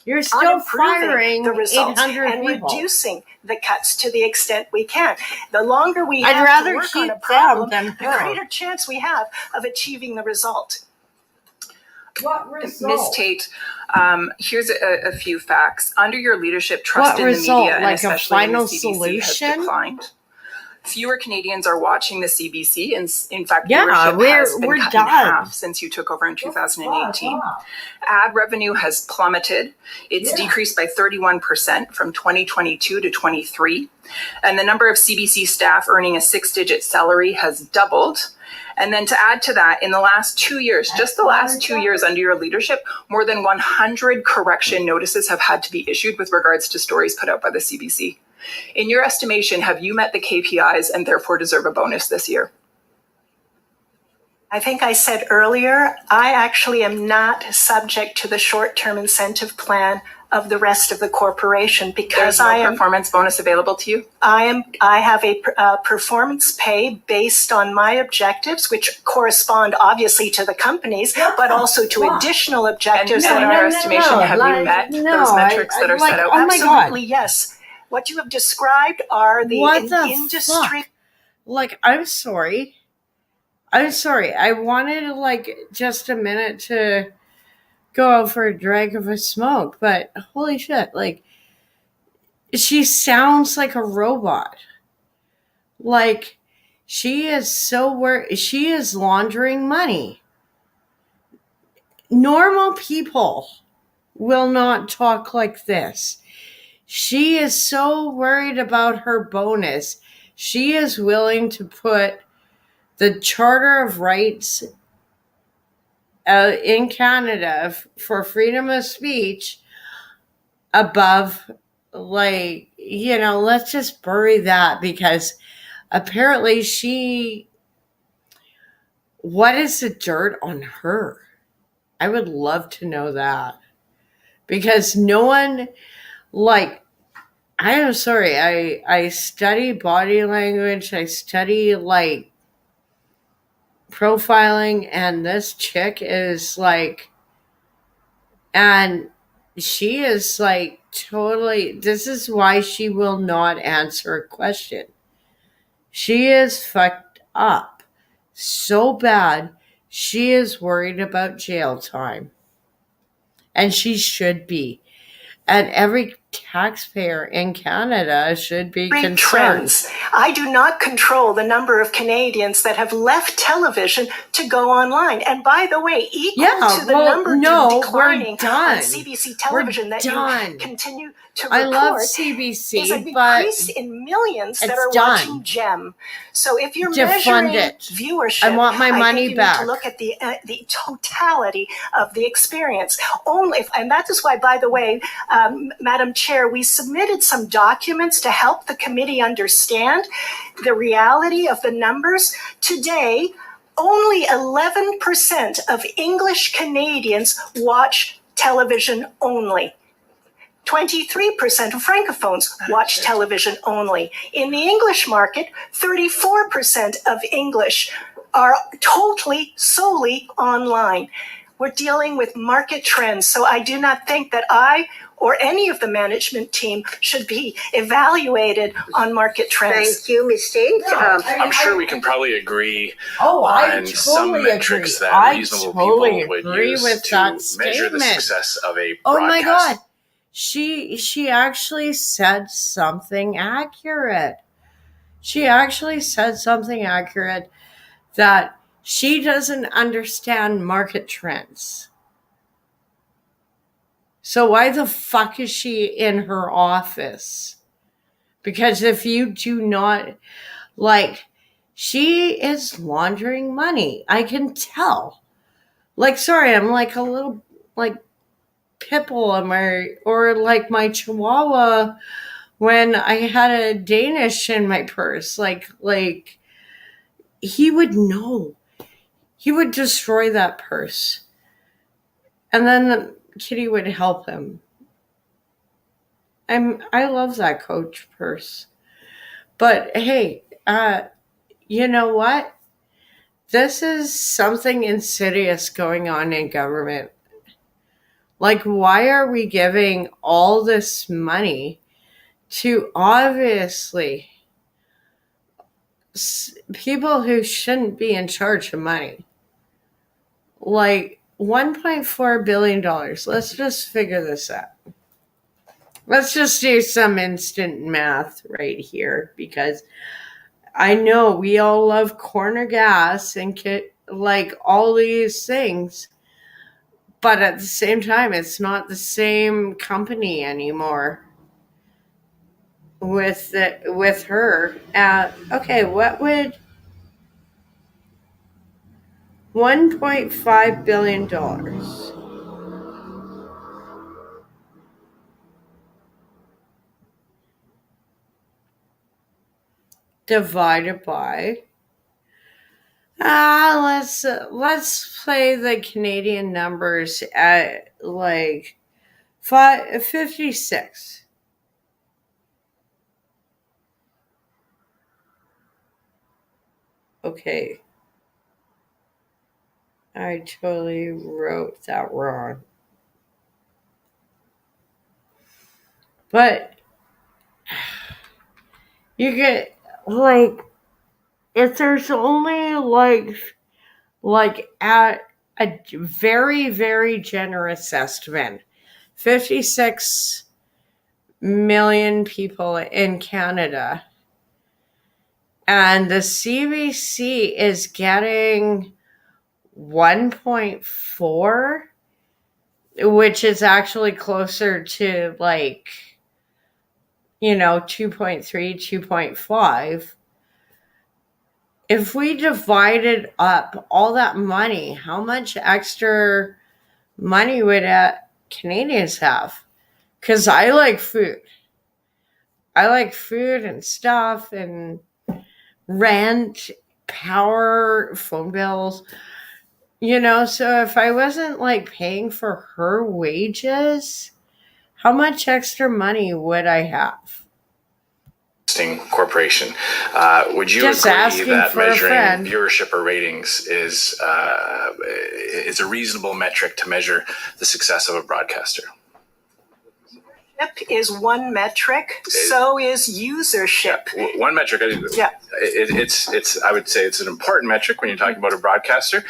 Speaker 1: You're still
Speaker 6: firing
Speaker 1: the
Speaker 6: results
Speaker 1: 800
Speaker 6: and
Speaker 1: people.
Speaker 6: Reducing the cuts to the extent we can. The longer we
Speaker 1: I'd
Speaker 6: have
Speaker 1: rather
Speaker 6: to work
Speaker 1: keep
Speaker 6: on a problem,
Speaker 1: them
Speaker 6: the
Speaker 1: than her.
Speaker 6: greater chance we have of achieving the result.
Speaker 1: What result?
Speaker 8: Ms. Tate, here's a few facts. Under your leadership, trust in the media, and especially in the CBC, has declined. Fewer Canadians are watching the CBC, and in fact, viewership has been cut in half since you took over in 2018. Ad revenue has plummeted. It's decreased by 31% from 2022 to 23. And the number of CBC staff earning a 6-digit salary has doubled. And then to add to that, in the last 2 years, just the last 2 years under your leadership, more than 100 correction notices have had to be issued with regards to stories put out by the CBC. In your estimation, have you met the KPIs and therefore deserve a bonus this year?
Speaker 6: I think I said earlier, I actually am not subject to the short-term incentive plan of the rest of the corporation because
Speaker 8: There's no performance bonus available to you?
Speaker 6: I have a performance pay based on my objectives, which correspond obviously to the company's, but also to additional objectives.
Speaker 8: And in your estimation, have you met those metrics that are set out?
Speaker 6: Absolutely, yes. What you have described are the industry.
Speaker 1: Fuck? Like, I'm sorry. I wanted just a minute to go out for a drag of a smoke, but holy shit, she sounds like a robot. Like, she is so worried. She is laundering money. Normal people will not talk like this. She is so worried about her bonus. She is willing to put the Charter of Rights in Canada for freedom of speech above, let's just bury that because apparently what is the dirt on her? I would love to know that because no one, I am sorry, I study body language, I study profiling, and this chick is and she is totally, this is why she will not answer a question. She is fucked up so bad. she is worried about jail time. And she should be. And every taxpayer in Canada should be concerned.
Speaker 6: Trends. I do not control the number of Canadians that have left television to go online. And by the way, equal to the number declining on CBC television that you continue to report,
Speaker 1: I love CBC,
Speaker 6: is an increase in millions that are watching GEM. So if you're measuring viewership,
Speaker 1: I want my money
Speaker 6: think you
Speaker 1: back.
Speaker 6: need to look at the totality of the experience. And that is why, by the way, Madam Chair, we submitted some documents to help the committee understand the reality of the numbers. Today, only 11% of English Canadians watch television only. 23% of Francophones watch television only. In the English market, 34% of English are totally, solely online. We're dealing with market trends, so I do not think that I or any of the management team should be evaluated on market trends.
Speaker 4: Thank you, Ms. Tate.
Speaker 11: I'm sure we can probably agree on some metrics that reasonable people would use to measure the success of a broadcast.
Speaker 1: Oh my God. She actually said something accurate. She actually said something accurate that she doesn't understand market trends. So why the fuck is she in her office? Because if you do not, she is laundering money. I can tell. Sorry, I'm like a little, Pitbull or my Chihuahua when I had a Danish in my purse. He would know. He would destroy that purse. And then the kitty would help him. I love that Coach purse. But hey, you know what? This is something insidious going on in government. Why are we giving all this money to obviously people who shouldn't be in charge of money? $1.4 billion. Let's just figure this out. Let's just do some instant math right here, because I know we all love corner gas and all these things. But at the same time, it's not the same company anymore with her. Okay, what would $1.5 billion divided by? Let's play the Canadian numbers at 56. Okay. I totally wrote that wrong. But you get if there's only at a very, very generous estimate, 56 million people in Canada, and the CBC is getting 1.4, which is actually closer to 2.3, 2.5. If we divided up all that money, how much extra money would Canadians have? Because I like food. I like food and stuff and rent, power, phone bills. So if I wasn't paying for her wages, how much extra money would I have?
Speaker 11: Corporation. Would you agree that measuring viewership or ratings is a reasonable metric to measure the success of a broadcaster?
Speaker 6: Is one metric, so is usership.
Speaker 11: Yeah, one metric.
Speaker 6: Yeah.
Speaker 11: It's I would say it's an important metric when you're talking about a broadcaster.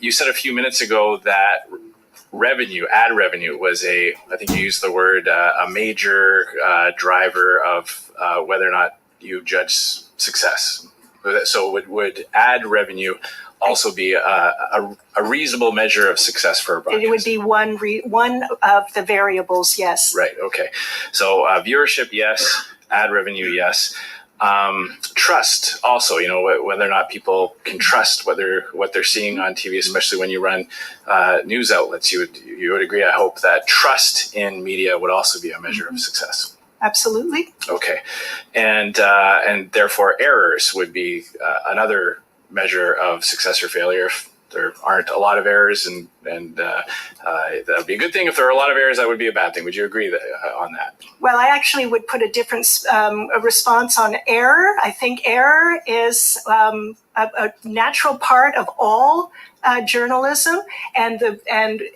Speaker 11: You said a few minutes ago that ad revenue was I think you used the word, a major driver of whether or not you judge success. So would ad revenue also be a reasonable measure of success for a broadcast?
Speaker 6: It would be one of the variables, yes.
Speaker 11: Right, okay. So viewership, yes. Ad revenue, yes. Trust also, whether or not people can trust what they're seeing on TV, especially when you run news outlets. You would agree, I hope, that trust in media would also be a measure of success.
Speaker 6: Absolutely.
Speaker 11: Okay, and therefore errors would be another measure of success or failure. If there aren't a lot of errors, and that would be a good thing. If there are a lot of errors, that would be a bad thing. Would you agree on that?
Speaker 6: Well, I actually would put a different response on error. I think error is a natural part of all journalism, and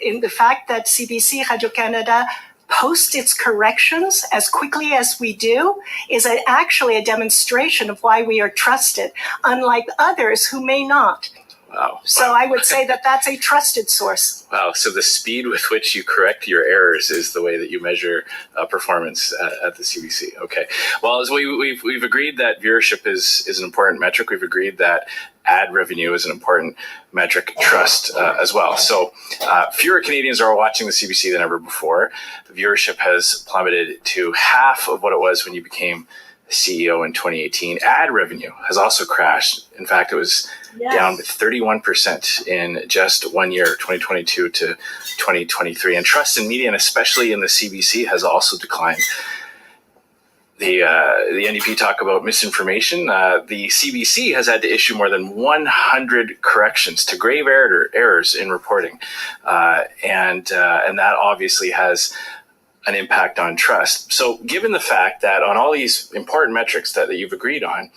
Speaker 6: in the fact that CBC Radio-Canada post its corrections as quickly as we do is actually a demonstration of why we are trusted, unlike others who may not.
Speaker 11: Wow.
Speaker 6: So I would say that that's a trusted source.
Speaker 11: Wow. So the speed with which you correct your errors is the way that you measure performance at the CBC. Okay. Well, as we've agreed that viewership is an important metric. We've agreed that ad revenue is an important metric, trust as well. So fewer Canadians are watching the CBC than ever before. The viewership has plummeted to half of what it was when you became CEO in 2018. Ad revenue has also crashed. In fact, it was down 31% in just 1 year, 2022 to 2023. And trust in media, and especially in the CBC, has also declined. The NDP talk about misinformation. The CBC has had to issue more than 100 corrections to grave errors in reporting. And that obviously has an impact on trust. So given the fact that on all these important metrics that you've agreed on,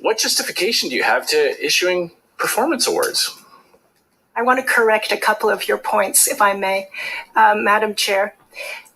Speaker 11: what justification do you have to issuing performance awards?
Speaker 6: I want to correct a couple of your points, if I may, Madam Chair.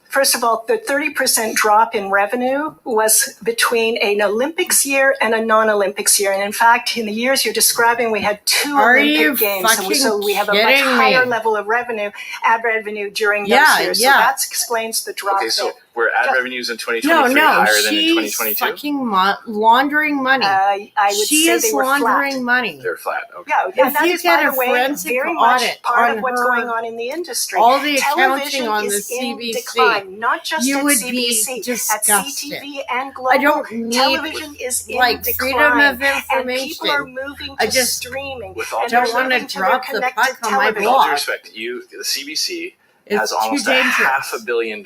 Speaker 6: First of all, the 30% drop in revenue was between an Olympics year and a non-Olympics year. And in fact, in the years you're describing, we had two Olympic games. And so we have a much higher level of ad revenue during those years. So that explains the drop.
Speaker 11: Okay, so were ad revenues in 2023 higher than in 2022?
Speaker 1: She's fucking laundering money.
Speaker 6: I would say they were
Speaker 1: laundering
Speaker 6: flat.
Speaker 1: money.
Speaker 11: They're flat. Okay.
Speaker 6: Yeah, and that is, by the way, very much part of what's going on in the industry.
Speaker 1: All the
Speaker 6: Television
Speaker 1: accounting on the
Speaker 6: is in
Speaker 1: CBC.
Speaker 6: decline, not just
Speaker 1: You
Speaker 6: at
Speaker 1: would
Speaker 6: CBC,
Speaker 1: be disgusted.
Speaker 6: at CTV and Global.
Speaker 1: I don't need
Speaker 6: Television is in decline,
Speaker 1: freedom of information.
Speaker 6: and people are moving to streaming.
Speaker 11: With all
Speaker 6: and
Speaker 1: don't
Speaker 6: they're
Speaker 1: want to
Speaker 6: moving their
Speaker 1: drop the
Speaker 6: connected
Speaker 1: puck on my
Speaker 6: television.
Speaker 11: With all due
Speaker 1: blog.
Speaker 11: respect, the CBC
Speaker 1: It's
Speaker 11: has
Speaker 1: too
Speaker 11: almost
Speaker 1: dangerous.
Speaker 11: $500 million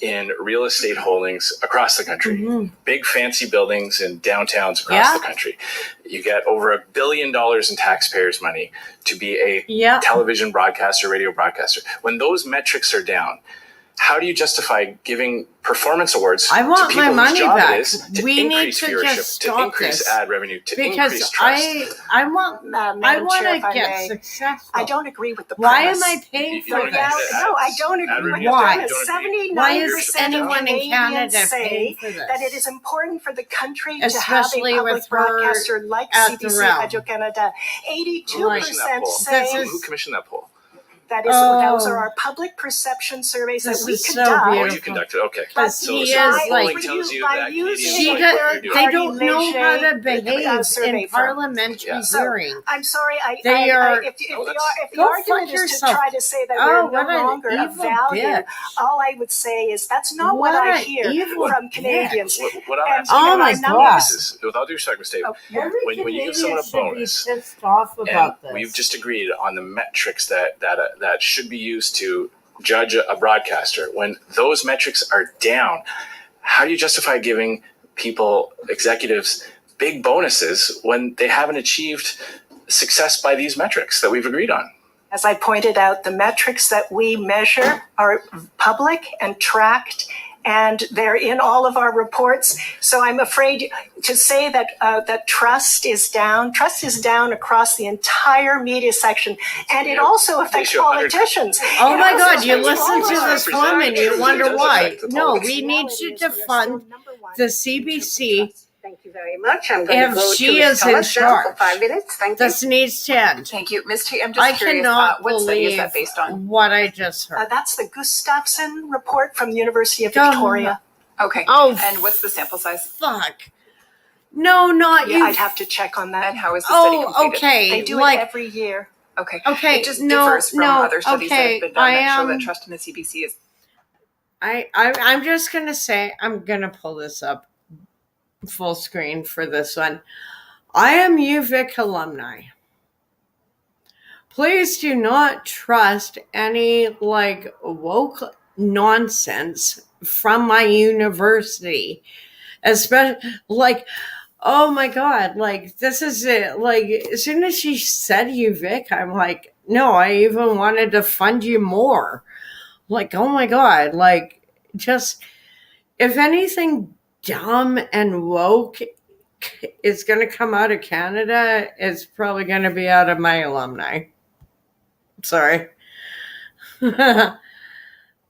Speaker 11: in real estate holdings across the country.
Speaker 1: Mm-hmm.
Speaker 11: Big fancy buildings in downtowns across the country. You get over $1 billion in taxpayers' money to be a television broadcaster, radio broadcaster. When those metrics are down, how do you justify giving performance awards
Speaker 1: I want
Speaker 11: to people
Speaker 1: my
Speaker 11: whose
Speaker 1: money
Speaker 11: job
Speaker 1: back.
Speaker 11: it is to
Speaker 1: We need
Speaker 11: increase
Speaker 1: to
Speaker 11: viewership,
Speaker 1: just
Speaker 11: to
Speaker 1: stop
Speaker 11: increase
Speaker 1: this.
Speaker 11: ad revenue, to
Speaker 1: Because
Speaker 11: increase trust?
Speaker 1: I want
Speaker 6: Madam Chair, if I
Speaker 1: get
Speaker 6: may,
Speaker 1: successful.
Speaker 6: I don't agree with the
Speaker 1: Why
Speaker 6: premise.
Speaker 1: am I paying for
Speaker 6: No,
Speaker 1: this?
Speaker 6: I don't agree with the
Speaker 1: Why?
Speaker 6: premise. 79%
Speaker 1: Why is
Speaker 6: of
Speaker 1: anyone in
Speaker 6: Canadians
Speaker 1: Canada
Speaker 6: say
Speaker 1: paying for this?
Speaker 6: that it is important for the country
Speaker 1: Especially
Speaker 6: to have a
Speaker 1: with
Speaker 6: public
Speaker 1: her
Speaker 6: broadcaster like
Speaker 1: at the
Speaker 6: CBC
Speaker 1: realm.
Speaker 6: Radio-Canada. 82% say
Speaker 11: Who commissioned that poll?
Speaker 6: those are our public perception surveys that we conduct.
Speaker 11: Oh, you conducted. Okay.
Speaker 1: He is like
Speaker 11: tells you that
Speaker 1: they don't know how to behave in parliamentary hearings.
Speaker 6: I'm sorry. If the
Speaker 1: Go
Speaker 6: argument
Speaker 1: fuck
Speaker 6: is
Speaker 1: yourself.
Speaker 6: to try to say that
Speaker 1: Oh,
Speaker 6: we're no
Speaker 1: what an
Speaker 6: longer of
Speaker 1: evil
Speaker 6: value,
Speaker 1: bitch.
Speaker 6: all I would say is that's not what I hear from Canadians.
Speaker 11: What I'm asking
Speaker 1: Oh my God.
Speaker 11: is, with all due respect, Ms. Dave, when you give someone a
Speaker 1: should be
Speaker 11: bonus,
Speaker 1: pissed off about
Speaker 11: and
Speaker 1: this.
Speaker 11: we've just agreed on the metrics that should be used to judge a broadcaster. When those metrics are down, how do you justify giving people, executives, big bonuses when they haven't achieved success by these metrics that we've agreed on?
Speaker 6: As I pointed out, the metrics that we measure are public and tracked, and they're in all of our reports. So I'm afraid to say that that trust is down. Trust is down across the entire media section, and it also affects politicians.
Speaker 1: Oh my God, you listen to this woman, you wonder why. No, we need to defund the CBC
Speaker 4: very much. I'm going to
Speaker 1: If
Speaker 4: go
Speaker 1: she
Speaker 4: to Ms.
Speaker 1: is in
Speaker 4: Thomas now for
Speaker 1: charge,
Speaker 4: 5 minutes. Thank you.
Speaker 1: this needs to end.
Speaker 8: Thank you. Ms. Tate, I'm just
Speaker 1: I
Speaker 8: curious,
Speaker 1: cannot
Speaker 8: what study is
Speaker 1: believe
Speaker 8: that based on?
Speaker 1: what I just heard.
Speaker 6: That's the Gustafson report from the University of Victoria.
Speaker 8: Okay.
Speaker 1: Oh,
Speaker 8: and what's the sample size?
Speaker 1: Fuck. No, not
Speaker 6: Yeah,
Speaker 1: you.
Speaker 6: I'd have to check on that.
Speaker 8: And how is the study completed?
Speaker 1: Okay.
Speaker 6: They do it every year.
Speaker 8: Okay.
Speaker 1: Okay.
Speaker 8: It just differs from other studies that have been done that show that trust in the CBC is.
Speaker 1: I'm just gonna say, I'm gonna pull this up full screen for this one. I am UVic alumni. Please do not trust any woke nonsense from my university. Especially oh my God, this is it. As soon as she said UVic, I'm like, no, I even wanted to fund you more. Oh my God, just if anything dumb and woke is going to come out of Canada, it's probably going to be out of my alumni. Sorry.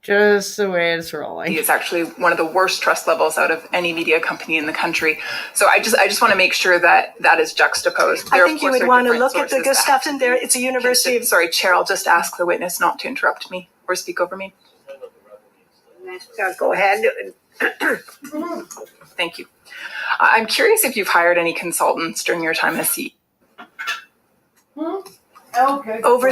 Speaker 1: Just the way it's rolling.
Speaker 8: It's actually one of the worst trust levels out of any media company in the country. So I just want to make sure that that is juxtaposed.
Speaker 6: I think you would want to look at the Gustafson there. It's a university.
Speaker 8: Sorry, Chair, I'll just ask the witness not to interrupt me or speak over me.
Speaker 4: Go ahead.
Speaker 8: Thank you. I'm curious if you've hired any consultants during your time as CEO.
Speaker 6: Okay. Over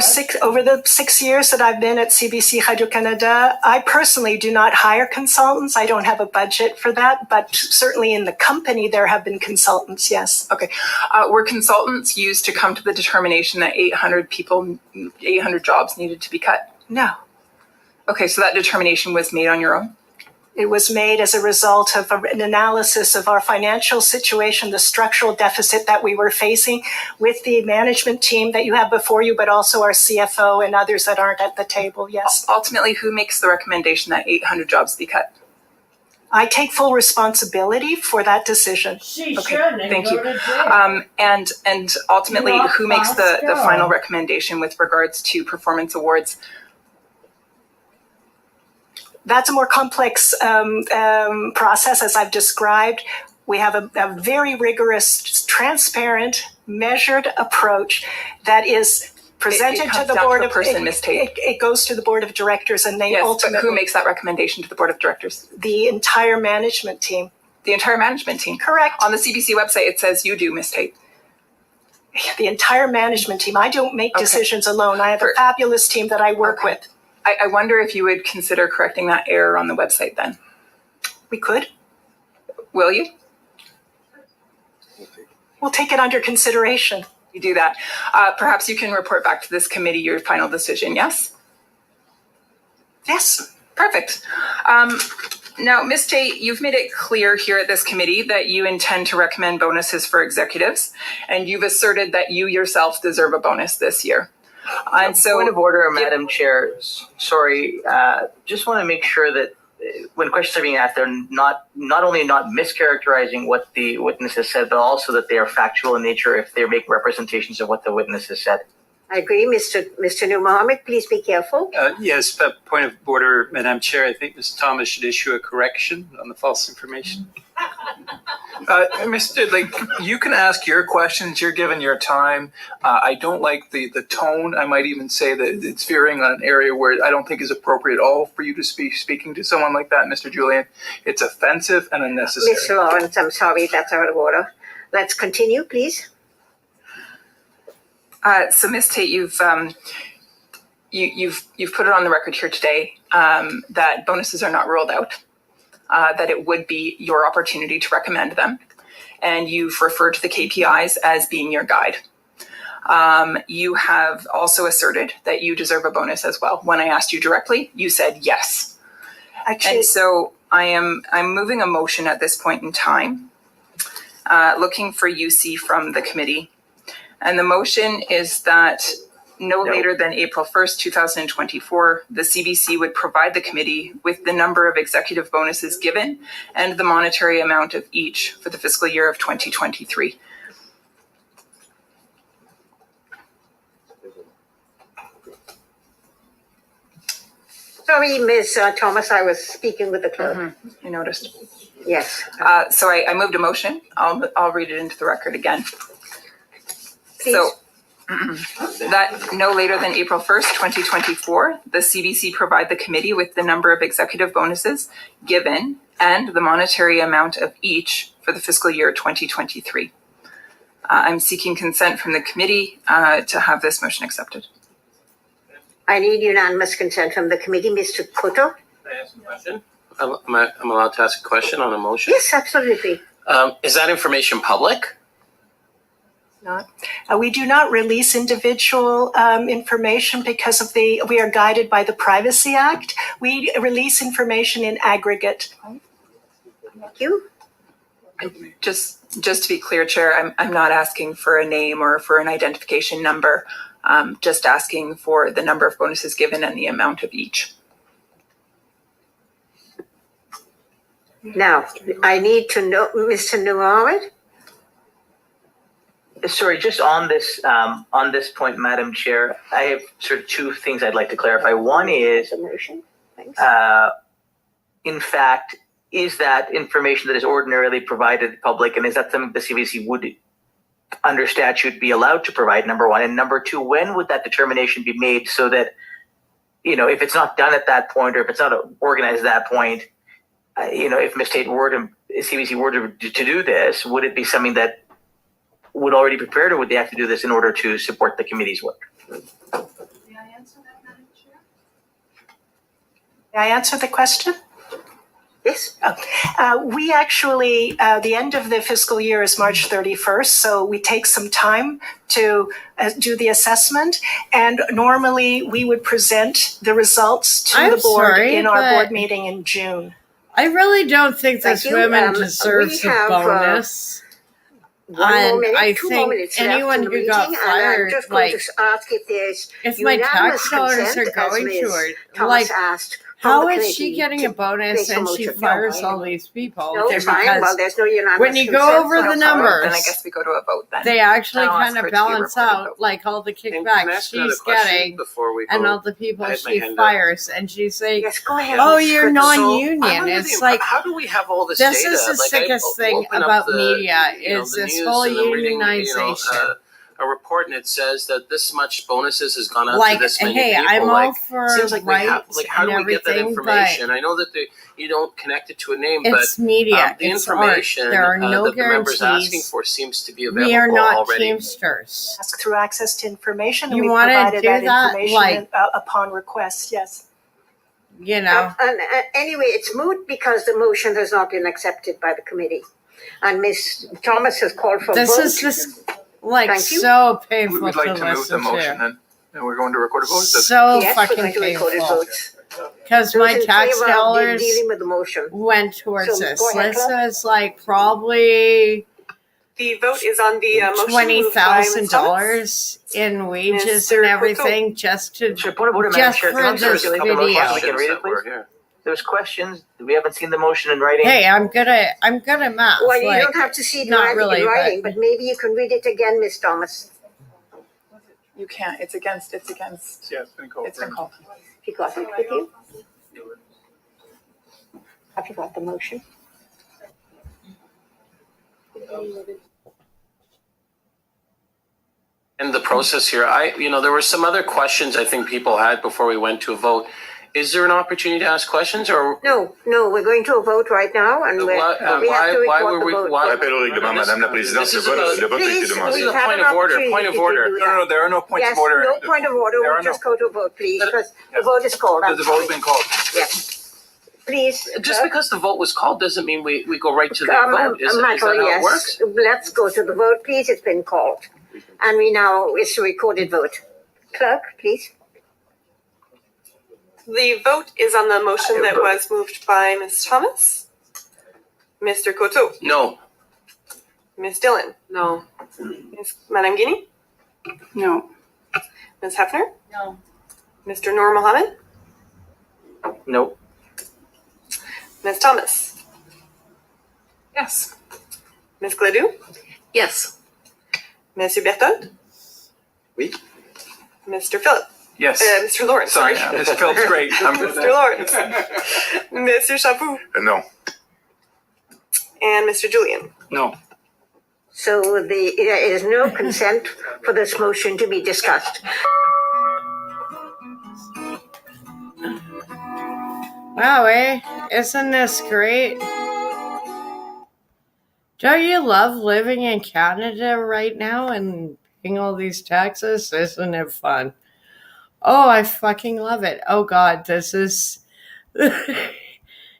Speaker 6: the 6 years that I've been at CBC Radio-Canada, I personally do not hire consultants. I don't have a budget for that, but certainly in the company there have been consultants, yes.
Speaker 8: Okay. Were consultants used to come to the determination that 800 jobs needed to be cut?
Speaker 6: No.
Speaker 8: Okay, so that determination was made on your own?
Speaker 6: It was made as a result of an analysis of our financial situation, the structural deficit that we were facing with the management team that you have before you, but also our CFO and others that aren't at the table, yes.
Speaker 8: Ultimately, who makes the recommendation that 800 jobs be cut?
Speaker 6: I take full responsibility for that decision.
Speaker 1: She
Speaker 8: okay,
Speaker 1: shouldn't
Speaker 8: thank
Speaker 1: go
Speaker 8: you.
Speaker 1: to jail.
Speaker 8: And ultimately,
Speaker 1: Not
Speaker 8: who makes the
Speaker 1: Moscow.
Speaker 8: final recommendation with regards to performance awards?
Speaker 6: That's a more complex process, as I've described. We have a very rigorous, transparent, measured approach that is presented to the board of it goes to the board of directors, and they ultimately.
Speaker 8: But who makes that recommendation to the board of directors?
Speaker 6: The entire management team.
Speaker 8: The entire management team.
Speaker 6: Correct.
Speaker 8: On the CBC website, it says you do, Ms. Tate.
Speaker 6: The entire management team. I don't make decisions alone. I have a fabulous team that I work with.
Speaker 8: I wonder if you would consider correcting that error on the website then.
Speaker 6: We could.
Speaker 8: Will you?
Speaker 6: We'll take it under consideration.
Speaker 8: You do that. Perhaps you can report back to this committee your final decision, yes?
Speaker 6: Yes.
Speaker 8: Perfect. Now, Ms. Tate, you've made it clear here at this committee that you intend to recommend bonuses for executives, and you've asserted that you yourself deserve a bonus this year. And so,
Speaker 12: point of order, Madam Chair. Sorry, just want to make sure that when questions are being asked, they're not only not mischaracterizing what the witness has said, but also that they are factual in nature if they're making representations of what the witness has said.
Speaker 4: I agree, Mr. Nur Mohammed. Please be careful.
Speaker 13: Yes, point of order, Madam Chair. I think Ms. Thomas should issue a correction on the false information.
Speaker 19: You can ask your questions. You're given your time. I don't like the tone. I might even say that it's veering on an area where I don't think is appropriate at all for you to speaking to someone like that, Mr. Julian. It's offensive and unnecessary.
Speaker 4: Mr. Lawrence, I'm sorry, that's out of order. Let's continue, please.
Speaker 8: So, Ms. Tate, you've put it on the record here today that bonuses are not ruled out, that it would be your opportunity to recommend them, and you've referred to the KPIs as being your guide. You have also asserted that you deserve a bonus as well. When I asked you directly, you said yes.
Speaker 6: Actually,
Speaker 8: and so I'm moving a motion at this point in time, looking for UC from the committee. And the motion is that no later than April 1st, 2024, the CBC would provide the committee with the number of executive bonuses given and the monetary amount of each for the fiscal year of 2023.
Speaker 4: Sorry, Ms. Thomas, I was speaking with the clerk.
Speaker 8: I noticed.
Speaker 4: Yes.
Speaker 8: So I moved a motion. I'll read it into the record again.
Speaker 4: Please.
Speaker 8: So that no later than April 1st, 2024, the CBC provide the committee with the number of executive bonuses given and the monetary amount of each for the fiscal year 2023. I'm seeking consent from the committee to have this motion accepted.
Speaker 4: I need unanimous consent from the committee. Mr. Koto?
Speaker 10: Can I ask a question? I'm allowed to ask a question on a motion?
Speaker 4: Yes, absolutely.
Speaker 10: Is that information public?
Speaker 6: Not. We do not release individual information because of we are guided by the Privacy Act. We release information in aggregate.
Speaker 4: Thank you.
Speaker 8: Just to be clear, Chair, I'm not asking for a name or for an identification number. Just asking for the number of bonuses given and the amount of each.
Speaker 4: Now, I need to know, Mr. Nuwamid?
Speaker 12: Sorry, just on this point, Madam Chair, I have sort of two things I'd like to clarify. One is, in fact, is that information that is ordinarily provided to the public, and is that something the CBC would, under statute, be allowed to provide, number one? And number two, when would that determination be made so that, if it's not done at that point or if it's not organized at that point, if Ms. Tate were to, CBC were to do this, would it be something that would already be prepared, or would they have to do this in order to support the committee's work?
Speaker 6: May I answer that, Madam Chair? May I answer the question?
Speaker 4: Yes.
Speaker 6: We actually, the end of the fiscal year is March 31st, so we take some time to do the assessment, and normally we would present the results to the board in our board meeting in June.
Speaker 1: I really don't think this woman deserves a bonus. I think anyone who got fired,
Speaker 4: I'm just going to ask
Speaker 1: if my tax dollars are going to her, how is she getting a bonus and she fires all these people?
Speaker 4: No, fine. Well, there's no unanimous
Speaker 1: when you go over the numbers,
Speaker 8: then I guess we go to a vote then.
Speaker 1: They actually kind of balance out like all the kickbacks she's getting and all the people she fires. And she's like,
Speaker 4: yes, go ahead.
Speaker 1: oh, you're non-union. It's like,
Speaker 10: how do we have all this
Speaker 1: this
Speaker 10: data?
Speaker 1: is the sickest thing about media is this whole unionization.
Speaker 10: A report and it says that this much bonuses has gone out to this many people.
Speaker 1: I'm all for
Speaker 10: seems like
Speaker 1: rights
Speaker 10: how do we get that information? I know that you don't connect it to a name, but
Speaker 1: media.
Speaker 10: The information
Speaker 1: there are no
Speaker 10: that the
Speaker 1: guarantees.
Speaker 10: members asking for seems to be available
Speaker 1: we are not
Speaker 10: already.
Speaker 1: Teamsters.
Speaker 6: Ask through access to information, and
Speaker 1: you
Speaker 6: we
Speaker 1: want
Speaker 6: provided
Speaker 1: to do
Speaker 6: that information upon request. Yes.
Speaker 4: Anyway, it's moot because the motion has not been accepted by the committee, and Ms. Thomas has called for
Speaker 1: this
Speaker 4: vote.
Speaker 1: Is just so painful.
Speaker 19: We'd like to move the motion, then, and we're going to record a vote.
Speaker 1: So fucking painful. Because my tax dollars went towards this. This is probably
Speaker 22: the vote is on the motion.
Speaker 1: $20,000 in wages and everything just for this video.
Speaker 12: There's questions. We haven't seen the motion in writing.
Speaker 1: Hey, I'm good at math.
Speaker 4: Well, you don't have to see it in writing, but maybe you can read it again, Ms. Thomas.
Speaker 8: You can't. It's against.
Speaker 19: Yeah, it's been called.
Speaker 8: It's been called.
Speaker 4: You got it with you? Have you got the motion?
Speaker 10: In the process here, there were some other questions I think people had before we went to a vote. Is there an opportunity to ask questions, or
Speaker 4: no? We're going to a vote right now, and we have to record the vote.
Speaker 10: This is a point of order. Point of order.
Speaker 19: No, there are no points of order.
Speaker 4: No point of order. We'll just go to a vote, please, because the vote is called.
Speaker 19: The vote has been called.
Speaker 4: Yes. Please.
Speaker 10: Just because the vote was called doesn't mean we go right to the vote. Is that how it works?
Speaker 4: Let's go to the vote, please. It's been called, and it's a recorded vote. Clerk, please.
Speaker 22: The vote is on the motion that was moved by Ms. Thomas. Mr. Koto.
Speaker 10: No.
Speaker 22: Ms. Dillon.
Speaker 5: No.
Speaker 22: Madame Guinea.
Speaker 8: No.
Speaker 22: Ms. Hefner.
Speaker 5: No.
Speaker 22: Mr. Noor Mohammed.
Speaker 12: No.
Speaker 22: Ms. Thomas.
Speaker 8: Yes.
Speaker 22: Ms. Gladue.
Speaker 5: Yes.
Speaker 22: Monsieur Berthold.
Speaker 19: Oui.
Speaker 22: Mr. Phillip.
Speaker 19: Yes.
Speaker 22: Mr. Lawrence.
Speaker 19: Sorry, Mr. Phillips, great.
Speaker 22: Mr. Lawrence. Monsieur Chaput.
Speaker 21: No.
Speaker 22: And Mr. Julian.
Speaker 13: No.
Speaker 4: So there is no consent for this motion to be discussed.
Speaker 1: Wow, isn't this great? Don't you love living in Canada right now and paying all these taxes? Isn't it fun? Oh, I fucking love it. Oh God, this is...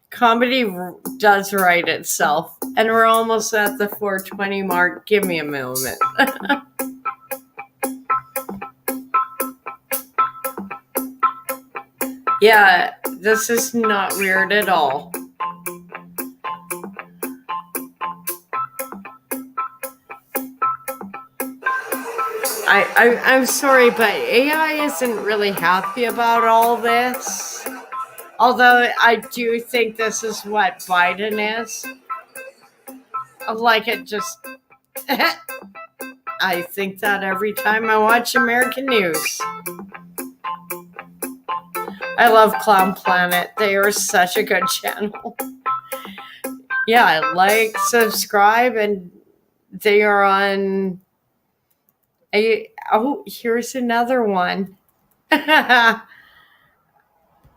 Speaker 1: Comedy does write itself. And we're almost at the 4:20 mark. Give me a moment. Yeah, this is not weird at all. I'm sorry, but AI isn't really happy about all this. Although I do think this is what Biden is. Like it just... I think that every time I watch American news. I love Clown Planet. They are such a good channel. Yeah, like, subscribe, and they are on... Oh, here's another one.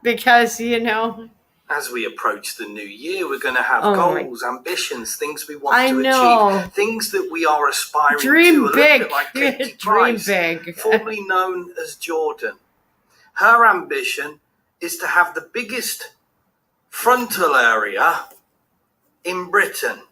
Speaker 1: Because,
Speaker 21: as we approach the new year, we're going to have goals, ambitions, things we want to achieve, things that we are aspiring to. A little bit like Katie Price, formerly known as Jordan. Her ambition is to have the biggest frontal area in Britain.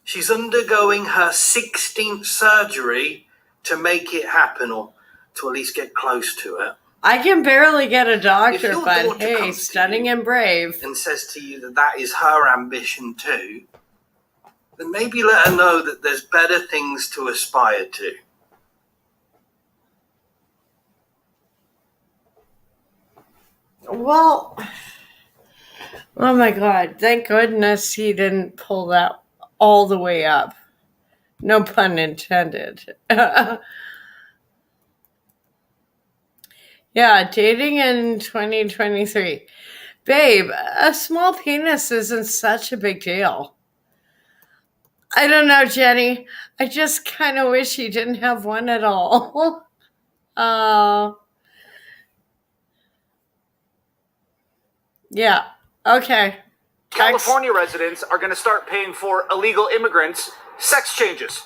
Speaker 21: She's undergoing her 16th surgery to make it happen, or to at least get close to it.
Speaker 1: I can barely get a doctor, but hey, stunning and brave.
Speaker 21: And says to you that that is her ambition too, then maybe let her know that there's better things to aspire to.
Speaker 1: Well, oh my God, thank goodness he didn't pull that all the way up. No pun intended. Yeah, dating in 2023. Babe, a small penis isn't such a big deal. I don't know, Jenny. I just kind of wish he didn't have one at all. Yeah, okay.
Speaker 15: California residents are going to start paying for illegal immigrants' sex changes.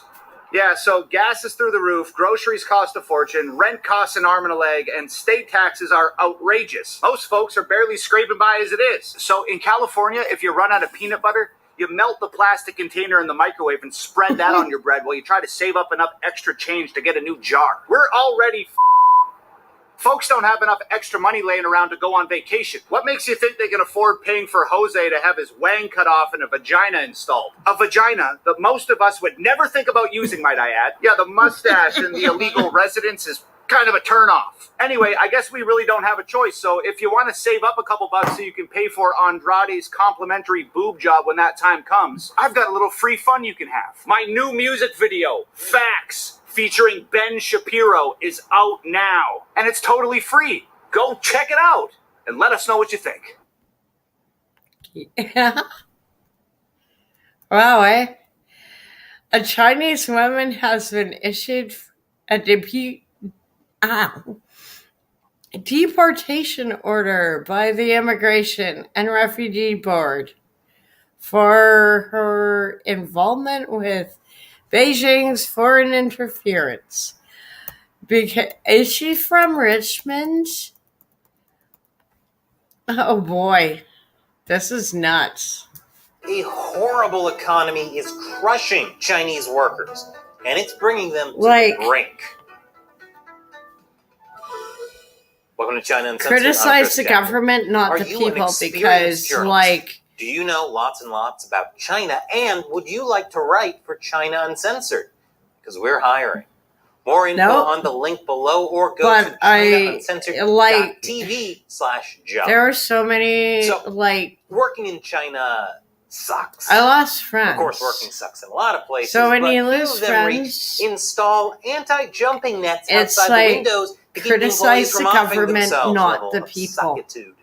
Speaker 15: Yeah, so gas is through the roof, groceries cost a fortune, rent costs an arm and a leg, and state taxes are outrageous. Most folks are barely scraping by as it is. So in California, if you run out of peanut butter, you melt the plastic container in the microwave and spread that on your bread while you try to save up enough extra change to get a new jar. We're already folks don't have enough extra money laying around to go on vacation. What makes you think they can afford paying for Jose to have his wang cut off and a vagina installed? A vagina that most of us would never think about using, might I add. Yeah, the mustache and the illegal residence is kind of a turnoff. Anyway, I guess we really don't have a choice. So if you want to save up a couple bucks so you can pay for Andrade's complimentary boob job when that time comes, I've got a little free fun you can have. My new music video, Facts, featuring Ben Shapiro, is out now. And it's totally free. Go check it out and let us know what you think.
Speaker 1: Yeah. Wow, A Chinese woman has been issued a deportation order by the Immigration and Refugee Board for her involvement with Beijing's foreign interference. Is she from Richmond? Oh boy, this is nuts.
Speaker 16: A horrible economy is crushing Chinese workers, and it's bringing them to the brink. Welcome to China Uncensored.
Speaker 1: Criticize the government, not the people, because,
Speaker 16: do you know lots and lots about China, and would you like to write for China Uncensored? Because we're hiring. More info on the link below, or go to ChinaUncensored.tv/job.
Speaker 1: There are so many,
Speaker 16: working in China sucks.
Speaker 1: I lost friends.
Speaker 16: Of course, working sucks in a lot of places.
Speaker 1: So when you
Speaker 16: but
Speaker 1: lose
Speaker 16: few of them
Speaker 1: friends,
Speaker 16: install anti-jumping nets
Speaker 1: it's
Speaker 16: outside the windows to keep
Speaker 1: criticize
Speaker 16: employees from
Speaker 1: the
Speaker 16: offing
Speaker 1: government,
Speaker 16: themselves.
Speaker 1: not
Speaker 16: Level
Speaker 1: the
Speaker 16: of
Speaker 1: people.
Speaker 16: suckitude.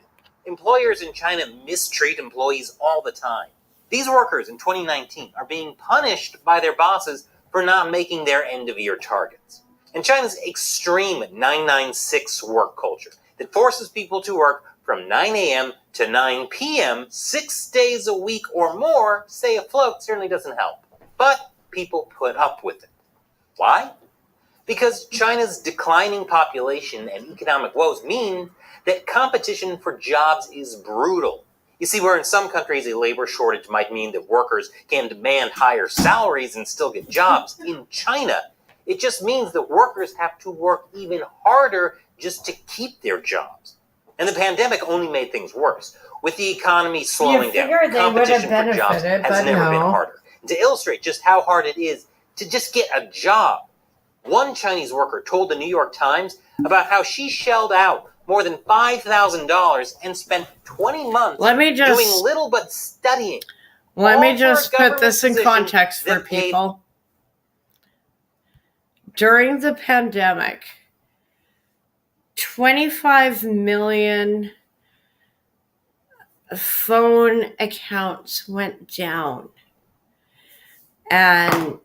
Speaker 16: Employers in China mistreat employees all the time. These workers in 2019 are being punished by their bosses for not making their end-of-year targets. And China's extreme 996 work culture that forces people to work from 9 a.m. to 9 p.m. 6 days a week or more stay afloat certainly doesn't help. But people put up with it. Why? Because China's declining population and economic woes mean that competition for jobs is brutal. You see, where in some countries a labor shortage might mean that workers can demand higher salaries and still get jobs, in China, it just means that workers have to work even harder just to keep their jobs. And the pandemic only made things worse. With the economy slowing down, competition for jobs has never been harder. And to illustrate just how hard it is to just get a job, one Chinese worker told the New York Times about how she shelled out more than $5,000 and spent 20 months doing little but studying.
Speaker 1: Let me just put this in context for people. During the pandemic, 25 million phone accounts went down. And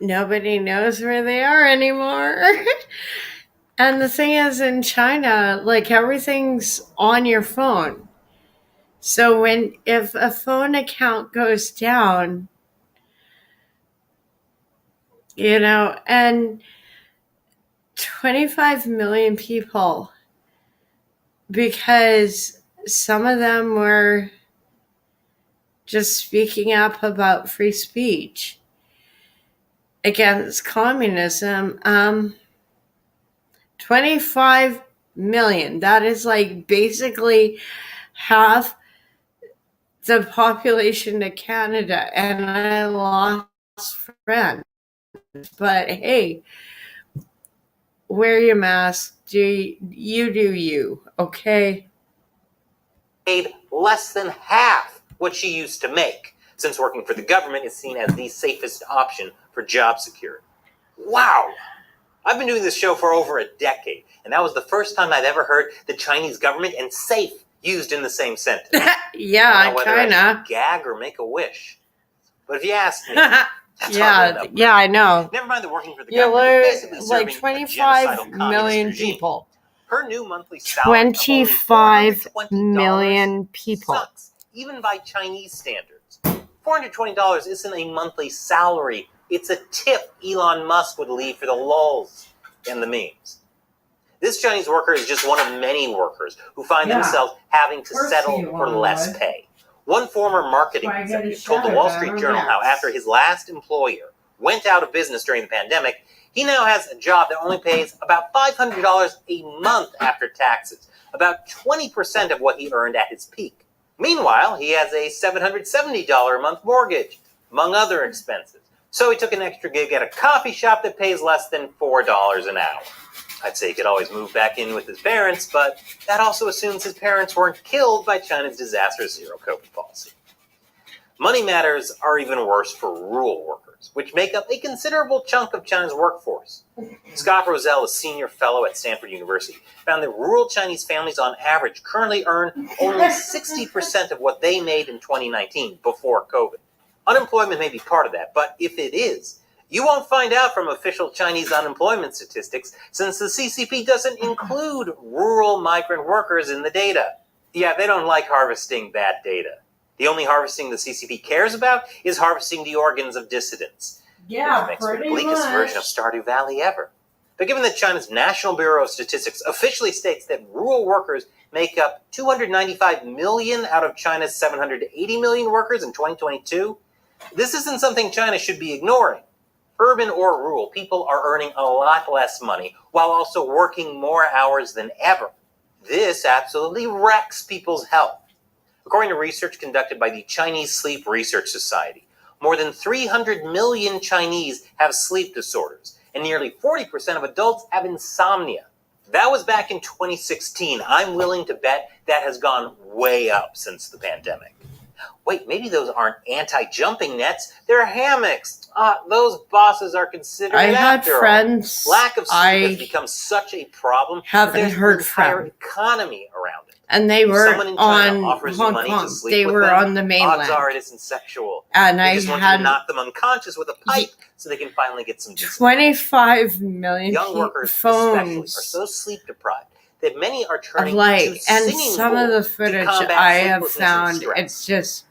Speaker 1: nobody knows where they are anymore. And the thing is, in China, like, everything's on your phone. So if a phone account goes down, and 25 million people, because some of them were just speaking up about free speech against communism. 25 million. That is like basically half the population of Canada. And I lost friends. But hey, wear your mask. Do you, okay?
Speaker 16: Paid less than half what she used to make, since working for the government is seen as the safest option for job security. Wow! I've been doing this show for over a decade, and that was the first time I've ever heard the Chinese government and safe used in the same sentence.
Speaker 1: Yeah,
Speaker 16: kind of. Gag or make a wish. But if you ask me,
Speaker 1: yeah, I know.
Speaker 16: Never mind the working for the government. Basically
Speaker 1: like 25 million people.
Speaker 16: Her new monthly salary
Speaker 1: 25 million people.
Speaker 16: Sucks, even by Chinese standards. $420 isn't a monthly salary. It's a tip Elon Musk would leave for the lulz and the memes. This Chinese worker is just one of many workers who find themselves having to settle for less pay. One former marketing executive told the Wall Street Journal how after his last employer went out of business during the pandemic, he now has a job that only pays about $500 a month after taxes, about 20% of what he earned at his peak. Meanwhile, he has a $770 a month mortgage, among other expenses. So he took an extra gig at a coffee shop that pays less than $4 an hour. I'd say he could always move back in with his parents, but that also assumes his parents weren't killed by China's disastrous zero-COVID policy. Money matters are even worse for rural workers, which make up a considerable chunk of China's workforce. Scott Rosell, a senior fellow at Stanford University, found that rural Chinese families on average currently earn only 60% of what they made in 2019 before COVID. Unemployment may be part of that, but if it is, you won't find out from official Chinese unemployment statistics since the CCP doesn't include rural migrant workers in the data. Yeah, they don't like harvesting bad data. The only harvesting the CCP cares about is harvesting the organs of dissidents.
Speaker 1: Yeah,
Speaker 16: which makes it the bleakest version of Stardew Valley ever. But given that China's National Bureau of Statistics officially states that rural workers make up 295 million out of China's 780 million workers in 2022, this isn't something China should be ignoring. Urban or rural, people are earning a lot less money while also working more hours than ever. This absolutely wrecks people's health. According to research conducted by the Chinese Sleep Research Society, more than 300 million Chinese have sleep disorders, and nearly 40% of adults have insomnia. That was back in 2016. I'm willing to bet that has gone way up since the pandemic. Wait, maybe those aren't anti-jumping nets, they're hammocks. Those bosses are considered
Speaker 1: I had
Speaker 16: after all.
Speaker 1: friends
Speaker 16: Lack of sleep has become such a problem that there's an entire economy around it.
Speaker 1: and they
Speaker 16: If
Speaker 1: were
Speaker 16: someone in China
Speaker 1: on
Speaker 16: offers you
Speaker 1: Hong
Speaker 16: money
Speaker 1: Kong.
Speaker 16: to sleep
Speaker 1: They
Speaker 16: with
Speaker 1: were
Speaker 16: them,
Speaker 1: on the
Speaker 16: odds
Speaker 1: mainland.
Speaker 16: are it isn't sexual.
Speaker 1: And
Speaker 16: They
Speaker 1: I
Speaker 16: just want you
Speaker 1: had
Speaker 16: to knock them unconscious with a pipe so they can finally get some decent
Speaker 1: 25 million
Speaker 16: Young workers especially are
Speaker 1: phones
Speaker 16: so sleep deprived that many are
Speaker 1: of
Speaker 16: turning to
Speaker 1: like, and
Speaker 16: singing
Speaker 1: some of
Speaker 16: bowl
Speaker 1: the
Speaker 16: to
Speaker 1: footage
Speaker 16: combat
Speaker 1: I have
Speaker 16: sleeplessness and
Speaker 1: found,
Speaker 16: stress.
Speaker 1: it's just,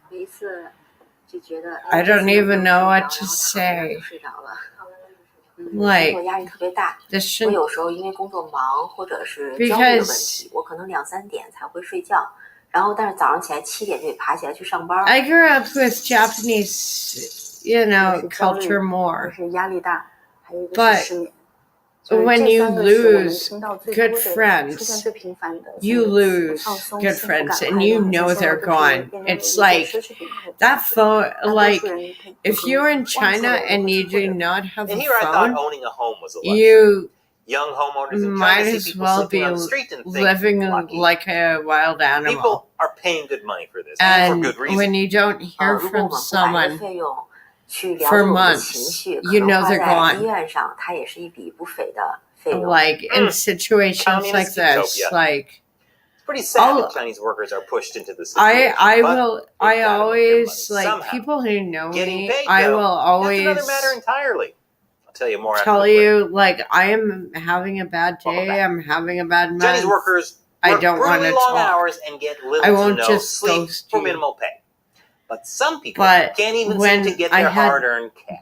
Speaker 1: I don't even know what to say. Like,
Speaker 14: 我压力特别大，
Speaker 1: this
Speaker 14: 我
Speaker 1: should,
Speaker 14: 有时候因为工作忙或者是焦虑的问
Speaker 1: because
Speaker 14: 题，我可能2、3点才会睡觉，然后但是早上起来7点就得爬起来去上班。
Speaker 1: I grew up with Japanese, you know, culture more.
Speaker 14: 是压力大，还有一个
Speaker 1: But
Speaker 14: 是失眠。
Speaker 1: when you
Speaker 14: 这3个是我们
Speaker 1: lose
Speaker 14: 听到最
Speaker 1: good
Speaker 14: 多的出现
Speaker 1: friends,
Speaker 14: 最频繁的
Speaker 1: you
Speaker 14: 3个词
Speaker 1: lose
Speaker 14: 放松、
Speaker 1: good
Speaker 14: 幸福感、
Speaker 1: friends
Speaker 14: 快
Speaker 1: and
Speaker 14: 乐，
Speaker 1: you
Speaker 14: 好像
Speaker 1: know
Speaker 14: 现在
Speaker 1: they're
Speaker 14: 都是
Speaker 1: gone.
Speaker 14: 变成了一
Speaker 1: It's
Speaker 14: 个
Speaker 1: like
Speaker 14: 奢侈品的
Speaker 1: that phone,
Speaker 14: 大多
Speaker 1: like
Speaker 14: 数人
Speaker 1: if you're in China and you do not have
Speaker 16: And
Speaker 1: a
Speaker 16: here I thought
Speaker 1: phone,
Speaker 16: owning a home was a luxury.
Speaker 1: you
Speaker 16: Young homeowners in
Speaker 1: might
Speaker 16: China see
Speaker 1: as
Speaker 16: people
Speaker 1: well
Speaker 16: sleeping
Speaker 1: be
Speaker 16: on the street and think
Speaker 1: living
Speaker 16: lucky.
Speaker 1: like a wild animal.
Speaker 16: People are paying good money for this, and
Speaker 1: And
Speaker 16: for good reason.
Speaker 1: when you don't
Speaker 14: 啊，
Speaker 1: hear
Speaker 14: 如果我
Speaker 1: from
Speaker 14: 们不把这个
Speaker 1: someone
Speaker 14: 费用去疗
Speaker 1: for
Speaker 14: 愈我们的
Speaker 1: months,
Speaker 14: 情绪，可
Speaker 1: you
Speaker 14: 能
Speaker 1: know
Speaker 14: 花
Speaker 1: they're
Speaker 14: 在
Speaker 1: gone.
Speaker 14: 医院上，它也是一笔不菲的费用。
Speaker 1: Like in situations like
Speaker 16: Communist
Speaker 1: this,
Speaker 16: utopia.
Speaker 1: like
Speaker 16: It's pretty sad that Chinese workers are pushed into this
Speaker 1: I
Speaker 16: situation. but
Speaker 1: will,
Speaker 16: they've
Speaker 1: I
Speaker 16: gotta make their
Speaker 1: always
Speaker 16: money
Speaker 1: like
Speaker 16: somehow.
Speaker 1: people who know
Speaker 16: Getting
Speaker 1: me.
Speaker 16: paid,
Speaker 1: I
Speaker 16: though,
Speaker 1: will
Speaker 16: that's
Speaker 1: always
Speaker 16: another matter entirely. I'll tell you more after
Speaker 1: tell
Speaker 16: the break.
Speaker 1: you like I am having a bad
Speaker 16: Welcome
Speaker 1: day.
Speaker 16: back.
Speaker 1: I'm having a bad month.
Speaker 16: Chinese workers
Speaker 1: I
Speaker 16: work
Speaker 1: don't want
Speaker 16: brutally
Speaker 1: to
Speaker 16: long
Speaker 1: talk.
Speaker 16: hours and get little
Speaker 1: I
Speaker 16: to
Speaker 1: won't
Speaker 16: no
Speaker 1: just
Speaker 16: sleep
Speaker 1: ghost
Speaker 16: for
Speaker 1: you.
Speaker 16: minimal pay. But some people
Speaker 1: But
Speaker 16: can't even
Speaker 1: when
Speaker 16: seem to get
Speaker 1: I
Speaker 16: their
Speaker 1: had-
Speaker 16: hard-earned cash.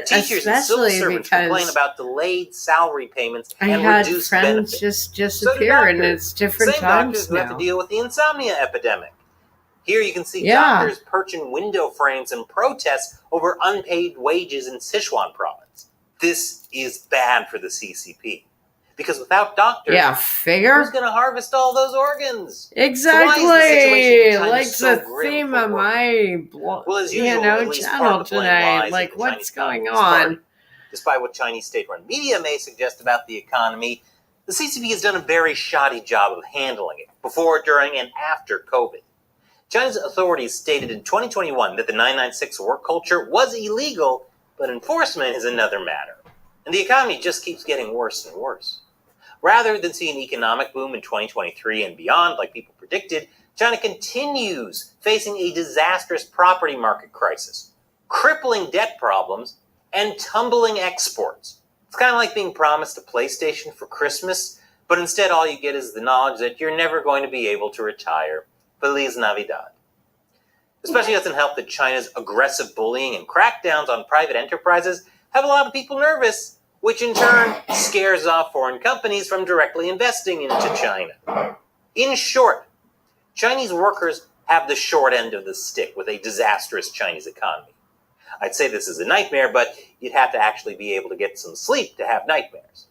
Speaker 16: Teachers and civil
Speaker 1: especially
Speaker 16: servants complain
Speaker 1: because
Speaker 16: about delayed salary payments
Speaker 1: I
Speaker 16: and
Speaker 1: had
Speaker 16: reduced
Speaker 1: friends
Speaker 16: benefits.
Speaker 1: just
Speaker 16: So do
Speaker 1: disappear, and
Speaker 16: doctors.
Speaker 1: it's different
Speaker 16: Same doctors
Speaker 1: times
Speaker 16: who have to
Speaker 1: now.
Speaker 16: deal with the insomnia epidemic. Here you can see
Speaker 1: Yeah.
Speaker 16: doctors perching window frames in protest over unpaid wages in Sichuan province. This is bad for the CCP. Because without doctors,
Speaker 1: Yeah, figure.
Speaker 16: who's going to harvest all those organs?
Speaker 1: Exactly,
Speaker 16: So why is the situation in China
Speaker 1: like
Speaker 16: so
Speaker 1: the
Speaker 16: grim
Speaker 1: theme
Speaker 16: for
Speaker 1: of
Speaker 16: workers?
Speaker 1: my
Speaker 16: Well, as usual,
Speaker 1: channel
Speaker 16: at least part of the blame
Speaker 1: today.
Speaker 16: lies
Speaker 1: Like,
Speaker 16: in the
Speaker 1: what's
Speaker 16: Chinese
Speaker 1: going
Speaker 16: Communist Party.
Speaker 1: on?
Speaker 16: Despite what Chinese state-run media may suggest about the economy, the CCP has done a very shoddy job of handling it before, during, and after COVID. China's authorities stated in 2021 that the 996 work culture was illegal, but enforcement is another matter. And the economy just keeps getting worse and worse. Rather than see an economic boom in 2023 and beyond, like people predicted, China continues facing a disastrous property market crisis, crippling debt problems, and tumbling exports. It's kind of like being promised a PlayStation for Christmas, but instead all you get is the knowledge that you're never going to be able to retire. Feliz Navidad. Especially doesn't help that China's aggressive bullying and crackdowns on private enterprises have a lot of people nervous, which in turn scares off foreign companies from directly investing into China. In short, Chinese workers have the short end of the stick with a disastrous Chinese economy. I'd say this is a nightmare, but you'd have to actually be able to get some sleep to have nightmares.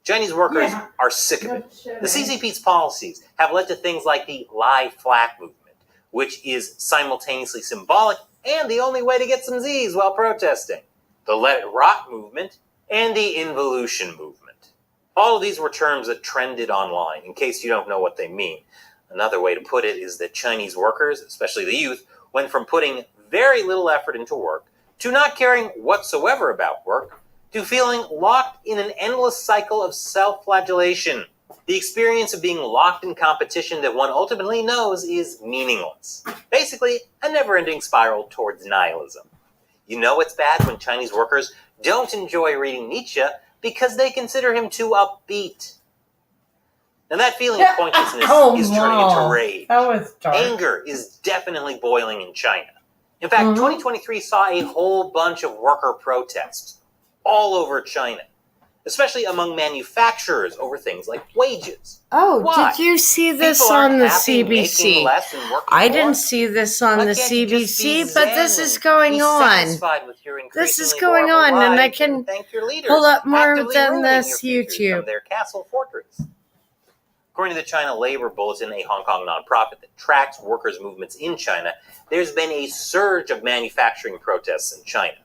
Speaker 16: Chinese workers are sick of it. The CCP's policies have led to things like the lie flat movement, which is simultaneously symbolic and the only way to get some Z's while protesting, the let it rot movement, and the involution movement. All of these were terms that trended online, in case you don't know what they mean. Another way to put it is that Chinese workers, especially the youth, went from putting very little effort into work to not caring whatsoever about work, to feeling locked in an endless cycle of self-flagellation. The experience of being locked in competition that one ultimately knows is meaningless. Basically, a never-ending spiral towards nihilism. You know it's bad when Chinese workers don't enjoy reading Nietzsche because they consider him too upbeat. Now that feeling of pointlessness is turning into rage.
Speaker 1: That was dark.
Speaker 16: Anger is definitely boiling in China. In fact, 2023 saw a whole bunch of worker protests all over China, especially among manufacturers over things like wages.
Speaker 1: Oh,
Speaker 16: Why?
Speaker 1: did you see this
Speaker 16: People aren't
Speaker 1: on the
Speaker 16: happy making
Speaker 1: CBC?
Speaker 16: less and working
Speaker 1: I
Speaker 16: more?
Speaker 1: didn't see this on
Speaker 16: Why
Speaker 1: the
Speaker 16: can't you just be
Speaker 1: CBC, but this
Speaker 16: zen
Speaker 1: is
Speaker 16: and
Speaker 1: going
Speaker 16: be
Speaker 1: on.
Speaker 16: satisfied with your
Speaker 1: This is
Speaker 16: increasingly
Speaker 1: going on,
Speaker 16: horrible
Speaker 1: and I
Speaker 16: lives
Speaker 1: can
Speaker 16: thank your leaders,
Speaker 1: pull up more
Speaker 16: actively
Speaker 1: than
Speaker 16: ruining
Speaker 1: this
Speaker 16: your futures
Speaker 1: YouTube.
Speaker 16: from their castle fortress. According to the China Labor Bulletin, a Hong Kong nonprofit that tracks workers' movements in China, there's been a surge of manufacturing protests in China.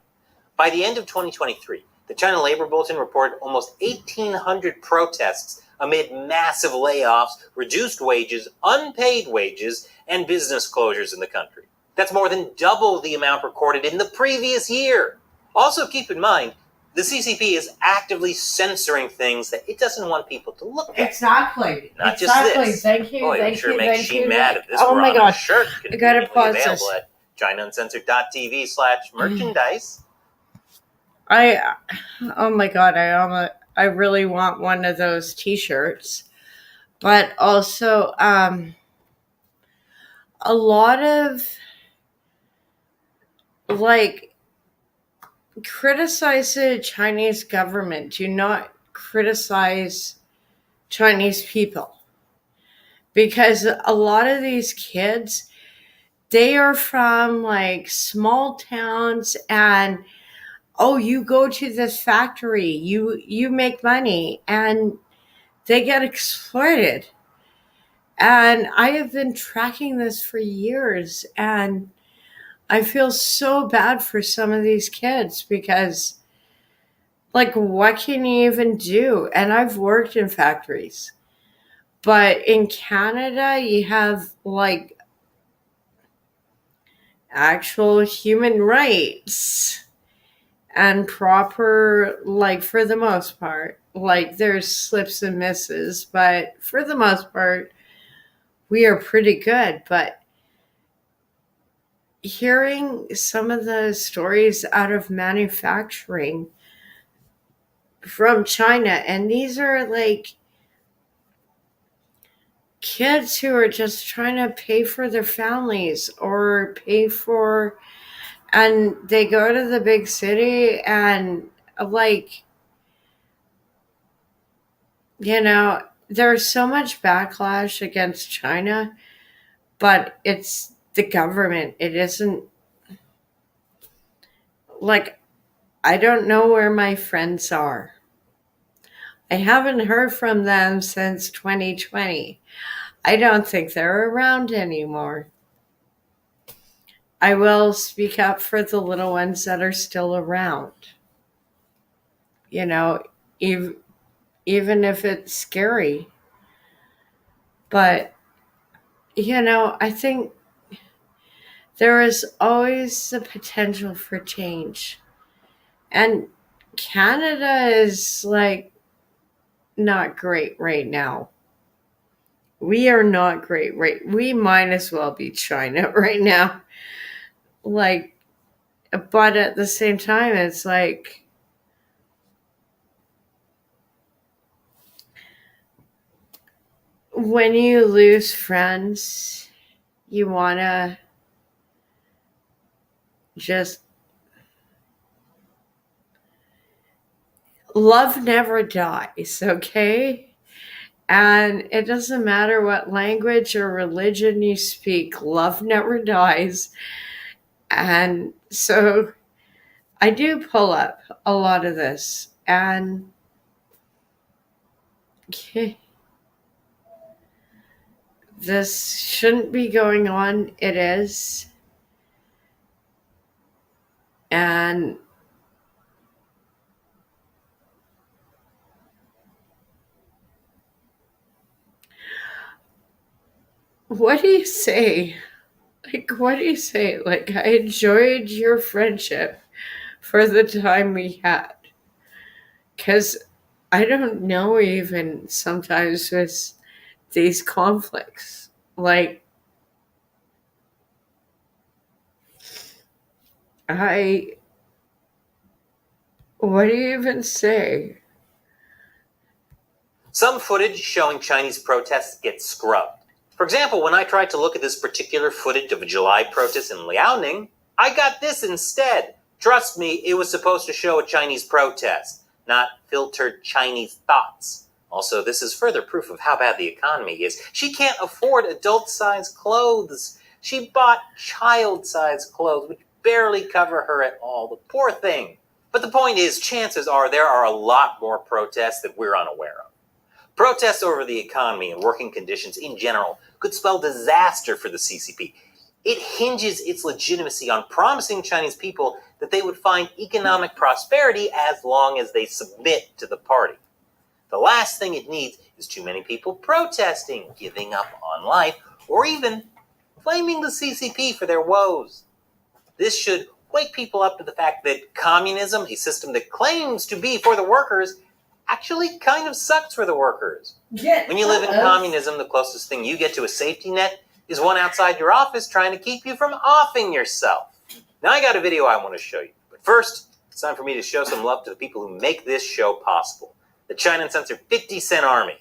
Speaker 16: By the end of 2023, the China Labor Bulletin reported almost 1,800 protests amid massive layoffs, reduced wages, unpaid wages, and business closures in the country. That's more than double the amount recorded in the previous year. Also keep in mind, The CCP is actively censoring things that it doesn't want people to look at.
Speaker 1: Exactly.
Speaker 16: Not
Speaker 1: exactly.
Speaker 16: just this.
Speaker 1: Thank you.
Speaker 16: Boy,
Speaker 1: thank
Speaker 16: it sure
Speaker 1: you.
Speaker 16: makes
Speaker 1: Thank
Speaker 16: she
Speaker 1: you.
Speaker 16: mad if this
Speaker 1: Oh
Speaker 16: were
Speaker 1: my
Speaker 16: on
Speaker 1: God.
Speaker 16: a shirt
Speaker 1: I gotta
Speaker 16: conveniently
Speaker 1: pause
Speaker 16: available
Speaker 1: this.
Speaker 16: at ChinaUncensored.tv/merchandise.
Speaker 1: Oh my God. I really want one of those T-shirts, but also a lot of like criticize the Chinese government. Do not criticize Chinese people, because a lot of these kids, they are from like small towns, and you go to this factory, you make money, and they get exploited. And I have been tracking this for years, and I feel so bad for some of these kids because, like, what can you even do? And I've worked in factories, but in Canada, you have like actual human rights and proper, like, for the most part, like, there's slips and misses, but for the most part, we are pretty good. But hearing some of the stories out of manufacturing from China, and these are like kids who are just trying to pay for their families or pay for, and they go to the big city, and like, there's so much backlash against China, but it's the government. It isn't like, I don't know where my friends are. I haven't heard from them since 2020. I don't think they're around anymore. I will speak up for the little ones that are still around. Even if it's scary. But, I think there is always the potential for change. And Canada is like not great right now. We are not great, right? We might as well be China right now. Like, but at the same time, it's like, when you lose friends, you want to just, love never dies, okay? And it doesn't matter what language or religion you speak, love never dies. And so I do pull up a lot of this. And this shouldn't be going on. It is. And what do you say? Like, what do you say? Like, I enjoyed your friendship for the time we had. Because I don't know, even sometimes with these conflicts. Like, what do you even say?
Speaker 16: Some footage showing Chinese protests gets scrubbed. For example, when I tried to look at this particular footage of a July protest in Liaoning, I got this instead. Trust me, it was supposed to show a Chinese protest, not filtered Chinese thoughts. Also, this is further proof of how bad the economy is. She can't afford adult-sized clothes. She bought child-sized clothes, which barely cover her at all. The poor thing. But the point is, chances are there are a lot more protests that we're unaware of. Protests over the economy and working conditions in general could spell disaster for the CCP. It hinges its legitimacy on promising Chinese people that they would find economic prosperity as long as they submit to the party. The last thing it needs is too many people protesting, giving up on life, or even blaming the CCP for their woes. This should wake people up to the fact that communism, a system that claims to be for the workers, actually kind of sucks for the workers. When you live in communism, the closest thing you get to a safety net is one outside your office trying to keep you from offing yourself. Now I got a video I want to show you. But first, it's time for me to show some love to the people who make this show possible. The China Uncensored 50 Cent Army.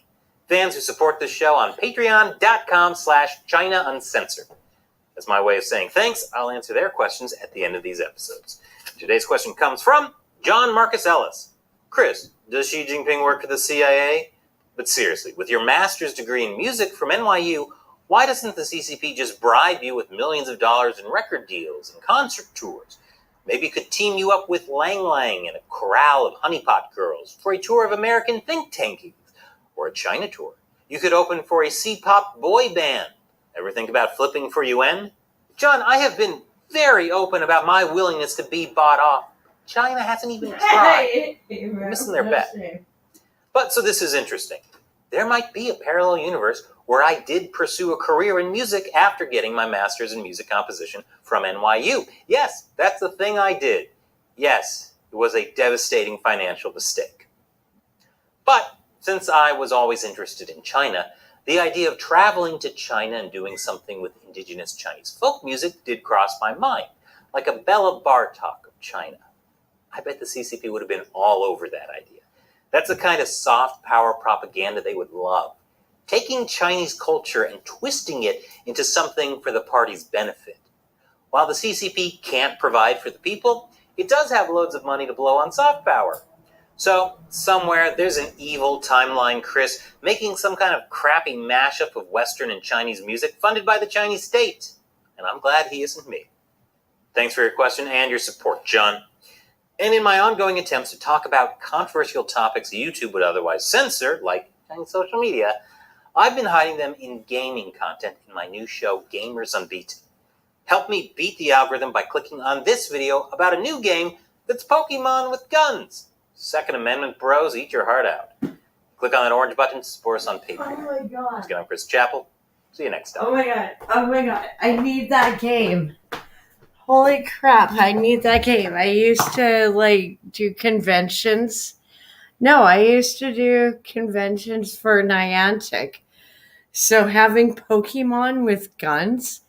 Speaker 16: Fans who support this show on patreon.com/China Uncensored. As my way of saying thanks, I'll answer their questions at the end of these episodes. Today's question comes from John Marcus Ellis. Chris, does Xi Jinping work for the CIA? But seriously, with your master's degree in music from NYU, why doesn't the CCP just bribe you with millions of dollars in record deals and concert tours? Maybe it could team you up with Lang Lang and a chorale of honeypot girls for a tour of American think tankies, or a China tour. You could open for a C-pop boy band. Ever think about flipping for UN? John, I have been very open about my willingness to be bought off. China hasn't even tried. You're missing their bet. But so this is interesting. There might be a parallel universe where I did pursue a career in music after getting my master's in music composition from NYU. Yes, that's the thing I did. Yes, it was a devastating financial mistake. But since I was always interested in China, the idea of traveling to China and doing something with indigenous Chinese folk music did cross my mind, like a Bela Bartok of China. I bet the CCP would have been all over that idea. That's the kind of soft power propaganda they would love. Taking Chinese culture and twisting it into something for the party's benefit. While the CCP can't provide for the people, it does have loads of money to blow on soft power. So, somewhere there's an evil timeline Chris making some kind of crappy mashup of Western and Chinese music funded by the Chinese state. And I'm glad he isn't me. Thanks for your question and your support, John. And in my ongoing attempts to talk about controversial topics YouTube would otherwise censor, like Chinese social media, I've been hiding them in gaming content in my new show, Gamers Unbeaten. Help me beat the algorithm by clicking on this video about a new game that's Pokemon with guns. Second Amendment bros, eat your heart out. Click on that orange button to support us on Patreon.
Speaker 1: Oh my god.
Speaker 16: Again, I'm Chris Chappell. See you next time.
Speaker 1: Oh my god. I need that game. Holy crap, I need that game. I used to do conventions. No, I used to do conventions for Niantic. So having Pokemon with guns,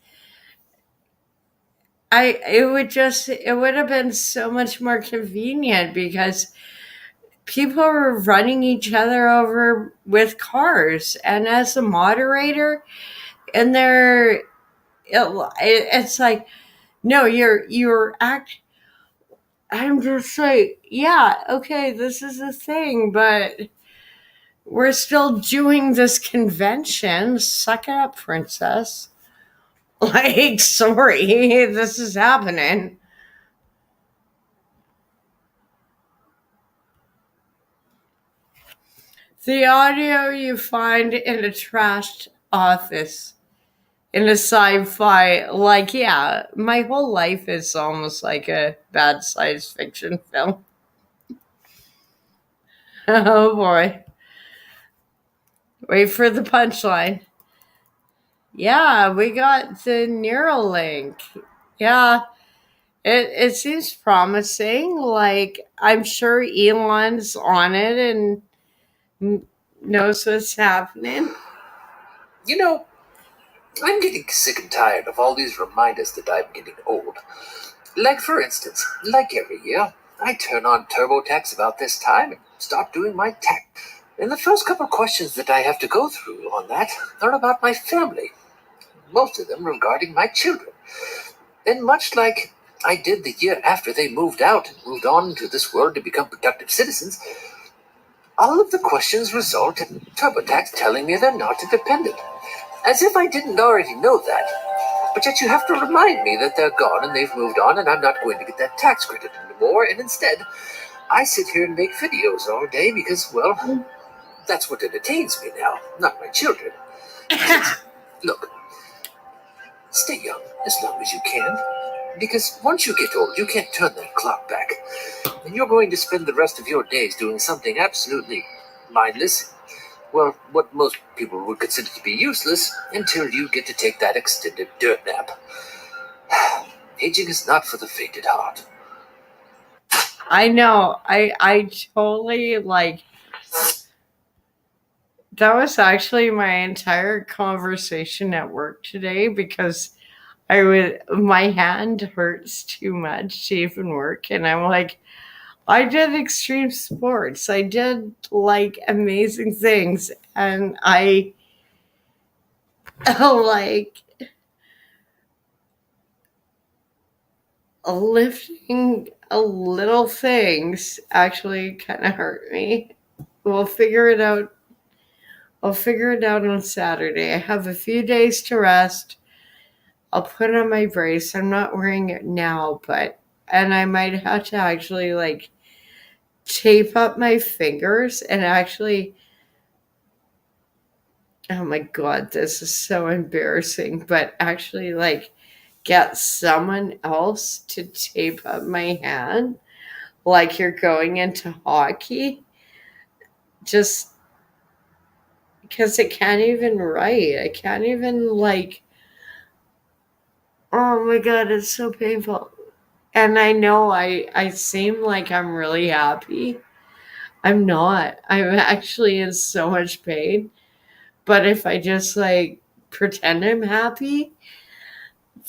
Speaker 1: it would have been so much more convenient because people were running each other over with cars. And as a moderator, and it's like, no, I'm just like, yeah, okay, this is a thing, but we're still doing this convention. Suck it up, princess. Like, sorry, this is happening. The audio you find in a trashed office in a sci-fi, yeah, my whole life is almost like a bad science fiction film. Oh boy. Wait for the punchline. Yeah, we got the Neuralink. Yeah, it seems promising. Like, I'm sure Elon's on it and knows what's happening.
Speaker 9: You know, I'm getting sick and tired of all these reminders that I'm getting old. Like, for instance, like every year, I turn on TurboTax about this time and start doing my tax. And the first couple of questions that I have to go through on that are about my family. Most of them regarding my children. And much like I did the year after they moved out and moved on into this world to become productive citizens, all of the questions result in TurboTax telling me they're not independent. As if I didn't already know that. But yet you have to remind me that they're gone and they've moved on and I'm not going to get that tax credit anymore. And instead, I sit here and make videos all day because, well, that's what entertains me now, not my children. Look, stay young as long as you can. Because once you get old, you can't turn that clock back. And you're going to spend the rest of your days doing something absolutely mindless. Well, what most people would consider to be useless until you get to take that extended dirt nap. Aging is not for the faint at heart.
Speaker 1: I know. I totally like. That was actually my entire conversation at work today because my hand hurts too much to even work, and I'm like, I did extreme sports. I did like amazing things, and I like lifting little things actually kind of hurt me. We'll figure it out. I'll figure it out on Saturday. I have a few days to rest. I'll put on my brace. I'm not wearing it now, and I might have to actually like tape up my fingers and actually, oh my God, this is so embarrassing, but actually like get someone else to tape up my hand like you're going into hockey, just because I can't even write. I can't even like, oh my God, it's so painful. And I know I seem like I'm really happy. I'm not. I'm actually in so much pain. But if I just like pretend I'm happy,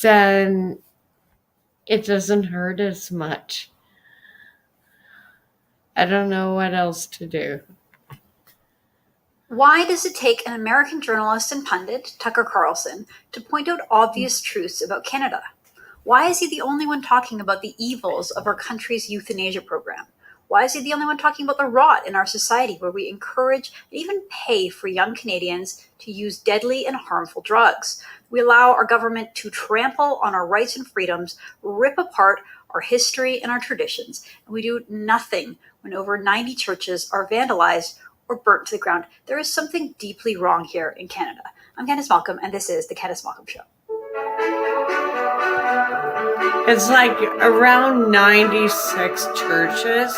Speaker 1: then it doesn't hurt as much. I don't know what else to do.
Speaker 3: Why does it take an American journalist and pundit, Tucker Carlson, to point out obvious truths about Canada? Why is he the only one talking about the evils of our country's euthanasia program? Why is he the only one talking about the rot in our society where we encourage and even pay for young Canadians to use deadly and harmful drugs? We allow our government to trample on our rights and freedoms, rip apart our history and our traditions, and we do nothing when over 90 churches are vandalized or burnt to the ground. There is something deeply wrong here in Canada. I'm Candice Malcolm, and this is The Candice Malcolm Show.
Speaker 1: It's like around 96 churches.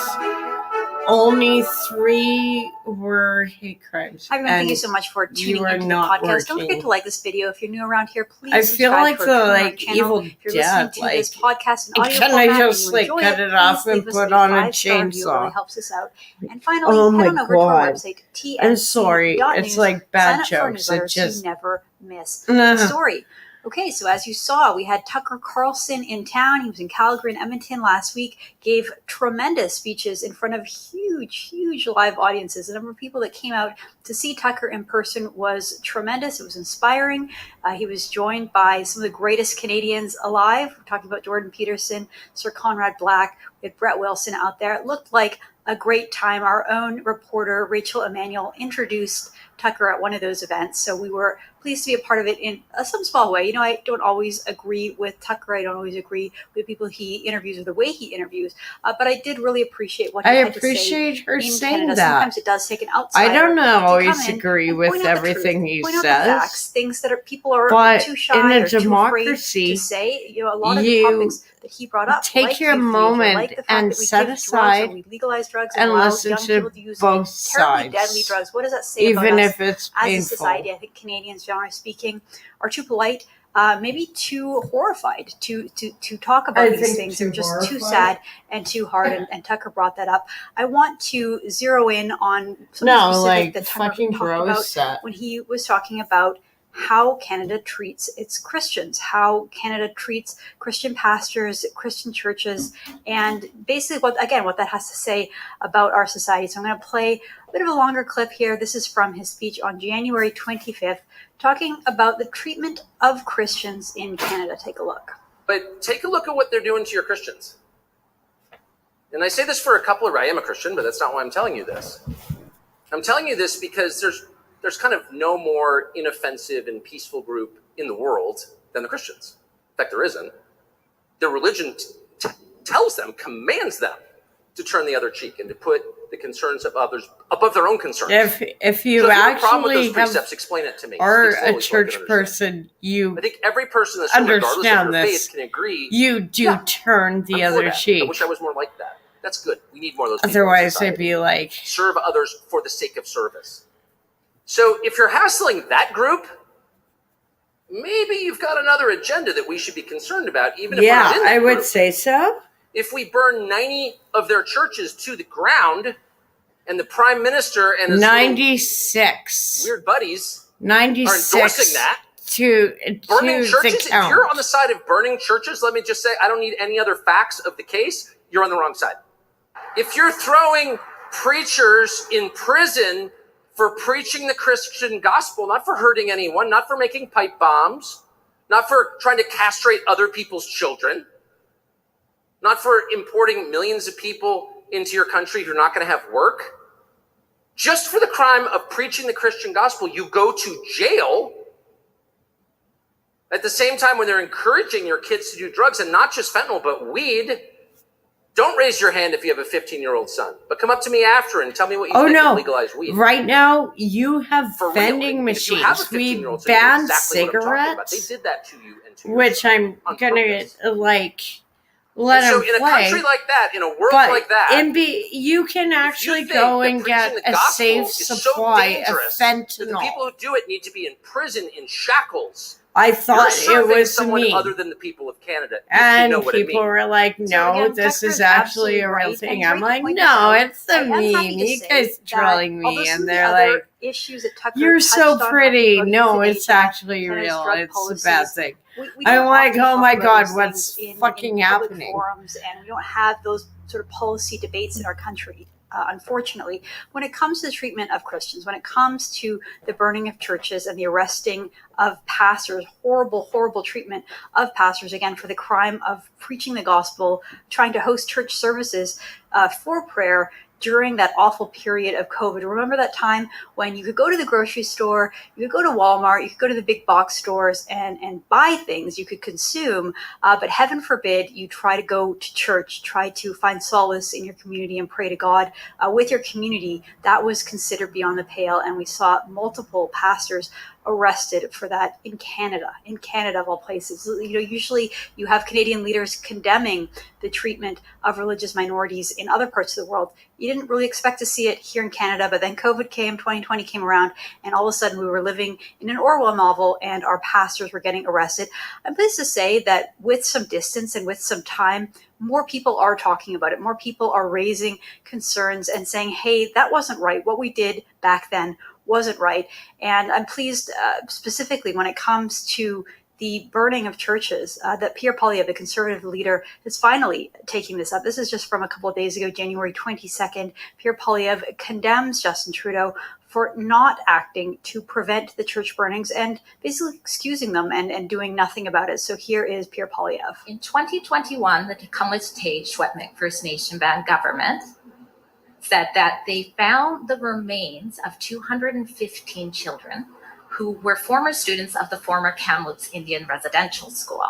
Speaker 1: Only 3 were hate crimes.
Speaker 3: Hi, everyone. Thank you so much for tuning into the podcast. Don't forget to like this video. If you're new around here, please
Speaker 1: subscribe like
Speaker 3: to our
Speaker 1: like
Speaker 3: channel.
Speaker 1: Evil
Speaker 3: If you're
Speaker 1: Dead,
Speaker 3: listening to this podcast in audio
Speaker 1: can
Speaker 3: format
Speaker 1: I just
Speaker 3: and you
Speaker 1: like
Speaker 3: enjoy
Speaker 1: cut
Speaker 3: it,
Speaker 1: it off and put on a
Speaker 3: 5-star review. It really
Speaker 1: chainsaw?
Speaker 3: helps us out. And finally,
Speaker 1: Oh
Speaker 3: head
Speaker 1: my
Speaker 3: on over to our
Speaker 1: God.
Speaker 3: website,
Speaker 1: I'm sorry.
Speaker 3: tnc.news.
Speaker 1: It's like
Speaker 3: Sign
Speaker 1: bad
Speaker 3: up for our
Speaker 1: jokes.
Speaker 3: newsletter
Speaker 1: It just
Speaker 3: so you never miss a story. Okay, so as you saw, we had Tucker Carlson in town. He was in Calgary and Edmonton last week, gave tremendous speeches in front of huge live audiences. The number of people that came out to see Tucker in person was tremendous. It was inspiring. He was joined by some of the greatest Canadians alive. We're talking about Jordan Peterson, Sir Conrad Black. We had Brett Wilson out there. It looked like a great time. Our own reporter, Rachel Emanuel, introduced Tucker at one of those events. So we were pleased to be a part of it in some small way. You know, I don't always agree with Tucker. I don't always agree with people he interviews or the way he interviews. But I did really appreciate what he had to say. I appreciate
Speaker 1: her
Speaker 3: in
Speaker 1: saying
Speaker 3: Canada.
Speaker 1: that.
Speaker 3: Sometimes it does take an outsider.
Speaker 1: I don't always
Speaker 3: to come in
Speaker 1: agree
Speaker 3: and
Speaker 1: with
Speaker 3: point out the
Speaker 1: everything
Speaker 3: truth,
Speaker 1: he
Speaker 3: point out the
Speaker 1: says.
Speaker 3: facts, things that people are
Speaker 1: But
Speaker 3: too shy
Speaker 1: in a
Speaker 3: or too afraid
Speaker 1: democracy,
Speaker 3: to say. You know, a lot of the topics that he brought up,
Speaker 1: take
Speaker 3: like
Speaker 1: your
Speaker 3: euthanasia,
Speaker 1: moment
Speaker 3: like the fact
Speaker 1: and
Speaker 3: that we
Speaker 1: set
Speaker 3: give drugs
Speaker 1: aside
Speaker 3: or we legalize drugs
Speaker 1: and
Speaker 3: allow
Speaker 1: listen
Speaker 3: young
Speaker 1: to
Speaker 3: people to use
Speaker 1: both
Speaker 3: terribly
Speaker 1: sides,
Speaker 3: deadly drugs. What does that say about
Speaker 1: even
Speaker 3: us
Speaker 1: if it's
Speaker 3: as a
Speaker 1: painful.
Speaker 3: society? I think Canadians, generally speaking, are too polite, maybe too horrified to talk about these things. They're just too sad and too hard. And Tucker brought that up. I want to zero in on something specific that Tucker talked about when he was talking about how Canada treats its Christians, how Canada treats Christian pastors, Christian churches, and basically what that has to say about our society. So I'm going to play a bit of a longer clip here. This is from his speech on January 25th, talking about the treatment of Christians in Canada. Take a look.
Speaker 18: But take a look at what they're doing to your Christians. And I say this for a couple of, I am a Christian, but that's not why I'm telling you this. I'm telling you this because there's kind of no more inoffensive and peaceful group in the world than the Christians. In fact, there isn't. Their religion tells them, commands them to turn the other cheek and to put the concerns of others above their own concerns.
Speaker 1: If you
Speaker 18: so if
Speaker 1: actually
Speaker 18: have a problem with those
Speaker 1: have,
Speaker 18: precepts, explain it to me.
Speaker 1: are
Speaker 18: Speak slowly
Speaker 1: a
Speaker 18: so I can
Speaker 1: church
Speaker 18: understand.
Speaker 1: person, you
Speaker 18: I think every person that's regardless of
Speaker 1: understand
Speaker 18: their
Speaker 1: this.
Speaker 18: faith can agree.
Speaker 1: You do turn the
Speaker 18: I'm for
Speaker 1: other
Speaker 18: that.
Speaker 1: cheek.
Speaker 18: I wish I was more like that. That's good. We need more of those people.
Speaker 1: Otherwise, it'd be like,
Speaker 18: serve others for the sake of service. So if you're hassling that group, maybe you've got another agenda that we should be concerned about, even if
Speaker 1: Yeah,
Speaker 18: we're not in that
Speaker 1: I would
Speaker 18: group.
Speaker 1: say so.
Speaker 18: If we burn 90 of their churches to the ground, and the prime minister and his
Speaker 1: 96
Speaker 18: weird buddies
Speaker 1: 96
Speaker 18: are endorsing that, burning churches. If you're on the side of burning churches, let me just say, I don't need any other facts of the case. You're on the wrong side. If you're throwing preachers in prison for preaching the Christian gospel, not for hurting anyone, not for making pipe bombs, not for trying to castrate other people's children, not for importing millions of people into your country who are not going to have work, just for the crime of preaching the Christian gospel, you go to jail. At the same time, when they're encouraging your kids to do drugs, and not just fentanyl, but weed, don't raise your hand if you have a 15-year-old son, but come up to me after and tell me what you think of legalized weed.
Speaker 1: Right now, you have
Speaker 18: For
Speaker 1: vending
Speaker 18: real. If you have a
Speaker 1: machines. We
Speaker 18: 15-year-old son, you know
Speaker 1: banned
Speaker 18: exactly what I'm talking about. They
Speaker 1: cigarettes,
Speaker 18: did that to you and to your
Speaker 1: which
Speaker 18: son
Speaker 1: I'm
Speaker 18: on
Speaker 1: gonna
Speaker 18: purpose.
Speaker 1: let
Speaker 18: And so
Speaker 1: them
Speaker 18: in a
Speaker 1: play.
Speaker 18: country like that, in a world
Speaker 1: But
Speaker 18: like that,
Speaker 1: you can actually
Speaker 18: think
Speaker 1: go
Speaker 18: that
Speaker 1: and
Speaker 18: preaching
Speaker 1: get
Speaker 18: the
Speaker 1: a
Speaker 18: gospel
Speaker 1: safe
Speaker 18: is so
Speaker 1: supply of
Speaker 18: dangerous that the
Speaker 1: fentanyl.
Speaker 18: people who do it need to be in prison in shackles.
Speaker 1: I
Speaker 18: You're
Speaker 1: thought it
Speaker 18: serving
Speaker 1: was
Speaker 18: someone
Speaker 1: me.
Speaker 18: other than the people of Canada, if
Speaker 1: And
Speaker 18: you know what it
Speaker 1: people
Speaker 18: means.
Speaker 1: were like,
Speaker 3: So
Speaker 1: no,
Speaker 3: again,
Speaker 1: this
Speaker 3: Tucker's
Speaker 1: is actually
Speaker 3: absolutely
Speaker 1: a real
Speaker 3: right, and
Speaker 1: thing.
Speaker 3: he's
Speaker 1: I'm
Speaker 3: right to
Speaker 1: like,
Speaker 3: point this
Speaker 1: no,
Speaker 3: out.
Speaker 1: it's the
Speaker 3: I am happy
Speaker 1: meme.
Speaker 3: to
Speaker 1: You
Speaker 3: say
Speaker 1: guys
Speaker 3: that
Speaker 1: trolling
Speaker 3: although
Speaker 1: me.
Speaker 3: some
Speaker 1: And
Speaker 3: of the
Speaker 1: they're
Speaker 3: other
Speaker 1: like,
Speaker 3: issues that Tucker
Speaker 1: you're
Speaker 3: touched
Speaker 1: so
Speaker 3: on have
Speaker 1: pretty.
Speaker 3: been
Speaker 1: No,
Speaker 3: today,
Speaker 1: it's actually
Speaker 3: Canada's
Speaker 1: real.
Speaker 3: drug
Speaker 1: It's a bad
Speaker 3: policies,
Speaker 1: thing.
Speaker 3: we
Speaker 1: I'm
Speaker 3: don't
Speaker 1: like,
Speaker 3: often
Speaker 1: oh
Speaker 3: talk
Speaker 1: my
Speaker 3: about
Speaker 1: God,
Speaker 3: those
Speaker 1: what's
Speaker 3: things
Speaker 1: fucking
Speaker 3: in public
Speaker 1: happening?
Speaker 3: forums, and we don't have those sort of policy debates in our country. Unfortunately, when it comes to the treatment of Christians, when it comes to the burning of churches and the arresting of pastors, horrible treatment of pastors, again, for the crime of preaching the gospel, trying to host church services for prayer during that awful period of COVID. Remember that time when you could go to the grocery store, you could go to Walmart, you could go to the big box stores and buy things you could consume, but heaven forbid you try to go to church, try to find solace in your community and pray to God with your community. That was considered beyond the pale, and we saw multiple pastors arrested for that in Canada of all places. Usually you have Canadian leaders condemning the treatment of religious minorities in other parts of the world. You didn't really expect to see it here in Canada, but then COVID came, 2020 came around, and all of a sudden we were living in an Orwell novel and our pastors were getting arrested. I'm pleased to say that with some distance and with some time, more people are talking about it. More people are raising concerns and saying, hey, that wasn't right. What we did back then wasn't right. And I'm pleased specifically when it comes to the burning of churches that Pierre Poilievre, the Conservative leader, is finally taking this up. This is just from a couple of days ago, January 22nd. Pierre Poilievre condemns Justin Trudeau for not acting to prevent the church burnings and basically excusing them and doing nothing about it. So here is Pierre Poilievre.
Speaker 2: In 2021, the Tk'emlúps-te First Nation band government said that they found the remains of 215 children who were former students of the former Kamloops Indian Residential School.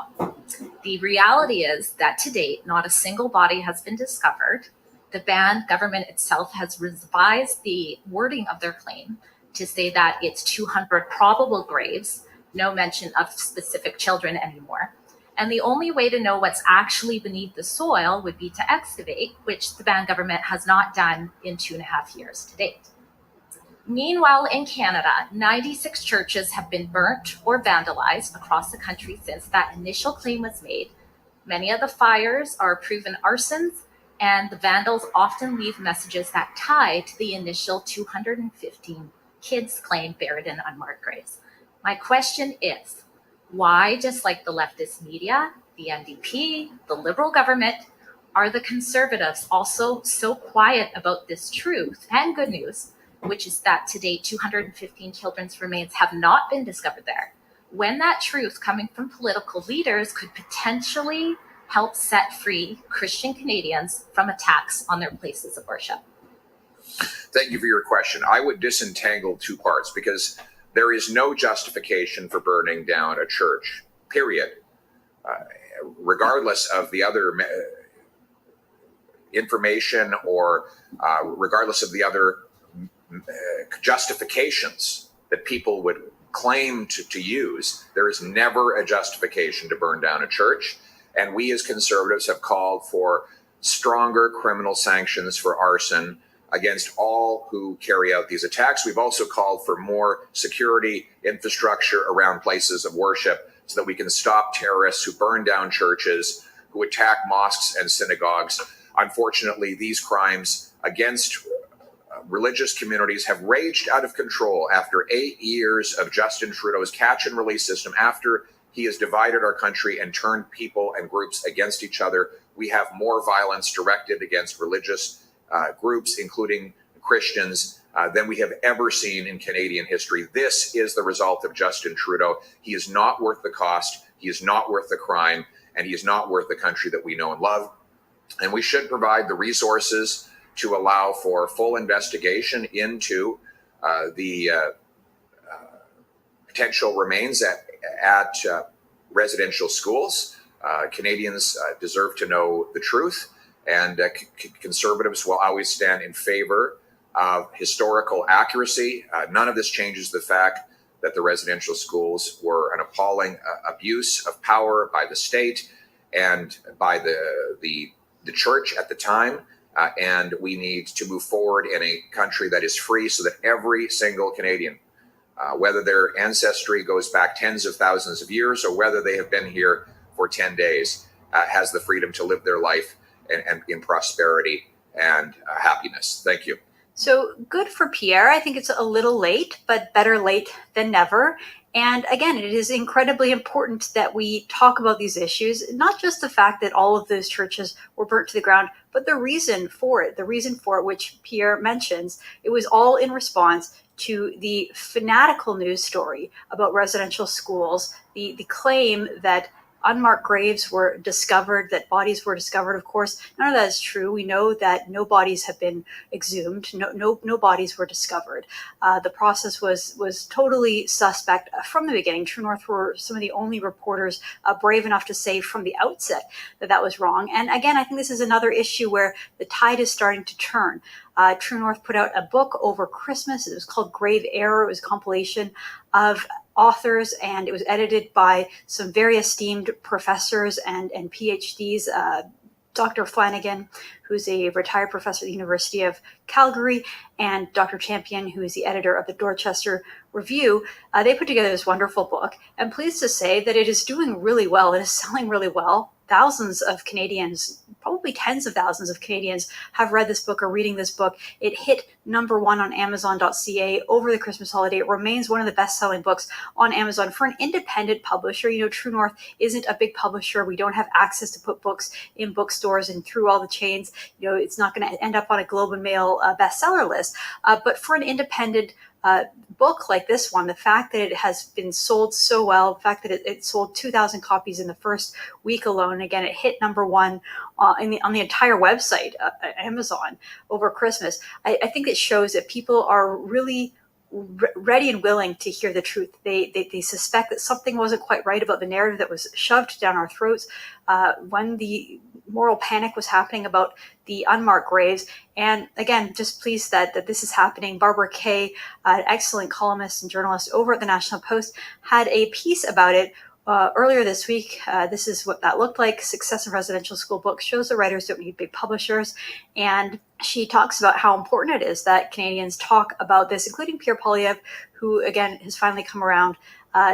Speaker 2: The reality is that to date, not a single body has been discovered. The band government itself has revised the wording of their claim to say that it's 200 probable graves, no mention of specific children anymore. And the only way to know what's actually beneath the soil would be to excavate, which the band government has not done in 2.5 years to date. Meanwhile, in Canada, 96 churches have been burnt or vandalized across the country since that initial claim was made. Many of the fires are proven arsons, and the vandals often leave messages that tie to the initial 215 kids' claim buried in unmarked graves. My question is, why, just like the leftist media, the NDP, the Liberal government, are the Conservatives also so quiet about this truth and good news, which is that to date 215 children's remains have not been discovered there, when that truth coming from political leaders could potentially help set free Christian Canadians from attacks on their places of worship?
Speaker 20: Thank you for your question. I would disentangle two parts because there is no justification for burning down a church, period. Regardless of the other information or regardless of the other justifications that people would claim to use, there is never a justification to burn down a church. And we as conservatives have called for stronger criminal sanctions for arson, against all who carry out these attacks. We've also called for more security infrastructure around places of worship so that we can stop terrorists who burn down churches, who attack mosques and synagogues. Unfortunately, these crimes against religious communities have raged out of control after 8 years of Justin Trudeau's catch and release system. After he has divided our country and turned people and groups against each other, we have more violence directed against religious groups, including Christians, than we have ever seen in Canadian history. This is the result of Justin Trudeau. He is not worth the cost. He is not worth the crime, and he is not worth the country that we know and love. And we should provide the resources to allow for full investigation into the potential remains at residential schools. Canadians deserve to know the truth, and conservatives will always stand in favor of historical accuracy. None of this changes the fact that the residential schools were an appalling abuse of power by the state and by the church at the time. And we need to move forward in a country that is free so that every single Canadian, whether their ancestry goes back tens of thousands of years or whether they have been here for 10 days, has the freedom to live their life and in prosperity and happiness. Thank you.
Speaker 3: So good for Pierre. I think it's a little late, but better late than never. And again, it is incredibly important that we talk about these issues, not just the fact that all of those churches were burnt to the ground, but the reason for it, which Pierre mentions. It was all in response to the fanatical news story about residential schools, the claim that unmarked graves were discovered, that bodies were discovered. Of course, none of that is true. We know that no bodies have been exhumed. No bodies were discovered. The process was totally suspect from the beginning. True North were some of the only reporters brave enough to say from the outset that was wrong. And again, I think this is another issue where the tide is starting to turn. True North put out a book over Christmas. It was called Grave Error. It was a compilation of authors, and it was edited by some very esteemed professors and PhDs. Dr. Flanagan, who's a retired professor at the University of Calgary, and Dr. Champion, who is the editor of the Dorchester Review. They put together this wonderful book. I'm pleased to say that it is doing really well. It is selling really well. Thousands of Canadians, probably tens of thousands of Canadians, have read this book or reading this book. It hit #1 on Amazon.ca over the Christmas holiday. It remains one of the best-selling books on Amazon for an independent publisher. You know, True North isn't a big publisher. We don't have access to put books in bookstores and through all the chains. You know, it's not going to end up on a Globe and Mail bestseller list. But for an independent book like this one, the fact that it has been sold so well, the fact that it sold 2,000 copies in the first week alone, again, it hit #1 on the entire website, Amazon, over Christmas. I think it shows that people are really ready and willing to hear the truth. They suspect that something wasn't quite right about the narrative that was shoved down our throats when the moral panic was happening about the unmarked graves. And again, just pleased that this is happening. Barbara Kay, an excellent columnist and journalist over at the National Post, had a piece about it earlier this week. This is what that looked like. Success in residential school books shows the writers don't need big publishers. And she talks about how important it is that Canadians talk about this, including Pierre Poilievre, who again has finally come around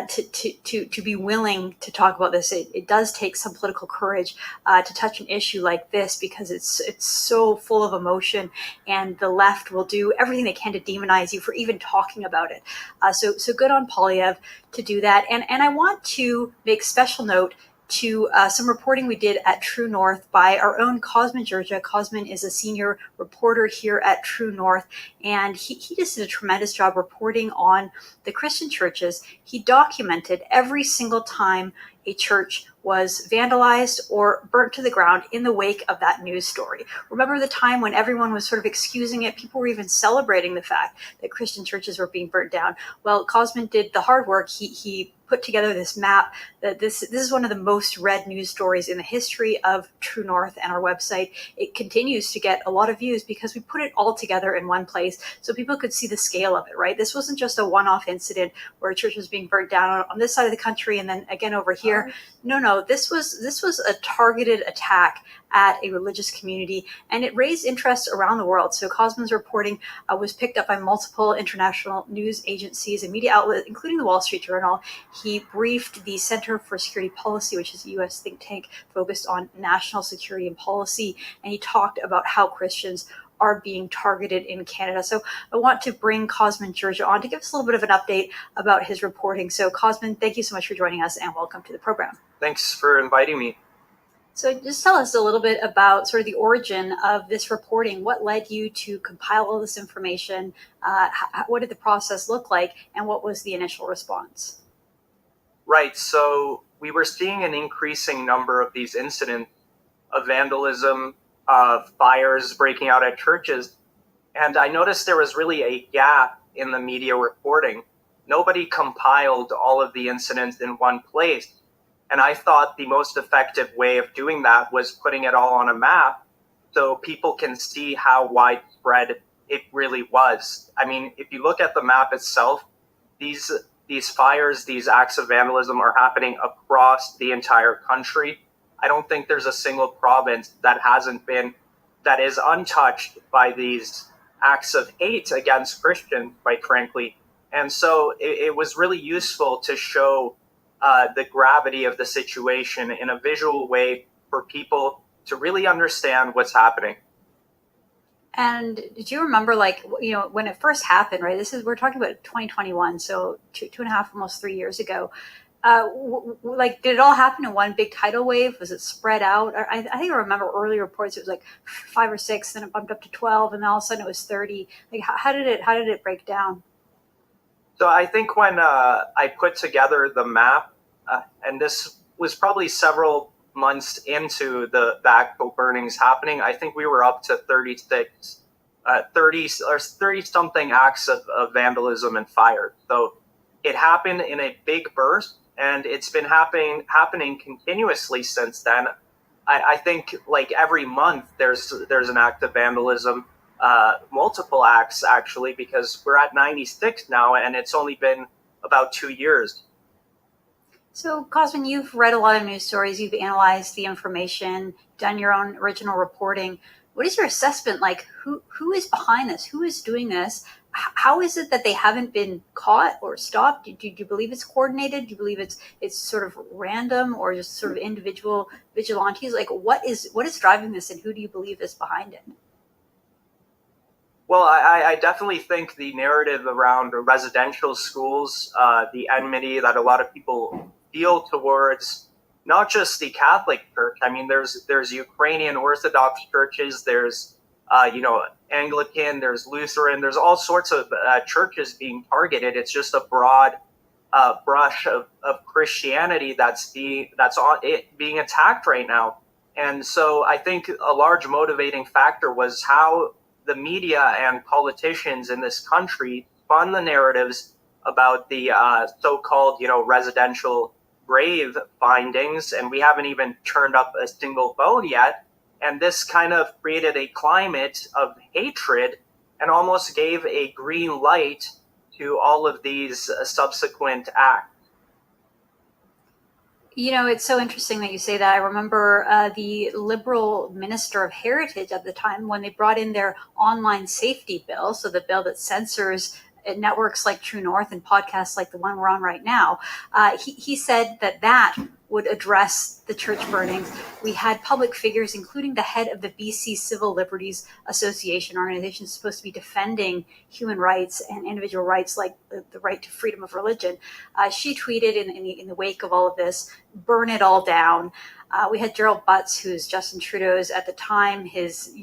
Speaker 3: to be willing to talk about this. It does take some political courage to touch an issue like this, because it's so full of emotion, and the left will do everything they can to demonize you for even talking about it. So good on Poilievre to do that. And I want to make special note to some reporting we did at True North by our own Cosmin Georgia. Cosmin is a senior reporter here at True North, and he just did a tremendous job reporting on the Christian churches. He documented every single time a church was vandalized or burnt to the ground in the wake of that news story. Remember the time when everyone was sort of excusing it? People were even celebrating the fact that Christian churches were being burnt down. Well, Cosmin did the hard work. He put together this map that this is one of the most read news stories in the history of True North and our website. It continues to get a lot of views because we put it all together in one place so people could see the scale of it, right? This wasn't just a one-off incident where a church was being burnt down on this side of the country and then again over here. No, no, this was a targeted attack at a religious community, and it raised interest around the world. So Cosman's reporting was picked up by multiple international news agencies and media outlets, including the Wall Street Journal. He briefed the Center for Security Policy, which is a U.S. think tank focused on national security and policy, and he talked about how Christians are being targeted in Canada. So I want to bring Cosman Georgia on to give us a little bit of an update about his reporting. So Cosman, thank you so much for joining us and welcome to the program.
Speaker 7: Thanks for inviting me.
Speaker 3: So just tell us a little bit about sort of the origin of this reporting. What led you to compile all this information? What did the process look like? And what was the initial response?
Speaker 7: Right. So we were seeing an increasing number of these incidents of vandalism, of fires breaking out at churches. And I noticed there was really a gap in the media reporting. Nobody compiled all of the incidents in one place. And I thought the most effective way of doing that was putting it all on a map so people can see how widespread it really was. I mean, if you look at the map itself, these fires, these acts of vandalism are happening across the entire country. I don't think there's a single province that is untouched by these acts of hate against Christians, quite frankly. And so it was really useful to show the gravity of the situation in a visual way for people to really understand what's happening.
Speaker 3: And did you remember, when it first happened, right? We're talking about 2021, so two and a half, almost 3 years ago. Did it all happen in one big tidal wave? Was it spread out? I think I remember early reports. It was like 5 or 6, then it bumped up to 12, and then all of a sudden it was 30. Like, how did it break down?
Speaker 7: So I think when I put together the map, and this was probably several months into the actual burnings happening, I think we were up to 30 something acts of vandalism and fire. So it happened in a big burst, and it's been happening continuously since then. I think like every month there's an act of vandalism, multiple acts actually, because we're at 96 now, and it's only been about 2 years.
Speaker 3: So, Cosman, you've read a lot of news stories, you've analyzed the information, done your own original reporting. What is your assessment like? Who is behind this? Who is doing this? How is it that they haven't been caught or stopped? Do you believe it's coordinated? Do you believe it's sort of random or just sort of individual vigilantes? Like, what is driving this, and who do you believe is behind it?
Speaker 7: Well, I definitely think the narrative around residential schools, the enmity that a lot of people feel towards not just the Catholic Church. I mean, there's Ukrainian Orthodox churches, there's Anglican, there's Lutheran, there's all sorts of churches being targeted. It's just a broad brush of Christianity that's being attacked right now. And so I think a large motivating factor was how the media and politicians in this country spun the narratives about the so-called, residential grave findings, and we haven't even turned up a single bone yet. And this kind of created a climate of hatred and almost gave a green light to all of these subsequent acts.
Speaker 3: It's so interesting that you say that. I remember the Liberal Minister of Heritage at the time when they brought in their online safety bill, so the bill that censors networks like True North and podcasts like the one we're on right now. He said that would address the church burnings. We had public figures, including the head of the BC Civil Liberties Association, organization supposed to be defending human rights and individual rights like the right to freedom of religion. She tweeted in the wake of all of this, "Burn it all down." We had Gerald Butts, who's Justin Trudeau's at the time, his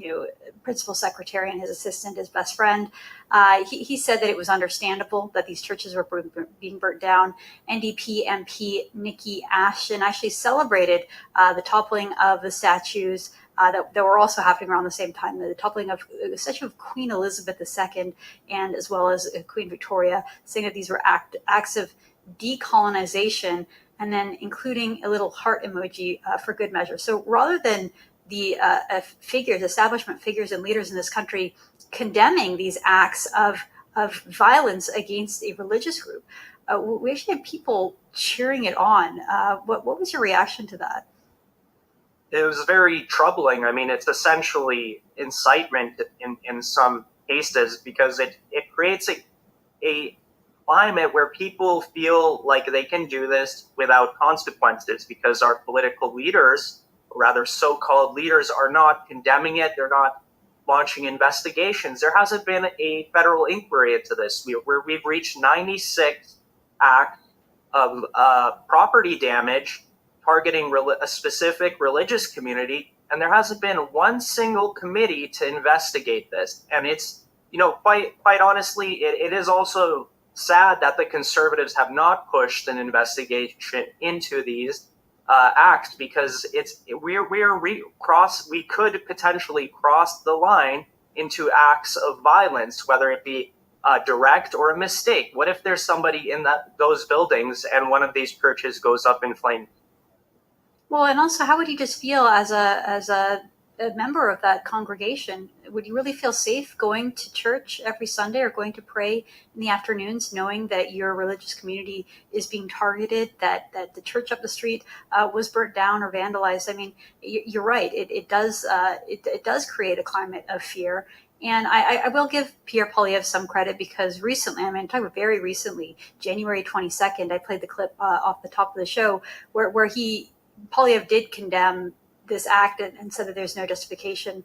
Speaker 3: principal secretary and his assistant, his best friend. He said that it was understandable that these churches were being burnt down. NDP MP Nikki Ashton actually celebrated the toppling of the statues that were also happening around the same time, the toppling of the statue of Queen Elizabeth II and as well as Queen Victoria, saying that these were acts of decolonization, and then including a little heart emoji for good measure. So rather than the establishment figures and leaders in this country condemning these acts of violence against a religious group, we actually had people cheering it on. What was your reaction to that?
Speaker 7: It was very troubling. I mean, it's essentially incitement in some cases because it creates a climate where people feel like they can do this without consequences because our political leaders, or rather so-called leaders, are not condemning it. They're not launching investigations. There hasn't been a federal inquiry into this. We've reached 96 acts of property damage targeting a specific religious community, and there hasn't been one single committee to investigate this. And it's, quite honestly, it is also sad that the conservatives have not pushed an investigation into these acts because we could potentially cross the line into acts of violence, whether it be direct or a mistake. What if there's somebody in those buildings and one of these churches goes up in flames?
Speaker 3: Well, and also, how would you just feel as a member of that congregation? Would you really feel safe going to church every Sunday or going to pray in the afternoons, knowing that your religious community is being targeted, that the church up the street was burnt down or vandalized? I mean, you're right. It does create a climate of fear. And I will give Pierre Poilievre some credit because recently, I mean, I'm talking about very recently, January 22nd, I played the clip off the top of the show where Poilievre did condemn this act and said that there's no justification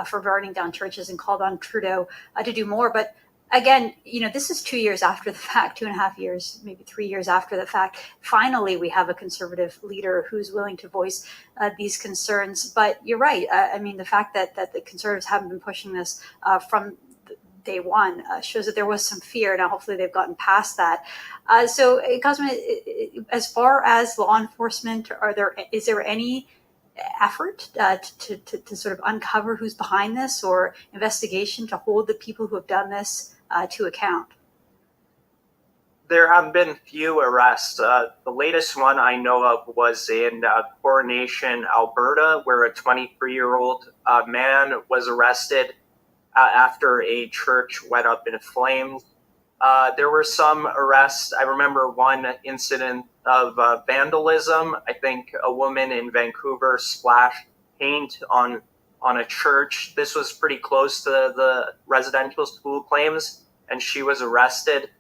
Speaker 3: for burning down churches and called on Trudeau to do more. But again, this is 2 years after the fact, 2.5 years, maybe 3 years after the fact. Finally, we have a conservative leader who's willing to voice these concerns. But you're right. I mean, the fact that the conservatives haven't been pushing this from day one shows that there was some fear. Now, hopefully they've gotten past that. So, Cosmo, as far as law enforcement, is there any effort to sort of uncover who's behind this or investigation to hold the people who have done this to account?
Speaker 7: There have been few arrests. The latest one I know of was in Coronation, Alberta, where a 23-year-old man was arrested after a church went up in flames. There were some arrests. I remember one incident of vandalism. I think a woman in Vancouver splashed paint on a church. This was pretty close to the residential school claims, and she was arrested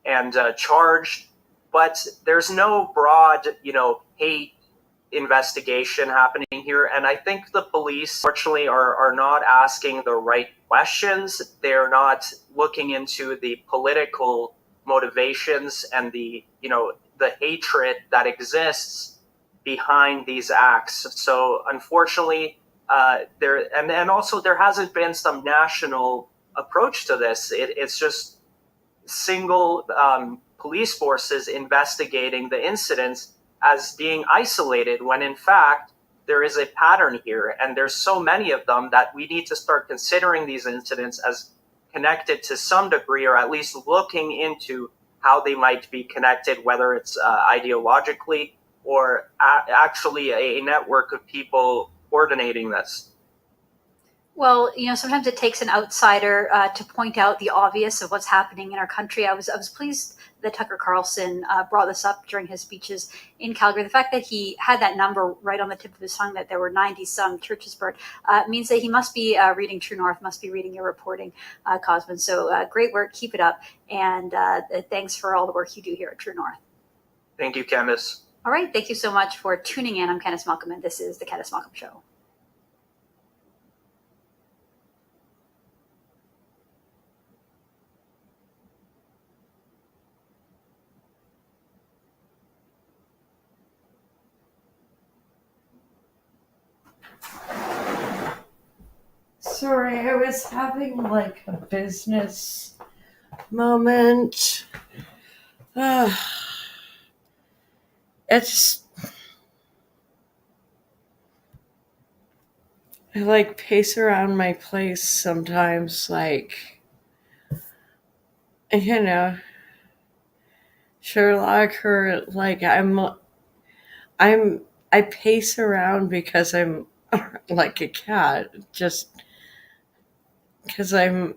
Speaker 7: and charged. But there's no broad, hate investigation happening here. And I think the police, fortunately, are not asking the right questions. They're not looking into the political motivations and the hatred that exists behind these acts. So unfortunately, there hasn't been some national approach to this. It's just single police forces investigating the incidents as being isolated when in fact there is a pattern here, and there's so many of them that we need to start considering these incidents as connected to some degree, or at least looking into how they might be connected, whether it's ideologically or actually a network of people coordinating this.
Speaker 3: Well, sometimes it takes an outsider to point out the obvious of what's happening in our country. I was pleased that Tucker Carlson brought this up during his speeches in Calgary. The fact that he had that number right on the tip of his tongue, that there were 90-some churches burnt, means that he must be reading True North, must be reading your reporting, Cosman. So great work, keep it up, and thanks for all the work you do here at True North.
Speaker 7: Thank you, Candice.
Speaker 3: All right, thank you so much for tuning in. I'm Candice Malcolm, and this is The Candice Malcolm Show.
Speaker 1: Sorry, I was having like a business moment. It's I like pace around my place sometimes, like, Sherlock, or like I pace around because I'm like a cat, just because I'm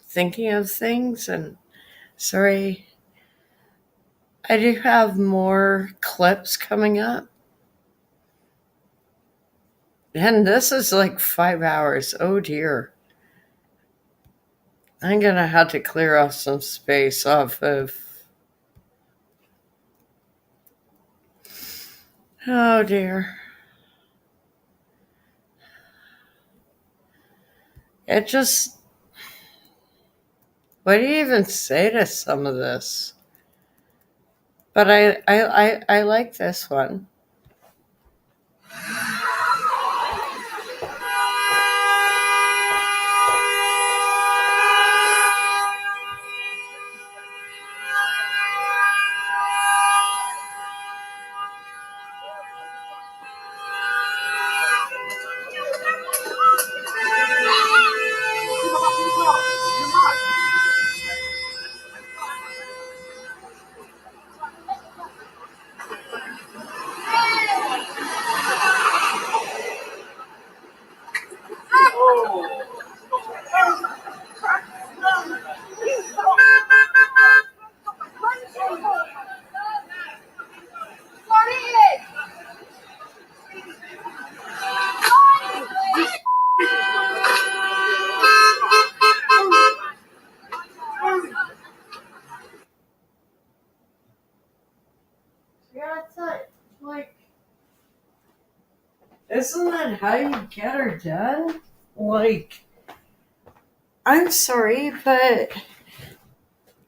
Speaker 1: thinking of things. And sorry, I do have more clips coming up. And this is like 5 hours. Oh dear. I'm going to have to clear off some space off of. Oh dear. It just. What do you even say to some of this? But I like this one. Yeah, it's like, isn't that how you get her done? Like, I'm sorry, but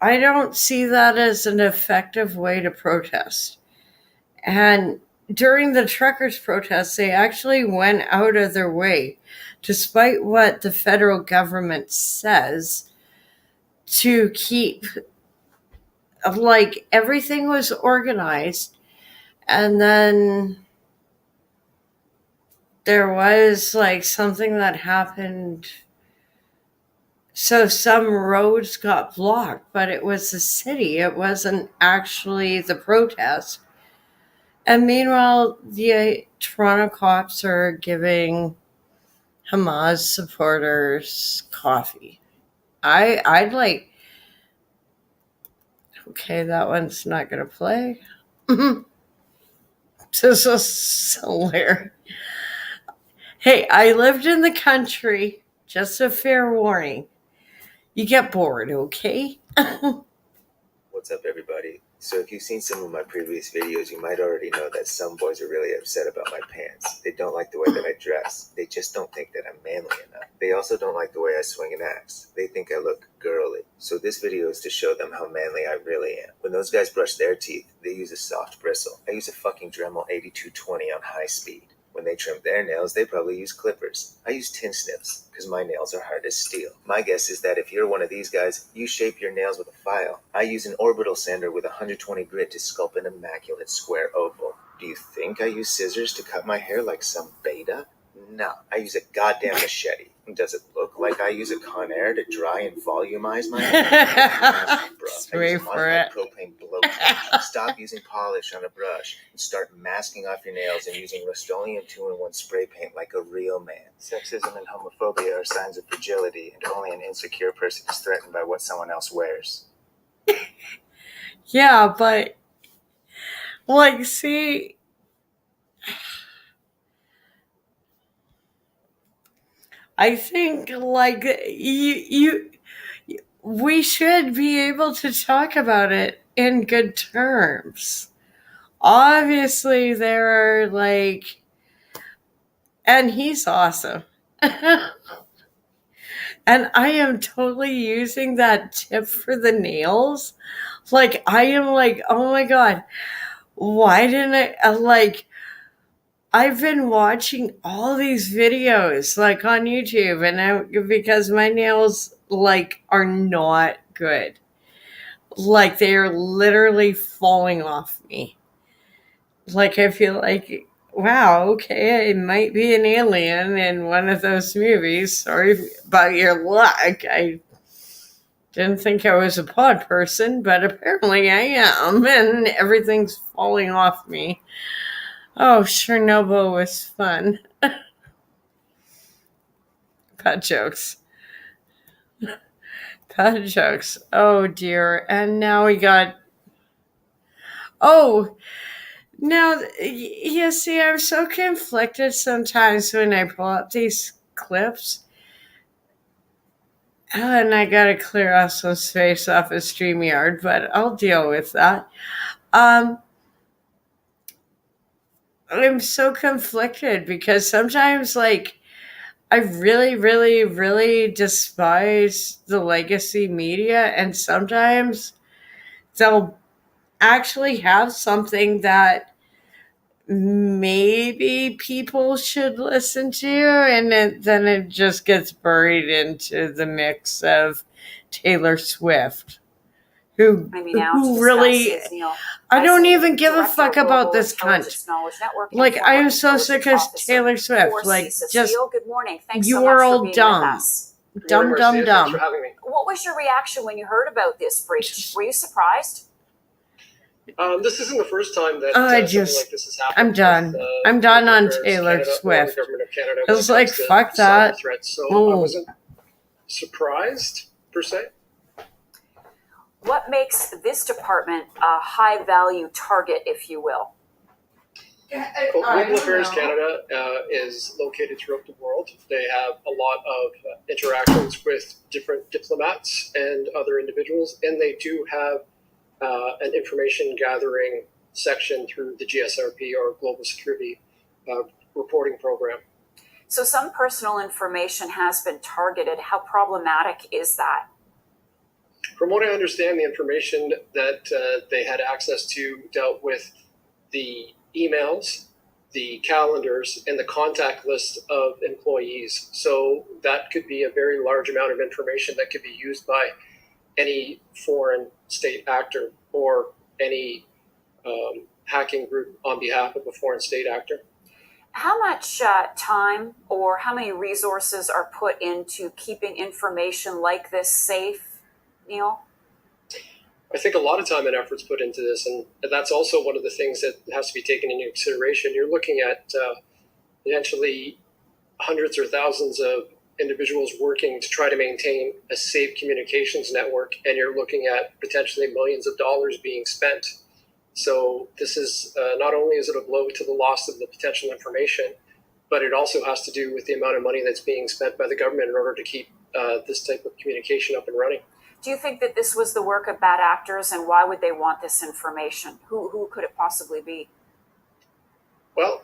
Speaker 1: I don't see that as an effective way to protest. And during the truckers' protests, they actually went out of their way, despite what the federal government says, to keep, like, everything was organized. And then there was, like, something that happened. So some roads got blocked, but it was the city. It wasn't actually the protest. And meanwhile, the Toronto cops are giving Hamas supporters coffee. I'd like. Okay, that one's not gonna play. This is hilarious. Hey, I lived in the country. Just a fair warning. You get bored, okay?
Speaker 11: What's up, everybody? So if you've seen some of my previous videos, you might already know that some boys are really upset about my pants. They don't like the way that I dress. They just don't think that I'm manly enough. They also don't like the way I swing an axe. They think I look girly. So this video is to show them how manly I really am. When those guys brush their teeth, they use a soft bristle. I use a fucking Dremel 8220 on high speed. When they trim their nails, they probably use clippers. I use tin snips, because my nails are hard as steel. My guess is that if you're one of these guys, you shape your nails with a file. I use an orbital sander with 120 grit to sculpt an immaculate square oval. Do you think I use scissors to cut my hair like some beta? No, I use a goddamn machete. Does it look like I use a Conair to dry and volumize my hair?
Speaker 1: Wait for it.
Speaker 11: Propane blow torch. Stop using polish on a brush and start masking off your nails and using Rust-Oleum 2-in-1 spray paint like a real man. Sexism and homophobia are signs of fragility, and only an insecure person is threatened by what someone else wears.
Speaker 1: Yeah, but like, see, I think like we should be able to talk about it in good terms. Obviously, there are like, and he's awesome. And I am totally using that tip for the nails. Like, I am like, oh my God, why didn't I, like, I've been watching all these videos, like, on YouTube, and because my nails, like, are not good. Like, they are literally falling off me. Like, I feel like, wow, okay, I might be an alien in one of those movies. Sorry about your luck. I didn't think I was a pod person, but apparently I am, and everything's falling off me. Oh, Chernobyl was fun. Pet jokes. Pet jokes. Oh dear. And now we got Oh, now, you see, I'm so conflicted sometimes when I pull up these clips. And I gotta clear off some space off of StreamYard, but I'll deal with that. Um, I'm so conflicted because sometimes, like, I really, really, really despise the legacy media, and sometimes they'll actually have something that maybe people should listen to, and then it just gets buried into the mix of Taylor Swift, who really, I don't even give a fuck about this cunt. Like, I am so sick of Taylor Swift. Like, just,
Speaker 3: good morning. Thanks
Speaker 1: you
Speaker 3: so much
Speaker 1: are
Speaker 3: for
Speaker 1: all
Speaker 3: being
Speaker 1: dumb.
Speaker 3: with us.
Speaker 1: Dumb, dumb, dumb.
Speaker 3: What was your reaction when you heard about this breach? Were you surprised?
Speaker 6: This isn't the first time that
Speaker 1: I
Speaker 6: something
Speaker 1: just,
Speaker 6: like this has happened.
Speaker 1: I'm done. I'm done on Taylor
Speaker 6: Canada,
Speaker 1: Swift.
Speaker 6: the government of Canada,
Speaker 1: I was like, fuck that.
Speaker 6: threats, so I
Speaker 1: Oh.
Speaker 6: wasn't surprised per se.
Speaker 3: What makes this department a high-value target, if you will?
Speaker 6: Global Affairs Canada is located throughout the world. They have a lot of interactions with different diplomats and other individuals, and they do have an information gathering section through the GSRP, or Global Security Reporting Program.
Speaker 3: So some personal information has been targeted. How problematic is that?
Speaker 6: From what I understand, the information that they had access to dealt with the emails, the calendars, and the contact list of employees. So that could be a very large amount of information that could be used by any foreign state actor or any hacking group on behalf of a foreign state actor.
Speaker 3: How much time or how many resources are put into keeping information like this safe, Neil?
Speaker 6: I think a lot of time and effort's put into this, and that's also one of the things that has to be taken into consideration. You're looking at potentially hundreds or thousands of individuals working to try to maintain a safe communications network, and you're looking at potentially millions of dollars being spent. So this is not only is it a blow to the loss of the potential information, but it also has to do with the amount of money that's being spent by the government in order to keep this type of communication up and running.
Speaker 3: Do you think that this was the work of bad actors, and why would they want this information? Who could it possibly be?
Speaker 6: Well,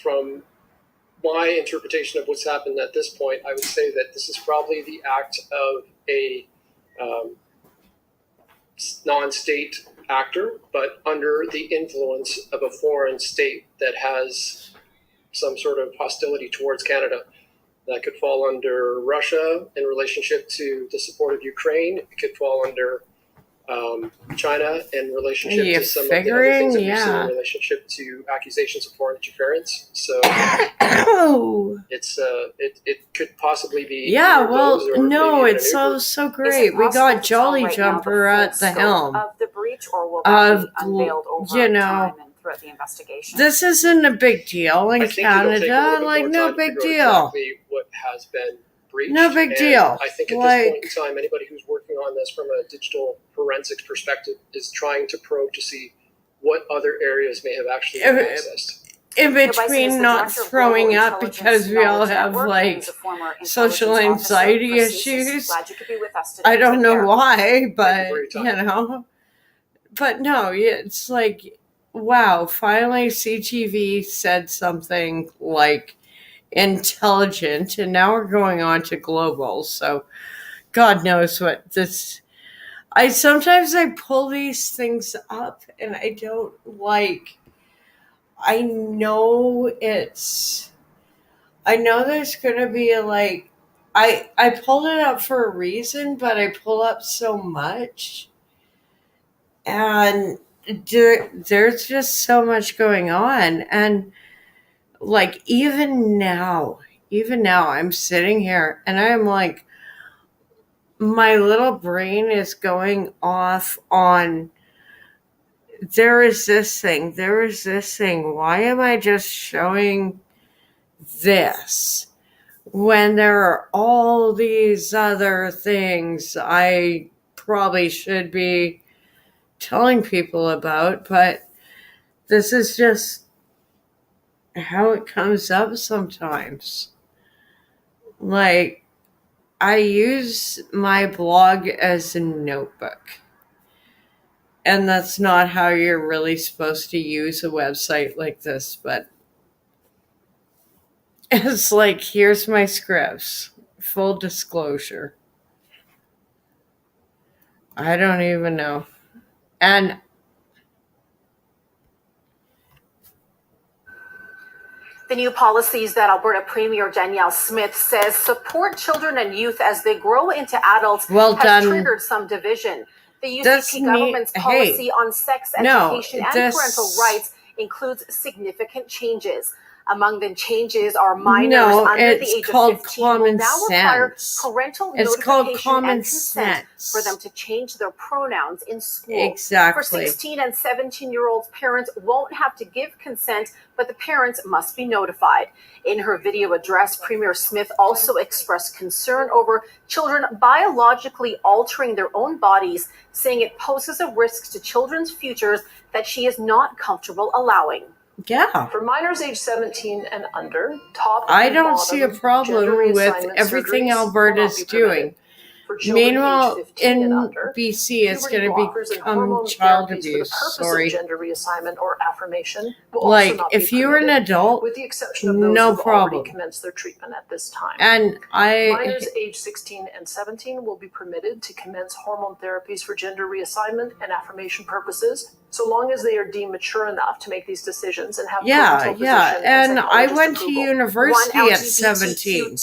Speaker 6: from my interpretation of what's happened at this point, I would say that this is probably the act of a non-state actor, but under the influence of a foreign state that has some sort of hostility towards Canada. That could fall under Russia in relationship to the support of Ukraine. It could fall under China in relationship to some of the other things that we've seen in relationship to accusations of foreign interference. So it could possibly be.
Speaker 1: Yeah, well, no, it's so great. We got Jolly Jumper at the helm.
Speaker 3: Of the breach, or will that be unveiled over time and throughout the investigation?
Speaker 1: This isn't a big deal in Canada. Like, no big deal.
Speaker 6: Exactly what has been breached.
Speaker 1: No big deal.
Speaker 6: I think at this point in time, anybody who's working on this from a digital forensics perspective is trying to probe to see what other areas may have actually been accessed.
Speaker 1: In between not throwing up because we all have like social anxiety issues. I don't know why, but you know. But no, it's like, wow, finally CTV said something like intelligent, and now we're going on to global. So God knows what this. Sometimes I pull these things up and I don't like. I know there's gonna be I pulled it up for a reason, but I pull up so much, and there's just so much going on. And like, even now I'm sitting here and I'm like, my little brain is going off on, there is this thing, why am I just showing this when there are all these other things I probably should be telling people about, but this is just how it comes up sometimes. Like, I use my blog as a notebook. And that's not how you're really supposed to use a website like this, but it's like, here's my scripts. Full disclosure. I don't even know. And
Speaker 2: the new policies that Alberta Premier Danielle Smith says support children and youth as they grow into adults has triggered some division. The UCP government's policy on sex education and parental rights includes significant changes. Among the changes are minors under the age of 15 will now require parental notification and consent for them to change their pronouns in school.
Speaker 1: Exactly.
Speaker 2: For 16 and 17-year-olds, parents won't have to give consent, but the parents must be notified. In her video address, Premier Smith also expressed concern over children biologically altering their own bodies, saying it poses a risk to children's futures that she is not comfortable allowing.
Speaker 1: Yeah.
Speaker 10: For minors age 17 and under, top
Speaker 1: I don't see a problem with everything Alberta's doing. Meanwhile, in BC, it's going to become child abuse. Sorry.
Speaker 10: Gender reassignment or affirmation
Speaker 1: like, if you're an adult,
Speaker 10: with the exception of those
Speaker 1: no
Speaker 10: who
Speaker 1: problem.
Speaker 10: already commenced their treatment at this time.
Speaker 1: And
Speaker 10: minors age 16 and 17 will be permitted to commence hormone therapies for gender reassignment and affirmation purposes, so long as they are deemed mature enough to make these decisions and have parental position
Speaker 1: and I went to university at 17.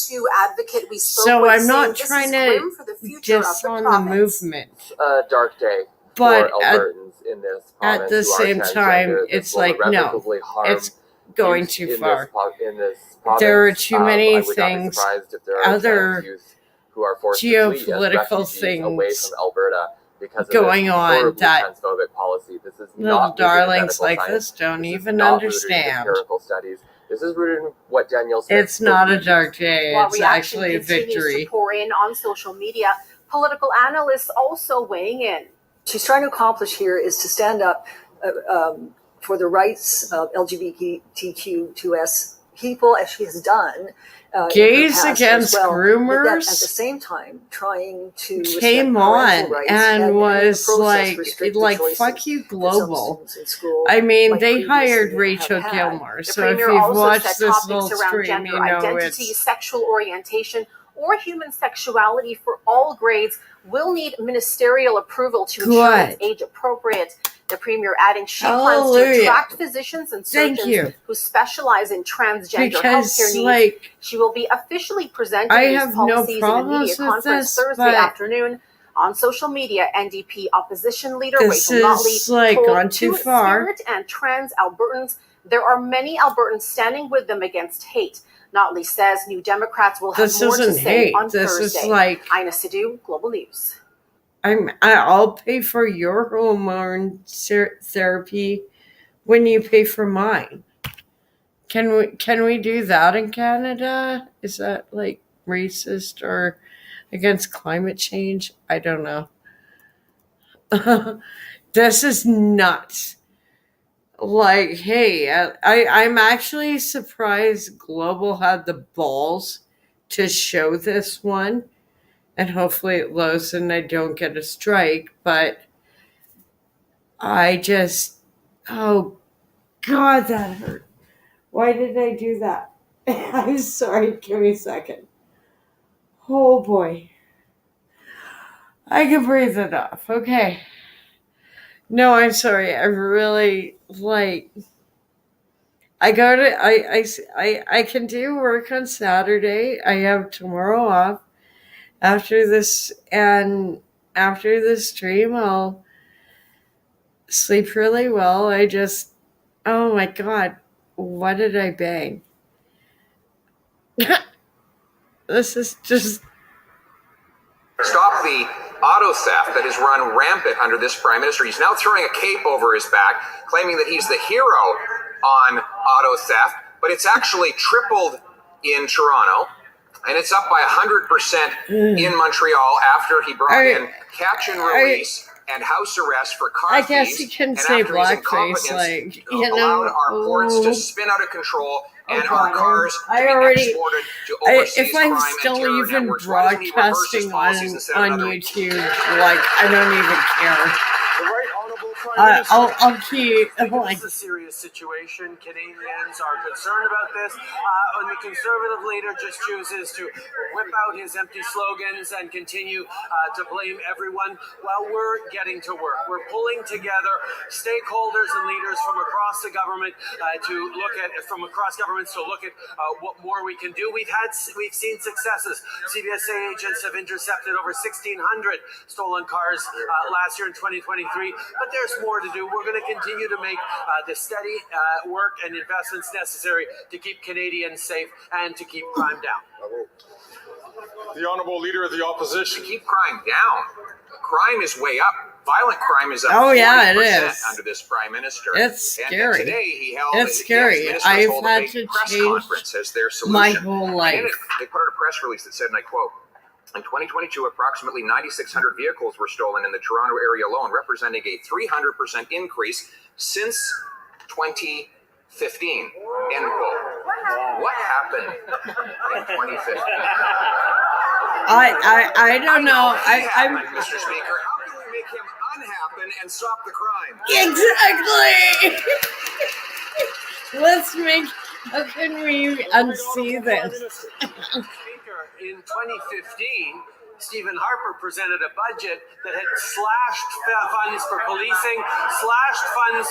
Speaker 2: Advocate we spoke
Speaker 1: so
Speaker 2: with
Speaker 1: I'm not
Speaker 2: saying
Speaker 1: trying
Speaker 2: this is grim
Speaker 1: to
Speaker 2: for the future
Speaker 1: diss
Speaker 2: of
Speaker 1: on
Speaker 2: the
Speaker 1: the
Speaker 2: province.
Speaker 1: movement.
Speaker 17: A dark day
Speaker 1: But
Speaker 17: for Albertans in this province
Speaker 1: at the
Speaker 17: who are
Speaker 1: same time,
Speaker 17: transgender.
Speaker 1: it's
Speaker 17: This will
Speaker 1: like, no,
Speaker 17: irrevocably harm
Speaker 1: it's going
Speaker 17: youth
Speaker 1: too
Speaker 17: in
Speaker 1: far.
Speaker 17: in this province.
Speaker 1: There are too many
Speaker 17: I would not be
Speaker 1: things,
Speaker 17: surprised if there are
Speaker 1: other
Speaker 17: trans youth who are forced to flee as
Speaker 1: geopolitical
Speaker 17: refugees away
Speaker 1: things
Speaker 17: from Alberta because of
Speaker 1: going
Speaker 17: this
Speaker 1: on
Speaker 17: horribly
Speaker 1: that
Speaker 17: transphobic policy. This is
Speaker 1: little
Speaker 17: not rooted in
Speaker 1: darlings
Speaker 17: medical
Speaker 1: like
Speaker 17: science.
Speaker 1: this don't
Speaker 17: This is
Speaker 1: even
Speaker 17: not rooted in
Speaker 1: understand.
Speaker 17: empirical studies. This is rooted in what Danielle Smith
Speaker 1: It's not a dark day.
Speaker 2: While
Speaker 1: It's
Speaker 2: reaction
Speaker 1: actually a
Speaker 2: continues
Speaker 1: victory.
Speaker 2: to pour in on social media, political analysts also weighing in.
Speaker 23: She's trying to accomplish here is to stand up for the rights of LGBTQ2S people, as she has done.
Speaker 1: Gays against
Speaker 23: groomers. At the same time, trying to
Speaker 1: came on and was like fuck you global. I mean, they hired Rachel Gilmore,
Speaker 2: The
Speaker 1: so if
Speaker 2: Premier
Speaker 1: you've
Speaker 2: also
Speaker 1: watched
Speaker 2: said
Speaker 1: this
Speaker 2: topics
Speaker 1: little
Speaker 2: around
Speaker 1: stream,
Speaker 2: gender
Speaker 1: you know
Speaker 2: identity,
Speaker 1: it's
Speaker 2: sexual orientation, or human sexuality for all grades will need ministerial approval to ensure
Speaker 1: Good.
Speaker 2: it's age appropriate. The Premier adding she plans
Speaker 1: Hallelujah.
Speaker 2: to attract physicians and
Speaker 1: Thank
Speaker 2: surgeons
Speaker 1: you.
Speaker 2: who specialize in transgender
Speaker 1: Because,
Speaker 2: healthcare needs.
Speaker 1: like,
Speaker 2: She will be officially presenting
Speaker 1: I
Speaker 2: these
Speaker 1: have no
Speaker 2: policies in a media
Speaker 1: problems with
Speaker 2: conference
Speaker 1: this,
Speaker 2: Thursday
Speaker 1: but
Speaker 2: afternoon. On social media, NDP opposition leader
Speaker 1: this
Speaker 2: Rachel
Speaker 1: is,
Speaker 2: Notley
Speaker 1: like,
Speaker 2: told
Speaker 1: gone too far.
Speaker 2: Two-Spirit and trans Albertans there are many Albertans standing with them against hate. Notley says New Democrats will have
Speaker 1: This
Speaker 2: more to
Speaker 1: isn't
Speaker 2: say
Speaker 1: hate.
Speaker 2: on
Speaker 1: This is
Speaker 2: Thursday.
Speaker 1: like-
Speaker 2: Ina Sidhu, Global News.
Speaker 1: I'll pay for your hormone therapy when you pay for mine. Can we do that in Canada? Is that like racist or against climate change? I don't know. This is nuts. Like, hey, I'm actually surprised Global had the balls to show this one. And hopefully it lows and I don't get a strike. But I just, oh God, that hurt. Why did I do that? I'm sorry. Give me a second. Oh boy. I can breathe it off. Okay. No, I'm sorry. I really, like, I can do work on Saturday. I have tomorrow off. After this stream, I'll sleep really well. Oh my God, what did I bang? This is just...
Speaker 20: Stop the auto theft that has run rampant under this prime minister. He's now throwing a cape over his back, claiming that he's the hero on auto theft, but it's actually tripled in Toronto. And it's up by 100% in Montreal after he brought in catch and release and house arrest for car
Speaker 1: I
Speaker 20: thieves.
Speaker 1: guess you can
Speaker 20: and
Speaker 1: say
Speaker 20: after his
Speaker 1: blackface,
Speaker 20: incompetence,
Speaker 1: like, you
Speaker 20: allowed
Speaker 1: know.
Speaker 20: our ports to spin out of control and our
Speaker 1: God,
Speaker 20: cars
Speaker 1: I
Speaker 20: to be
Speaker 1: already,
Speaker 20: exported to overseas
Speaker 1: if I'm
Speaker 20: crime and
Speaker 1: still
Speaker 20: terror
Speaker 1: even
Speaker 20: networks. Why doesn't he reverse his
Speaker 1: broadcasting
Speaker 20: policies and set
Speaker 1: on
Speaker 20: another?
Speaker 1: YouTube, like, I don't even care.
Speaker 5: The right honorable Prime Minister.
Speaker 1: I'll keep, like,
Speaker 5: This is a serious situation. Canadians are concerned about this, and the Conservative leader just chooses to whip out his empty slogans and continue to blame everyone while we're getting to work. We're pulling together stakeholders and leaders from across the government to look at what more we can do. We've seen successes. CBSA agents have intercepted over 1,600 stolen cars last year in 2023, but there's more to do. We're going to continue to make the steady work and investments necessary to keep Canadians safe and to keep crime down. The Honourable Leader of the Opposition.
Speaker 20: To keep crime down. Crime is way up. Violent crime is up 40% under this Prime Minister.
Speaker 1: It's scary.
Speaker 20: And today he held
Speaker 1: it's scary. I've had to change
Speaker 20: as their solution.
Speaker 1: My whole life.
Speaker 20: And in it, they put out a press release that said, and I quote, in 2022, approximately 9,600 vehicles were stolen in the Toronto area alone, representing a 300% increase since 2015. End quote. What happened in 2015?
Speaker 1: I don't know. I'm
Speaker 20: Mr. Speaker. How can we make him unhappen and stop the crime?
Speaker 1: Exactly. Let's make. How can we unsee this?
Speaker 5: Speaker, in 2015, Stephen Harper presented a budget that had slashed funds for policing, slashed funds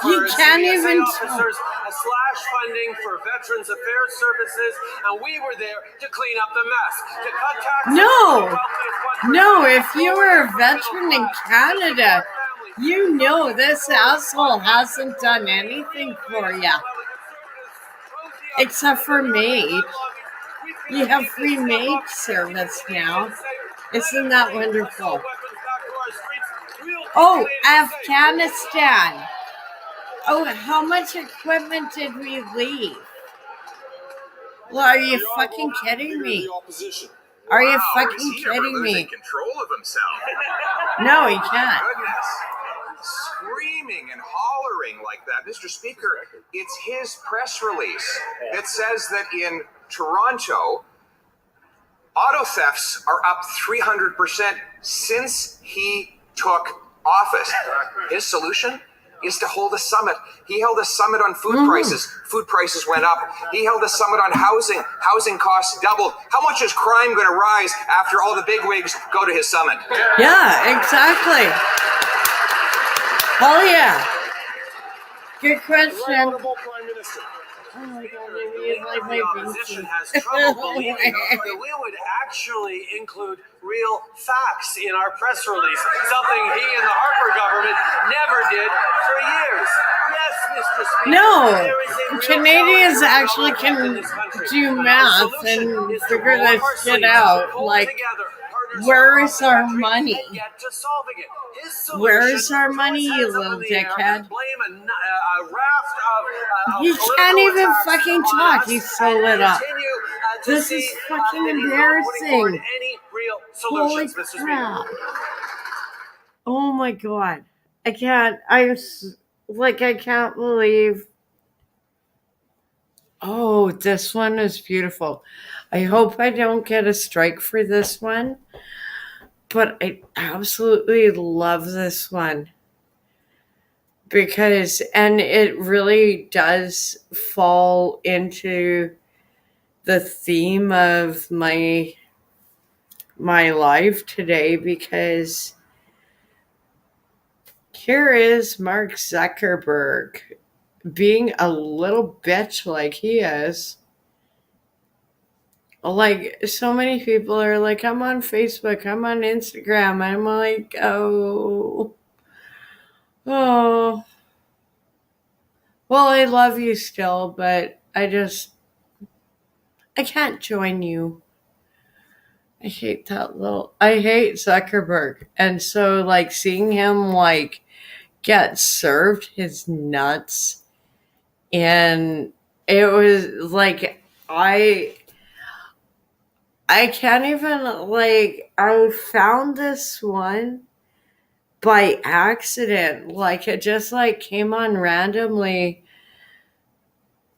Speaker 5: for CBSA officers, slashed funding for Veterans Affairs Services, and we were there to clean up the mess, to cut taxes.
Speaker 1: No, if you were a veteran in Canada, you know this asshole hasn't done anything for you. Except for maid. You have free maid service now. Isn't that wonderful? Oh, Afghanistan. Oh, how much equipment did we leave? Well, are you fucking kidding me? Are you fucking kidding me?
Speaker 20: Control of himself.
Speaker 1: No, he can't.
Speaker 20: Goodness. Screaming and hollering like that. Mr. Speaker, it's his press release that says that in Toronto, auto thefts are up 300% since he took office. His solution is to hold a summit. He held a summit on food prices. Food prices went up. He held a summit on housing. Housing costs doubled. How much is crime going to rise after all the bigwigs go to his summit?
Speaker 1: Yeah, exactly. Oh yeah. Good question.
Speaker 5: The opposition has trouble believing that we would actually include real facts in our press release, something he and the Harper government never did for years. Yes, Mr. Speaker.
Speaker 1: No, Canadians actually can do math and figure this shit out. Like, where is our money? Where is our money, you little dickhead? He can't even fucking talk. He's so lit up. This is fucking embarrassing. Holy crap. Oh my god. I can't believe. Oh, this one is beautiful. I hope I don't get a strike for this one. But I absolutely love this one. Because, and it really does fall into the theme of my life today, because here is Mark Zuckerberg being a little bitch like he is. Like, so many people are like, I'm on Facebook, I'm on Instagram. I'm like, oh. Well, I love you still, but I can't join you. I hate Zuckerberg. And so, like, seeing him, like, get served his nuts, and it was like, I can't even, like, I found this one by accident. Like it just like came on randomly,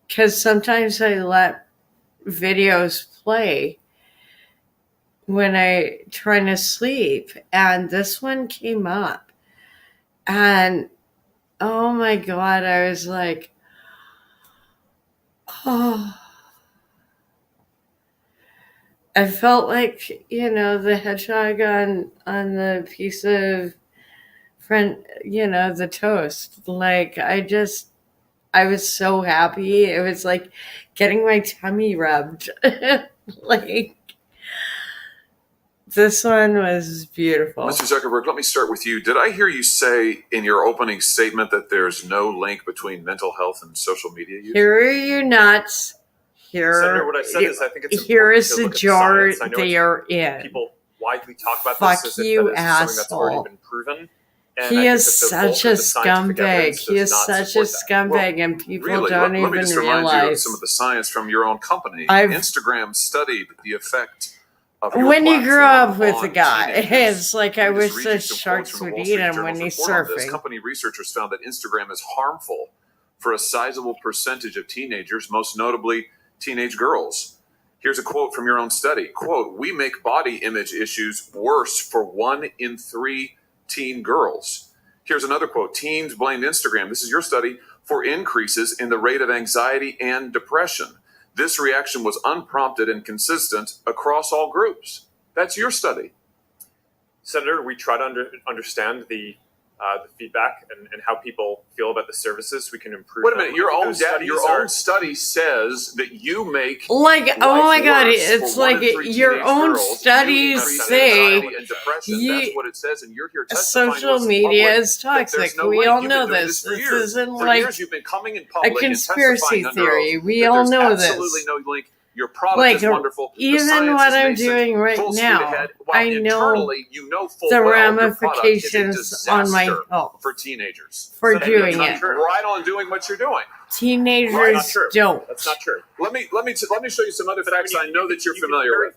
Speaker 1: because sometimes I let videos play when I trying to sleep, and this one came up, and oh my god, I was like, oh, I felt like, the hedgehog on the piece of the toast. Like I was so happy. It was like getting my tummy rubbed. Like this one was beautiful.
Speaker 8: Mr. Zuckerberg, let me start with you. Did I hear you say in your opening statement that there's no link between mental health and social media use?
Speaker 1: Here are you nuts.
Speaker 12: Senator, what I've said is I think it's
Speaker 1: here
Speaker 12: important
Speaker 1: is
Speaker 12: to
Speaker 1: the
Speaker 12: look at
Speaker 1: jar
Speaker 12: science. I know
Speaker 1: they are in.
Speaker 12: people widely talk about
Speaker 1: Fuck
Speaker 12: this as if
Speaker 1: you,
Speaker 12: that is something that's already
Speaker 1: asshole.
Speaker 12: been proven. And
Speaker 1: He
Speaker 12: I
Speaker 1: is
Speaker 12: think that the
Speaker 1: such
Speaker 12: bulk
Speaker 1: a
Speaker 12: of the scientific
Speaker 1: scumbag.
Speaker 12: evidence
Speaker 1: He
Speaker 12: does
Speaker 1: is
Speaker 12: not
Speaker 1: such a
Speaker 12: support that.
Speaker 1: scumbag, and people
Speaker 8: Really,
Speaker 1: don't
Speaker 8: let
Speaker 1: even
Speaker 8: me just remind you of
Speaker 1: realize.
Speaker 8: some of the science from your own company. Instagram studied the effect of your
Speaker 1: When you grew up with
Speaker 8: platform
Speaker 1: a guy,
Speaker 8: on teenagers.
Speaker 1: it's like I
Speaker 8: Let me just
Speaker 1: wish
Speaker 8: read you
Speaker 1: the
Speaker 8: some quotes
Speaker 1: sharks
Speaker 8: from the
Speaker 1: would
Speaker 8: Wall
Speaker 1: eat
Speaker 8: Street
Speaker 1: him
Speaker 8: Journal's
Speaker 1: when he's
Speaker 8: report on this.
Speaker 1: surfing.
Speaker 8: Company researchers found that Instagram is harmful for a sizable percentage of teenagers, most notably teenage girls. Here's a quote from your own study. Quote, "We make body image issues worse for 1 in 3 teen girls." Here's another quote. "Teens blamed Instagram," this is your study, "for increases in the rate of anxiety and depression. This reaction was unprompted and consistent across all groups." That's your study.
Speaker 12: Senator, we try to understand the feedback and how people feel about the services. We can improve.
Speaker 8: Wait a minute, your own
Speaker 12: study
Speaker 8: says that you make
Speaker 1: like, oh my god,
Speaker 8: worse
Speaker 1: it's
Speaker 8: for 1
Speaker 1: like
Speaker 8: in 3
Speaker 1: your
Speaker 8: teenage
Speaker 1: own
Speaker 8: girls.
Speaker 1: studies say
Speaker 8: Anxiety and depression. That's what it says, and you're here testifying to
Speaker 1: social
Speaker 8: us in
Speaker 1: media
Speaker 8: public
Speaker 1: is
Speaker 8: that there's
Speaker 1: toxic.
Speaker 8: no
Speaker 1: We
Speaker 8: link.
Speaker 1: all
Speaker 8: You've
Speaker 1: know
Speaker 8: been doing
Speaker 1: this.
Speaker 8: for
Speaker 1: This
Speaker 8: years.
Speaker 1: isn't
Speaker 8: For
Speaker 1: like
Speaker 8: years you've been coming in
Speaker 1: a
Speaker 8: public and
Speaker 1: conspiracy
Speaker 8: testifying under
Speaker 1: theory.
Speaker 8: oath
Speaker 1: We
Speaker 8: that
Speaker 1: all
Speaker 8: there's
Speaker 1: know
Speaker 8: absolutely
Speaker 1: this.
Speaker 8: no link. Your product
Speaker 1: Like,
Speaker 8: is wonderful. The
Speaker 1: even
Speaker 8: science
Speaker 1: what
Speaker 8: is
Speaker 1: I'm
Speaker 8: nascent,
Speaker 1: doing right
Speaker 8: full speed
Speaker 1: now,
Speaker 8: ahead, while
Speaker 1: I know
Speaker 8: internally you know full
Speaker 1: the
Speaker 8: well your product is a
Speaker 1: ramifications on my
Speaker 8: disaster
Speaker 1: health
Speaker 8: for teenagers.
Speaker 1: for
Speaker 8: And
Speaker 1: doing
Speaker 8: you're
Speaker 1: it.
Speaker 8: right on doing what you're doing.
Speaker 1: Teenagers don't.
Speaker 12: That's not true.
Speaker 8: Let me show you some other facts I know that you're familiar with.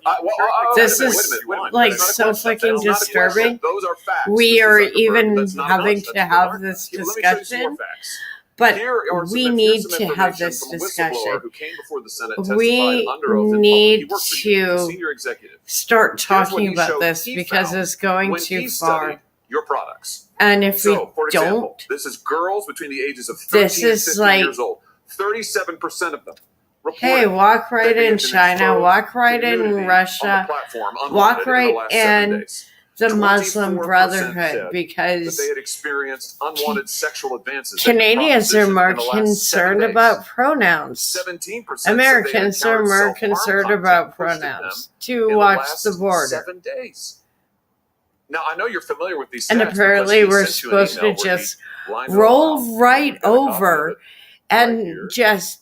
Speaker 1: This
Speaker 8: wait a
Speaker 1: is
Speaker 8: minute.
Speaker 1: like
Speaker 8: That's not a
Speaker 1: so
Speaker 8: question.
Speaker 1: fucking
Speaker 8: That's not a question.
Speaker 1: disturbing.
Speaker 8: Those are facts.
Speaker 1: We
Speaker 8: Mr.
Speaker 1: are
Speaker 8: Zuckerberg.
Speaker 1: even
Speaker 8: That's not a
Speaker 1: having
Speaker 8: question.
Speaker 1: to
Speaker 8: That's
Speaker 1: have
Speaker 8: not.
Speaker 1: this
Speaker 8: Let me show you some more
Speaker 1: discussion,
Speaker 8: facts.
Speaker 1: but
Speaker 8: Here are
Speaker 1: we
Speaker 8: here's
Speaker 1: need
Speaker 8: some
Speaker 1: to have
Speaker 8: information
Speaker 1: this
Speaker 8: from a
Speaker 1: discussion.
Speaker 8: whistleblower who came before the Senate, testified
Speaker 1: We
Speaker 8: under oath in public. He
Speaker 1: need
Speaker 8: worked for you. He's a
Speaker 1: to
Speaker 8: senior executive.
Speaker 1: start
Speaker 8: Here's what
Speaker 1: talking
Speaker 8: he
Speaker 1: about
Speaker 8: showed
Speaker 1: this
Speaker 8: he
Speaker 1: because
Speaker 8: found
Speaker 1: it's going
Speaker 8: when
Speaker 1: too
Speaker 8: he
Speaker 1: far.
Speaker 8: studied your products.
Speaker 1: And if we
Speaker 8: So, for example,
Speaker 1: don't,
Speaker 8: this is girls between the ages of 13
Speaker 1: this
Speaker 8: and
Speaker 1: is
Speaker 8: 15
Speaker 1: like,
Speaker 8: years old. 37% of them
Speaker 1: hey,
Speaker 8: reported
Speaker 1: walk right
Speaker 8: that they
Speaker 1: in
Speaker 8: had been
Speaker 1: China,
Speaker 8: exposed
Speaker 1: walk right
Speaker 8: to
Speaker 1: in
Speaker 8: nudity on the
Speaker 1: Russia,
Speaker 8: platform
Speaker 1: walk
Speaker 8: unwanted in the
Speaker 1: right
Speaker 8: last 7
Speaker 1: in
Speaker 8: days.
Speaker 1: the Muslim
Speaker 8: 24%
Speaker 1: Brotherhood,
Speaker 8: said that
Speaker 1: because
Speaker 8: they had experienced unwanted sexual advances.
Speaker 1: Canadians are more
Speaker 8: in the last 7
Speaker 1: concerned
Speaker 8: days.
Speaker 1: about pronouns.
Speaker 8: 17% said they had
Speaker 1: Americans are
Speaker 8: encountered
Speaker 1: more
Speaker 8: self-harm
Speaker 1: concerned
Speaker 8: content
Speaker 1: about
Speaker 8: pushed at them
Speaker 1: pronouns to
Speaker 8: in the
Speaker 1: watch
Speaker 8: last
Speaker 1: the border.
Speaker 8: 7 days. Now, I know you're familiar with these stats.
Speaker 1: And
Speaker 8: because
Speaker 1: apparently
Speaker 8: he
Speaker 1: we're
Speaker 8: sent you an
Speaker 1: supposed
Speaker 8: email
Speaker 1: to
Speaker 8: where he
Speaker 1: just
Speaker 8: lined it all out.
Speaker 1: roll right
Speaker 8: We've got a copy of
Speaker 1: over
Speaker 8: it
Speaker 1: and
Speaker 8: here.
Speaker 1: just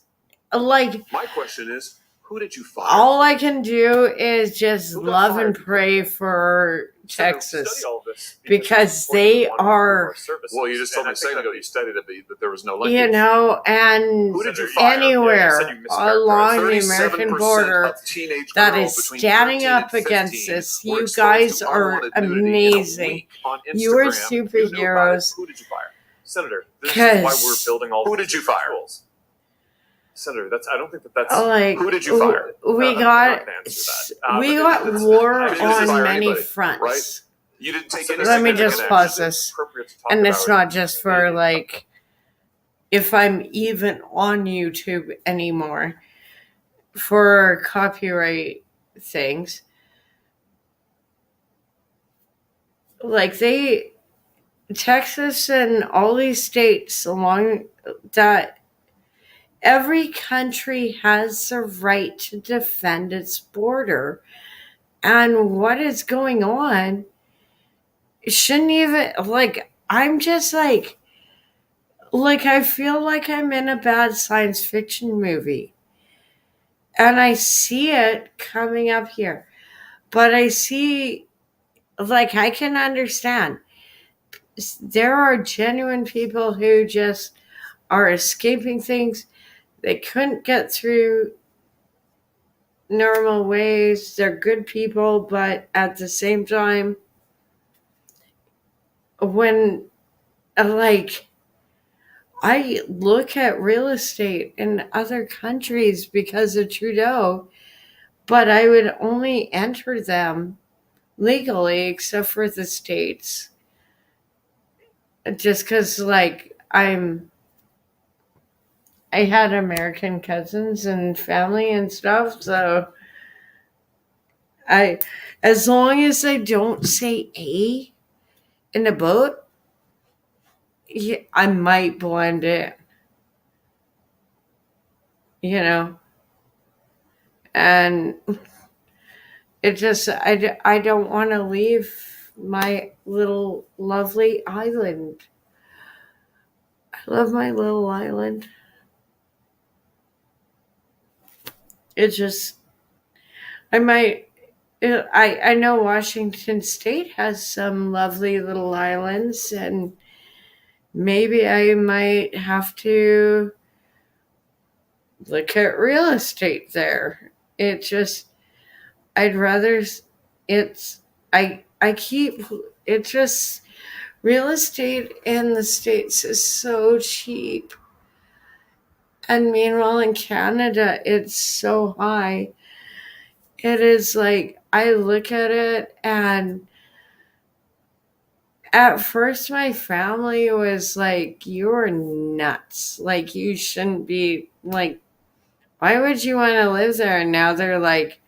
Speaker 1: like,
Speaker 8: My question is, who did you fire?
Speaker 1: all I can do is just
Speaker 8: Who got
Speaker 1: love
Speaker 8: fired
Speaker 1: and
Speaker 8: because
Speaker 1: pray for
Speaker 12: Study
Speaker 1: Texas,
Speaker 12: all this
Speaker 1: because they
Speaker 12: important. We wanna improve
Speaker 1: are,
Speaker 12: our services.
Speaker 8: Well, you just told
Speaker 12: And
Speaker 8: me
Speaker 12: I
Speaker 8: a second
Speaker 12: think
Speaker 8: ago you studied it, but there was no linkage.
Speaker 1: you know, and
Speaker 8: Who did you fire?
Speaker 1: anywhere
Speaker 12: Yeah, you said you mischaracterized.
Speaker 1: along the American
Speaker 8: 37%
Speaker 1: border
Speaker 8: of teenage
Speaker 1: that
Speaker 8: girls
Speaker 1: is
Speaker 8: between
Speaker 1: standing
Speaker 8: 13 and
Speaker 1: up against
Speaker 8: 15
Speaker 1: this.
Speaker 8: were
Speaker 1: You
Speaker 8: exposed
Speaker 1: guys
Speaker 8: to
Speaker 1: are
Speaker 8: unwanted nudity in a
Speaker 1: amazing.
Speaker 8: week on
Speaker 1: You are
Speaker 8: Instagram. You knew about it.
Speaker 1: superheroes.
Speaker 8: Who did you fire?
Speaker 12: Senator, this is why we're
Speaker 1: Because,
Speaker 12: building all
Speaker 8: Who
Speaker 12: these
Speaker 8: did you fire?
Speaker 12: tools. Senator, I don't think that's.
Speaker 1: like,
Speaker 8: Who did you fire?
Speaker 1: we
Speaker 12: I'm
Speaker 1: got
Speaker 12: not gonna answer that.
Speaker 1: we
Speaker 12: But
Speaker 1: got
Speaker 12: it's-
Speaker 1: war
Speaker 12: I
Speaker 8: didn't
Speaker 1: on
Speaker 8: fire
Speaker 1: many
Speaker 8: anybody,
Speaker 1: fronts.
Speaker 8: right? You didn't take any
Speaker 1: Let me
Speaker 8: significant
Speaker 1: just
Speaker 8: action.
Speaker 1: pause this.
Speaker 12: appropriate to talk
Speaker 1: And
Speaker 12: about
Speaker 1: it's not just for like if I'm even on YouTube anymore for copyright things. Like Texas and all these states along that, every country has the right to defend its border. And what is going on shouldn't even, like, I'm just like I feel like I'm in a bad science fiction movie. And I see it coming up here. But I see, like, I can understand. There are genuine people who just are escaping things. They couldn't get through normal ways. They're good people, but at the same time, when, like, I look at real estate in other countries because of Trudeau, but I would only enter them legally except for the States. Just because, like, I had American cousins and family and stuff, so as long as I don't say A in a boat, yeah, I might blend in, you know, and it just, I don't want to leave my little lovely island. I love my little island. It just, I might, I know Washington State has some lovely little islands, and maybe I might have to look at real estate there. It just, I'd rather, it's, I keep, it just, real estate in the States is so cheap. And meanwhile, in Canada, it's so high. It is like, I look at it, and at first my family was like, "You're nuts. Like, you shouldn't be, like, why would you want to live there?" And now they're like,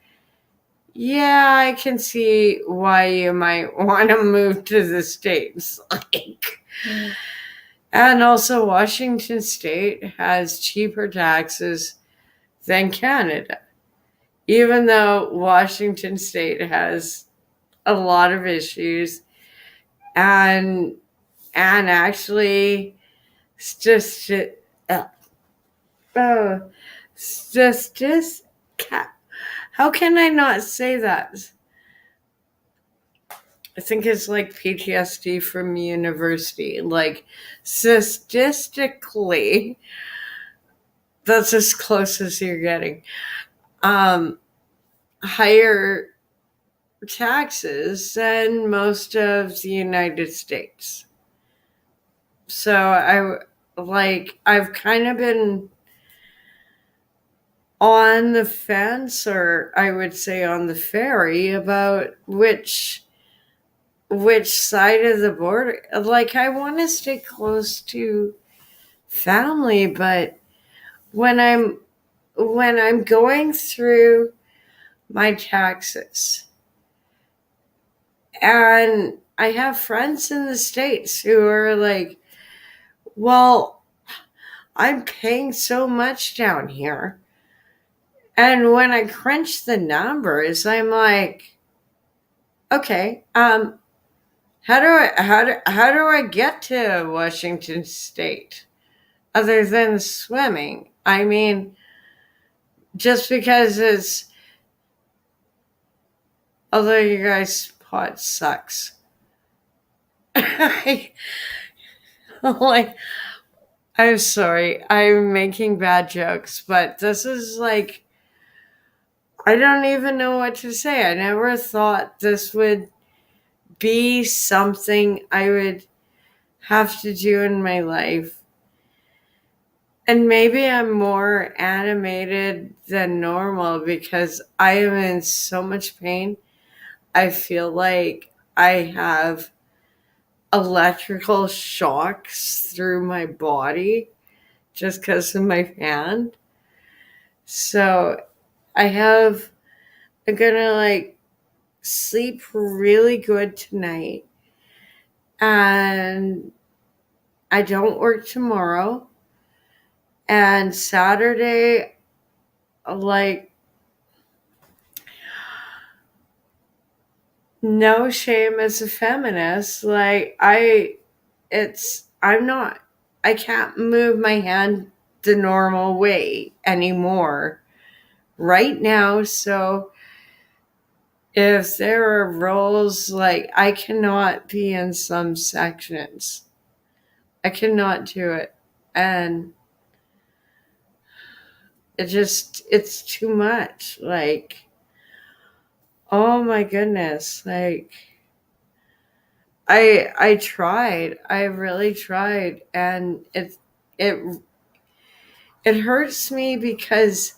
Speaker 1: "Yeah, I can see why you might want to move to the States." Like, and also, Washington State has cheaper taxes than Canada, even though Washington State has a lot of issues, and actually, statistic, statistic, how can I not say that? I think it's like PTSD from university. Like, statistically, that's as close as you're getting. Higher taxes than most of the United States. So I've kind of been on the fence, or I would say on the ferry, about which side of the border. Like, I want to stay close to family, but when I'm going through my taxes, and I have friends in the States who are like, "Well, I'm paying so much down here." And when I crunch the numbers, I'm like, "Okay, how do I get to Washington State other than swimming?" I mean, just because it's, although you guys' pot sucks. Like, I'm sorry, I'm making bad jokes, but this is like, I don't even know what to say. I never thought this would be something I would have to do in my life. And maybe I'm more animated than normal because I am in so much pain. I feel like I have electrical shocks through my body just because of my hand. So I'm gonna, like, sleep really good tonight, and I don't work tomorrow, and Saturday, like, no shame as a feminist, like, I can't move my hand the normal way anymore right now. So if there are roles, like, I cannot be in some sections. I cannot do it. And it's too much. Like, oh my goodness. Like, I tried. I really tried, and it hurts me because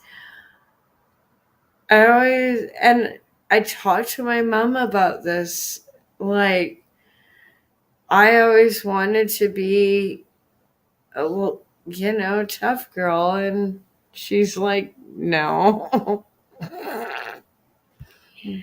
Speaker 1: I talked to my mom about this. Like, I always wanted to be a tough girl, and she's like, no.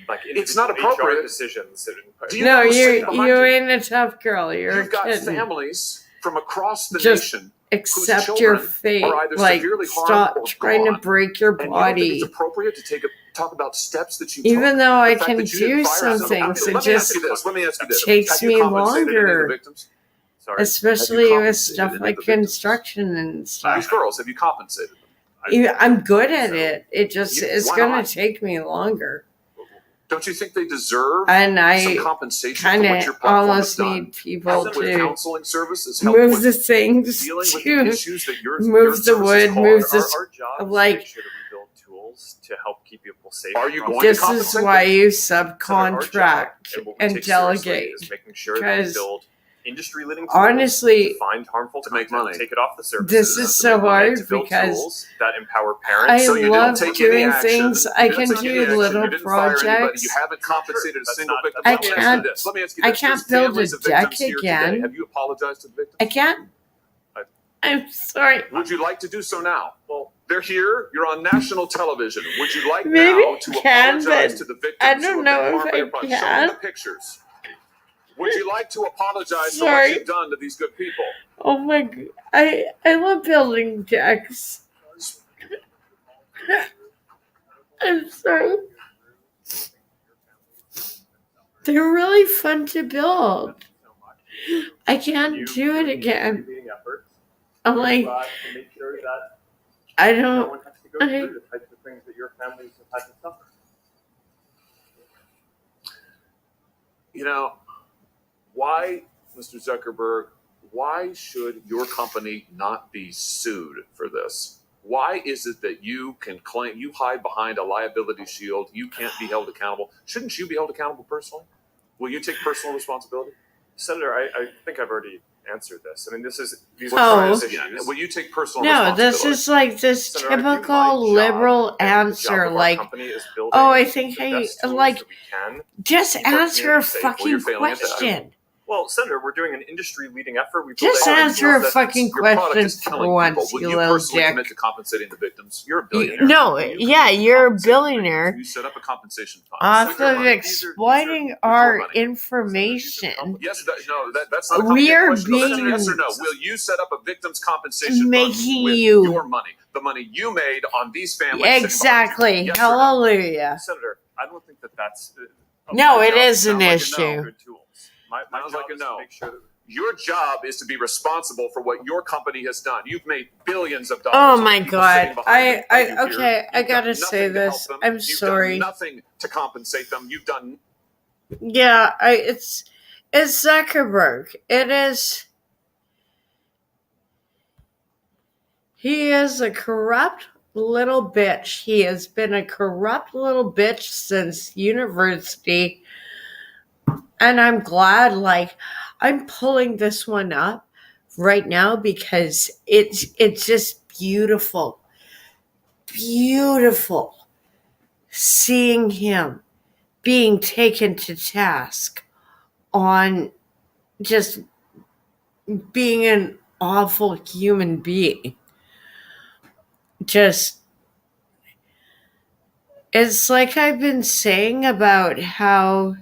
Speaker 12: Like
Speaker 8: It's not
Speaker 12: HR
Speaker 8: appropriate.
Speaker 12: decisions.
Speaker 8: Do you
Speaker 1: No,
Speaker 8: know the state
Speaker 1: you
Speaker 8: behind
Speaker 1: ain't a tough girl. You're
Speaker 8: You've
Speaker 1: a
Speaker 8: got
Speaker 1: kitten.
Speaker 8: families from across the
Speaker 1: Just
Speaker 8: nation
Speaker 1: accept
Speaker 8: whose
Speaker 1: your
Speaker 8: children
Speaker 1: fate.
Speaker 8: are either
Speaker 1: Like,
Speaker 8: severely harmed
Speaker 1: stop
Speaker 8: or
Speaker 1: trying
Speaker 8: gone.
Speaker 1: to break your
Speaker 8: And you don't think it's
Speaker 1: body.
Speaker 8: appropriate to talk about steps that you
Speaker 1: Even
Speaker 8: took?
Speaker 1: though I
Speaker 8: The fact
Speaker 1: can
Speaker 8: that you didn't
Speaker 1: do
Speaker 8: fire
Speaker 1: some
Speaker 8: somebody.
Speaker 1: things, it
Speaker 8: Let me ask
Speaker 1: just
Speaker 8: you this. Let me ask you this.
Speaker 1: takes
Speaker 8: Have you
Speaker 1: me
Speaker 8: compensated any of the
Speaker 1: longer.
Speaker 8: victims?
Speaker 12: Sorry.
Speaker 1: Especially with stuff
Speaker 8: any of
Speaker 1: like
Speaker 8: the victims?
Speaker 1: construction and
Speaker 8: These
Speaker 1: stuff.
Speaker 8: girls, have you compensated them?
Speaker 1: I'm good at it. It's
Speaker 8: Why
Speaker 1: gonna
Speaker 8: not?
Speaker 1: take me longer.
Speaker 8: Don't you think they deserve
Speaker 1: And I
Speaker 8: some compensation for
Speaker 1: kind
Speaker 8: what
Speaker 1: of
Speaker 8: your platform has
Speaker 1: almost
Speaker 8: done?
Speaker 1: need people
Speaker 8: Help with
Speaker 1: to
Speaker 8: counseling services, help
Speaker 1: move
Speaker 8: with
Speaker 1: the things
Speaker 8: dealing with
Speaker 1: to
Speaker 8: the issues that your
Speaker 1: move the
Speaker 8: services
Speaker 1: wood,
Speaker 8: cause.
Speaker 1: move the
Speaker 12: Our job is to
Speaker 1: like.
Speaker 12: make sure that we build tools to help keep people safe.
Speaker 8: Are you going
Speaker 1: This
Speaker 8: to
Speaker 1: is
Speaker 8: compensate
Speaker 1: why
Speaker 8: them?
Speaker 1: you
Speaker 12: Senator,
Speaker 1: subcontract
Speaker 12: and what we
Speaker 1: and
Speaker 12: take seriously
Speaker 1: delegate.
Speaker 12: is making sure that we
Speaker 1: Because
Speaker 12: build industry-leading tools
Speaker 1: honestly,
Speaker 12: to find harmful
Speaker 8: to make
Speaker 12: content,
Speaker 8: money.
Speaker 12: take it off the services.
Speaker 1: this is so
Speaker 12: and
Speaker 1: hard
Speaker 12: to build
Speaker 1: because
Speaker 12: tools that empower parents.
Speaker 1: I
Speaker 8: So you
Speaker 1: love
Speaker 8: didn't take any
Speaker 1: doing
Speaker 8: action.
Speaker 1: things.
Speaker 8: You
Speaker 1: I
Speaker 8: didn't
Speaker 1: can
Speaker 8: take any
Speaker 1: do
Speaker 8: action.
Speaker 1: little
Speaker 8: You didn't fire anybody.
Speaker 1: projects.
Speaker 8: You haven't compensated a
Speaker 12: That's
Speaker 8: single
Speaker 12: not-
Speaker 8: victim.
Speaker 1: I
Speaker 8: Let me ask you
Speaker 1: can't.
Speaker 8: this. Let me ask you
Speaker 1: I
Speaker 8: this.
Speaker 1: can't
Speaker 8: There's
Speaker 1: build a
Speaker 8: families of
Speaker 1: deck
Speaker 8: victims here
Speaker 1: again.
Speaker 8: today. Have you apologized to the victims?
Speaker 1: I can't. I'm sorry.
Speaker 8: Would you like to do so now? Well, they're here. You're on national television. Would you like
Speaker 1: Maybe
Speaker 8: now
Speaker 1: I
Speaker 8: to
Speaker 1: can,
Speaker 8: apologize
Speaker 1: but
Speaker 8: to the victims
Speaker 1: I
Speaker 8: who
Speaker 1: don't
Speaker 8: have
Speaker 1: know
Speaker 8: been
Speaker 1: if
Speaker 8: harmed by
Speaker 1: I
Speaker 8: your product? Show me the
Speaker 1: can.
Speaker 8: pictures. Would you like to apologize for
Speaker 1: Sorry.
Speaker 8: what you've done to these good people?
Speaker 1: Oh my god. I love building decks. I'm sorry. They're really fun to build. I can't do it again. I'm like,
Speaker 12: to make sure that
Speaker 1: I
Speaker 12: no
Speaker 1: don't.
Speaker 12: one has to go through the types of things that your families have had to suffer.
Speaker 8: You know, why, Mr. Zuckerberg, why should your company not be sued for this? Why is it that you can claim, you hide behind a liability shield, you can't be held accountable? Shouldn't you be held accountable personally? Will you take personal responsibility?
Speaker 12: Senator, I think I've already answered this. I mean, these
Speaker 1: Oh.
Speaker 12: are issues.
Speaker 8: Yeah. Will you take personal
Speaker 1: No,
Speaker 8: responsibility?
Speaker 1: this is like this
Speaker 12: Senator, I do my
Speaker 1: typical
Speaker 12: job,
Speaker 1: liberal
Speaker 12: and the job
Speaker 1: answer.
Speaker 12: of our
Speaker 1: Like,
Speaker 12: company is building
Speaker 1: oh, I think
Speaker 12: the
Speaker 1: I
Speaker 12: best tools
Speaker 1: like.
Speaker 12: that we can
Speaker 1: Just
Speaker 12: to keep our
Speaker 1: answer a
Speaker 12: community safe.
Speaker 8: Well, you're
Speaker 1: fucking
Speaker 8: failing at that.
Speaker 1: question.
Speaker 12: Well, Senator, we're doing an industry-leading effort. We
Speaker 1: Just
Speaker 12: built
Speaker 1: answer a
Speaker 12: tools that-
Speaker 1: fucking
Speaker 8: Your product
Speaker 1: question
Speaker 8: is
Speaker 1: for
Speaker 8: killing
Speaker 1: once,
Speaker 8: people. Will
Speaker 1: you
Speaker 8: you
Speaker 1: little
Speaker 8: personally
Speaker 1: dick.
Speaker 8: commit to compensating the victims? You're a billionaire.
Speaker 1: No,
Speaker 8: Will you
Speaker 1: yeah,
Speaker 8: commit to
Speaker 1: you're a
Speaker 8: compensating the victims?
Speaker 1: billionaire
Speaker 8: You set up a compensation fund.
Speaker 1: off
Speaker 8: With your
Speaker 1: of
Speaker 8: money.
Speaker 1: exploiting
Speaker 8: With
Speaker 1: our
Speaker 8: your money.
Speaker 1: information.
Speaker 8: Yes, that's not a
Speaker 1: We are
Speaker 8: question. That's a
Speaker 1: being
Speaker 8: yes or no. Will you set up a victims compensation fund
Speaker 1: making
Speaker 8: with
Speaker 1: you
Speaker 8: your money, the money you made on these families?
Speaker 1: exactly.
Speaker 8: Yes or no?
Speaker 1: Hallelujah.
Speaker 12: Senator, I don't think that that's.
Speaker 1: No,
Speaker 12: my
Speaker 1: it
Speaker 12: job
Speaker 1: is an
Speaker 8: Sounds like a no.
Speaker 1: issue.
Speaker 12: Good tools. My
Speaker 8: Sounds
Speaker 12: job
Speaker 8: like a
Speaker 12: is
Speaker 8: no.
Speaker 12: to make sure that
Speaker 8: Your job is to be responsible for what your company has done. You've made billions of dollars.
Speaker 1: Oh my
Speaker 8: People
Speaker 1: god.
Speaker 8: sitting behind you here.
Speaker 1: Okay, I
Speaker 8: You've
Speaker 1: gotta
Speaker 8: done
Speaker 1: say
Speaker 8: nothing to help
Speaker 1: this.
Speaker 8: them.
Speaker 1: I'm
Speaker 8: You've
Speaker 1: sorry.
Speaker 8: done nothing to compensate them. You've done.
Speaker 1: Yeah, it's Zuckerberg. It is. He is a corrupt little bitch. He has been a corrupt little bitch since university. And I'm glad, like, I'm pulling this one up right now because it's just beautiful. Beautiful. Seeing him being taken to task on just being an awful human being. Just, it's like I've been saying about how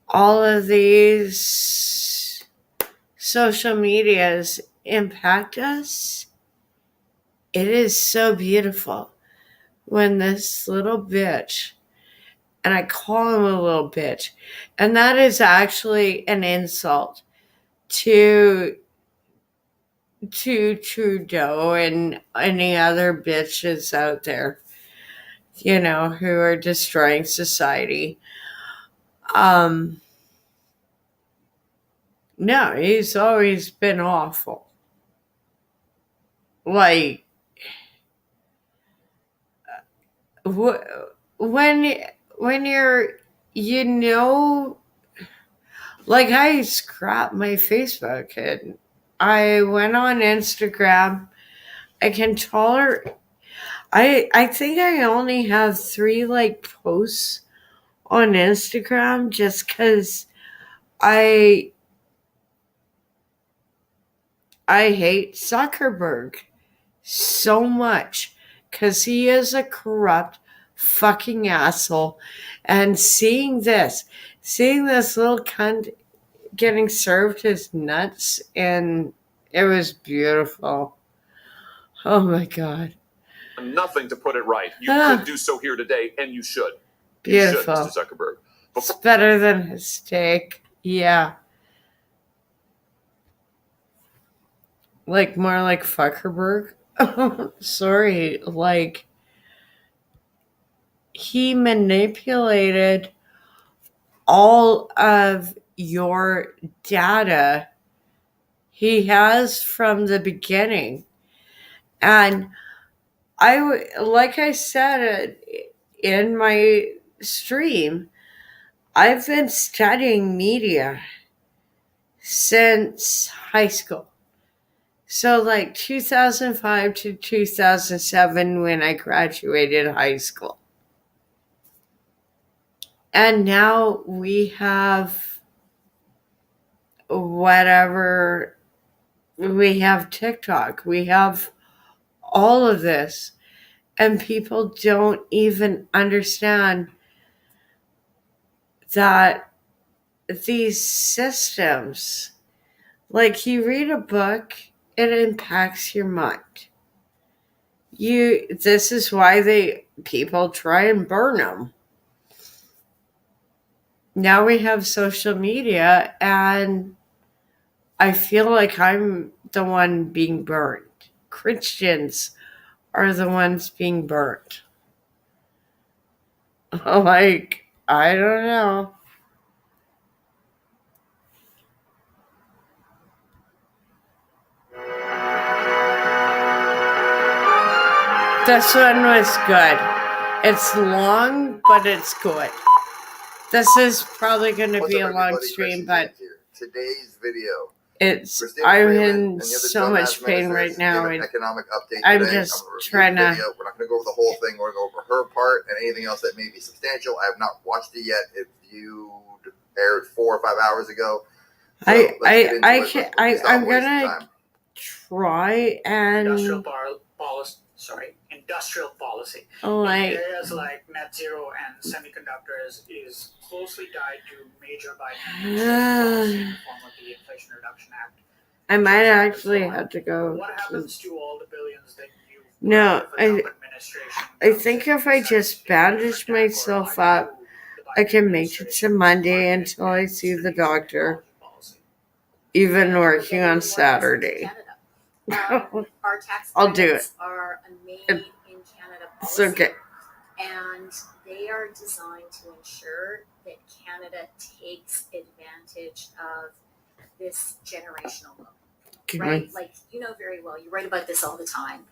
Speaker 1: all of these social medias impact us. It is so beautiful when this little bitch, and I call him a little bitch, and that is actually an insult to Trudeau and any other bitches out there, you know, who are destroying society. No, he's always been awful. Like, when you're, you know, Like, I scrapped my Facebook and I went on Instagram. I can tolerate. I think I only have 3 like posts on Instagram just because I hate Zuckerberg so much because he is a corrupt fucking asshole. And seeing this little cunt getting served his nuts, and it was beautiful. Oh my God.
Speaker 8: Nothing to put it right. You could do so here today, and you should.
Speaker 1: Beautiful.
Speaker 8: You should, Mr. Zuckerberg.
Speaker 1: It's better than his steak. Yeah. Like, more like Fuckerberg. Sorry. Like, he manipulated all of your data he has from the beginning. And like I said in my stream, I've been studying media since high school. So like 2005 to 2007 when I graduated high school. And now we have whatever, we have TikTok, we have all of this, and people don't even understand that these systems, like, you read a book, it impacts your mind. This is why people try and burn them. Now we have social media, and I feel like I'm the one being burned. Christians are the ones being burnt. Like, I don't know. This one was good. It's long, but it's good. This is probably going to be a long stream, but
Speaker 13: today's video.
Speaker 1: I'm in so much pain right now.
Speaker 13: Economic update
Speaker 1: I'm
Speaker 13: today.
Speaker 1: just trying to.
Speaker 13: We're not going to go over the whole thing. We're going to go over her part and anything else that may be substantial. I have not watched it yet. It aired 4 or 5 hours ago. So
Speaker 1: I'm gonna try and
Speaker 19: industrial policy.
Speaker 1: Like,
Speaker 19: in areas like net zero and semiconductors is closely tied to major Biden policy in the form of the Inflation Reduction Act.
Speaker 1: I might actually have to go.
Speaker 19: What happens to all the billions that you?
Speaker 1: No, I think if I just bandage myself up, I can make it to Monday until I see the doctor. Even working on Saturday.
Speaker 2: Our tax
Speaker 1: I'll do
Speaker 2: credits
Speaker 1: it.
Speaker 2: are a made in Canada
Speaker 1: It's
Speaker 2: policy.
Speaker 1: okay.
Speaker 2: And they are designed to ensure that Canada takes advantage of this generational loan. Right? Like, you know very well, you write about this all the time.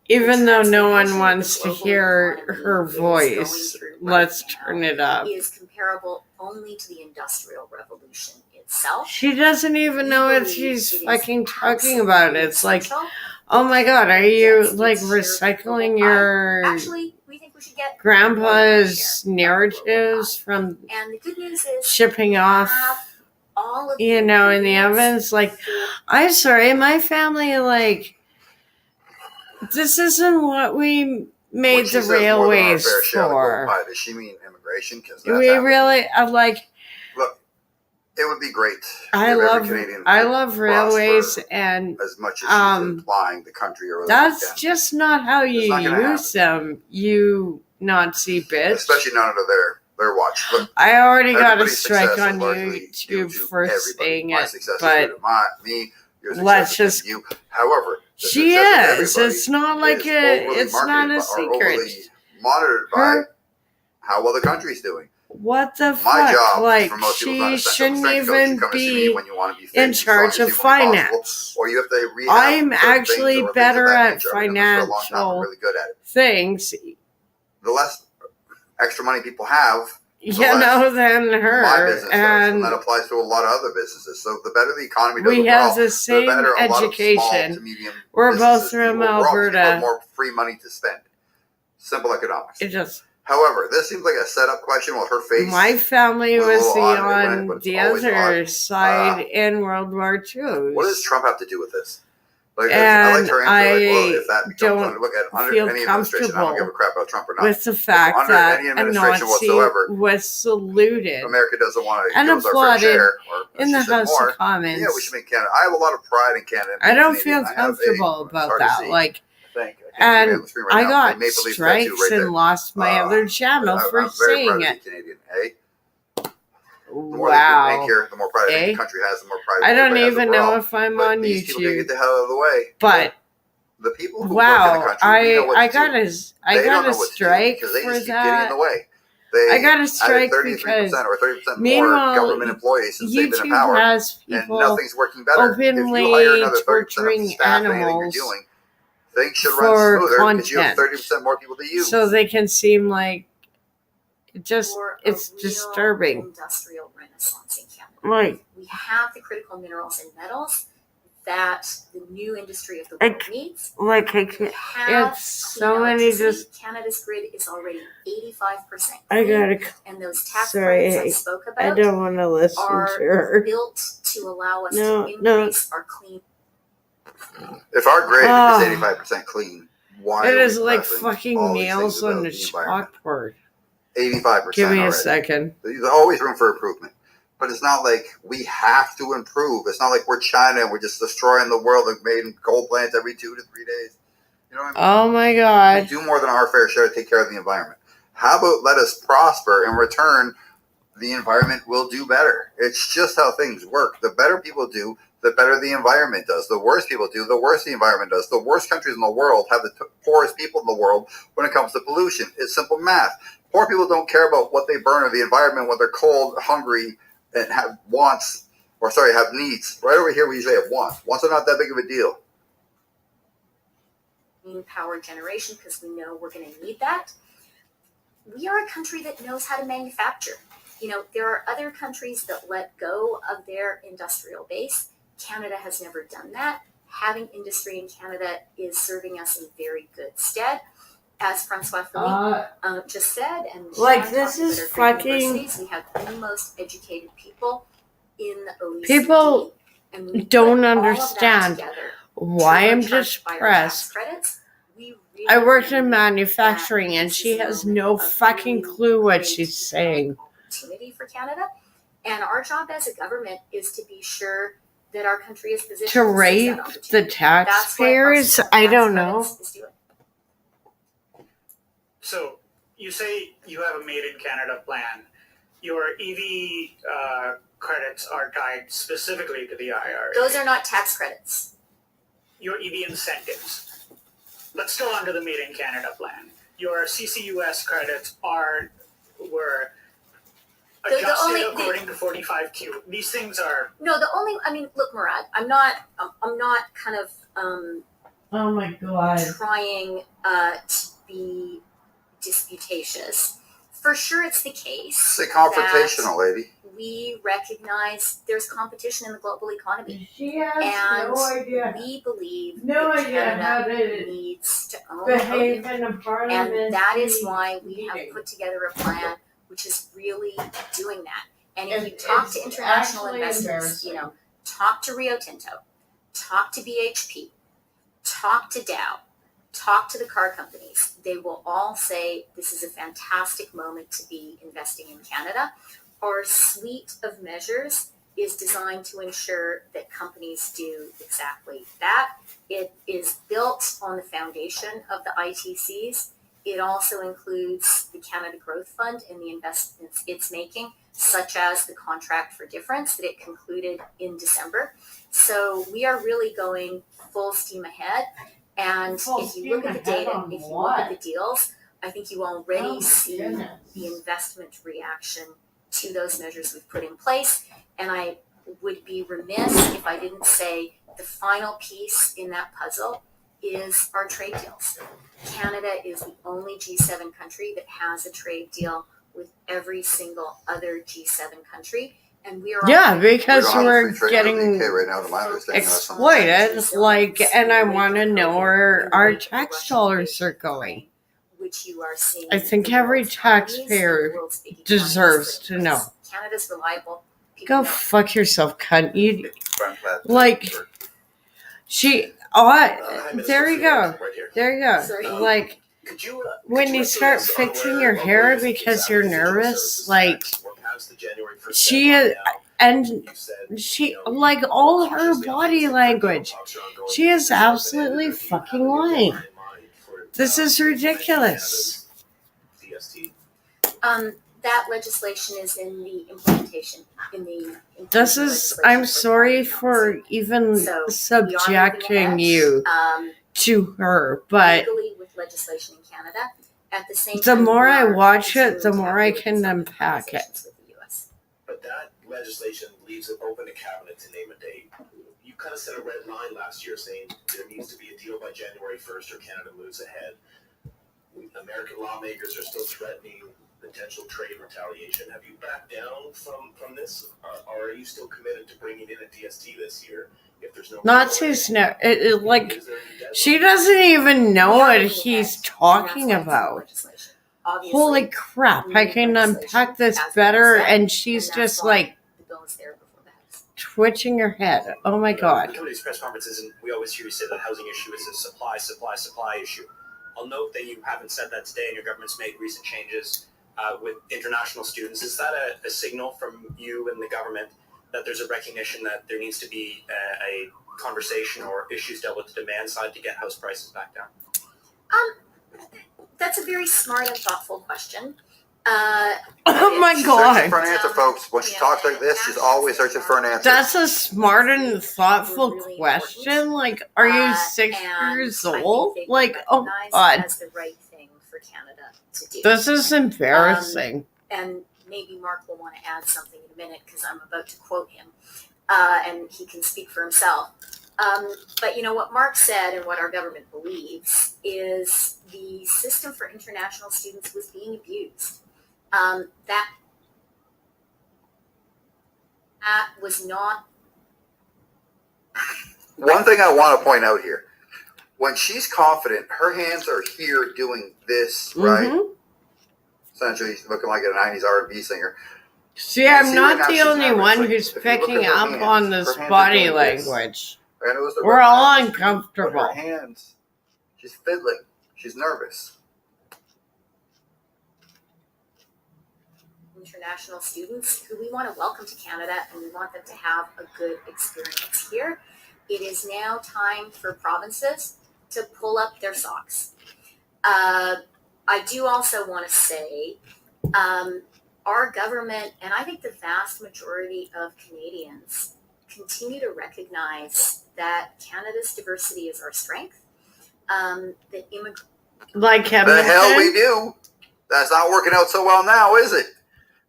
Speaker 1: Even though no one wants to hear her voice, let's turn it up.
Speaker 2: Is comparable only to the Industrial Revolution itself.
Speaker 1: She doesn't even know what she's fucking talking about. It's like, oh my God, are you like recycling your grandpa's narratives from shipping off, you know, in the ovens? Like, I'm sorry, my family, like, this isn't what we made the railways for.
Speaker 13: Does she mean immigration?
Speaker 1: We really, like,
Speaker 13: look, it would be great.
Speaker 1: I love railways, and
Speaker 13: as much as she's implying the country or
Speaker 1: that's just not how you use them, you Nazi bitch.
Speaker 13: Especially not under their watch. Look,
Speaker 1: I already got a strike on YouTube for saying it, but let's just.
Speaker 13: However,
Speaker 1: she is. It's not like it's not a secret.
Speaker 13: Monitored by how well the country's doing.
Speaker 1: What the fuck?
Speaker 13: My job,
Speaker 1: like,
Speaker 13: for most people,
Speaker 1: she shouldn't even be in charge of finance.
Speaker 13: Or you have to read
Speaker 1: I'm actually better at financial
Speaker 13: really good at it.
Speaker 1: things.
Speaker 13: The less extra money people have,
Speaker 1: than her.
Speaker 13: My business does, and that applies to a lot of other businesses. So the better the economy does overall, the better a lot of small to medium
Speaker 1: We're both
Speaker 13: businesses do
Speaker 1: from
Speaker 13: overall, because you have
Speaker 1: Alberta.
Speaker 13: more free money to spend. Simple economics.
Speaker 1: It just.
Speaker 13: However, this seems like a setup question with her face.
Speaker 1: My family was on
Speaker 13: but it's
Speaker 1: the
Speaker 13: always
Speaker 1: other
Speaker 13: odd.
Speaker 1: side in World War II.
Speaker 13: What does Trump have to do with this? Like, I
Speaker 1: And
Speaker 13: like her answer. Like, well, if that becomes
Speaker 1: don't
Speaker 13: look at under
Speaker 1: feel
Speaker 13: any administration, I don't give a
Speaker 1: comfortable
Speaker 13: crap about Trump or not.
Speaker 1: with the fact
Speaker 13: under
Speaker 1: that
Speaker 13: any
Speaker 1: a
Speaker 13: administration
Speaker 1: Nazi
Speaker 13: whatsoever,
Speaker 1: was saluted
Speaker 13: America doesn't want to
Speaker 1: and
Speaker 13: give us our fair
Speaker 1: applauded
Speaker 13: share, or
Speaker 1: in the
Speaker 13: she said
Speaker 1: House
Speaker 13: more.
Speaker 1: of Commons.
Speaker 13: Yeah, we should make Canada. I have a lot of pride in Canada.
Speaker 1: I don't
Speaker 13: Canadian.
Speaker 1: feel comfortable about that. Like,
Speaker 13: I
Speaker 1: and I got strikes and lost my other channel for saying it.
Speaker 13: Canadian, eh? The more
Speaker 1: Wow.
Speaker 13: they make here, the more pride the country has, the more pride
Speaker 1: I don't
Speaker 13: everybody has
Speaker 1: even
Speaker 13: overall.
Speaker 1: know if I'm
Speaker 13: But
Speaker 1: on
Speaker 13: these people can
Speaker 1: YouTube.
Speaker 13: get the hell out of the way.
Speaker 1: But
Speaker 13: the people who work in the country, we know what
Speaker 1: I
Speaker 13: to
Speaker 1: got
Speaker 13: do.
Speaker 1: I
Speaker 13: They
Speaker 1: got
Speaker 13: don't
Speaker 1: a
Speaker 13: know what to do
Speaker 1: strike
Speaker 13: because they
Speaker 1: for
Speaker 13: just keep getting in
Speaker 1: that.
Speaker 13: the way. They
Speaker 1: I got a
Speaker 13: added
Speaker 1: strike
Speaker 13: 33%
Speaker 1: because
Speaker 13: or 30% more
Speaker 1: meanwhile,
Speaker 13: government employees since they've been in
Speaker 1: YouTube
Speaker 13: power,
Speaker 1: has
Speaker 13: and
Speaker 1: people
Speaker 13: nothing's working better. If you
Speaker 1: openly
Speaker 13: hire another 30% of the
Speaker 1: torturing
Speaker 13: staff in anything you're
Speaker 1: animals
Speaker 13: doing, things should run
Speaker 1: for
Speaker 13: smoother because you have
Speaker 1: content,
Speaker 13: 30% more people to use.
Speaker 1: so they can seem like it's
Speaker 2: real
Speaker 1: disturbing.
Speaker 2: Industrial renaissance in Canada.
Speaker 1: Like,
Speaker 2: we have the critical minerals and metals that the new industry of the world needs.
Speaker 1: Like I can't. It's so many just.
Speaker 2: Canada's grid is already 85%.
Speaker 1: I gotta.
Speaker 2: And those tax
Speaker 1: Sorry,
Speaker 2: credits I spoke about
Speaker 1: I don't want to listen
Speaker 2: are
Speaker 1: to her.
Speaker 2: built to allow us to increase our clean.
Speaker 13: If our grade is 85% clean, why
Speaker 1: it
Speaker 13: are
Speaker 1: is
Speaker 13: we
Speaker 1: like
Speaker 13: pressing
Speaker 1: fucking
Speaker 13: all these
Speaker 1: nails
Speaker 13: things
Speaker 1: on
Speaker 13: about
Speaker 1: a
Speaker 13: the environment?
Speaker 1: chalkboard.
Speaker 13: 85%.
Speaker 1: Give me a
Speaker 13: already.
Speaker 1: second.
Speaker 13: There's always room for improvement. But it's not like we have to improve. It's not like we're China and we're just destroying the world and making coal plants every 2 to 3 days. You know what I mean?
Speaker 1: Oh my God.
Speaker 13: We do more than our fair share to take care of the environment. How about let us prosper in return? The environment will do better. It's just how things work. The better people do, the better the environment does. The worse people do, the worse the environment does. The worst countries in the world have the poorest people in the world when it comes to pollution. It's simple math. Poor people don't care about what they burn or the environment when they're cold, hungry, and have wants, or sorry, have needs. Right over here, we usually have wants. Wants are not that big of a deal.
Speaker 2: Power generation, because we know we're going to need that. We are a country that knows how to manufacture. You know, there are other countries that let go of their industrial base. Canada has never done that. Having industry in Canada is serving us in very good stead. As Francois Philippe just said, and
Speaker 1: like this is fucking.
Speaker 2: We have the most educated people in the OECD.
Speaker 1: People
Speaker 2: and
Speaker 1: don't understand why I'm depressed. I worked in manufacturing, and she has no fucking clue what she's saying.
Speaker 2: Opportunity for Canada, and our job as a government is to be sure that our country is positioned
Speaker 1: to rape the taxpayers. I don't know.
Speaker 19: So you say you have a Made in Canada plan. Your EV credits are tied specifically to the IRA.
Speaker 2: Those are not tax credits.
Speaker 19: Your EV incentives, but still under the Made in Canada plan. Your CCUS credits were adjusted according to 45Q. These things are
Speaker 2: look, Murad, I'm not kind of
Speaker 1: oh my God,
Speaker 2: trying to be disputatious. For sure, it's the case.
Speaker 13: Say confrontational, lady.
Speaker 2: We recognize there's competition in the global economy.
Speaker 1: She has
Speaker 2: and
Speaker 1: no idea.
Speaker 2: We believe
Speaker 1: that
Speaker 2: Canada needs to own
Speaker 1: behave
Speaker 2: coding,
Speaker 1: in a parliament.
Speaker 2: and that is why we have put together a plan which is really doing that. And if you talk to international investors, talk to Rio Tinto, talk to BHP, talk to Dow, talk to the car companies, they will all say this is a fantastic moment to be investing in Canada. Our suite of measures is designed to ensure that companies do exactly that. It is built on the foundation of the ITCs. It also includes the Canada Growth Fund and the investments it's making, such as the contract for difference that it concluded in December. So we are really going full steam ahead. And if you look at the data, if you look at the deals, I think you already see the investment reaction to those measures we've put in place. And I would be remiss if I didn't say the final piece in that puzzle is our trade deals. Canada is the only G7 country that has a trade deal with every single other G7 country. And we are
Speaker 1: because we're getting
Speaker 13: right now, to my understanding.
Speaker 1: exploited. And I want to know where our tax dollars are going.
Speaker 2: Which you are seeing.
Speaker 1: I think every taxpayer deserves to know.
Speaker 2: Canada's reliable.
Speaker 1: Go fuck yourself, cunt. You there you go. There you go. When you start fixing your hair because you're nervous, she all her body language, she is absolutely fucking lying. This is ridiculous.
Speaker 2: That legislation is in the implementation.
Speaker 1: I'm sorry for even subjecting you to her, but
Speaker 2: with legislation in Canada. At the same
Speaker 1: the
Speaker 2: time,
Speaker 1: more I watch it, the more I can unpack it.
Speaker 4: But that legislation leaves it open to cabinet to name a date. You kind of set a red line last year saying there needs to be a deal by January 1st or Canada moves ahead. American lawmakers are still threatening potential trade retaliation. Have you backed down from this? Or are you still committed to bringing in a DST this year? If there's no
Speaker 1: Nazis know. She doesn't even know what he's talking about. Holy crap, I can unpack this better, and she's just twitching her head. Oh my god.
Speaker 21: Coming to these press conferences, and we always hear you say the housing issue is a supply issue. I'll note that you haven't said that today, and your government's made recent changes with international students. Is that a signal from you and the government that there's a recognition that there needs to be a conversation or issues dealt with the demand side to get house prices back down?
Speaker 2: That's a very smart and thoughtful question.
Speaker 1: Oh my god.
Speaker 13: Searching for an answer, folks. When she talks like this, she's always searching for an answer.
Speaker 1: That's a smart and thoughtful question. Are you 6 years old? Oh my god.
Speaker 2: That's the right thing for Canada to do.
Speaker 1: This is embarrassing.
Speaker 2: And maybe Mark will want to add something in a minute because I'm about to quote him, and he can speak for himself. But what Mark said and what our government believes is the system for international students was being abused. That was not.
Speaker 13: One thing I want to point out here. When she's confident, her hands are here doing this, right? Essentially looking like a 90s R&B singer.
Speaker 1: See, I'm not the only one who's picking up on this body language. We're all uncomfortable.
Speaker 13: Her hands, she's fiddling. She's nervous.
Speaker 2: International students who we want to welcome to Canada, and we want them to have a good experience here. It is now time for provinces to pull up their socks. I do also want to say our government, and I think the vast majority of Canadians, continue to recognize that Canada's diversity is our strength. That
Speaker 1: like Edmonton?
Speaker 13: The hell we do. That's not working out so well now, is it?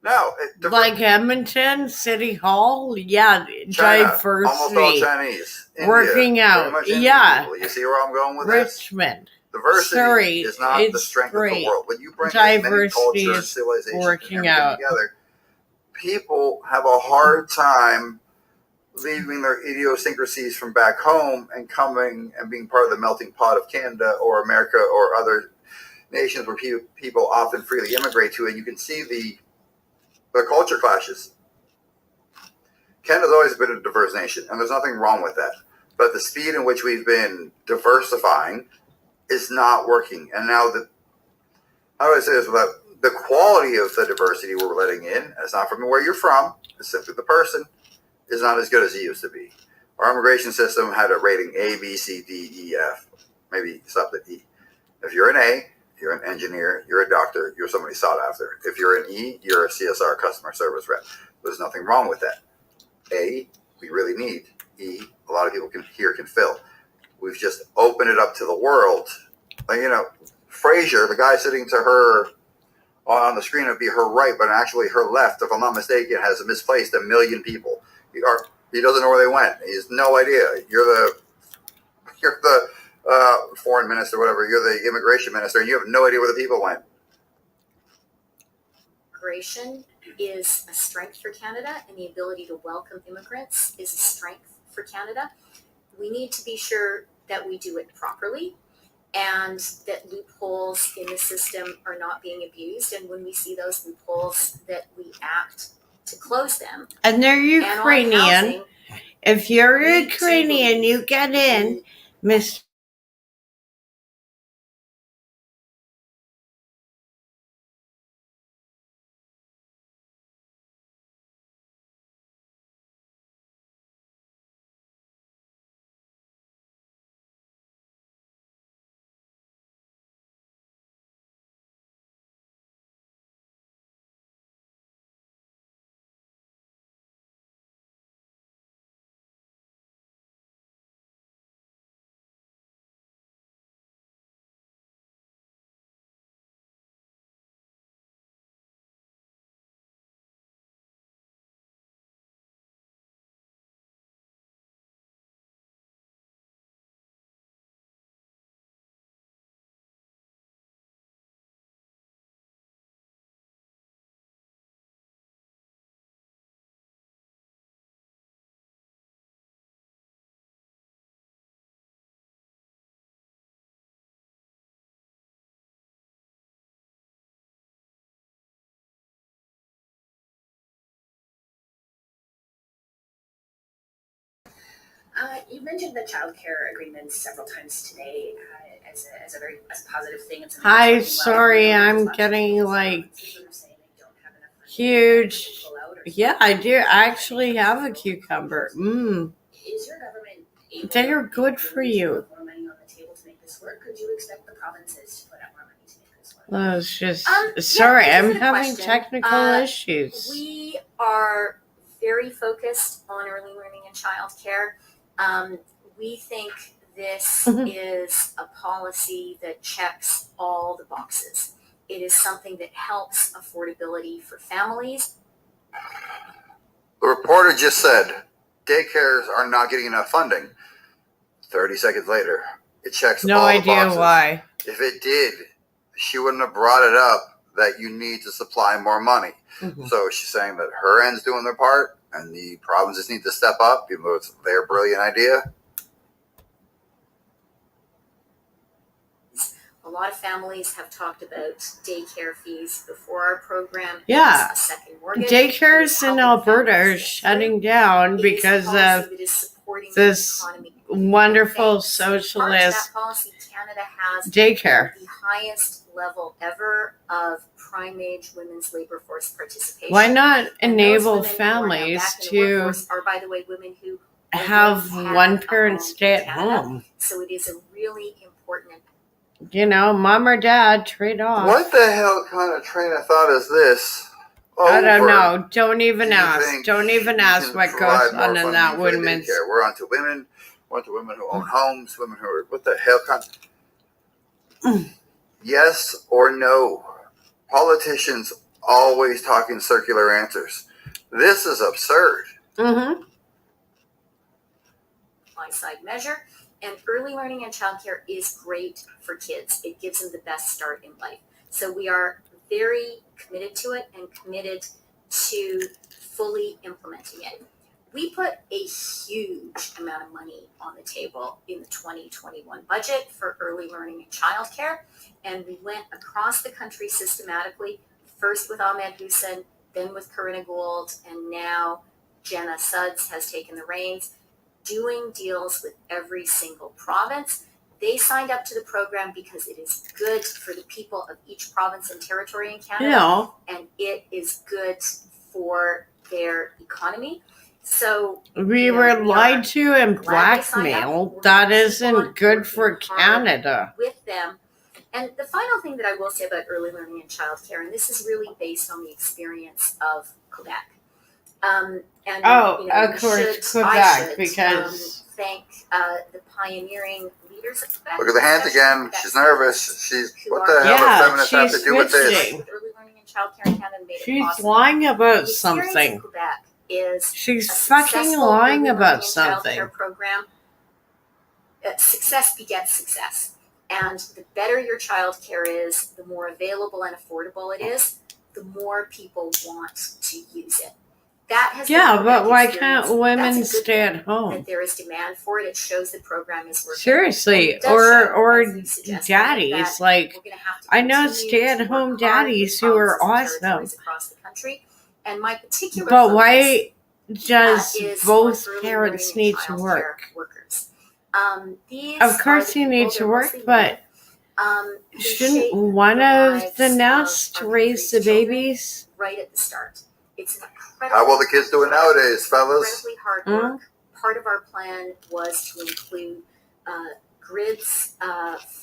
Speaker 13: No.
Speaker 1: Like Edmonton, City Hall, yeah,
Speaker 13: China,
Speaker 1: diversity.
Speaker 13: almost all Chinese. India,
Speaker 1: working out, yeah.
Speaker 13: People. You see where I'm going with
Speaker 1: Richmond.
Speaker 13: Diversity is not the strength of the world. When you bring many cultures, civilizations,
Speaker 1: working out
Speaker 13: together, people have a hard time leaving their idiosyncrasies from back home and coming and being part of the melting pot of Canada or America or other nations where people often freely immigrate to, and you can see the culture clashes. Canada's always been a diverse nation, and there's nothing wrong with that. But the speed in which we've been diversifying is not working. And now how do I say this without the quality of the diversity we're letting in, it's not from where you're from, it's simply the person, is not as good as it used to be. Our immigration system had a rating A, B, C, D, E, F. Maybe stopped at E. If you're an A, you're an engineer, you're a doctor, you're somebody sought after. If you're an E, you're a CSR, customer service rep. There's nothing wrong with that. A, we really need. E, a lot of people can fill. We've just opened it up to the world. Fraser, the guy sitting to her on the screen would be her right, but actually her left, if I'm not mistaken, has misplaced 1 million people. He doesn't know where they went. He has no idea. You're the foreign minister, whatever. You're the immigration minister, and you have no idea where the people went.
Speaker 2: immigration is a strength for Canada, and the ability to welcome immigrants is a strength for Canada. We need to be sure that we do it properly and that loopholes in the system are not being abused. And when we see those loopholes, that we act to close them.
Speaker 1: And they're Ukrainian.
Speaker 2: And on housing,
Speaker 1: if you're Ukrainian, you get in, Miss.
Speaker 14: You mentioned the childcare agreements several times today as a very positive thing. And
Speaker 1: Hi, sorry, I'm getting like huge. Yeah, I do. I actually have a cucumber.
Speaker 14: Is your government able
Speaker 1: They are good for you.
Speaker 14: more money on the table to make this work, or do you expect the provinces to put up more money to make this work?
Speaker 1: Well, it's just sorry, I'm having
Speaker 2: question.
Speaker 1: technical issues.
Speaker 2: We are very focused on early learning and childcare. We think this is a policy that checks all the boxes. It is something that helps affordability for families.
Speaker 13: The reporter just said daycares are not getting enough funding. 30 seconds later, it checks
Speaker 1: No
Speaker 13: all the
Speaker 1: idea
Speaker 13: boxes.
Speaker 1: why.
Speaker 13: If it did, she wouldn't have brought it up that you need to supply more money. So she's saying that her end's doing their part and the provinces need to step up, even though it's their brilliant idea.
Speaker 2: A lot of families have talked about daycare fees before our program.
Speaker 1: Yeah.
Speaker 2: A second mortgage.
Speaker 1: Daycares in Alberta are shutting down because of this wonderful socialist
Speaker 2: Canada has
Speaker 1: daycare.
Speaker 2: The highest level ever of prime age women's labor force participation.
Speaker 1: Why not enable
Speaker 2: families
Speaker 1: families to
Speaker 2: are, by the way, women who
Speaker 1: have one parent stay at home?
Speaker 2: So it is a really important.
Speaker 1: You know, mom or dad, trade off.
Speaker 13: What the hell kind of train of thought is this?
Speaker 1: I don't know. Don't even ask. Don't even ask what goes on in that women's.
Speaker 13: We're on to women. We're on to women who own homes. Women who are what the hell kind? Yes or no? Politicians always talking circular answers. This is absurd.
Speaker 2: Side measure. And early learning and childcare is great for kids. It gives them the best start in life. So we are very committed to it and committed to fully implementing it. We put a huge amount of money on the table in the 2021 budget for early learning and childcare. And we went across the country systematically, first with Ahmed Hussein, then with Corinna Gould, and now Jenna Suds has taken the reins, doing deals with every single province. They signed up to the program because it is good for the people of each province and territory in Canada, and it is good for their economy. So
Speaker 1: we were lied to and blackmailed. That isn't good for Canada.
Speaker 2: With them. And the final thing that I will say about early learning and childcare, and this is really based on the experience of Quebec.
Speaker 1: Of course, Quebec, because
Speaker 2: thank the pioneering leaders of Quebec.
Speaker 13: Look at the hands again. She's nervous. She's what the hell does feminists have to do with this?
Speaker 2: Early learning and childcare in Canada made
Speaker 1: She's
Speaker 2: it possible.
Speaker 1: lying about
Speaker 2: The
Speaker 1: something.
Speaker 2: experience of Quebec is
Speaker 1: She's
Speaker 2: a
Speaker 1: fucking
Speaker 2: successful
Speaker 1: lying
Speaker 2: early
Speaker 1: about
Speaker 2: learning and
Speaker 1: something.
Speaker 2: childcare program. Success begets success. And the better your childcare is, the more available and affordable it is, the more people want to use it. That has
Speaker 1: Yeah,
Speaker 2: been
Speaker 1: but why
Speaker 2: experience.
Speaker 1: can't women
Speaker 2: That's a good
Speaker 1: stay
Speaker 2: thing
Speaker 1: at home?
Speaker 2: That there is demand for it. It shows the program is working.
Speaker 1: Seriously,
Speaker 2: And it does show,
Speaker 1: or
Speaker 2: as you suggested,
Speaker 1: daddies.
Speaker 2: that
Speaker 1: Like,
Speaker 2: we're gonna have to
Speaker 1: I know
Speaker 2: continue to work
Speaker 1: stay-at-home
Speaker 2: hard
Speaker 1: daddies
Speaker 2: with
Speaker 1: who are
Speaker 2: provinces and
Speaker 1: awesome.
Speaker 2: territories across the country. And my particular
Speaker 1: But
Speaker 2: focus
Speaker 1: why does
Speaker 2: is
Speaker 1: both
Speaker 2: on early
Speaker 1: parents
Speaker 2: learning and
Speaker 1: need to
Speaker 2: childcare
Speaker 1: work?
Speaker 2: workers. These
Speaker 1: Of course
Speaker 2: are
Speaker 1: you
Speaker 2: the
Speaker 1: need
Speaker 2: people,
Speaker 1: to
Speaker 2: they're
Speaker 1: work,
Speaker 2: mostly
Speaker 1: but
Speaker 2: women, who
Speaker 1: shouldn't
Speaker 2: shape
Speaker 1: one
Speaker 2: the
Speaker 1: of
Speaker 2: lives
Speaker 1: the
Speaker 2: of
Speaker 1: nests
Speaker 2: our
Speaker 1: raise the
Speaker 2: country's children
Speaker 1: babies?
Speaker 2: right at the start. It's an
Speaker 13: How well the kids doing nowadays, fellas?
Speaker 2: incredibly hard work. Part of our plan was to include grids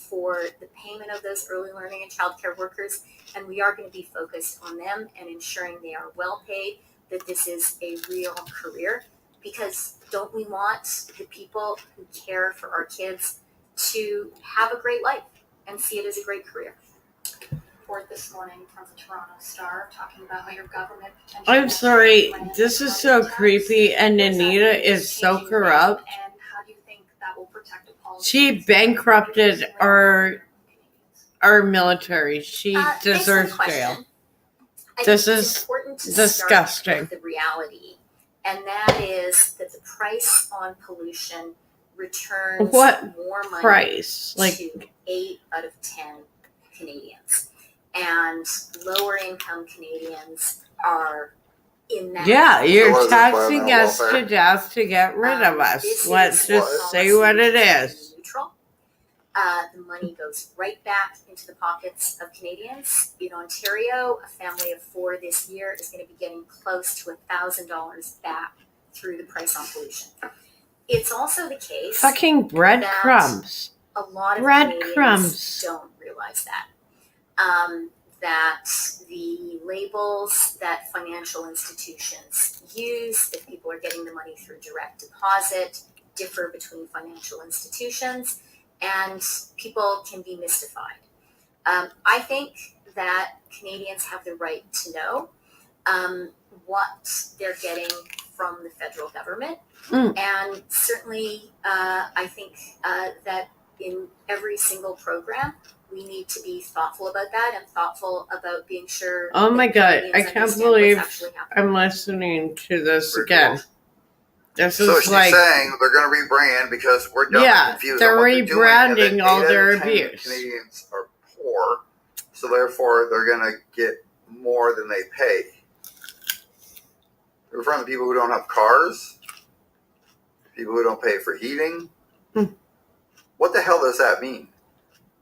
Speaker 2: for the payment of those early learning and childcare workers, and we are going to be focused on them and ensuring they are well paid, that this is a real career, because don't we want the people who care for our kids to have a great life and see it as a great career?
Speaker 15: Report this morning from the Toronto Star talking about how your government potentially.
Speaker 1: I'm sorry, this is so creepy, and Anita is so corrupt.
Speaker 15: And how do you think that will protect a policy?
Speaker 1: She bankrupted our military. She deserves jail. This is disgusting.
Speaker 2: The reality, and that is that the price on pollution returns
Speaker 1: What
Speaker 2: more money
Speaker 1: price? Like
Speaker 2: to 8 out of 10 Canadians, and lower income Canadians are in that.
Speaker 1: yeah, you're
Speaker 13: So
Speaker 1: taxing
Speaker 13: environmental
Speaker 1: us to
Speaker 13: welfare.
Speaker 1: death to get rid of us.
Speaker 2: This
Speaker 1: Let's
Speaker 2: is
Speaker 1: just
Speaker 2: a
Speaker 1: say
Speaker 2: policy
Speaker 1: what it
Speaker 2: which
Speaker 1: is.
Speaker 2: neutral. The money goes right back into the pockets of Canadians. In Ontario, a family of 4 this year is going to be getting close to $1,000 back through the price on pollution. It's also the case
Speaker 1: Fucking breadcrumbs.
Speaker 2: that a lot of
Speaker 1: Breadcrumbs.
Speaker 2: Canadians don't realize that. That the labels that financial institutions use, if people are getting the money through direct deposit, differ between financial institutions, and people can be mystified. I think that Canadians have the right to know what they're getting from the federal government. And certainly, I think that in every single program, we need to be thoughtful about that and thoughtful about being sure.
Speaker 1: Oh my
Speaker 2: that
Speaker 1: god,
Speaker 2: Canadians
Speaker 1: I can't
Speaker 2: understand
Speaker 1: believe
Speaker 2: what's actually happening.
Speaker 1: I'm listening to this again. This
Speaker 13: So
Speaker 1: is
Speaker 13: she's
Speaker 1: like,
Speaker 13: saying they're going to rebrand because we're dumb
Speaker 1: yeah,
Speaker 13: and confused
Speaker 1: they're
Speaker 13: on what they're doing, and that
Speaker 1: rebranding all
Speaker 13: 8 out
Speaker 1: their
Speaker 13: of 10
Speaker 1: abuse.
Speaker 13: Canadians are poor, so therefore they're going to get more than they pay. They're referring to people who don't have cars, people who don't pay for heating. What the hell does that mean?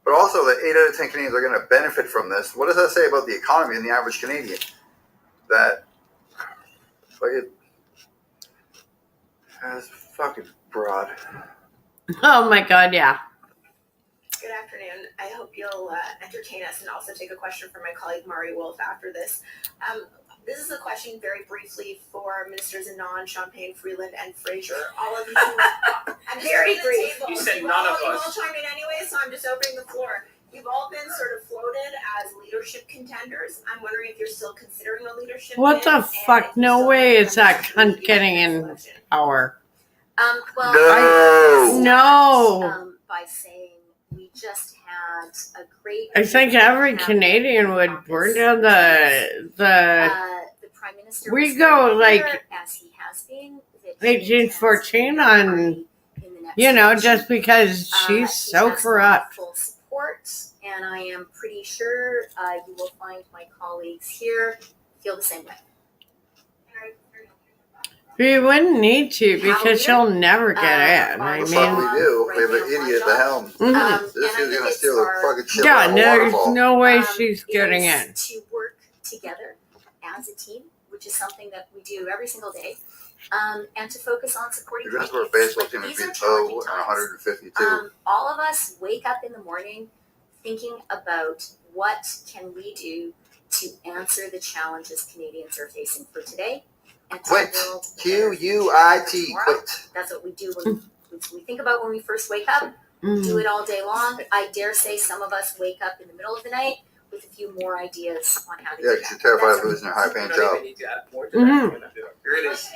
Speaker 13: But also that 8 out of 10 Canadians are going to benefit from this. What does that say about the economy and the average Canadian? That, like, that's fucking broad.
Speaker 1: Oh my god, yeah.
Speaker 15: Good afternoon. I hope you'll entertain us and also take a question from my colleague Mari Wolf after this. This is a question very briefly for Ministers Anand, Champagne, Freeland, and Fraser. All of you, I'm very brief.
Speaker 18: You said none of us.
Speaker 15: You all chimed in anyway, so I'm just opening the floor. You've all been sort of floated as leadership contenders. I'm wondering if you're still considering a leadership
Speaker 1: What
Speaker 15: bid,
Speaker 1: the
Speaker 15: and
Speaker 1: fuck?
Speaker 15: if you
Speaker 1: No
Speaker 15: still
Speaker 1: way
Speaker 15: think
Speaker 1: is
Speaker 15: that
Speaker 1: that
Speaker 15: would
Speaker 1: cunt
Speaker 15: be
Speaker 1: getting
Speaker 15: a
Speaker 1: in
Speaker 15: selection.
Speaker 1: power.
Speaker 2: Well,
Speaker 1: No.
Speaker 2: by saying we just had a great.
Speaker 1: I think every Canadian would burn down the
Speaker 2: Prime Minister
Speaker 1: we
Speaker 2: was
Speaker 1: go
Speaker 2: very
Speaker 1: like
Speaker 2: clear, as he has been, that he
Speaker 1: 1814 on, you know, just because she's so
Speaker 2: has my
Speaker 1: corrupt.
Speaker 2: full support, and I am pretty sure you will find my colleagues here feel the same way.
Speaker 1: We wouldn't need to because she'll never get in. I
Speaker 13: What the fuck we
Speaker 1: mean,
Speaker 13: do? We have an idiot at the helm. This is going to steal the fucking shit
Speaker 1: yeah,
Speaker 13: out of a
Speaker 1: there's
Speaker 13: waterfall.
Speaker 1: no way she's getting
Speaker 2: is
Speaker 1: in.
Speaker 2: to work together as a team, which is something that we do every single day, and to focus on supporting
Speaker 13: The rest of our
Speaker 2: communities.
Speaker 13: baseball team
Speaker 2: These
Speaker 13: is
Speaker 2: are
Speaker 13: beat
Speaker 2: challenging
Speaker 13: and
Speaker 2: times.
Speaker 13: 152.
Speaker 2: All of us wake up in the morning thinking about what can we do to answer the challenges Canadians are facing for today and to
Speaker 13: Quit.
Speaker 2: build
Speaker 13: Q-U-I-T.
Speaker 2: tomorrow.
Speaker 13: Quit.
Speaker 2: That's what we do when we think about when we first wake up. Do it all day long. I dare say some of us wake up in the middle of the night with a few more ideas on how to
Speaker 13: Yeah,
Speaker 2: do
Speaker 13: because
Speaker 2: that.
Speaker 13: you're terrified
Speaker 2: That's
Speaker 13: of losing your high-paying
Speaker 18: You
Speaker 13: job.
Speaker 18: don't even need to add more to that. Here it is.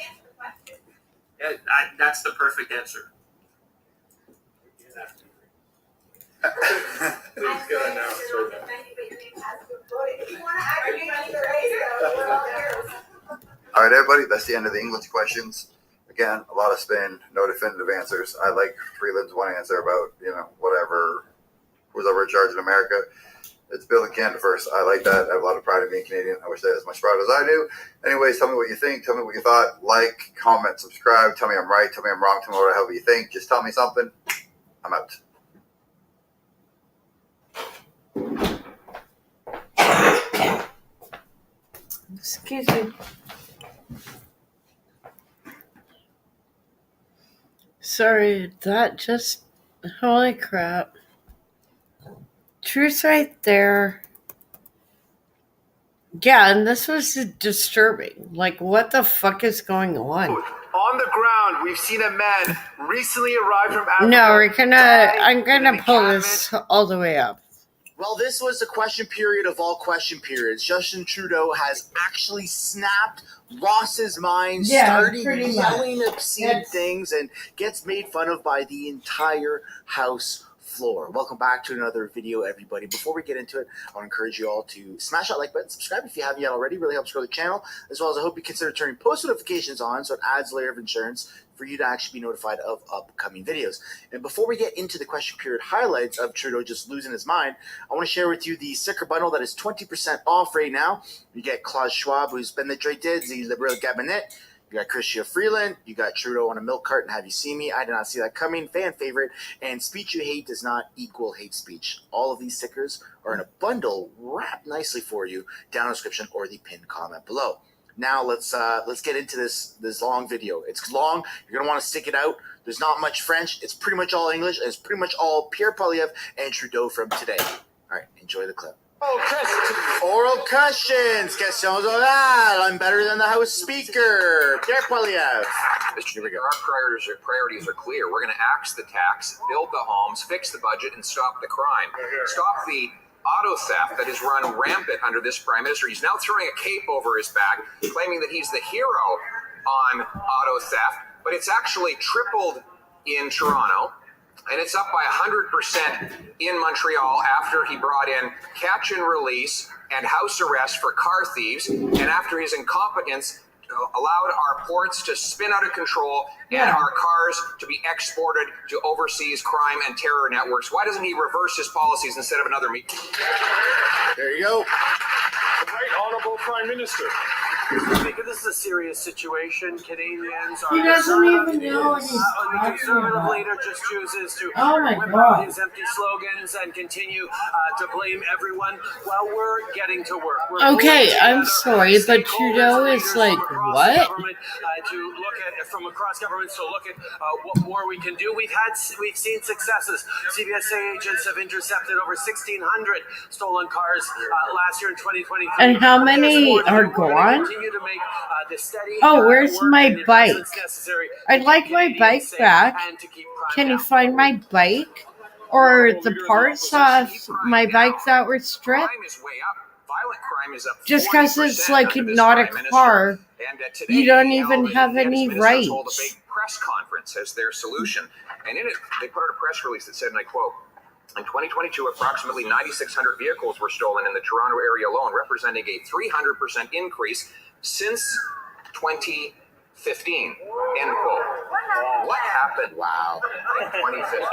Speaker 18: Yeah, that's the perfect answer.
Speaker 15: Please go now.
Speaker 13: All right, everybody, that's the end of the English questions. Again, a lot of spin, no definitive answers. I like Freeland's one answer about, whatever, who's over in charge in America. It's building Canada first. I like that. I have a lot of pride in being Canadian. I wish they had as much pride as I do. Anyways, tell me what you think. Tell me what you thought. Like, comment, subscribe. Tell me I'm right. Tell me I'm wrong. Tell me what the hell you think. Just tell me something. I'm out.
Speaker 1: Excuse me. Sorry, that just... Holy crap. Truth right there. Yeah, and this was disturbing. Like, what the fuck is going on?
Speaker 5: On the ground, we've seen a man recently arrived from Africa.
Speaker 1: No, I'm gonna pull this all the way up.
Speaker 9: Well, this was the question period of all question periods. Justin Trudeau has actually snapped, lost his mind, started yelling obscene things, and gets made fun of by the entire House floor. Welcome back to another video, everybody. Before we get into it, I want to encourage you all to smash that like button, subscribe if you haven't yet already. It really helps grow the channel, as well as I hope you consider turning post notifications on so it adds a layer of insurance for you to actually be notified of upcoming videos. And before we get into the question period highlights of Trudeau just losing his mind, I want to share with you the sticker bundle that is 20% off right now. You get Klaus Schwab, who's been the Traités, the Liberal Cabinet. You got Chrystia Freeland. You got Trudeau on a milk cart and Have You Seen Me? I did not see that coming. Fan favorite. And Speech You Hate does not equal hate speech. All of these stickers are in a bundle wrapped nicely for you down in the description or the pinned comment below. Now let's get into this long video. It's long. You're gonna want to stick it out. There's not much French. It's pretty much all English. And it's pretty much all Pierre Poilievre and Trudeau from today. All right, enjoy the clip. Oral questions. Questions orales. I'm better than the House Speaker. Pierre Poilievre.
Speaker 20: Here we go. Our priorities are clear. We're going to axe the tax, build the homes, fix the budget, and stop the crime. Stop the auto theft that has run rampant under this prime minister. He's now throwing a cape over his back, claiming that he's the hero on auto theft, but it's actually tripled in Toronto. And it's up by 100% in Montreal after he brought in catch and release and house arrest for car thieves, and after his incompetence allowed our ports to spin out of control and our cars to be exported to overseas crime and terror networks. Why doesn't he reverse his policies instead of another meeting?
Speaker 9: There you go.
Speaker 12: The right honorable Prime Minister.
Speaker 5: Speaker, this is a serious situation. Canadians are...
Speaker 1: He doesn't even know what he's
Speaker 5: The
Speaker 1: talking
Speaker 5: Conservative
Speaker 1: about.
Speaker 5: leader just chooses to whip
Speaker 1: God.
Speaker 5: out his empty slogans and continue to blame everyone while we're getting to work.
Speaker 1: Okay, I'm sorry, but Trudeau is like, what?
Speaker 5: To look at from across governments to look at what more we can do. We've seen successes. CBSA agents have intercepted over 1,600 stolen cars last year in 2023.
Speaker 1: And how many are gone?
Speaker 5: To make the steady,
Speaker 1: where's
Speaker 5: work
Speaker 1: my
Speaker 5: and
Speaker 1: bike?
Speaker 5: investments necessary
Speaker 1: I'd
Speaker 5: to
Speaker 1: like
Speaker 5: keep
Speaker 1: my
Speaker 5: Canadians
Speaker 1: bike
Speaker 5: safe
Speaker 1: back.
Speaker 5: and to keep crime
Speaker 1: Can you
Speaker 5: down.
Speaker 1: find my bike? Or the parts of my bike that were stripped?
Speaker 20: Crime is way up. Violent crime is up.
Speaker 1: Just because it's
Speaker 20: 40%
Speaker 1: like
Speaker 20: under this
Speaker 1: not a
Speaker 20: prime minister.
Speaker 1: car,
Speaker 20: And today,
Speaker 1: you don't
Speaker 20: the
Speaker 1: even have
Speaker 20: Canada's
Speaker 1: any
Speaker 20: ministers
Speaker 1: rights.
Speaker 20: hold a big press conference as their solution. And in it, they put out a press release that said, and I quote, in 2022, approximately 9,600 vehicles were stolen in the Toronto area alone, representing a 300% increase since 2015. End quote. What happened? Wow. In 2015.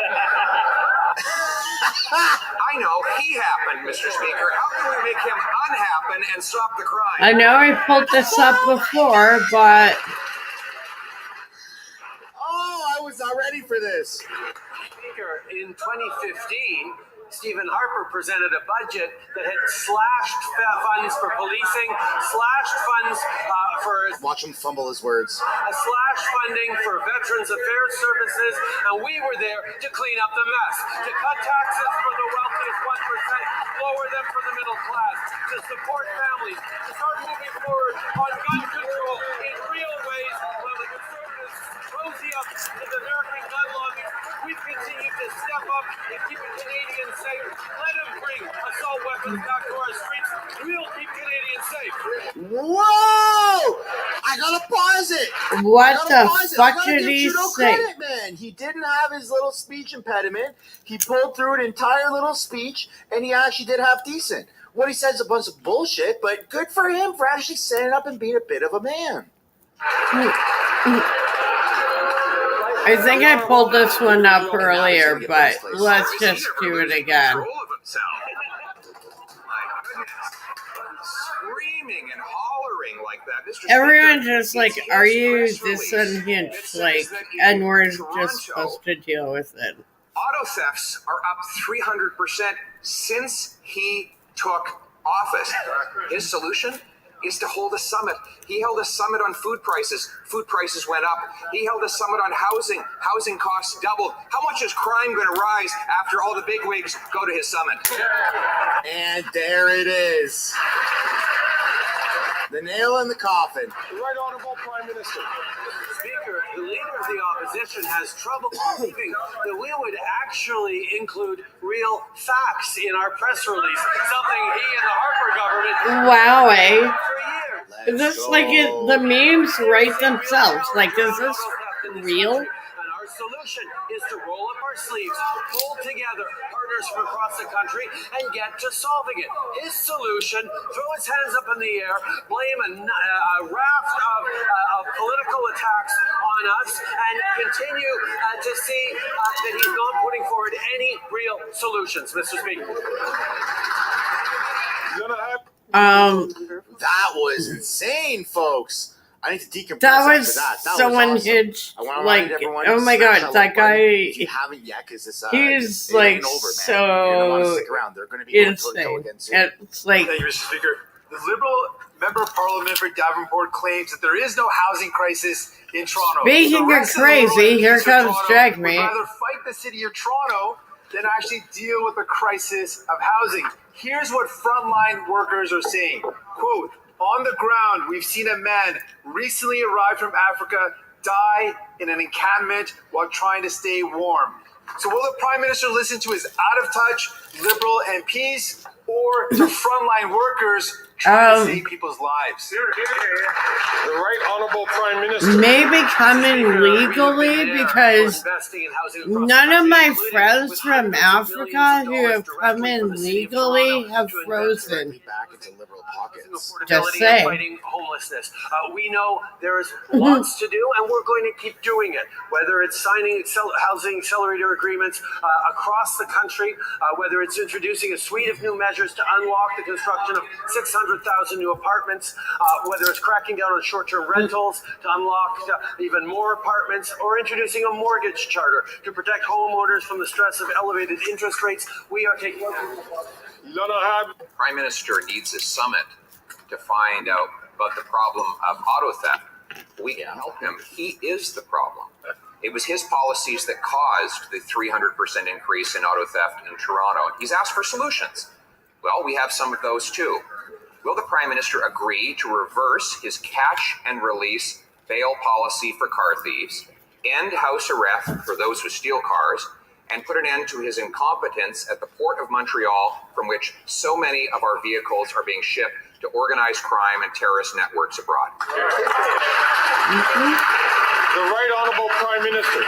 Speaker 20: I know, he happened, Mr. Speaker. How can we make him unhappen and stop the crime?
Speaker 1: I know I pulled this up before, but...
Speaker 9: Oh, I was not ready for this.
Speaker 5: Speaker, in 2015, Stephen Harper presented a budget that had slashed funds for policing, slashed funds for...
Speaker 9: Watch him fumble his words.
Speaker 5: Slash funding for Veterans Affairs Services, and we were there to clean up the mess, to cut taxes for the wealthiest 1%, lower them for the middle class, to support families, to start moving forward on gun control in real ways while the Conservatives cozy up to the American gun lobby. We've continued to step up and keep Canadians safe. Let them bring assault weapons back to our streets. We'll keep Canadians safe.
Speaker 9: Whoa! I gotta pause it.
Speaker 1: What the fuck
Speaker 9: I gotta
Speaker 1: did
Speaker 9: give
Speaker 1: he
Speaker 9: Trudeau
Speaker 1: say?
Speaker 9: credit, man. He didn't have his little speech impediment. He pulled through an entire little speech, and he actually did half decent. What he says is a bunch of bullshit, but good for him for actually standing up and being a bit of a man.
Speaker 1: I think I pulled this one up earlier, but let's just do it again.
Speaker 20: Screaming and hollering like that. Mr.
Speaker 1: Everyone
Speaker 20: Speaker,
Speaker 1: just like, are you this unhinged? Like, and we're just supposed to deal with it.
Speaker 20: Auto thefts are up 300% since he took office. His solution is to hold a summit. He held a summit on food prices. Food prices went up. He held a summit on housing. Housing costs doubled. How much is crime going to rise after all the bigwigs go to his summit?
Speaker 9: And there it is. The nail in the coffin.
Speaker 5: The Right Honourable Prime Minister. Speaker, the Leader of the Opposition has trouble believing that we would actually include real facts in our press release, something he and the Harper government
Speaker 1: Wow, eh?
Speaker 5: for years.
Speaker 1: This like the memes write themselves. Like, is this real?
Speaker 5: And our solution is to roll up our sleeves, pull together partners from across the country, and get to solving it. His solution: throw his hands up in the air, blame a raft of political attacks on us, and continue to see that he's not putting forward any real solutions, Mr. Speaker.
Speaker 9: That was insane, folks. I need to decompress
Speaker 1: That was
Speaker 9: after that.
Speaker 1: so
Speaker 9: was awesome.
Speaker 1: unhinged.
Speaker 9: I want to
Speaker 1: Like,
Speaker 9: remind everyone
Speaker 1: oh
Speaker 9: to
Speaker 1: my
Speaker 9: smash
Speaker 1: god,
Speaker 9: that
Speaker 1: that guy.
Speaker 9: If you haven't yet, because this
Speaker 1: He's
Speaker 9: it's
Speaker 1: like
Speaker 9: over, man.
Speaker 1: so
Speaker 9: You're gonna want to stick around. They're going to be going toe-to-toe
Speaker 1: insane.
Speaker 9: again soon.
Speaker 1: It's like,
Speaker 7: Thank you, Mr. Speaker. The Liberal Member of Parliament for Davenport claims that there is no housing crisis in Toronto.
Speaker 1: speaking
Speaker 7: The
Speaker 1: of
Speaker 7: rest of the world
Speaker 1: crazy,
Speaker 7: and
Speaker 1: here
Speaker 7: Eastern
Speaker 1: comes
Speaker 7: Toronto
Speaker 1: Dragmate.
Speaker 7: would rather fight the city of Toronto than actually deal with the crisis of housing. Here's what frontline workers are saying. Quote, on the ground, we've seen a man recently arrived from Africa die in an encampment while trying to stay warm. So will the Prime Minister listen to his out-of-touch Liberal MPs or to frontline workers trying to save people's lives?
Speaker 5: The Right Honourable Prime Minister.
Speaker 1: maybe coming legally because none of my friends from Africa who have come in legally have frozen. Just saying.
Speaker 5: Fighting homelessness. We know there is lots to do, and we're going to keep doing it. Whether it's signing housing accelerator agreements across the country, whether it's introducing a suite of new measures to unlock the construction of 600,000 new apartments, whether it's cracking down on short-term rentals to unlock even more apartments, or introducing a mortgage charter to protect homeowners from the stress of elevated interest rates, we are taking.
Speaker 20: Prime Minister needs a summit to find out about the problem of auto theft. We can help him. He is the problem. It was his policies that caused the 300% increase in auto theft in Toronto. He's asked for solutions. Well, we have some of those too. Will the Prime Minister agree to reverse his catch and release bail policy for car thieves, end house arrest for those who steal cars, and put an end to his incompetence at the Port of Montreal, from which so many of our vehicles are being shipped to organized crime and terrorist networks abroad?
Speaker 5: The Right Honourable Prime Minister.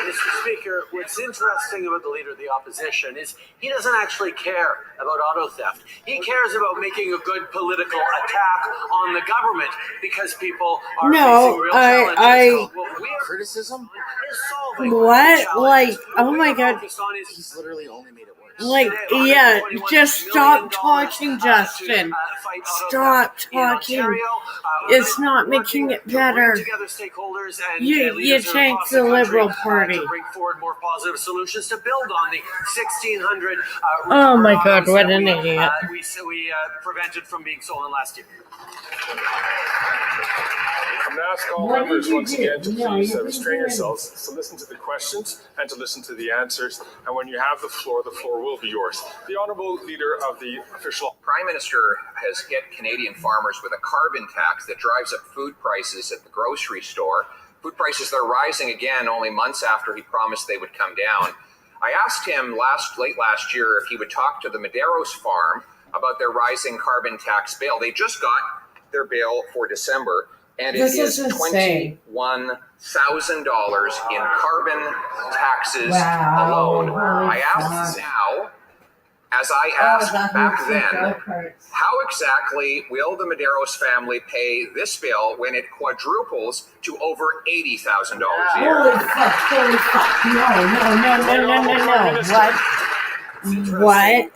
Speaker 5: Mr. Speaker, what's interesting about the Leader of the Opposition is he doesn't actually care about auto theft. He cares about making a good political attack on the government because people are facing real challenges.
Speaker 9: Criticism?
Speaker 1: What? Like, oh my god.
Speaker 9: He's literally only made it worse.
Speaker 1: Like, yeah, just stop talking, Justin. Stop talking. It's not making it better. You take the Liberal Party.
Speaker 5: Bring forward more positive solutions to build on the 1,600.
Speaker 1: Oh my god, what an idiot.
Speaker 5: We prevented from being stolen last year.
Speaker 12: I'm going to ask all members once again to please restrain yourselves, to listen to the questions and to listen to the answers. And when you have the floor will be yours. The Honourable Leader of the official.
Speaker 20: Prime Minister has hit Canadian farmers with a carbon tax that drives up food prices at the grocery store. Food prices that are rising again only months after he promised they would come down. I asked him late last year if he would talk to the Medeiros farm about their rising carbon tax bill. They just got their bill for December, and it is $21,000 in carbon taxes alone. I asked now as I asked back then, how exactly will the Medeiros family pay this bill when it quadruples to over $80,000 a year?
Speaker 1: Holy fuck. No. What?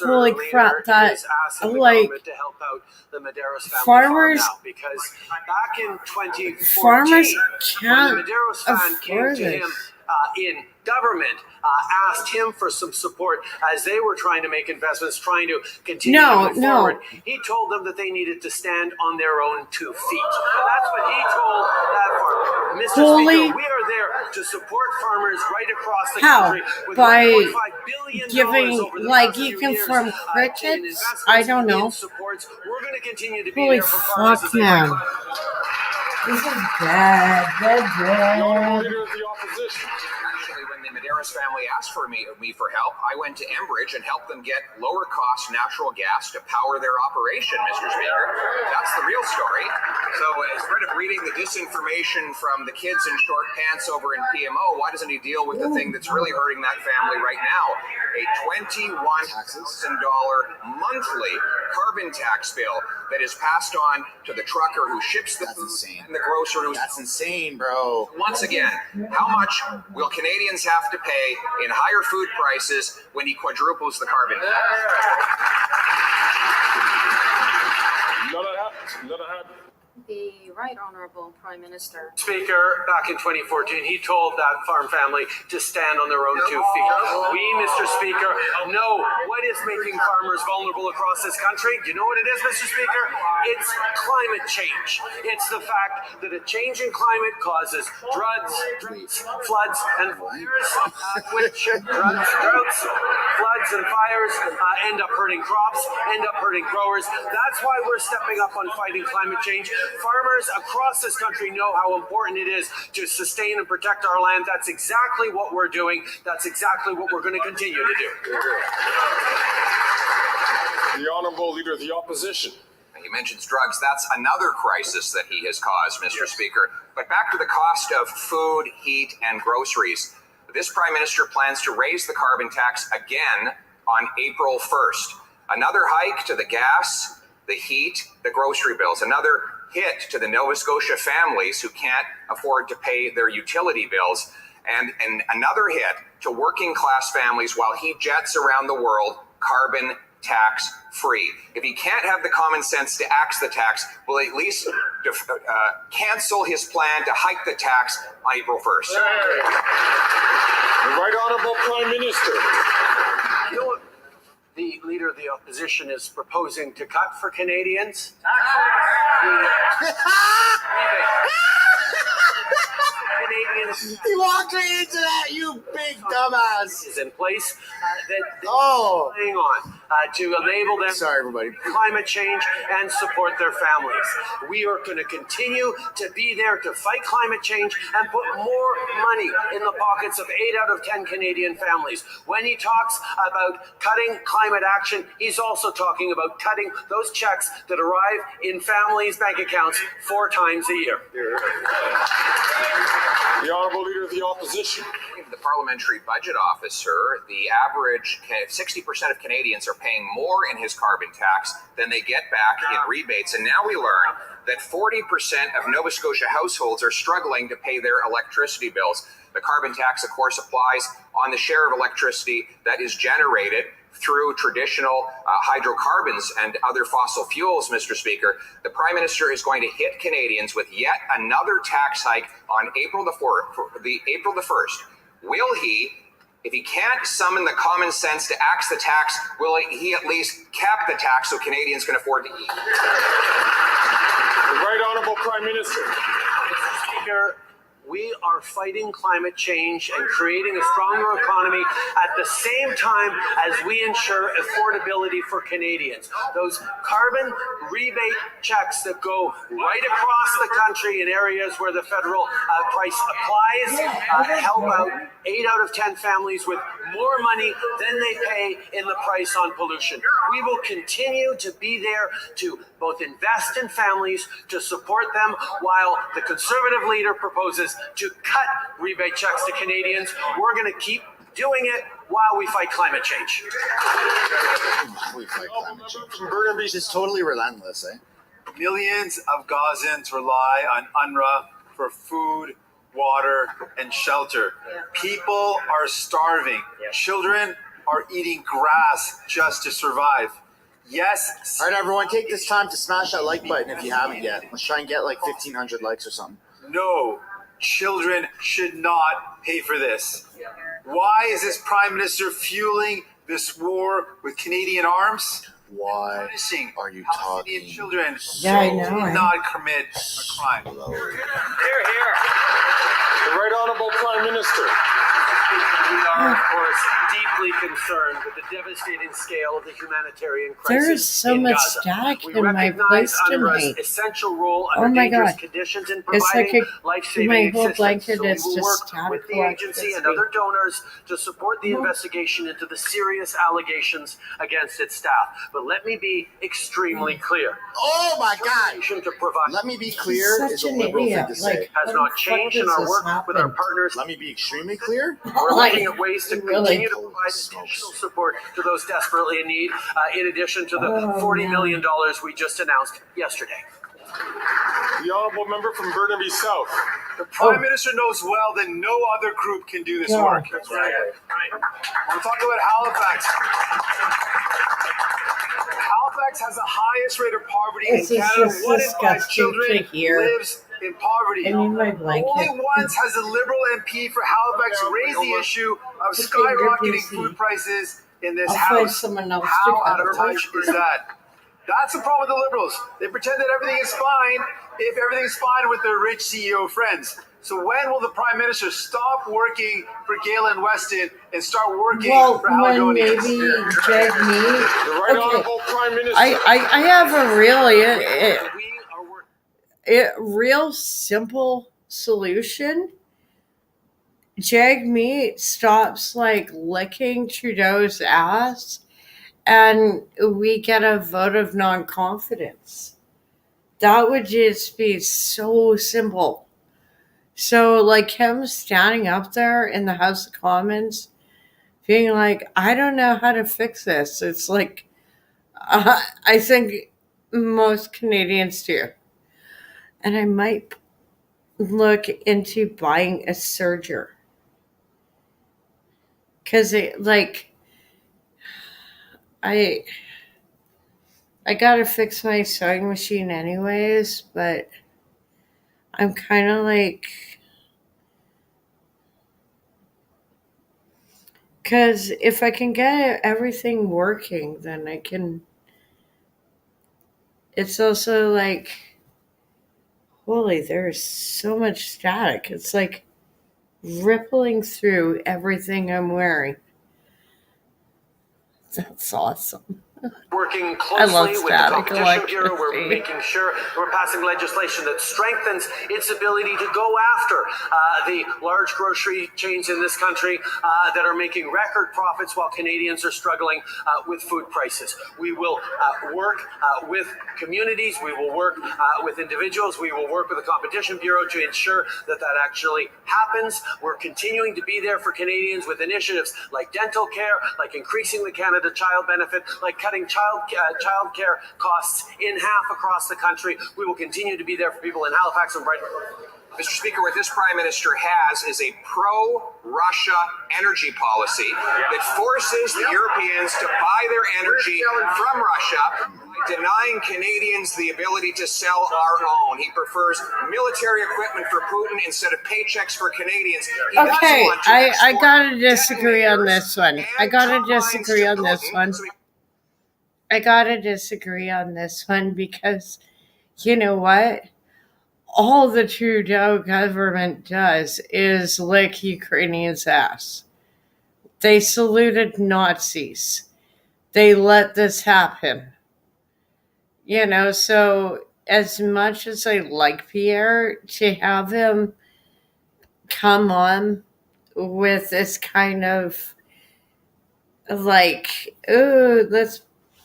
Speaker 1: Holy crap, that, like, farmers,
Speaker 5: because back in 2014,
Speaker 1: farmers
Speaker 5: when
Speaker 1: can't
Speaker 5: the Medeiros fan came
Speaker 1: afford
Speaker 5: to
Speaker 1: this.
Speaker 5: him in government, asked him for some support as they were trying to make investments, trying to continue to move forward. He told them that they needed to stand on their own 2 feet. That's what he told that farmer. Mr. Speaker, we are there to support farmers right across the country. With
Speaker 1: By
Speaker 5: $1.5 billion
Speaker 1: giving,
Speaker 5: over the
Speaker 1: like,
Speaker 5: past
Speaker 1: you
Speaker 5: few
Speaker 1: can
Speaker 5: years,
Speaker 1: farm
Speaker 5: in
Speaker 1: crickets?
Speaker 5: investments,
Speaker 1: I don't know.
Speaker 5: in supports. We're going to continue to be
Speaker 1: Holy
Speaker 5: there for farmers.
Speaker 1: fuck, man. This is bad.
Speaker 20: Actually, when the Medeiros family asked for me for help, I went to Enbridge and helped them get lower cost natural gas to power their operation, Mr. Speaker. That's the real story. So instead of reading the disinformation from the kids in short pants over in PMO, why doesn't he deal with the thing that's really hurting that family right now? A $21,000 monthly carbon tax bill that is passed on to the trucker who ships the food and the grocer who...
Speaker 9: That's insane, bro.
Speaker 20: Once again, how much will Canadians have to pay in higher food prices when he quadruples the carbon tax?
Speaker 12: Let it happen.
Speaker 11: The Right Honourable Prime Minister.
Speaker 5: Speaker, back in 2014, he told that farm family to stand on their own 2 feet. We, Mr. Speaker, know what is making farmers vulnerable across this country. Do you know what it is, Mr. Speaker? It's climate change. It's the fact that a change in climate causes droughts, floods, and fires, which droughts, floods, and fires end up hurting crops, end up hurting growers. That's why we're stepping up on fighting climate change. Farmers across this country know how important it is to sustain and protect our land. That's exactly what we're doing. That's exactly what we're going to continue to do.
Speaker 12: The Honourable Leader of the Opposition.
Speaker 20: He mentions drugs. That's another crisis that he has caused, Mr. Speaker. But back to the cost of food, heat, and groceries. This Prime Minister plans to raise the carbon tax again on April 1st. Another hike to the gas, the heat, the grocery bills. Another hit to the Nova Scotia families who can't afford to pay their utility bills. And another hit to working class families while he jets around the world carbon tax free. If he can't have the common sense to axe the tax, will at least cancel his plan to hike the tax on April 1st.
Speaker 12: The Right Honourable Prime Minister.
Speaker 5: You know what the Leader of the Opposition is proposing to cut for Canadians? Canadians.
Speaker 9: He walked right into that, you big dumbass.
Speaker 5: Is in place that playing on to enable them climate change and support their families. We are going to continue to be there to fight climate change and put more money in the pockets of 8 out of 10 Canadian families. When he talks about cutting climate action, he's also talking about cutting those checks that arrive in families' bank accounts 4 times a year.
Speaker 12: The Honourable Leader of the Opposition.
Speaker 20: The Parliamentary Budget Officer, the average 60% of Canadians are paying more in his carbon tax than they get back in rebates. And now we learn that 40% of Nova Scotia households are struggling to pay their electricity bills. The carbon tax, of course, applies on the share of electricity that is generated through traditional hydrocarbons and other fossil fuels, Mr. Speaker. The Prime Minister is going to hit Canadians with yet another tax hike on April the 1st. Will he, if he can't summon the common sense to axe the tax, will he at least cap the tax so Canadians can afford to eat?
Speaker 12: The Right Honourable Prime Minister.
Speaker 5: Mr. Speaker, we are fighting climate change and creating a stronger economy at the same time as we ensure affordability for Canadians. Those carbon rebate checks that go right across the country in areas where the federal price applies help out 8 out of 10 families with more money than they pay in the price on pollution. We will continue to be there to both invest in families, to support them, while the Conservative leader proposes to cut rebate checks to Canadians. We're going to keep doing it while we fight climate change.
Speaker 9: We fight climate change. Burnaby's is totally relentless, eh?
Speaker 7: Millions of Gazans rely on UNRWA for food, water, and shelter. People are starving. Children are eating grass just to survive. Yes.
Speaker 9: All right, everyone, take this time to smash that like button if you haven't yet. Let's try and get like 1,500 likes or something.
Speaker 7: No, children should not pay for this. Why is this Prime Minister fueling this war with Canadian arms?
Speaker 9: Why are you talking?
Speaker 7: Palestinian children
Speaker 1: I know.
Speaker 7: did not commit a crime.
Speaker 12: Here, here. The Right Honourable Prime Minister.
Speaker 5: We are, of course, deeply concerned with the devastating scale of the humanitarian crisis.
Speaker 1: There is so
Speaker 5: in
Speaker 1: much
Speaker 5: Gaza.
Speaker 1: static
Speaker 5: We
Speaker 1: in my
Speaker 5: recognize
Speaker 1: place
Speaker 5: UNRWA's
Speaker 1: tonight.
Speaker 5: essential role
Speaker 1: Oh
Speaker 5: under
Speaker 1: my
Speaker 5: dangerous
Speaker 1: God.
Speaker 5: conditions in
Speaker 1: It's like
Speaker 5: providing life-saving
Speaker 1: my whole
Speaker 5: assistance.
Speaker 1: blanket
Speaker 5: So we
Speaker 1: is
Speaker 5: will
Speaker 1: just
Speaker 5: work
Speaker 1: static
Speaker 5: with the agency and other donors to support the investigation into the serious allegations against its staff. But let me be extremely clear.
Speaker 9: Oh my God!
Speaker 5: To provide
Speaker 9: Let me be clear is a liberal thing to say.
Speaker 5: has not changed in our work with our partners.
Speaker 9: Let me be extremely clear.
Speaker 5: We're looking at ways to
Speaker 1: Really?
Speaker 5: continue to provide additional support to those desperately in need, in addition to the $40 million we just announced yesterday.
Speaker 12: The Honourable Member from Burnaby South.
Speaker 7: The Prime Minister knows well that no other group can do this work.
Speaker 12: That's right.
Speaker 7: I want to talk about Halifax. Halifax has the highest rate of poverty
Speaker 1: This
Speaker 7: in
Speaker 1: is
Speaker 7: Canada.
Speaker 1: just
Speaker 7: 1 in 5
Speaker 1: disgusting
Speaker 7: children
Speaker 1: to hear.
Speaker 7: lives in poverty.
Speaker 1: I need my blanket.
Speaker 7: Only once has a Liberal MP for Halifax raised the issue of
Speaker 1: Okay,
Speaker 7: skyrocketing
Speaker 1: you're busy.
Speaker 7: food prices in this
Speaker 1: I'll find
Speaker 7: house.
Speaker 1: someone else to
Speaker 7: How out
Speaker 1: cover.
Speaker 7: of touch is that? That's the problem with the Liberals. They pretend that everything is fine if everything's fine with their rich CEO friends. So when will the Prime Minister stop working for Galen Weston and start working
Speaker 1: Well,
Speaker 7: for
Speaker 1: when
Speaker 7: Haligonians?
Speaker 1: maybe Jag
Speaker 12: The Right
Speaker 1: Okay.
Speaker 12: Honourable Prime Minister.
Speaker 1: I have a real simple solution. Jagmeet stops like licking Trudeau's ass and we get a vote of non-confidence. That would just be so simple. So like him standing up there in the House of Commons being like, I don't know how to fix this. It's like, I think most Canadians do. And I might look into buying a serger. Because I gotta fix my sewing machine anyways, but I'm kind of like, because if I can get everything working, then I can. It's also like, holy, there's so much static. It's like rippling through everything I'm wearing. That's awesome.
Speaker 5: Working
Speaker 1: I love
Speaker 5: closely with the
Speaker 1: static
Speaker 5: Competition Bureau, we're
Speaker 1: electricity.
Speaker 5: making sure we're passing legislation that strengthens its ability to go after the large grocery chains in this country that are making record profits while Canadians are struggling with food prices. We will work with communities, we will work with individuals, we will work with the Competition Bureau to ensure that that actually happens. We're continuing to be there for Canadians with initiatives like dental care, like increasing the Canada Child Benefit, like cutting child care costs in half across the country. We will continue to be there for people in Halifax and Brighton.
Speaker 20: Mr. Speaker, what this Prime Minister has is a pro-Russia energy policy that forces the Europeans to buy their energy from Russia by denying Canadians the ability to sell our own. He prefers military equipment for Putin instead of paychecks for Canadians. He does
Speaker 1: Okay,
Speaker 20: want to
Speaker 1: I
Speaker 20: export
Speaker 1: gotta disagree on
Speaker 20: detonators
Speaker 1: this one. I gotta disagree on this one. I gotta disagree on this one because you know what? All the Trudeau government does is lick Ukrainians' ass. They saluted Nazis. They let this happen. You know, so as much as I like Pierre, to have him come on with this kind of like, oh,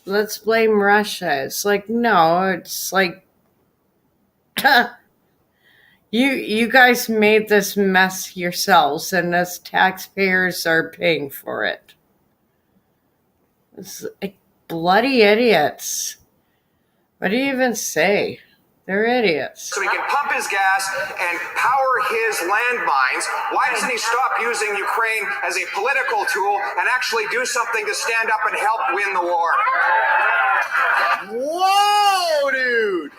Speaker 1: let's blame Russia. It's like, no, it's like You guys made this mess yourselves, and us taxpayers are paying for it. It's like bloody idiots. What do you even say? They're idiots.
Speaker 3: So he can pump his gas and power his landmines. Why doesn't he stop using Ukraine as a political tool and actually do something to stand up and help win the war?
Speaker 9: Whoa, dude!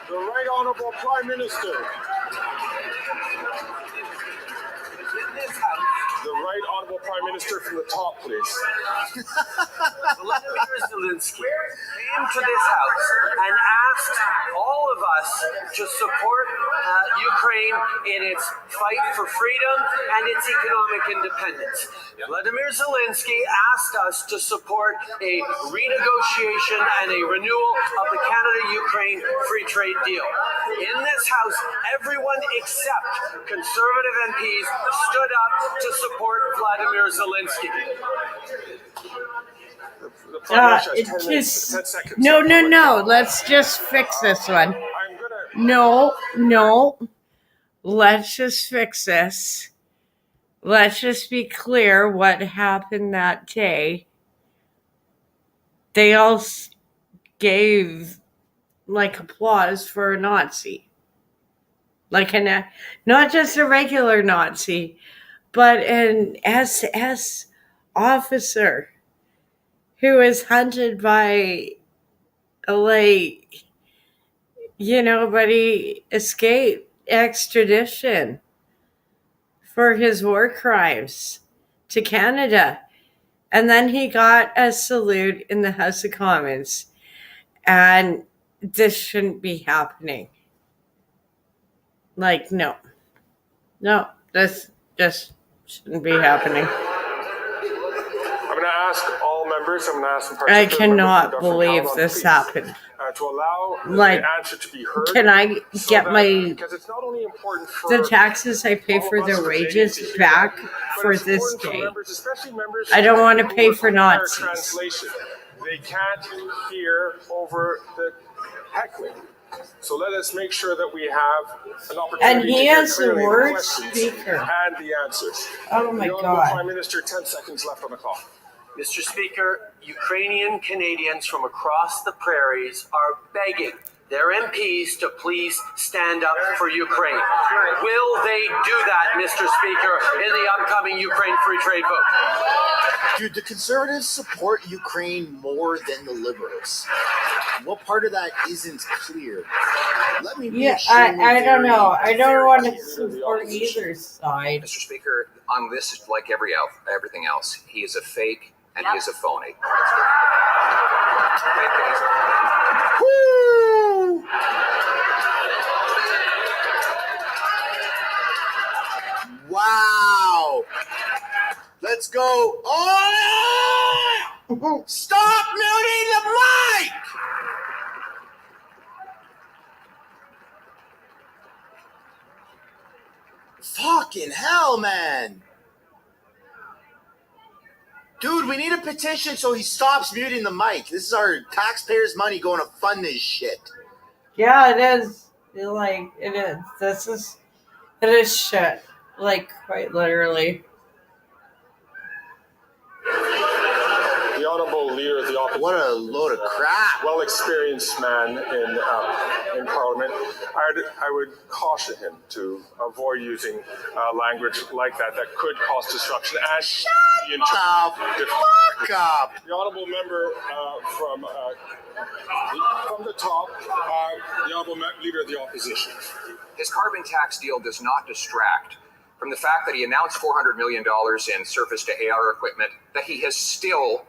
Speaker 12: The Right Honourable Prime Minister. The Right Honourable Prime Minister from the top, please.
Speaker 5: Vladimir Zelensky came to this house and asked all of us to support Ukraine in its fight for freedom and its economic independence. Vladimir Zelensky asked us to support a renegotiation and a renewal of the Canada-Ukraine free trade deal. In this house, everyone except Conservative MPs stood up to support Vladimir Zelensky.
Speaker 1: No. Let's just fix this one. No. Let's just fix this. Let's just be clear what happened that day. They all gave applause for a Nazi. Not just a regular Nazi, but an SS officer who was hunted by, but he escaped extradition for his war crimes to Canada. And then he got a salute in the House of Commons. And this shouldn't be happening. No, this just shouldn't be happening.
Speaker 12: I'm going to ask all members, I'm going to ask some
Speaker 1: I cannot believe this happened.
Speaker 12: To allow the answer to be heard.
Speaker 1: Can I get
Speaker 12: because it's not only important for
Speaker 1: the taxes I pay for their wages back for this day? I don't want to pay for Nazis.
Speaker 12: Translation. They can't hear over the heckling. So let us make sure that we have an opportunity
Speaker 1: and he
Speaker 12: to hear
Speaker 1: has the
Speaker 12: clearly
Speaker 1: word
Speaker 12: the questions
Speaker 1: speaker
Speaker 12: and the answers.
Speaker 1: Oh my
Speaker 12: God. Prime Minister, 10 seconds left on the clock.
Speaker 5: Mr. Speaker, Ukrainian Canadians from across the prairies are begging their MPs to please stand up for Ukraine. Will they do that, Mr. Speaker, in the upcoming Ukraine free trade vote?
Speaker 9: Dude, the Conservatives support Ukraine more than the Liberals. What part of that isn't clear? Let me be
Speaker 1: I don't know. I don't want to support either side.
Speaker 20: Mr. Speaker, on this, like everything else, he is a fake and he is a phony.
Speaker 9: Woo! Wow! Let's go. Oh! Stop muting the mic! Fucking hell, man. Dude, we need a petition so he stops muting the mic. This is our taxpayers' money going to fund this shit.
Speaker 1: Yeah, it is. It is. It is shit. Quite literally.
Speaker 12: The Honourable Leader of the Opposition.
Speaker 9: What a load of crap.
Speaker 12: Well-experienced man in Parliament. I would caution him to avoid using language like that could cause disruption. And
Speaker 9: Shut up. Fuck up.
Speaker 12: The Honourable Member from the top, the Honourable Leader of the Opposition.
Speaker 20: His carbon tax deal does not distract from the fact that he announced $400 million in surface-to-air equipment that he has still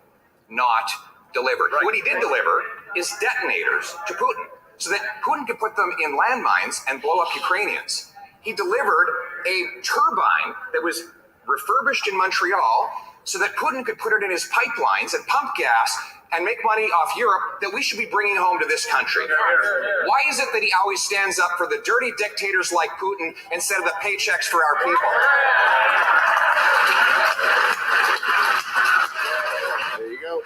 Speaker 20: not delivered. What he did deliver is detonators to Putin, so that Putin could put them in landmines and blow up Ukrainians. He delivered a turbine that was refurbished in Montreal so that Putin could put it in his pipelines and pump gas and make money off Europe that we should be bringing home to this country. Why is it that he always stands up for the dirty dictators like Putin instead of the paychecks for our people?
Speaker 9: There you go.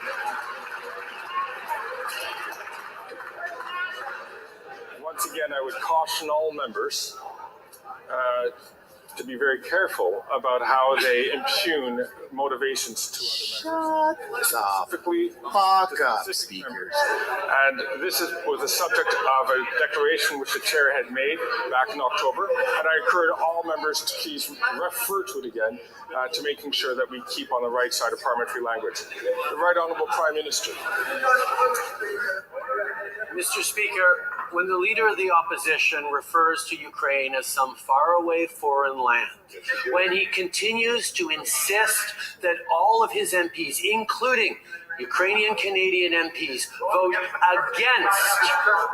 Speaker 12: again, I would caution all members to be very careful about how they impugn motivations to other members.
Speaker 9: Shut up.
Speaker 12: Specifically,
Speaker 9: Fuck up, speakers.
Speaker 12: And this was the subject of a declaration which the chair had made back in October. And I encourage all members to please refer to it again to making sure that we keep on the right side of parliamentary language. The Right Honourable Prime Minister.
Speaker 5: Mr. Speaker, when the Leader of the Opposition refers to Ukraine as some faraway foreign land, when he continues to insist that all of his MPs, including Ukrainian Canadian MPs, vote against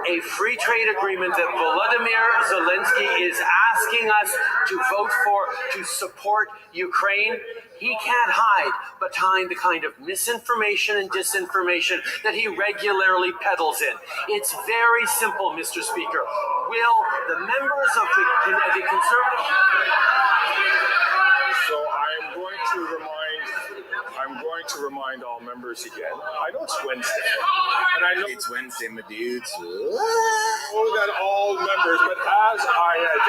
Speaker 5: a free trade agreement that Volodymyr Zelensky is asking us to vote for to support Ukraine, he can't hide behind the kind of misinformation and disinformation that he regularly peddles in. It's very simple, Mr. Speaker. Will the members of the Conservative...
Speaker 12: So I'm going to remind all members again. I know it's Wednesday, and I know
Speaker 9: it's Wednesday, my dudes.
Speaker 12: I know that all members, but as I had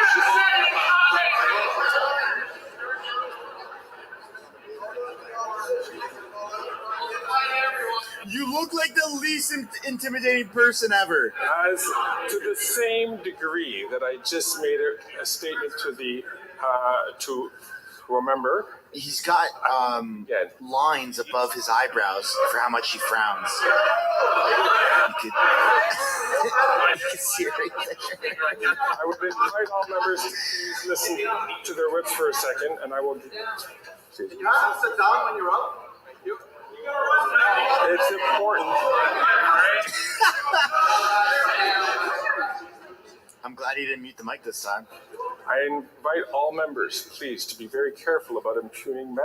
Speaker 9: You look like the least intimidating person ever.
Speaker 12: As to the same degree that I just made a statement to the to a member.
Speaker 9: He's got lines above his eyebrows for how much he frowns. You could see it right there.
Speaker 12: I would invite all members to please listen to their whips for a second, and I will.
Speaker 6: You have to sit down when you're up.
Speaker 12: It's important.
Speaker 9: I'm glad he didn't mute the mic this time.
Speaker 12: I invite all members, please, to be very careful about impugning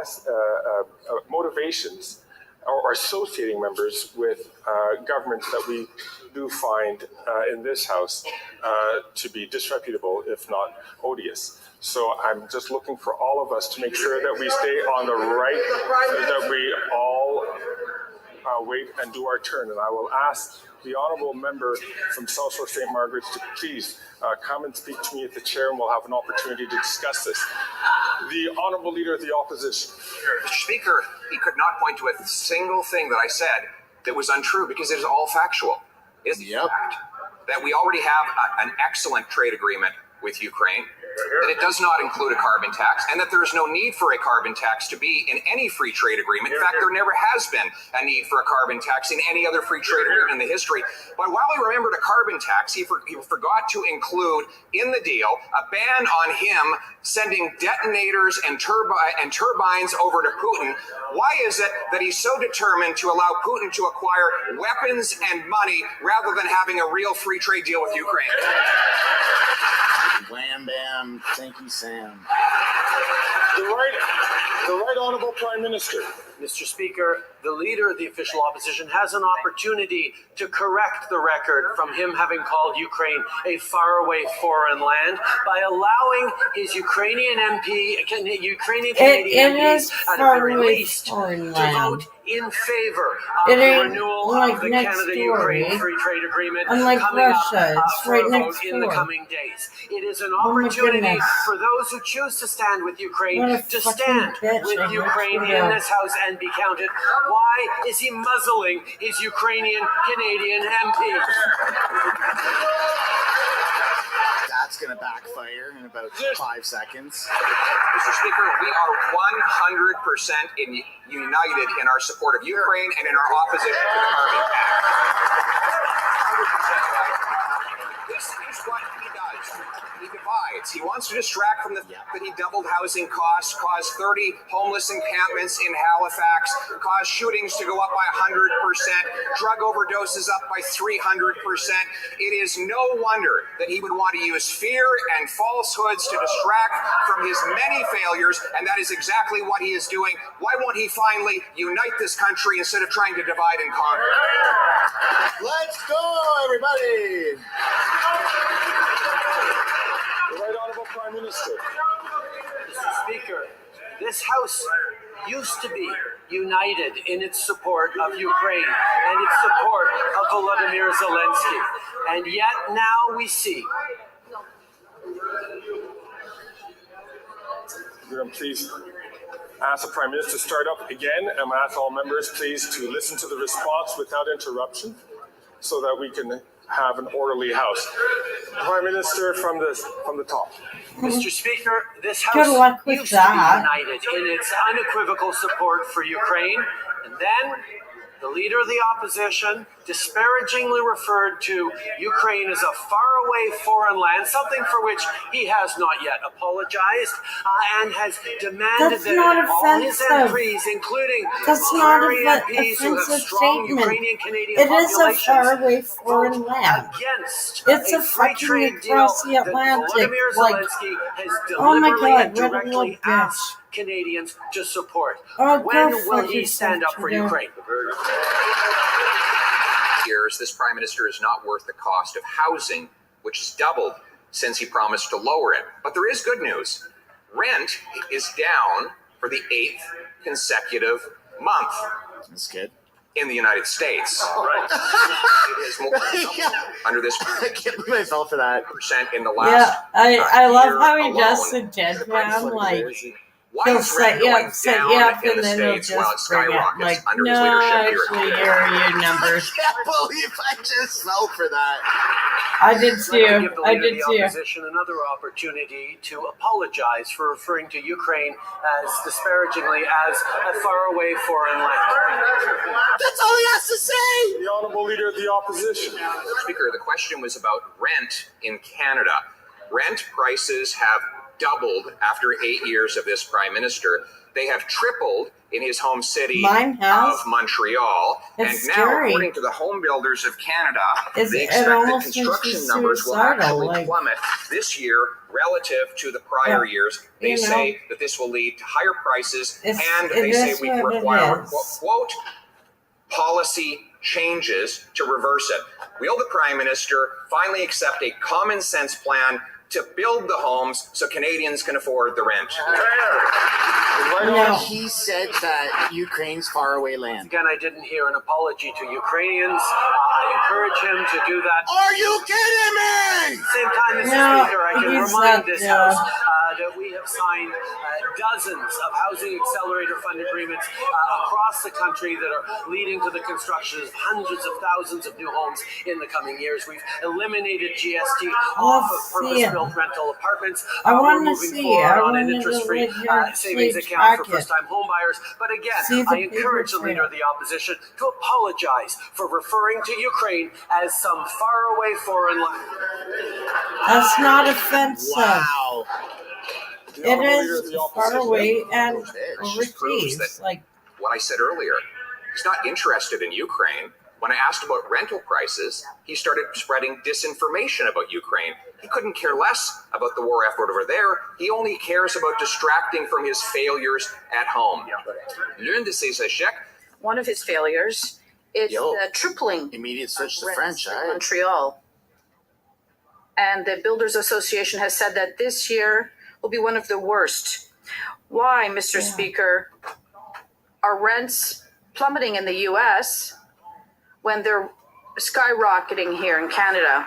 Speaker 12: motivations or associating members with governments that we do find in this House to be disreputable, if not odious. So I'm just looking for all of us to make sure that we stay on the right, that we all wait and do our turn. And I will ask the honourable member from South Shore St. Margaret's to please come and speak to me at the chair, and we'll have an opportunity to discuss this. The honourable leader of the opposition.
Speaker 20: Mr. Speaker, he could not point to a single thing that I said that was untrue because it is all factual. It is the fact that we already have an excellent trade agreement with Ukraine, that it does not include a carbon tax, and that there is no need for a carbon tax to be in any free trade agreement. In fact, there never has been a need for a carbon tax in any other free trade agreement in the history. But while he remembered a carbon tax, he forgot to include in the deal a ban on him sending detonators and turbines over to Putin. Why is it that he's so determined to allow Putin to acquire weapons and money rather than having a real free trade deal with Ukraine?
Speaker 9: Wham bam, thank you, Sam.
Speaker 12: The right honourable Prime Minister.
Speaker 5: Mr. Speaker, the Leader of the official opposition has an opportunity to correct the record from him having called Ukraine a faraway foreign land by allowing his Ukrainian Canadian MPs at the very least to vote in favor of the renewal of the Canada-Ukraine Free Trade Agreement coming
Speaker 1: Russia.
Speaker 5: up
Speaker 1: It's
Speaker 5: for
Speaker 1: right
Speaker 5: a
Speaker 1: next
Speaker 5: vote in the
Speaker 1: door.
Speaker 5: coming days. It is an opportunity for those who choose to stand with Ukraine to stand with Ukraine in this House and be counted. Why is he muzzling his Ukrainian Canadian MPs?
Speaker 9: That's going to backfire in about 5 seconds.
Speaker 20: Mr. Speaker, we are 100% united in our support of Ukraine and in our opposition to the carbon tax. 100%. This is what he does. He divides. He wants to distract from the fact that he doubled housing costs, caused 30 homeless encampments in Halifax, caused shootings to go up by 100%, drug overdoses up by 300%. It is no wonder that he would want to use fear and falsehoods to distract from his many failures, and that is exactly what he is doing. Why won't he finally unite this country instead of trying to divide and conquer?
Speaker 9: Let's go, everybody!
Speaker 12: The Right Honourable Prime Minister.
Speaker 5: Mr. Speaker, this House used to be united in its support of Ukraine and its support of Volodymyr Zelensky. And yet now we see.
Speaker 12: Please ask the Prime Minister to start up again, and ask all members please to listen to the response without interruption so that we can have an orderly House. Prime Minister from the top.
Speaker 5: Mr. Speaker, this
Speaker 1: Good
Speaker 5: House
Speaker 1: luck with
Speaker 5: used
Speaker 1: that.
Speaker 5: to be united in its unequivocal support for Ukraine, and then the leader of the opposition disparagingly referred to Ukraine as a faraway foreign land, something for which he has not yet apologized, and has demanded
Speaker 1: That's not
Speaker 5: that all his
Speaker 1: offensive.
Speaker 5: MPs, including
Speaker 1: That's not
Speaker 5: Tory
Speaker 1: an
Speaker 5: MPs who have
Speaker 1: offensive
Speaker 5: strong
Speaker 1: statement.
Speaker 5: Ukrainian Canadian
Speaker 1: It is a
Speaker 5: populations,
Speaker 1: faraway foreign land.
Speaker 5: against
Speaker 1: It's
Speaker 5: a
Speaker 1: a
Speaker 5: free
Speaker 1: fucking
Speaker 5: trade deal
Speaker 1: across the
Speaker 5: that
Speaker 1: Atlantic.
Speaker 5: Volodymyr
Speaker 1: Like,
Speaker 5: Zelensky has
Speaker 1: oh my
Speaker 5: deliberately
Speaker 1: God,
Speaker 5: and
Speaker 1: what a
Speaker 5: directly
Speaker 1: little bitch.
Speaker 5: asked Canadians to support.
Speaker 1: Oh,
Speaker 5: When
Speaker 1: go
Speaker 5: will
Speaker 1: fuck
Speaker 5: he
Speaker 1: yourself,
Speaker 5: stand up for
Speaker 1: Trudeau.
Speaker 5: Ukraine?
Speaker 20: Years, this Prime Minister is not worth the cost of housing, which has doubled since he promised to lower it. But there is good news. Rent is down for the 8th consecutive month.
Speaker 9: That's good.
Speaker 20: In the United States.
Speaker 9: Right.
Speaker 20: It is more under this.
Speaker 9: I can't believe I fell for that.
Speaker 20: Percent in the
Speaker 1: Yeah,
Speaker 20: last.
Speaker 1: I love
Speaker 20: year
Speaker 1: how he
Speaker 20: alone.
Speaker 1: does the deadpan, like,
Speaker 20: Why
Speaker 1: he'll
Speaker 20: is rent
Speaker 1: set you
Speaker 20: going
Speaker 1: up,
Speaker 20: down in
Speaker 1: and
Speaker 20: the
Speaker 1: then he'll
Speaker 20: States while it
Speaker 1: just bring it,
Speaker 20: skyrockets
Speaker 1: like,
Speaker 20: under his
Speaker 1: no,
Speaker 20: leadership here?
Speaker 1: actually, here are your numbers.
Speaker 9: I can't believe I just fell for that.
Speaker 1: I did
Speaker 5: I'd like to
Speaker 1: too.
Speaker 5: give the
Speaker 1: I
Speaker 5: leader
Speaker 1: did
Speaker 5: of the
Speaker 1: too.
Speaker 5: opposition another opportunity to apologize for referring to Ukraine as disparagingly as a faraway foreign land.
Speaker 9: That's all he has to say.
Speaker 12: The Honourable Leader of the Opposition.
Speaker 20: Speaker, the question was about rent in Canada. Rent prices have doubled after 8 years of this Prime Minister. They have tripled in his home city
Speaker 1: Mine has.
Speaker 20: of Montreal.
Speaker 1: It's
Speaker 20: and now,
Speaker 1: scary.
Speaker 20: according to the home builders of Canada,
Speaker 1: It
Speaker 20: they expect that
Speaker 1: almost makes
Speaker 20: construction
Speaker 1: me
Speaker 20: numbers will
Speaker 1: suicidal,
Speaker 20: actually
Speaker 1: like-
Speaker 20: plummet this year relative to the prior years. They
Speaker 1: you know,
Speaker 20: say that this will lead to higher prices, and
Speaker 1: it
Speaker 20: they say
Speaker 1: is
Speaker 20: we
Speaker 1: what it
Speaker 20: require,
Speaker 1: is.
Speaker 20: quote, policy changes to reverse it. Will the Prime Minister finally accept a common sense plan to build the homes so Canadians can afford the rent?
Speaker 1: No.
Speaker 9: He said that Ukraine's faraway land.
Speaker 5: Again, I didn't hear an apology to Ukrainians. I encourage him to do that.
Speaker 9: Are you kidding me?
Speaker 5: Same time, Mr.
Speaker 1: No,
Speaker 5: Speaker, I can
Speaker 1: he's
Speaker 5: remind
Speaker 1: not,
Speaker 5: this House that we have signed dozens of housing accelerator fund agreements across the country that are leading to the construction of hundreds of thousands of new homes in the coming years. We've eliminated GST off of purpose-built rental apartments.
Speaker 1: I
Speaker 5: We're
Speaker 1: want to
Speaker 5: moving
Speaker 1: see.
Speaker 5: forward
Speaker 1: I
Speaker 5: on an
Speaker 1: wanted to
Speaker 5: interest-free
Speaker 1: live your
Speaker 5: savings
Speaker 1: sleep
Speaker 5: account for
Speaker 1: pocket.
Speaker 5: first-time home buyers. But again,
Speaker 1: See the
Speaker 5: I encourage the
Speaker 1: paper
Speaker 5: leader of the opposition to apologize for referring to Ukraine as some faraway foreign land.
Speaker 1: That's not offensive.
Speaker 9: Wow.
Speaker 1: It is far away and
Speaker 20: Just proves
Speaker 1: overseas.
Speaker 20: that
Speaker 1: Like,
Speaker 20: what I said earlier, he's not interested in Ukraine. When I asked about rental prices, he started spreading disinformation about Ukraine. He couldn't care less about the war effort over there. He only cares about distracting from his failures at home. L'un de ses échecs.
Speaker 11: One of his failures is the tripling
Speaker 9: Immediate switch to
Speaker 11: rents
Speaker 9: French,
Speaker 11: in
Speaker 9: eh?
Speaker 11: Montreal. And the Builders Association has said that this year will be one of the worst. Why, Mr. Speaker, are rents plummeting in the US when they're skyrocketing here in Canada?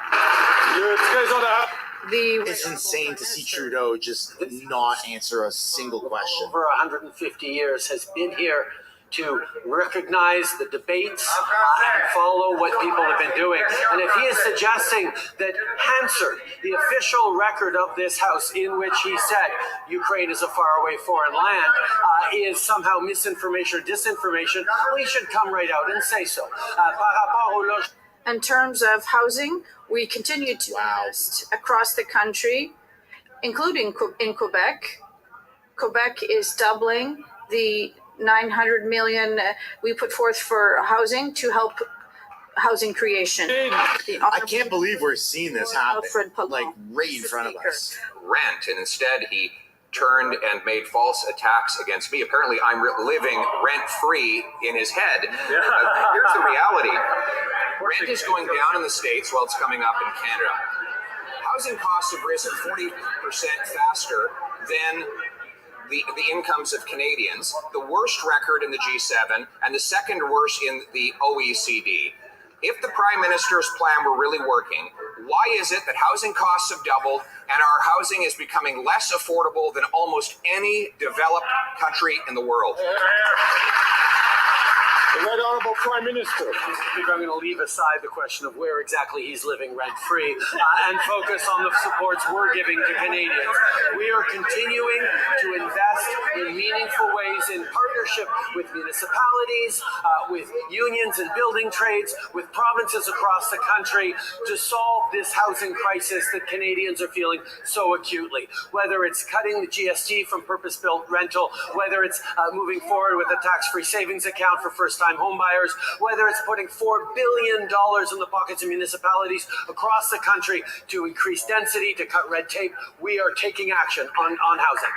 Speaker 9: It's insane to see Trudeau just not answer a single question.
Speaker 5: Over 150 years has been here to recognize the debates and follow what people have been doing. And if he is suggesting that Hansard, the official record of this House in which he said Ukraine is a faraway foreign land, is somehow misinformation or disinformation, well, he should come right out and say so.
Speaker 11: In terms of housing, we continue to invest across the country, including in Quebec. Quebec is doubling the 900 million we put forth for housing to help housing creation.
Speaker 9: I can't believe we're seeing this happen, like right in front of us.
Speaker 20: Rent, and instead he turned and made false attacks against me. Apparently I'm living rent-free in his head. Here's the reality. Rent is going down in the States while it's coming up in Canada. Housing costs have risen 40% faster than
Speaker 3: the incomes of Canadians, the worst record in the G7, and the second worst in the OECD. If the Prime Minister's plan were really working, why is it that housing costs have doubled and our housing is becoming less affordable than almost any developed country in the world?
Speaker 12: The Right Honourable Prime Minister.
Speaker 5: I think I'm going to leave aside the question of where exactly he's living rent-free and focus on the supports we're giving to Canadians. We are continuing to invest in meaningful ways in partnership with municipalities, with unions and building trades, with provinces across the country to solve this housing crisis that Canadians are feeling so acutely. Whether it's cutting the GST from purpose-built rental, whether it's moving forward with a tax-free savings account for first-time home buyers, whether it's putting $4 billion in the pockets of municipalities across the country to increase density, to cut red tape, we are taking action on housing.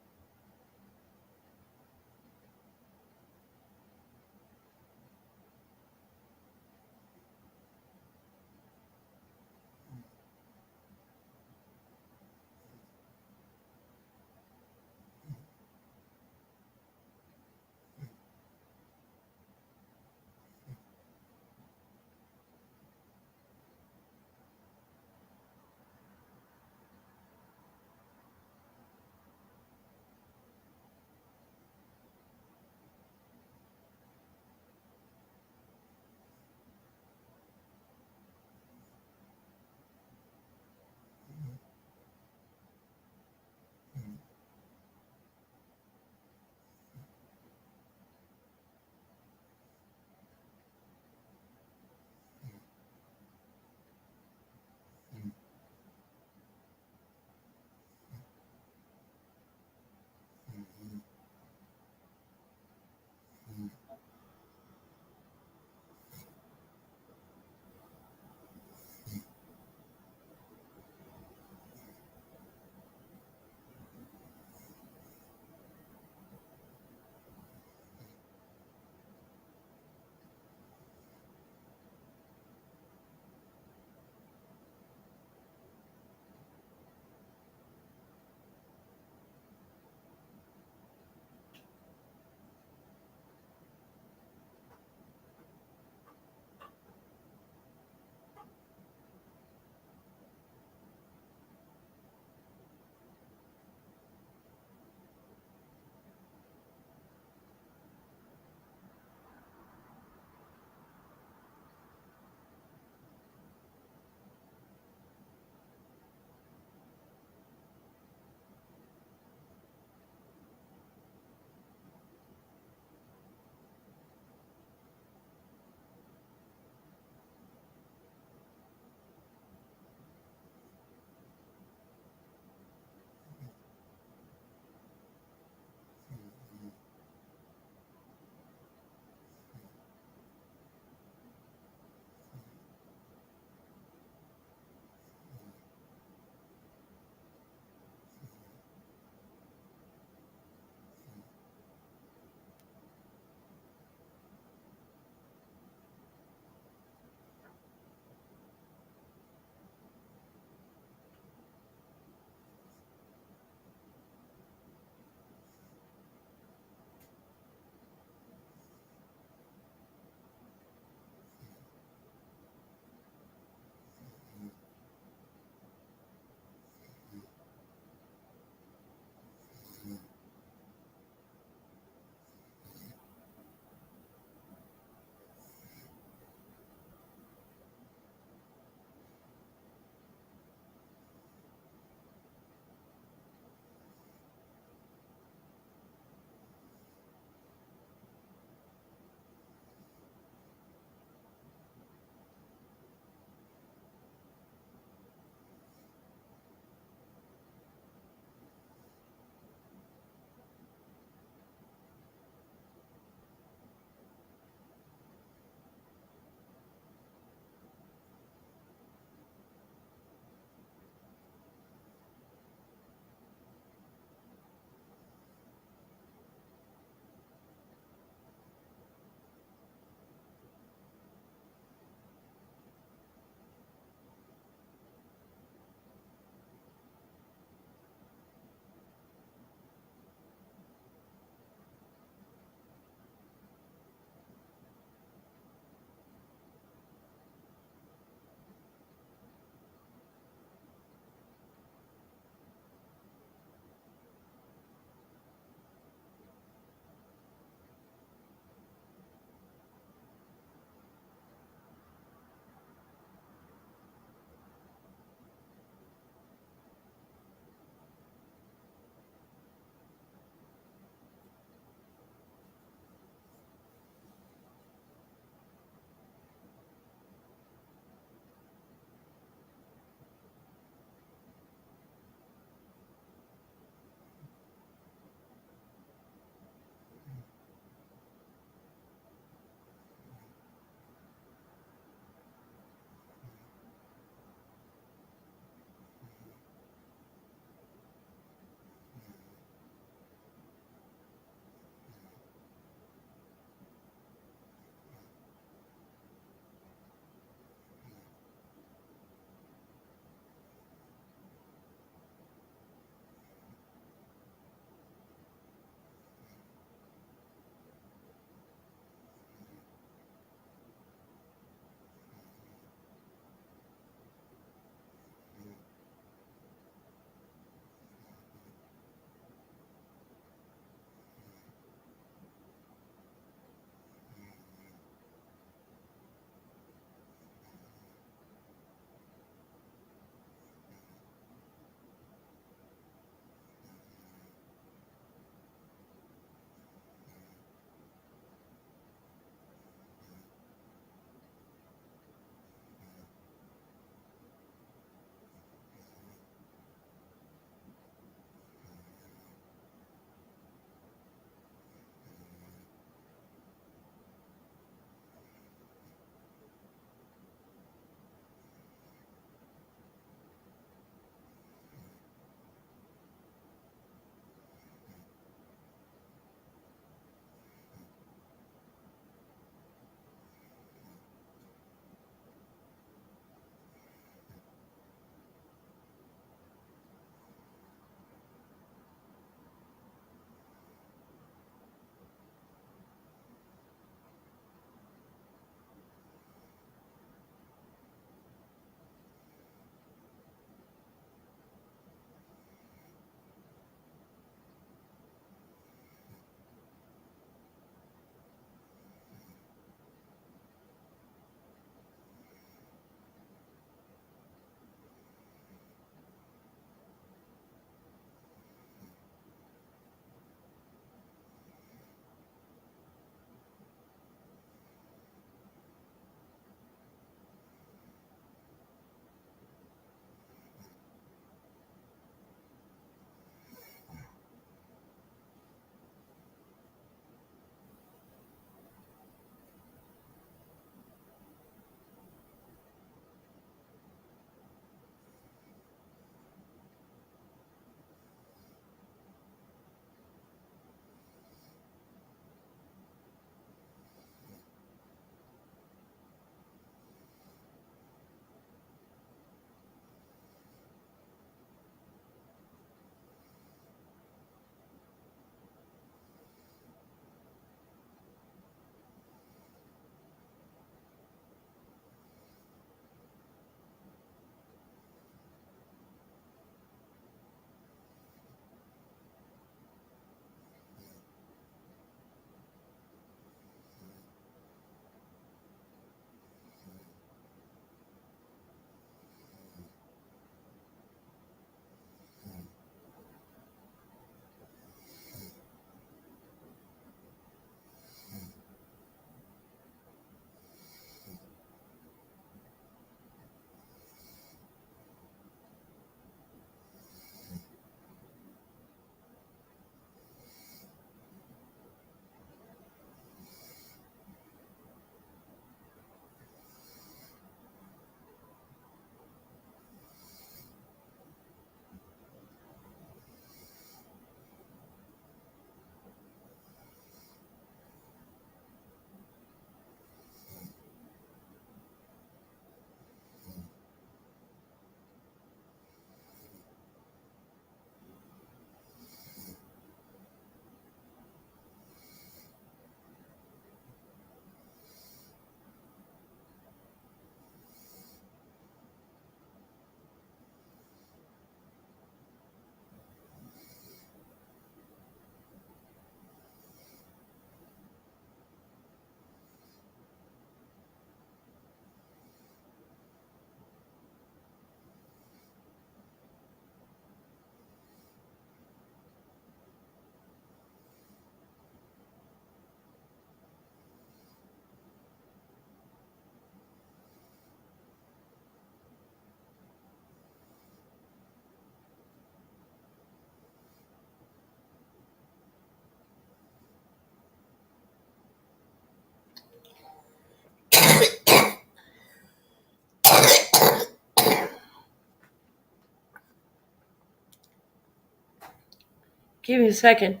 Speaker 1: Give me a second.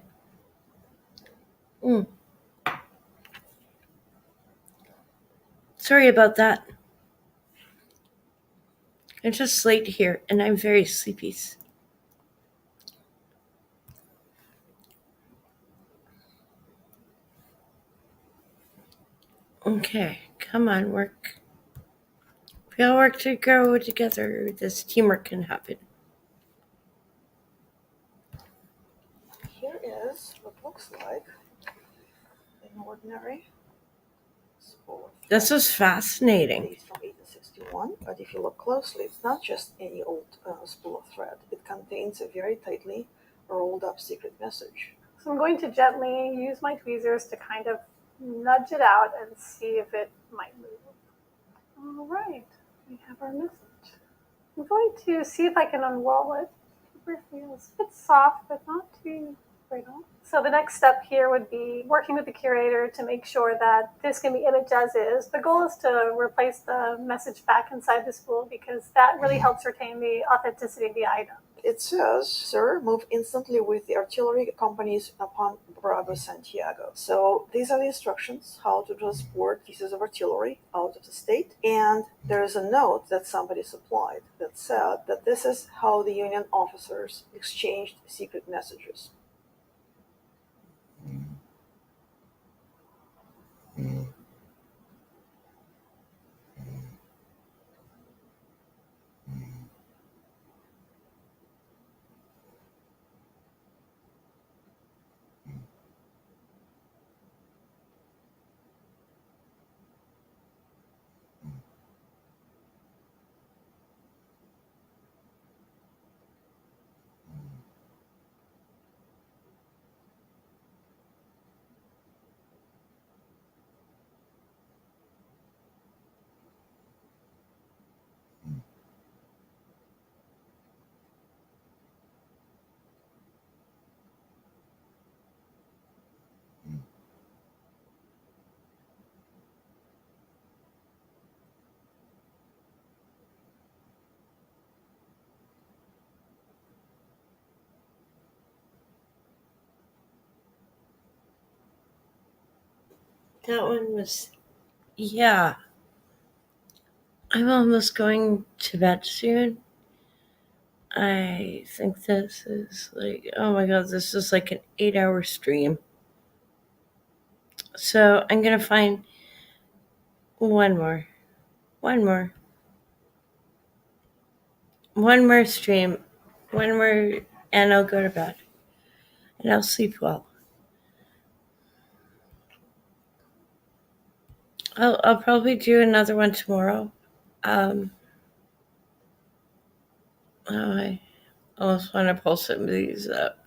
Speaker 1: Sorry about that. It's just late here, and I'm very sleepy. Okay, come on, work. We all work to grow together. This teamwork can happen.
Speaker 23: Here is what looks like an ordinary spool.
Speaker 1: This is fascinating.
Speaker 23: It's from 1861, but if you look closely, it's not just any old spool of thread. It contains a very tightly rolled up secret message.
Speaker 10: So I'm going to gently use my tweezers to kind of nudge it out and see if it might move. All right, we have our message. I'm going to see if I can unroll it. The paper feels a bit soft, but not too brittle. So the next step here would be working with the curator to make sure that this can be imaged as is. The goal is to replace the message back inside the spool because that really helps retain the authenticity of the item.
Speaker 23: It says, "Sir, move instantly with the artillery companies upon Bravo Santiago." So these are the instructions how to transport pieces of artillery out of the state. And there is a note that somebody supplied that said that this is how the Union officers exchanged secret messages.
Speaker 1: That one was, yeah. I'm almost going to bed soon. I think this is like, oh my god, this is like an 8-hour stream. So I'm going to find one more stream, one more, and I'll go to bed. And I'll sleep well. I'll probably do another one tomorrow. I almost want to pull some of these up.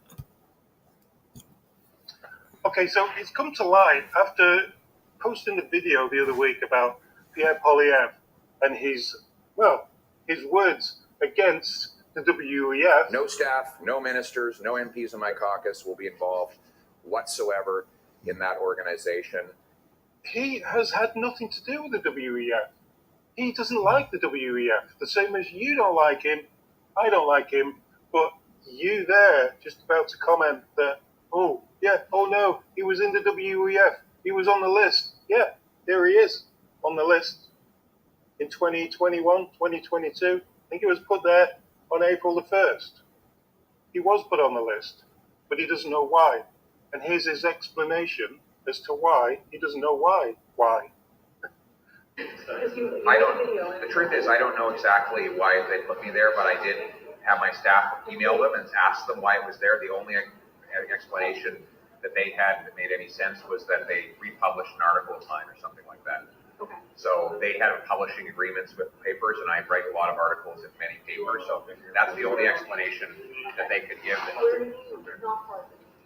Speaker 12: Okay, so it's come to light after posting the video the other week about Pierre Poilievre and his words against the WEF.
Speaker 3: No staff, no ministers, no MPs in my caucus will be involved whatsoever in that organization.
Speaker 12: He has had nothing to do with the WEF. He doesn't like the WEF, the same as you don't like him. I don't like him, but you there just about to comment that, oh no, he was in the WEF. He was on the list. Yeah, there he is on the list in 2021, 2022. I think he was put there on April the 1st. He was put on the list, but he doesn't know why. And here's his explanation as to why he doesn't know why. Why?
Speaker 3: The truth is, I don't know exactly why they put me there, but I did have my staff email them and ask them why it was there. The only explanation that they had that made any sense was that they republished an article of mine or something like that. Okay. So they had publishing agreements with papers, and I write a lot of articles in many papers. So that's the only explanation that they could give.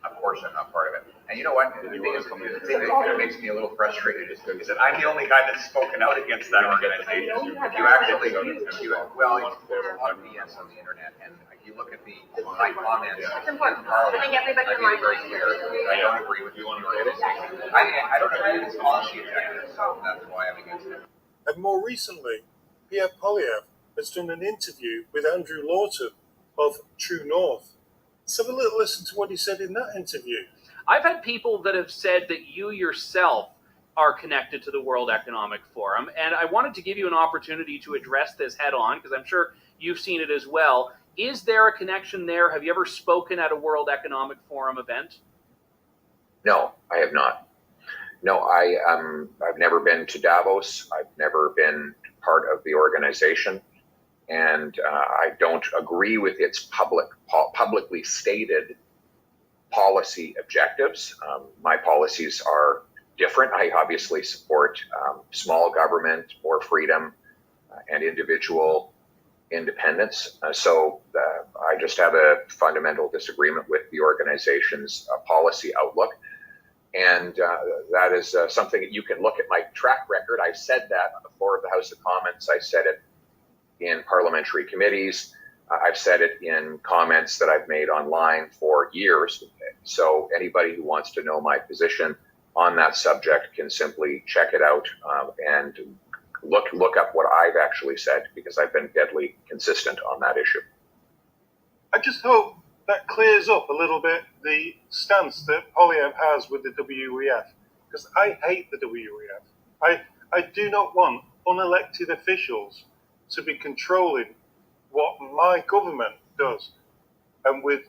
Speaker 3: Of course, I'm not part of it. And you know what? The thing that makes me a little frustrated is that I'm the only guy that's spoken out against that organization. If you actually, there's a lot of BS on the internet, and if you look at my comments,
Speaker 2: It's important. I think everybody
Speaker 3: I made it very clear. I don't agree with you on your organization. I don't agree with its policy objectives, so that's why I'm against it.
Speaker 12: And more recently, Pierre Poilievre has done an interview with Andrew Lawton of True North, Let's have a little listen to what he said in that interview.
Speaker 16: I've had people that have said that you yourself are connected to the World Economic Forum, and I wanted to give you an opportunity to address this head on, because I'm sure you've seen it as well. Is there a connection there? Have you ever spoken at a World Economic Forum event?
Speaker 20: No, I have not. No, I've never been to Davos. I've never been part of the organization, and I don't agree with its publicly stated policy objectives. My policies are different. I obviously support small government, more freedom, and individual independence. So I just have a fundamental disagreement with the organization's policy outlook. And that is something that you can look at my track record. I said that on the floor of the House of Commons. I said it in parliamentary committees. I've said it in comments that I've made online for years. So anybody who wants to know my position on that subject can simply check it out and look up what I've actually said, because I've been deadly consistent on that issue.
Speaker 12: I just hope that clears up a little bit the stance that Poilievre has with the WEF, because I hate the WEF. I do not want unelected officials to be controlling what my government does. And with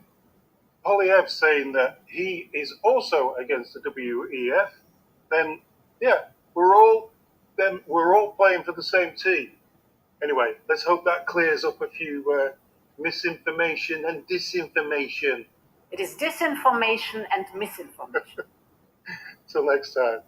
Speaker 12: Poilievre saying that he is also against the WEF, then yeah, we're all playing for the same team. Anyway, let's hope that clears up a few misinformation and disinformation.
Speaker 17: It is disinformation and misinformation.
Speaker 12: Till next time.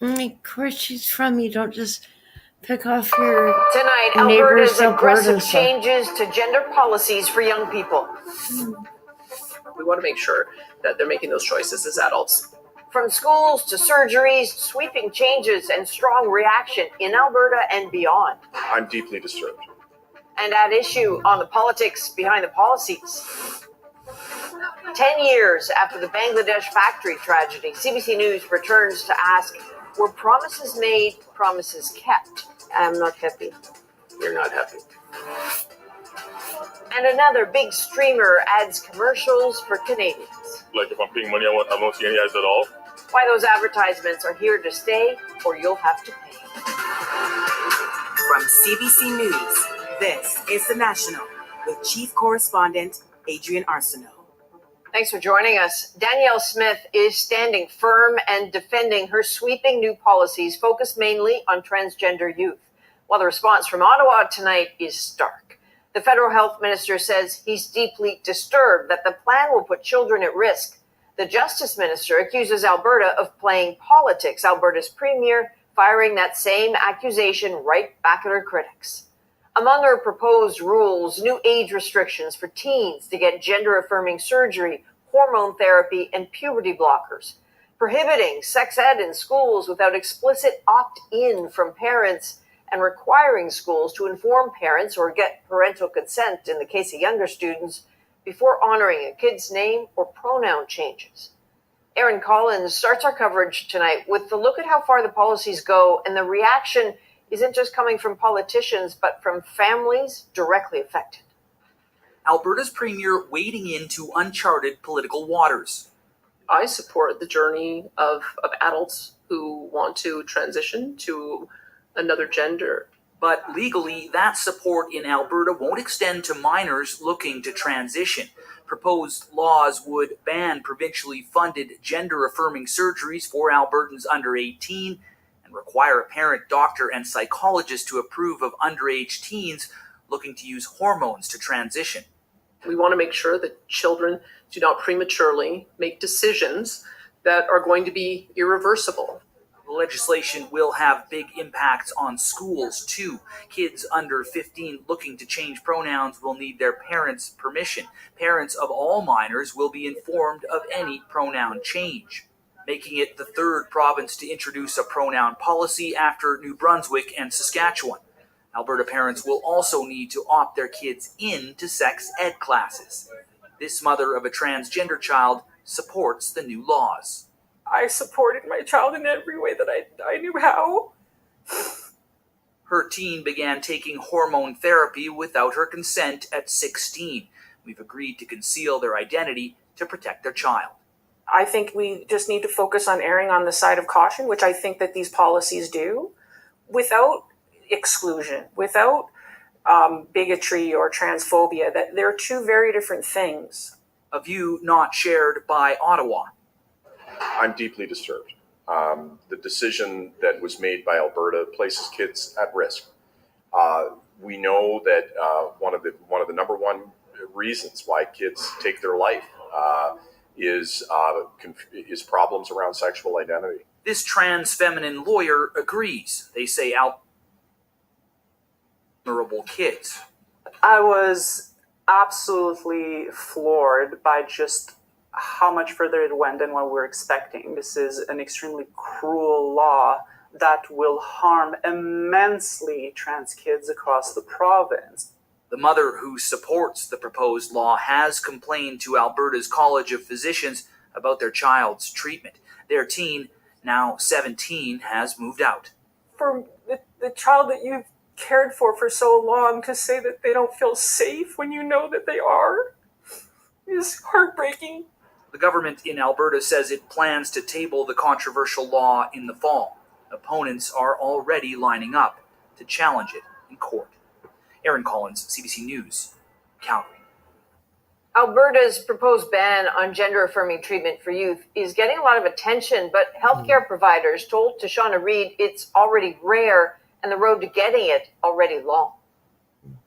Speaker 1: Of course, she's from. You don't just pick off your
Speaker 8: Tonight,
Speaker 1: neighbor's
Speaker 8: Alberta's aggressive
Speaker 1: Alberta.
Speaker 8: changes to gender policies for young people.
Speaker 18: We want to make sure that they're making those choices as adults.
Speaker 8: From schools to surgeries, sweeping changes and strong reaction in Alberta and beyond.
Speaker 12: I'm deeply disturbed.
Speaker 8: And at issue on the politics behind the policies. 10 years after the Bangladesh factory tragedy, CBC News returns to ask, were promises made, promises kept? I'm not happy.
Speaker 18: You're not happy.
Speaker 8: And another big streamer adds commercials for Canadians.
Speaker 12: Like if I'm paying money, I won't see any ads at all.
Speaker 8: Why those advertisements are here to stay, or you'll have to pay.
Speaker 19: From CBC News, this is The National with Chief Correspondent Adrian Arsenault.
Speaker 8: Thanks for joining us. Danielle Smith is standing firm and defending her sweeping new policies focused mainly on transgender youth, while the response from Ottawa tonight is stark. The federal health minister says he's deeply disturbed that the plan will put children at risk. The justice minister accuses Alberta of playing politics, Alberta's premier firing that same accusation right back at her critics. Among her proposed rules, new age restrictions for teens to get gender-affirming surgery, hormone therapy, and puberty blockers, prohibiting sex ed in schools without explicit opt-in from parents, and requiring schools to inform parents or get parental consent in the case of younger students before honoring a kid's name or pronoun changes. Aaron Collins starts our coverage tonight with the look at how far the policies go, and the reaction isn't just coming from politicians, but from families directly affected.
Speaker 19: Alberta's premier wading into uncharted political waters.
Speaker 18: I support the journey of adults who want to transition to another gender.
Speaker 19: But legally, that support in Alberta won't extend to minors looking to transition. Proposed laws would ban provincially funded gender-affirming surgeries for Albertans under 18 and require a parent, doctor, and psychologist to approve of underage teens looking to use hormones to transition.
Speaker 18: We want to make sure that children do not prematurely make decisions that are going to be irreversible.
Speaker 19: The legislation will have big impacts on schools, too. Kids under 15 looking to change pronouns will need their parents' permission. Parents of all minors will be informed of any pronoun change, making it the third province to introduce a pronoun policy after New Brunswick and Saskatchewan. Alberta parents will also need to opt their kids into sex ed classes. This mother of a transgender child supports the new laws.
Speaker 22: I supported my child in every way that I knew how.
Speaker 19: Her teen began taking hormone therapy without her consent at 16. We've agreed to conceal their identity to protect their child.
Speaker 22: I think we just need to focus on erring on the side of caution, which I think that these policies do, without exclusion, without bigotry or transphobia. That they're two very different things.
Speaker 19: A view not shared by Ottawa.
Speaker 12: I'm deeply disturbed. The decision that was made by Alberta places kids at risk. We know that one of the number one reasons why kids take their life
Speaker 4: is problems around sexual identity.
Speaker 19: This trans feminine lawyer agrees. They say vulnerable kids.
Speaker 14: I was absolutely floored by just how much further it went than what we were expecting. This is an extremely cruel law that will harm immensely trans kids across the province.
Speaker 19: The mother who supports the proposed law has complained to Alberta's College of Physicians about their child's treatment. Their teen, now 17, has moved out.
Speaker 14: For the child that you've cared for so long to say that they don't feel safe when you know that they are is heartbreaking.
Speaker 19: The government in Alberta says it plans to table the controversial law in the fall. Opponents are already lining up to challenge it in court. Aaron Collins, CBC News, Calgary.
Speaker 8: Alberta's proposed ban on gender-affirming treatment for youth is getting a lot of attention, but healthcare providers told Tashana Reid it's already rare and the road to getting it already long.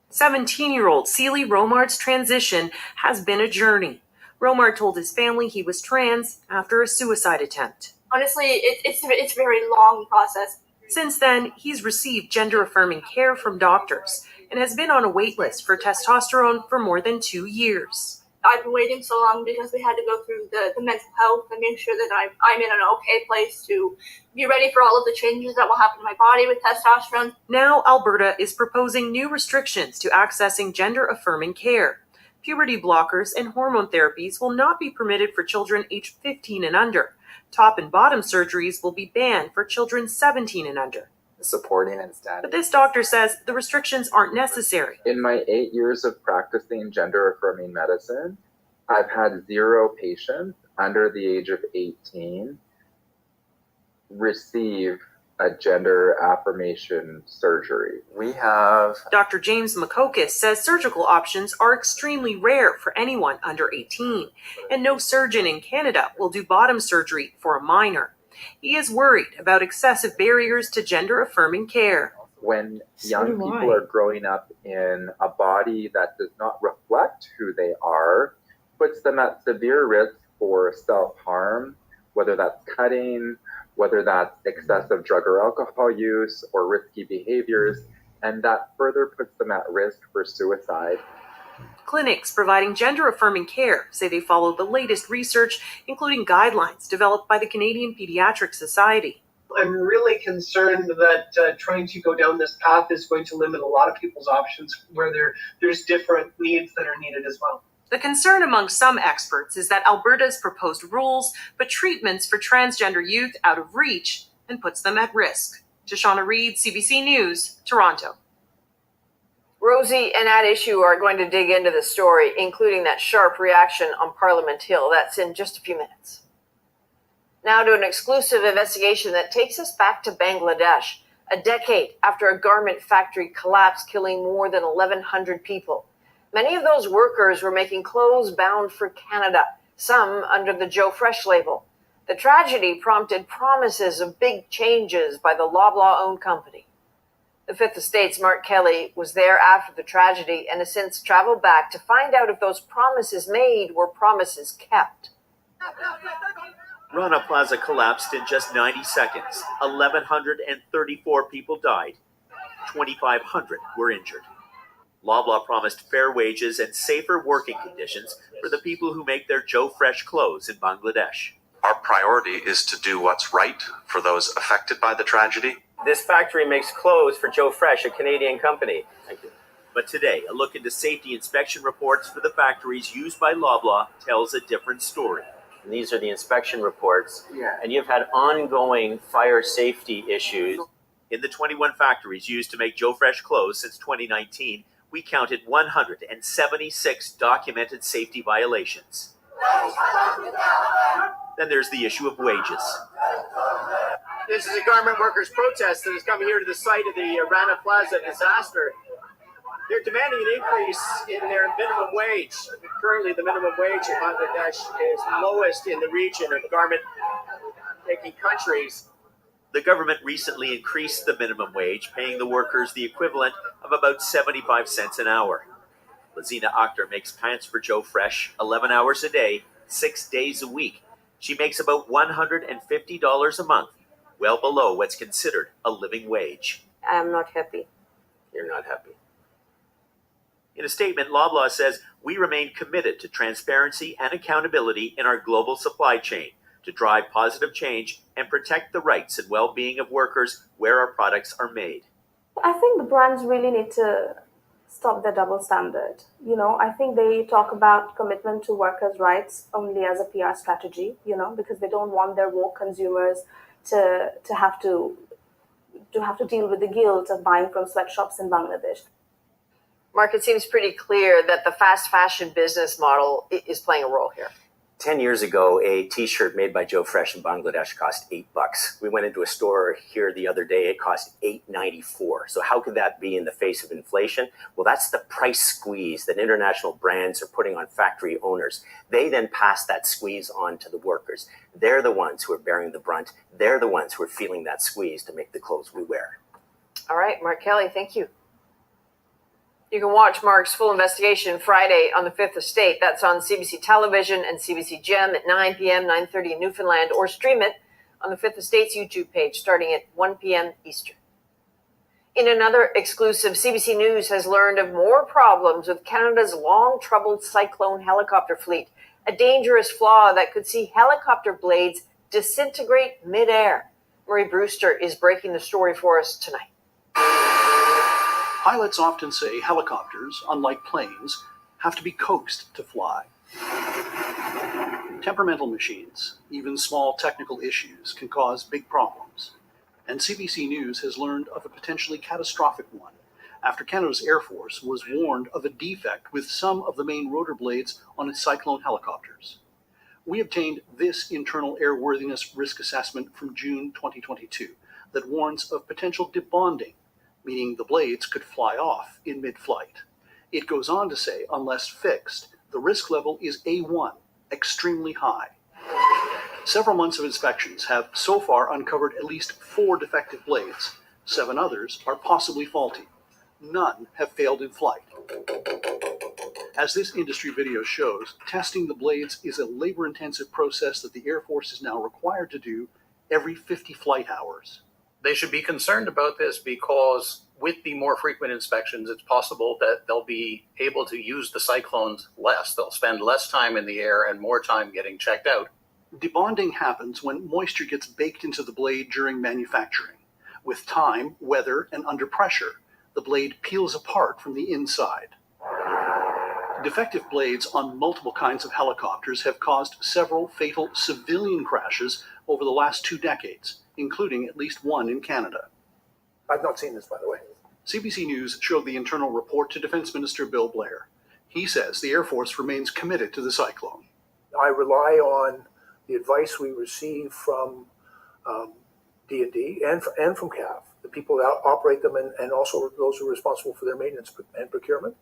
Speaker 21: 17-year-old Seely Romar's transition has been a journey. Romar told his family he was trans after a suicide attempt.
Speaker 24: Honestly, it's a very long process.
Speaker 21: Since then, he's received gender-affirming care from doctors and has been on a wait list for testosterone for more than 2 years.
Speaker 24: I've been waiting so long because we had to go through the mental health and make sure that I'm in an okay place to be ready for all of the changes that will happen to my body with testosterone.
Speaker 21: Now, Alberta is proposing new restrictions to accessing gender-affirming care. Puberty blockers and hormone therapies will not be permitted for children aged 15 and under. Top and bottom surgeries will be banned for children 17 and under.
Speaker 25: Supporting and standing.
Speaker 21: But this doctor says the restrictions aren't necessary.
Speaker 25: In my 8 years of practicing gender-affirming medicine, I've had 0 patients under the age of 18 receive a gender affirmation surgery. We have...
Speaker 21: Dr. James Makokis says surgical options are extremely rare for anyone under 18, and no surgeon in Canada will do bottom surgery for a minor. He is worried about excessive barriers to gender-affirming care.
Speaker 25: When young people are growing up in a body that does not reflect who they are, puts them at severe risk for self-harm, whether that's cutting, whether that's excessive drug or alcohol use or risky behaviors, and that further puts them at risk for suicide.
Speaker 21: Clinics providing gender-affirming care say they follow the latest research, including guidelines developed by the Canadian Pediatric Society.
Speaker 26: I'm really concerned that trying to go down this path is going to limit a lot of people's options where there's different needs that are needed as well.
Speaker 21: The concern among some experts is that Alberta's proposed rules put treatments for transgender youth out of reach and puts them at risk. Tashana Reid, CBC News, Toronto.
Speaker 8: Rosie and At Issue are going to dig into the story, including that sharp reaction on Parliament Hill. That's in just a few minutes. Now to an exclusive investigation that takes us back to Bangladesh, a decade after a garment factory collapsed, killing more than 1,100 people. Many of those workers were making clothes bound for Canada, some under the Joe Fresh label. The tragedy prompted promises of big changes by the Loblaw-owned company. The Fifth Estate's Mark Kelly was there after the tragedy and has since traveled back to find out if those promises made were promises kept.
Speaker 27: Rana Plaza collapsed in just 90 seconds. 1,134 people died. 2,500 were injured. Loblaw promised fair wages and safer working conditions for the people who make their Joe Fresh clothes in Bangladesh.
Speaker 28: Our priority is to do what's right for those affected by the tragedy.
Speaker 29: This factory makes clothes for Joe Fresh, a Canadian company.
Speaker 27: Thank you. But today, a look into safety inspection reports for the factories used by Loblaw tells a different story.
Speaker 29: And these are the inspection reports. Yeah. And you've had ongoing fire safety issues.
Speaker 27: In the 21 factories used to make Joe Fresh clothes since 2019, we counted 176 documented safety violations. Then there's the issue of wages.
Speaker 7: This is a garment workers' protest that has come here to the site of the Rana Plaza disaster. They're demanding an increase in their minimum wage. Currently, the minimum wage in Bangladesh is lowest in the region of garment-making countries.
Speaker 27: The government recently increased the minimum wage, paying the workers the equivalent of about 75 cents an hour. Lazina Akhtar makes pants for Joe Fresh 11 hours a day, 6 days a week. She makes about $150 a month, well below what's considered a living wage.
Speaker 2: I am not happy.
Speaker 18: You're not happy.
Speaker 27: In a statement, Loblaw says, we remain committed to transparency and accountability in our global supply chain to drive positive change and protect the rights and well-being of workers where our products are made.
Speaker 5: I think the brands really need to stop their double standard. I think they talk about commitment to workers' rights only as a PR strategy, because they don't want their woke consumers to have to deal with the guilt of buying from sweatshops in Bangladesh.
Speaker 8: Mark, it seems pretty clear that the fast fashion business model is playing a role here.
Speaker 6: 10 years ago, a t-shirt made by Joe Fresh in Bangladesh cost $8. We went into a store here the other day, it cost $8.94. So how could that be in the face of inflation? Well, that's the price squeeze that international brands are putting on factory owners. They then pass that squeeze on to the workers. They're the ones who are bearing the brunt. They're the ones who are feeling that squeeze to make the clothes we wear.
Speaker 8: All right, Mark Kelly, thank you. You can watch Mark's full investigation Friday on the Fifth Estate. That's on CBC Television and CBC Gem at 9 p.m., 9:30 in Newfoundland, or stream it on the Fifth Estate's YouTube page starting at 1 p.m. Eastern. In another exclusive, CBC News has learned of more problems with Canada's long-troubled cyclone helicopter fleet, a dangerous flaw that could see helicopter blades disintegrate midair. Murray Brewster is breaking the story for us tonight.
Speaker 9: Pilots often say helicopters, unlike planes, have to be coaxed to fly. Temperamental machines, even small technical issues, can cause big problems. And CBC News has learned of a potentially catastrophic one after Canada's Air Force was warned of a defect with some of the main rotor blades on its Cyclone helicopters. We obtained this internal airworthiness risk assessment from June 2022 that warns of potential debonding, meaning the blades could fly off in mid-flight. It goes on to say, unless fixed, the risk level is A1, extremely high. Several months of inspections have so far uncovered at least 4 defective blades. 7 others are possibly faulty. None have failed in flight. As this industry video shows, testing the blades is a labor-intensive process that the Air Force is now required to do every 50 flight hours.
Speaker 10: They should be concerned about this because with the more frequent inspections, it's possible that they'll be able to use the cyclones less. They'll spend less time in the air and more time getting checked out.
Speaker 9: Debonding happens when moisture gets baked into the blade during manufacturing. With time, weather, and under pressure, the blade peels apart from the inside. Defective blades on multiple kinds of helicopters have caused several fatal civilian crashes over the last 2 decades, including at least one in Canada.
Speaker 11: I've not seen this, by the way.
Speaker 9: CBC News showed the internal report to Defense Minister Bill Blair. He says the Air Force remains committed to the Cyclone.
Speaker 11: I rely on the advice we receive from D&D and from CAF, the people that operate them and also those who are responsible for their maintenance and procurement.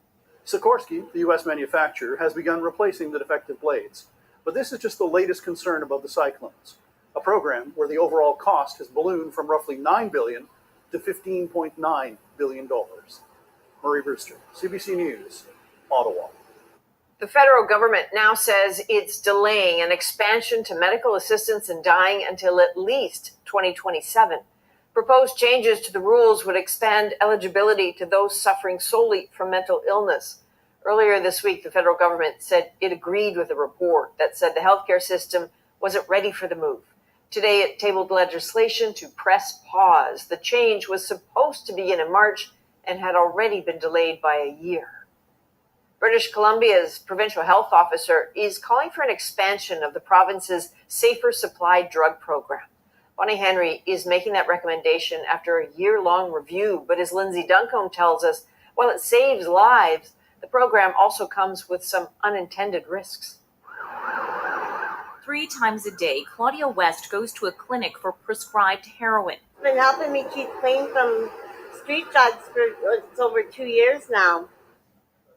Speaker 9: Sikorsky, the U.S. manufacturer, has begun replacing the defective blades. But this is just the latest concern about the Cyclones, a program where the overall cost has ballooned from roughly $9 billion to $15.9 billion. Murray Brewster, CBC News, Ottawa.
Speaker 8: The federal government now says it's delaying an expansion to medical assistance in dying until at least 2027. Proposed changes to the rules would expand eligibility to those suffering solely from mental illness. Earlier this week, the federal government said it agreed with a report that said the healthcare system wasn't ready for the move. Today, it tabled legislation to press pause. The change was supposed to begin in March and had already been delayed by a year. British Columbia's provincial health officer is calling for an expansion of the province's safer supply drug program. Bonnie Henry is making that recommendation after a year-long review, but as Lindsay Duncombe tells us, while it saves lives, the program also comes with some unintended risks.
Speaker 13: 3 times a day, Claudia West goes to a clinic for prescribed heroin.
Speaker 15: It's been helping me keep clean from street drugs for it's over 2 years now.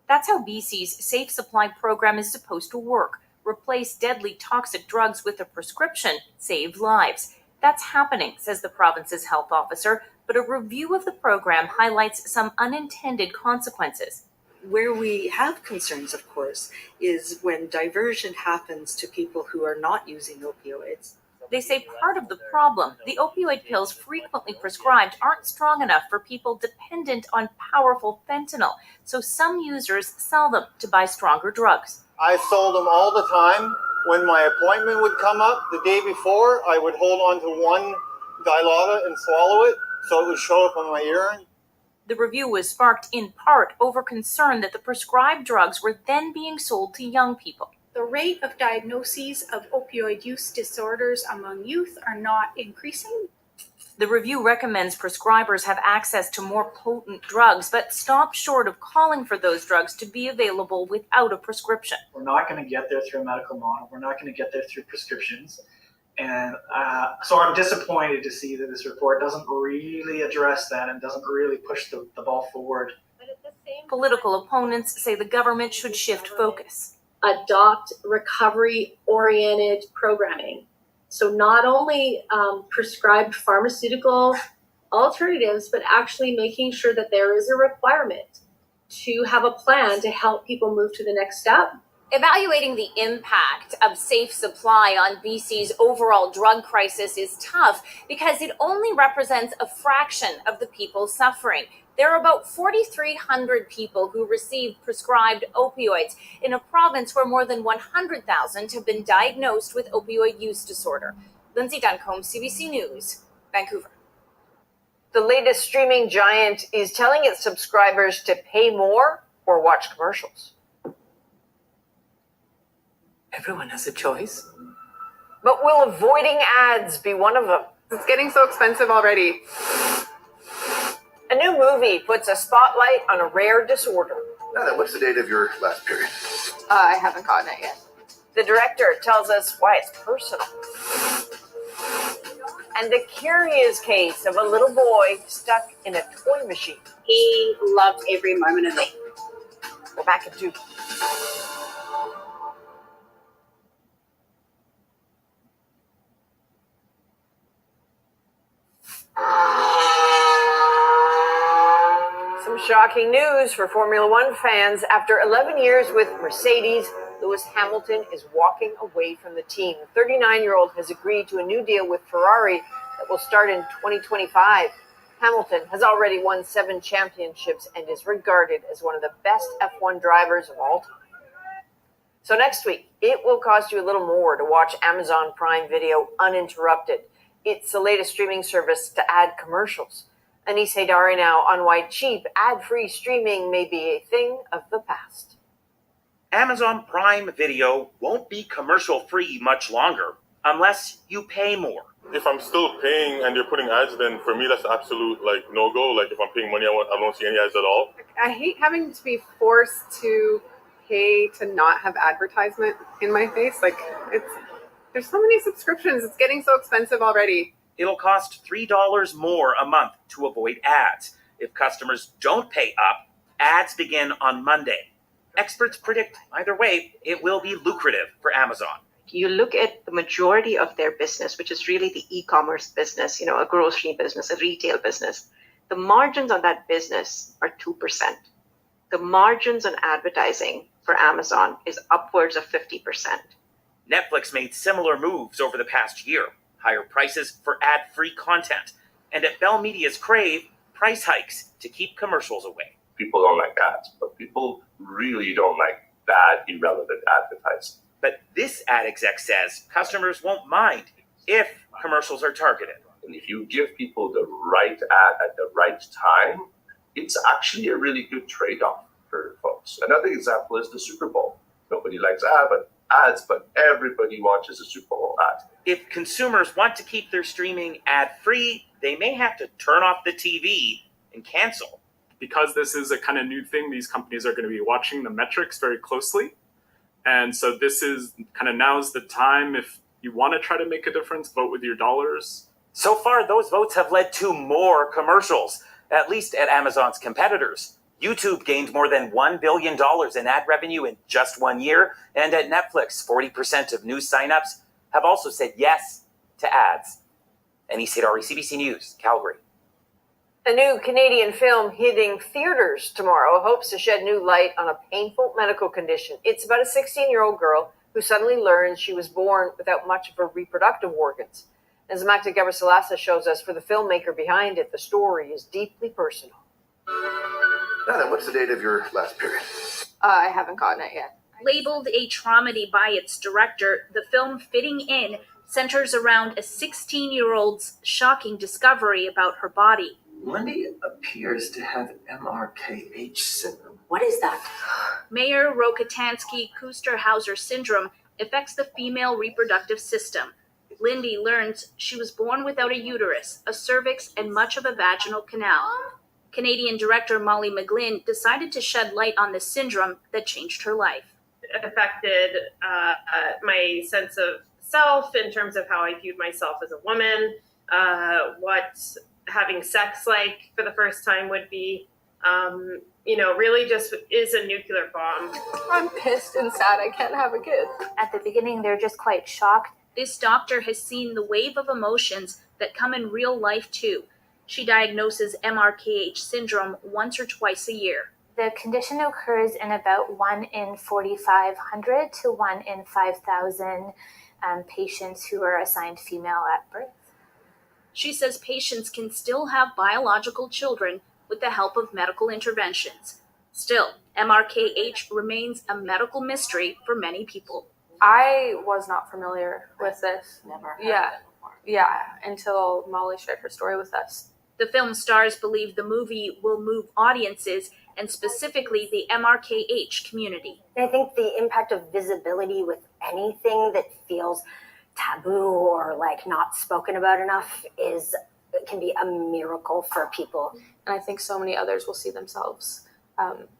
Speaker 13: That's how BC's Safe Supply program is supposed to work. Replace deadly toxic drugs with a prescription, save lives. That's happening, says the province's health officer, but a review of the program highlights some unintended consequences.
Speaker 1: Where we have concerns, of course, is when diversion happens to people who are not using opioids.
Speaker 13: They say part of the problem, the opioid pills frequently prescribed aren't strong enough for people dependent on powerful fentanyl, so some users sell them to buy stronger drugs.
Speaker 2: I sold them all the time. When my appointment would come up the day before, I would hold on to one Dilaudid and swallow it so it would show up on my urine.
Speaker 13: The review was sparked in part over concern that the prescribed drugs were then being sold to young people.
Speaker 3: The rate of diagnoses of opioid use disorders among youth are not increasing.
Speaker 13: The review recommends prescribers have access to more potent drugs, but stops short of calling for those drugs to be available without a prescription.
Speaker 12: We're not going to get there through a medical model. We're not going to get there through prescriptions. And so I'm disappointed to see that this report doesn't really address that and doesn't really push the ball forward.
Speaker 13: Political opponents say the government should shift focus.
Speaker 16: Adopt recovery-oriented programming. So not only prescribed pharmaceutical alternatives, but actually making sure that there is a requirement to have a plan to help people move to the next step.
Speaker 13: Evaluating the impact of safe supply on BC's overall drug crisis is tough because it only represents a fraction of the people suffering. There are about 4,300 people who receive prescribed opioids in a province where more than 100,000 have been diagnosed with opioid use disorder. Lindsay Duncombe, CBC News, Vancouver.
Speaker 8: The latest streaming giant is telling its subscribers to pay more or watch commercials.
Speaker 17: Everyone has a choice.
Speaker 8: But will avoiding ads be one of them?
Speaker 20: It's getting so expensive already.
Speaker 8: A new movie puts a spotlight on a rare disorder.
Speaker 22: Nada, what's the date of your last period?
Speaker 20: I haven't gotten it yet.
Speaker 8: The director tells us why it's personal. And a curious case of a little boy stuck in a toy machine.
Speaker 16: He loved every moment of it.
Speaker 8: We're back at 2. Some shocking news for Formula One fans. After 11 years with Mercedes, Lewis Hamilton is walking away from the team. The 39-year-old has agreed to a new deal with Ferrari that will start in 2025. Hamilton has already won 7 championships and is regarded as one of the best F1 drivers of all time. So next week, it will cost you a little more to watch Amazon Prime Video uninterrupted. It's the latest streaming service to add commercials. Anis Haidari now on why cheap, ad-free streaming may be a thing of the past.
Speaker 23: Amazon Prime Video won't be commercial-free much longer unless you pay more.
Speaker 30: If I'm still paying and you're putting ads, then for me that's absolute no-go. Like if I'm paying money, I don't see any ads at all.
Speaker 20: I hate having to be forced to pay to not have advertisement in my face. There's so many subscriptions. It's getting so expensive already.
Speaker 23: It'll cost $3 more a month to avoid ads. If customers don't pay up, ads begin on Monday. Experts predict either way, it will be lucrative for Amazon.
Speaker 31: You look at the majority of their business, which is really the e-commerce business, a grocery business, a retail business. The margins on that business are 2%. The margins on advertising for Amazon is upwards of 50%.
Speaker 23: Netflix made similar moves over the past year. Higher prices for ad-free content. And at Bell Media's Crave, price hikes to keep commercials away.
Speaker 32: People don't like ads, but people really don't like bad, irrelevant advertising.
Speaker 23: But this ad exec says customers won't mind if commercials are targeted.
Speaker 32: And if you give people the right ad at the right time, it's actually a really good trade-off for folks. Another example is the Super Bowl. Nobody likes ads, but everybody watches a Super Bowl ad.
Speaker 23: If consumers want to keep their streaming ad-free, they may have to turn off the TV and cancel.
Speaker 33: Because this is a kind of new thing, these companies are going to be watching the metrics very closely. And so this is kind of now's the time, if you want to try to make a difference, vote with your dollars.
Speaker 23: So far, those votes have led to more commercials, at least at Amazon's competitors. YouTube gained more than $1 billion in ad revenue in just 1 year. And at Netflix, 40% of new signups have also said yes to ads. Anis Haidari, CBC News, Calgary.
Speaker 8: A new Canadian film hitting theaters tomorrow hopes to shed new light on a painful medical condition. It's about a 16-year-old girl who suddenly learns she was born without much of her reproductive organs. As Magda Gebrselassie shows us, for the filmmaker behind it, the story is deeply personal.
Speaker 22: Nada, what's the date of your last period?
Speaker 20: I haven't gotten it yet.
Speaker 3: Labeled a traumedy by its director, the film Fitting In centers around a 16-year-old's shocking discovery about her body.
Speaker 17: Lindy appears to have MRKH syndrome.
Speaker 13: What is that?
Speaker 3: Mayer Rokitansky-Kusterhauser syndrome affects the female reproductive system. Lindy learns she was born without a uterus, a cervix, and much of a vaginal canal. Canadian director Molly McGlynn decided to shed light on this syndrome that changed her life.
Speaker 4: It affected my sense of self in terms of how I viewed myself as a woman, what having sex like for the first time would be, really just is a nuclear bomb.
Speaker 20: I'm pissed and sad I can't have a kid.
Speaker 3: At the beginning, they're just quite shocked. This doctor has seen the wave of emotions that come in real life too. She diagnoses MRKH syndrome once or twice a year.
Speaker 5: The condition occurs in about 1 in 4,500 to 1 in 5,000 patients who are assigned female at birth.
Speaker 3: She says patients can still have biological children with the help of medical interventions. Still, MRKH remains a medical mystery for many people.
Speaker 20: I was not familiar with this.
Speaker 13: Never heard
Speaker 20: Yeah.
Speaker 13: of it before.
Speaker 20: Yeah, until Molly shared her story with us.
Speaker 3: The film stars believe the movie will move audiences and specifically the MRKH community.
Speaker 7: I think the impact of visibility with anything that feels taboo or like not spoken about enough can be a miracle for people.
Speaker 20: And I think so many others will see themselves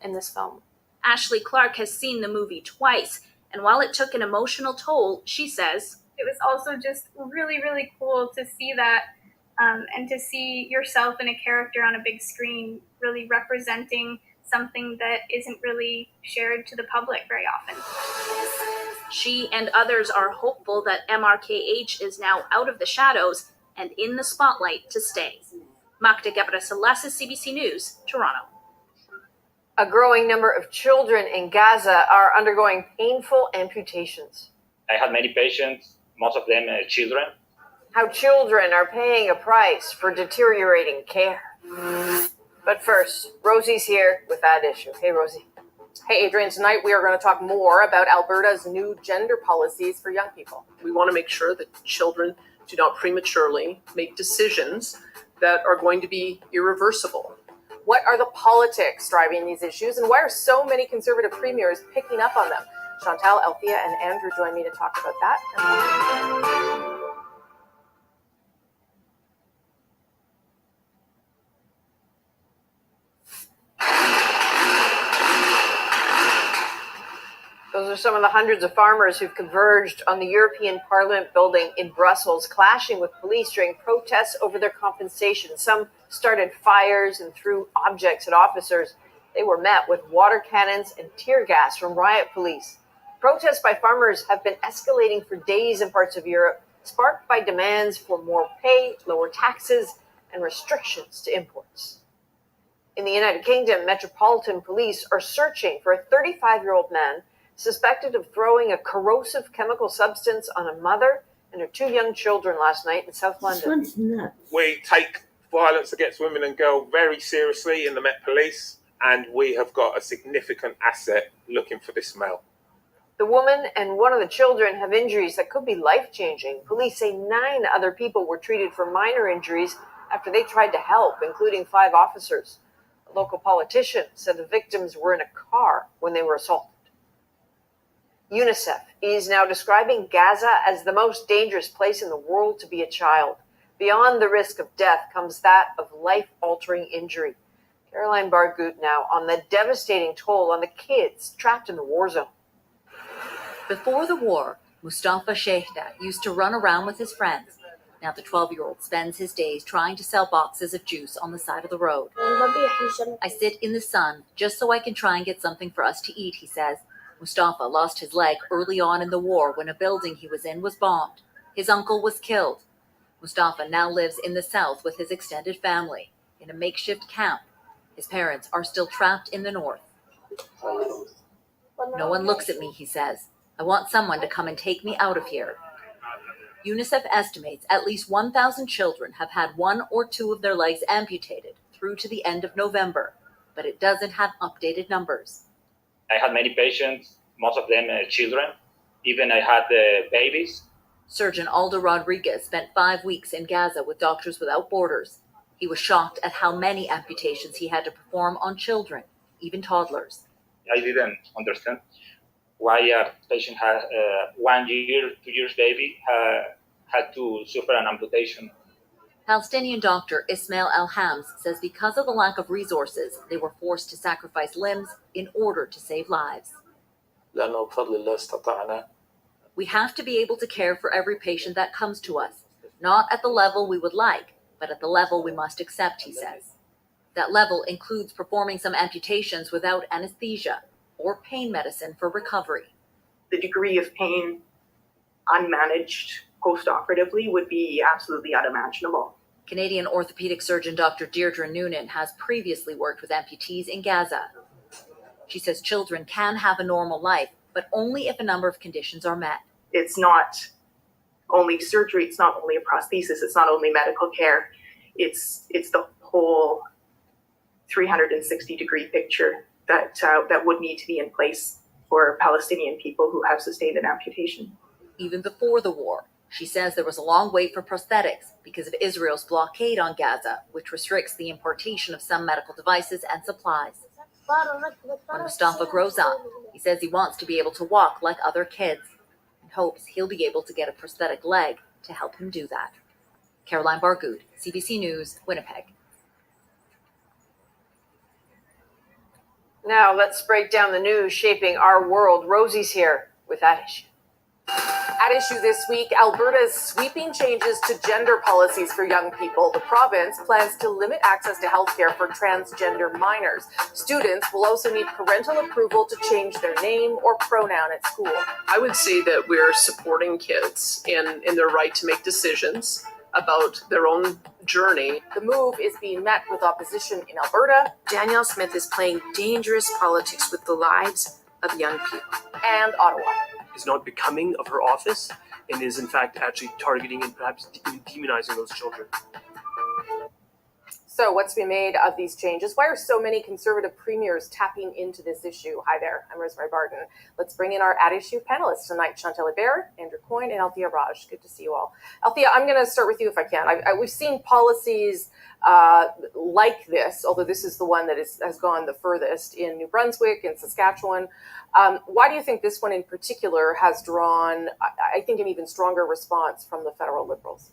Speaker 20: in this film.
Speaker 3: Ashley Clark has seen the movie twice, and while it took an emotional toll, she says,
Speaker 14: it was also just really, really cool to see that and to see yourself in a character on a big screen really representing something that isn't really shared to the public very often.
Speaker 3: She and others are hopeful that MRKH is now out of the shadows and in the spotlight to stay. Magda Gebrselassie, CBC News, Toronto.
Speaker 8: A growing number of children in Gaza are undergoing painful amputations.
Speaker 18: I had many patients, most of them children.
Speaker 8: How children are paying a price for deteriorating care. But first, Rosie's here with that issue. Hey, Rosie.
Speaker 19: Hey, Adrian, tonight we are going to talk more about Alberta's new gender policies for young people.
Speaker 21: We want to make sure that children do not prematurely make decisions that are going to be irreversible.
Speaker 19: What are the politics driving these issues, and why are so many Conservative premiers picking up on them? Chantal, Althea, and Andrew join me to talk about that.
Speaker 8: Those are some of the hundreds of farmers who've converged on the European Parliament building in Brussels, clashing with police during protests over their compensation. Some started fires and threw objects at officers. They were met with water cannons and tear gas from riot police. Protests by farmers have been escalating for days in parts of Europe, sparked by demands for more pay, lower taxes, and restrictions to imports. In the United Kingdom, Metropolitan Police are searching for a 35-year-old man suspected of throwing a corrosive chemical substance on a mother and her two young children last night in South London.
Speaker 24: We take violence against women and girls very seriously in the Met Police, and we have got a significant asset looking for this male.
Speaker 8: The woman and one of the children have injuries that could be life-changing. Police say 9 other people were treated for minor injuries after they tried to help, including 5 officers. A local politician said the victims were in a car when they were assaulted. UNICEF is now describing Gaza as the most dangerous place in the world to be a child. Beyond the risk of death comes that of life-altering injury. Caroline Bargout now on the devastating toll on the kids trapped in the war zone.
Speaker 25: Before the war, Mustafa Shehda used to run around with his friends. Now the 12-year-old spends his days trying to sell boxes of juice on the side of the road. I sit in the sun just so I can try and get something for us to eat, he says. Mustafa lost his leg early on in the war when a building he was in was bombed. His uncle was killed. Mustafa now lives in the south with his extended family. in a makeshift camp. His parents are still trapped in the north. No one looks at me, he says. I want someone to come and take me out of here. UNICEF estimates at least 1,000 children have had one or two of their legs amputated through to the end of November, but it doesn't have updated numbers.
Speaker 18: I had many patients, most of them children. Even I had babies.
Speaker 25: Surgeon Aldo Rodriguez spent 5 weeks in Gaza with Doctors Without Borders. He was shocked at how many amputations he had to perform on children, even toddlers.
Speaker 18: I didn't understand why a patient had 1 year, 2 years baby had to suffer an amputation.
Speaker 25: Palestinian doctor Ismail Al-Hams says because of the lack of resources, they were forced to sacrifice limbs in order to save lives. We have to be able to care for every patient that comes to us, not at the level we would like, but at the level we must accept, he says. That level includes performing some amputations without anesthesia or pain medicine for recovery.
Speaker 1: The degree of pain unmanaged post-operatively would be absolutely unimaginable.
Speaker 25: Canadian orthopedic surgeon Dr. Deirdre Noonan has previously worked with amputees in Gaza. She says children can have a normal life, but only if a number of conditions are met.
Speaker 1: It's not only surgery, it's not only a prosthesis, it's not only medical care, it's the whole 360-degree picture that would need to be in place for Palestinian people who have sustained an amputation.
Speaker 25: Even before the war, she says there was a long wait for prosthetics because of Israel's blockade on Gaza, which restricts the importation of some medical devices and supplies. When Mustafa grows up, he says he wants to be able to walk like other kids and hopes he'll be able to get a prosthetic leg to help him do that. Caroline Bargood, CBC News, Winnipeg.
Speaker 8: Now let's break down the news shaping our world. Rosie's here with that issue.
Speaker 19: At issue this week, Alberta's sweeping changes to gender policies for young people. The province plans to limit access to healthcare for transgender minors. Students will also need parental approval to change their name or pronoun at school.
Speaker 21: I would say that we're supporting kids in their right to make decisions about their own journey.
Speaker 19: The move is being met with opposition in Alberta.
Speaker 2: Danielle Smith is playing dangerous politics with the lives of young people.
Speaker 19: And Ottawa.
Speaker 6: Is not becoming of her office and is in fact actually targeting and perhaps demonizing those children.
Speaker 19: So what's been made of these changes? Why are so many Conservative premiers tapping into this issue? Hi there, I'm Rosemary Barton. Let's bring in our At Issue panelists tonight, Chantal Hébert, Andrew Coyne, and Althea Raj. Good to see you all. Althea, I'm going to start with you if I can. We've seen policies like this, although this is the one that has gone the furthest in New Brunswick and Saskatchewan. Why do you think this one in particular has drawn, I think, an even stronger response from the federal Liberals?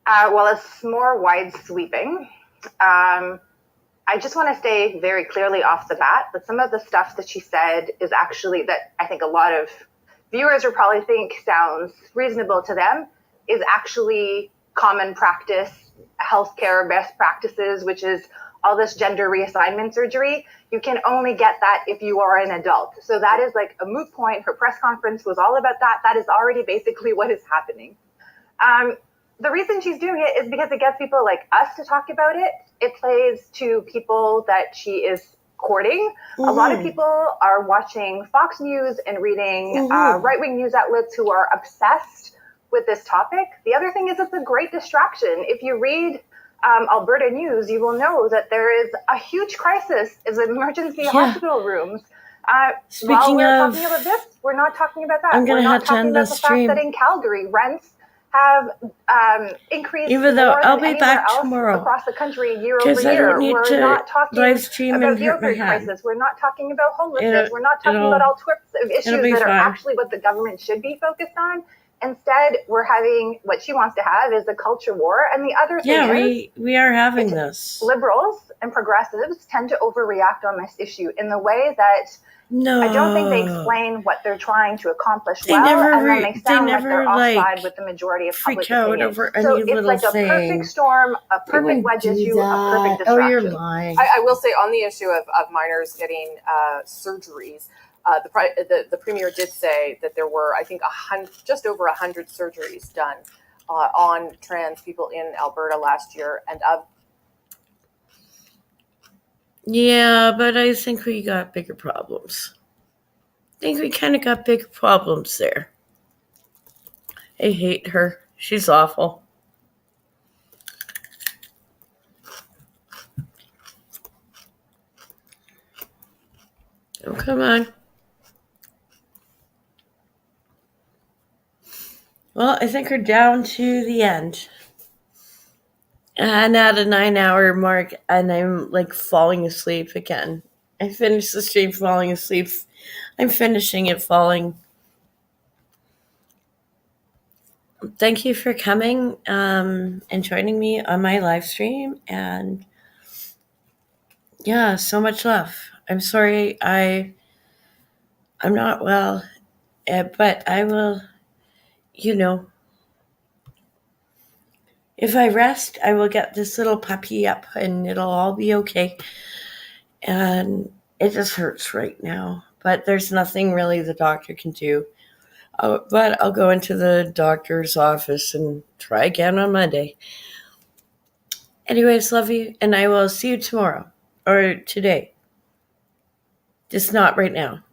Speaker 9: Well, it's more wide sweeping. I just want to say very clearly off the bat that some of the stuff that she said is actually that I think a lot of viewers would probably think sounds reasonable to them is actually common practice, healthcare best practices, which is all this gender reassignment surgery. You can only get that if you are an adult. So that is like a moot point. Her press conference was all about that. That is already basically what is happening. The reason she's doing it is because it gets people like us to talk about it. It plays to people that she is courting. Mm-hmm. A lot of people are watching Fox News and reading right-wing news outlets who are obsessed with this topic. The other thing is it's a great distraction. If you read Alberta News, you will know that there is a huge crisis in emergency hospital rooms. While we're talking about this, we're not talking about that. We're not talking about the fact that in Calgary, rents have increased
Speaker 10: even though
Speaker 9: more
Speaker 10: I'll
Speaker 9: than
Speaker 10: be back
Speaker 9: anywhere else
Speaker 10: tomorrow
Speaker 9: across the country year over
Speaker 10: because I
Speaker 9: year.
Speaker 10: don't need
Speaker 9: We're
Speaker 10: to
Speaker 9: not talking
Speaker 10: live stream
Speaker 9: about
Speaker 10: and
Speaker 9: the
Speaker 10: hurt my
Speaker 9: opioid
Speaker 10: head.
Speaker 9: crisis. We're not talking about homelessness. We're not talking about all sorts of issues that are actually what the government should be focused on. Instead, we're having what she wants to have is a culture war. And the other thing is,
Speaker 10: we are having this.
Speaker 9: Liberals and progressives tend to overreact on this issue in the way that I don't think they explain what they're trying to accomplish and then they sound like they're offside with the majority of public opinion.
Speaker 10: Over
Speaker 9: so
Speaker 10: any
Speaker 9: it's like a perfect storm, a perfect wedge issue, a perfect distraction.
Speaker 10: Oh, you're lying.
Speaker 19: I will say on the issue of minors getting surgeries, the premier did say that there were, I think, just over 100 surgeries done on trans people in Alberta last year, and of
Speaker 10: Yeah, but I think we got bigger problems. I think we kind of got bigger problems there. I hate her. She's awful. Oh, come on. Well, I think we're down to the end. And at a 9-hour mark, and I'm like falling asleep again. I finished the stream falling asleep. I'm finishing it falling. Thank you for coming and joining me on my live stream. And yeah, so much love. I'm sorry I'm not well, but I will, you know, if I rest, I will get this little puppy up and it'll all be okay. And it just hurts right now, but there's nothing really the doctor can do. But I'll go into the doctor's office and try again on Monday. Anyways, love you, and I will see you tomorrow or today. Just not right now.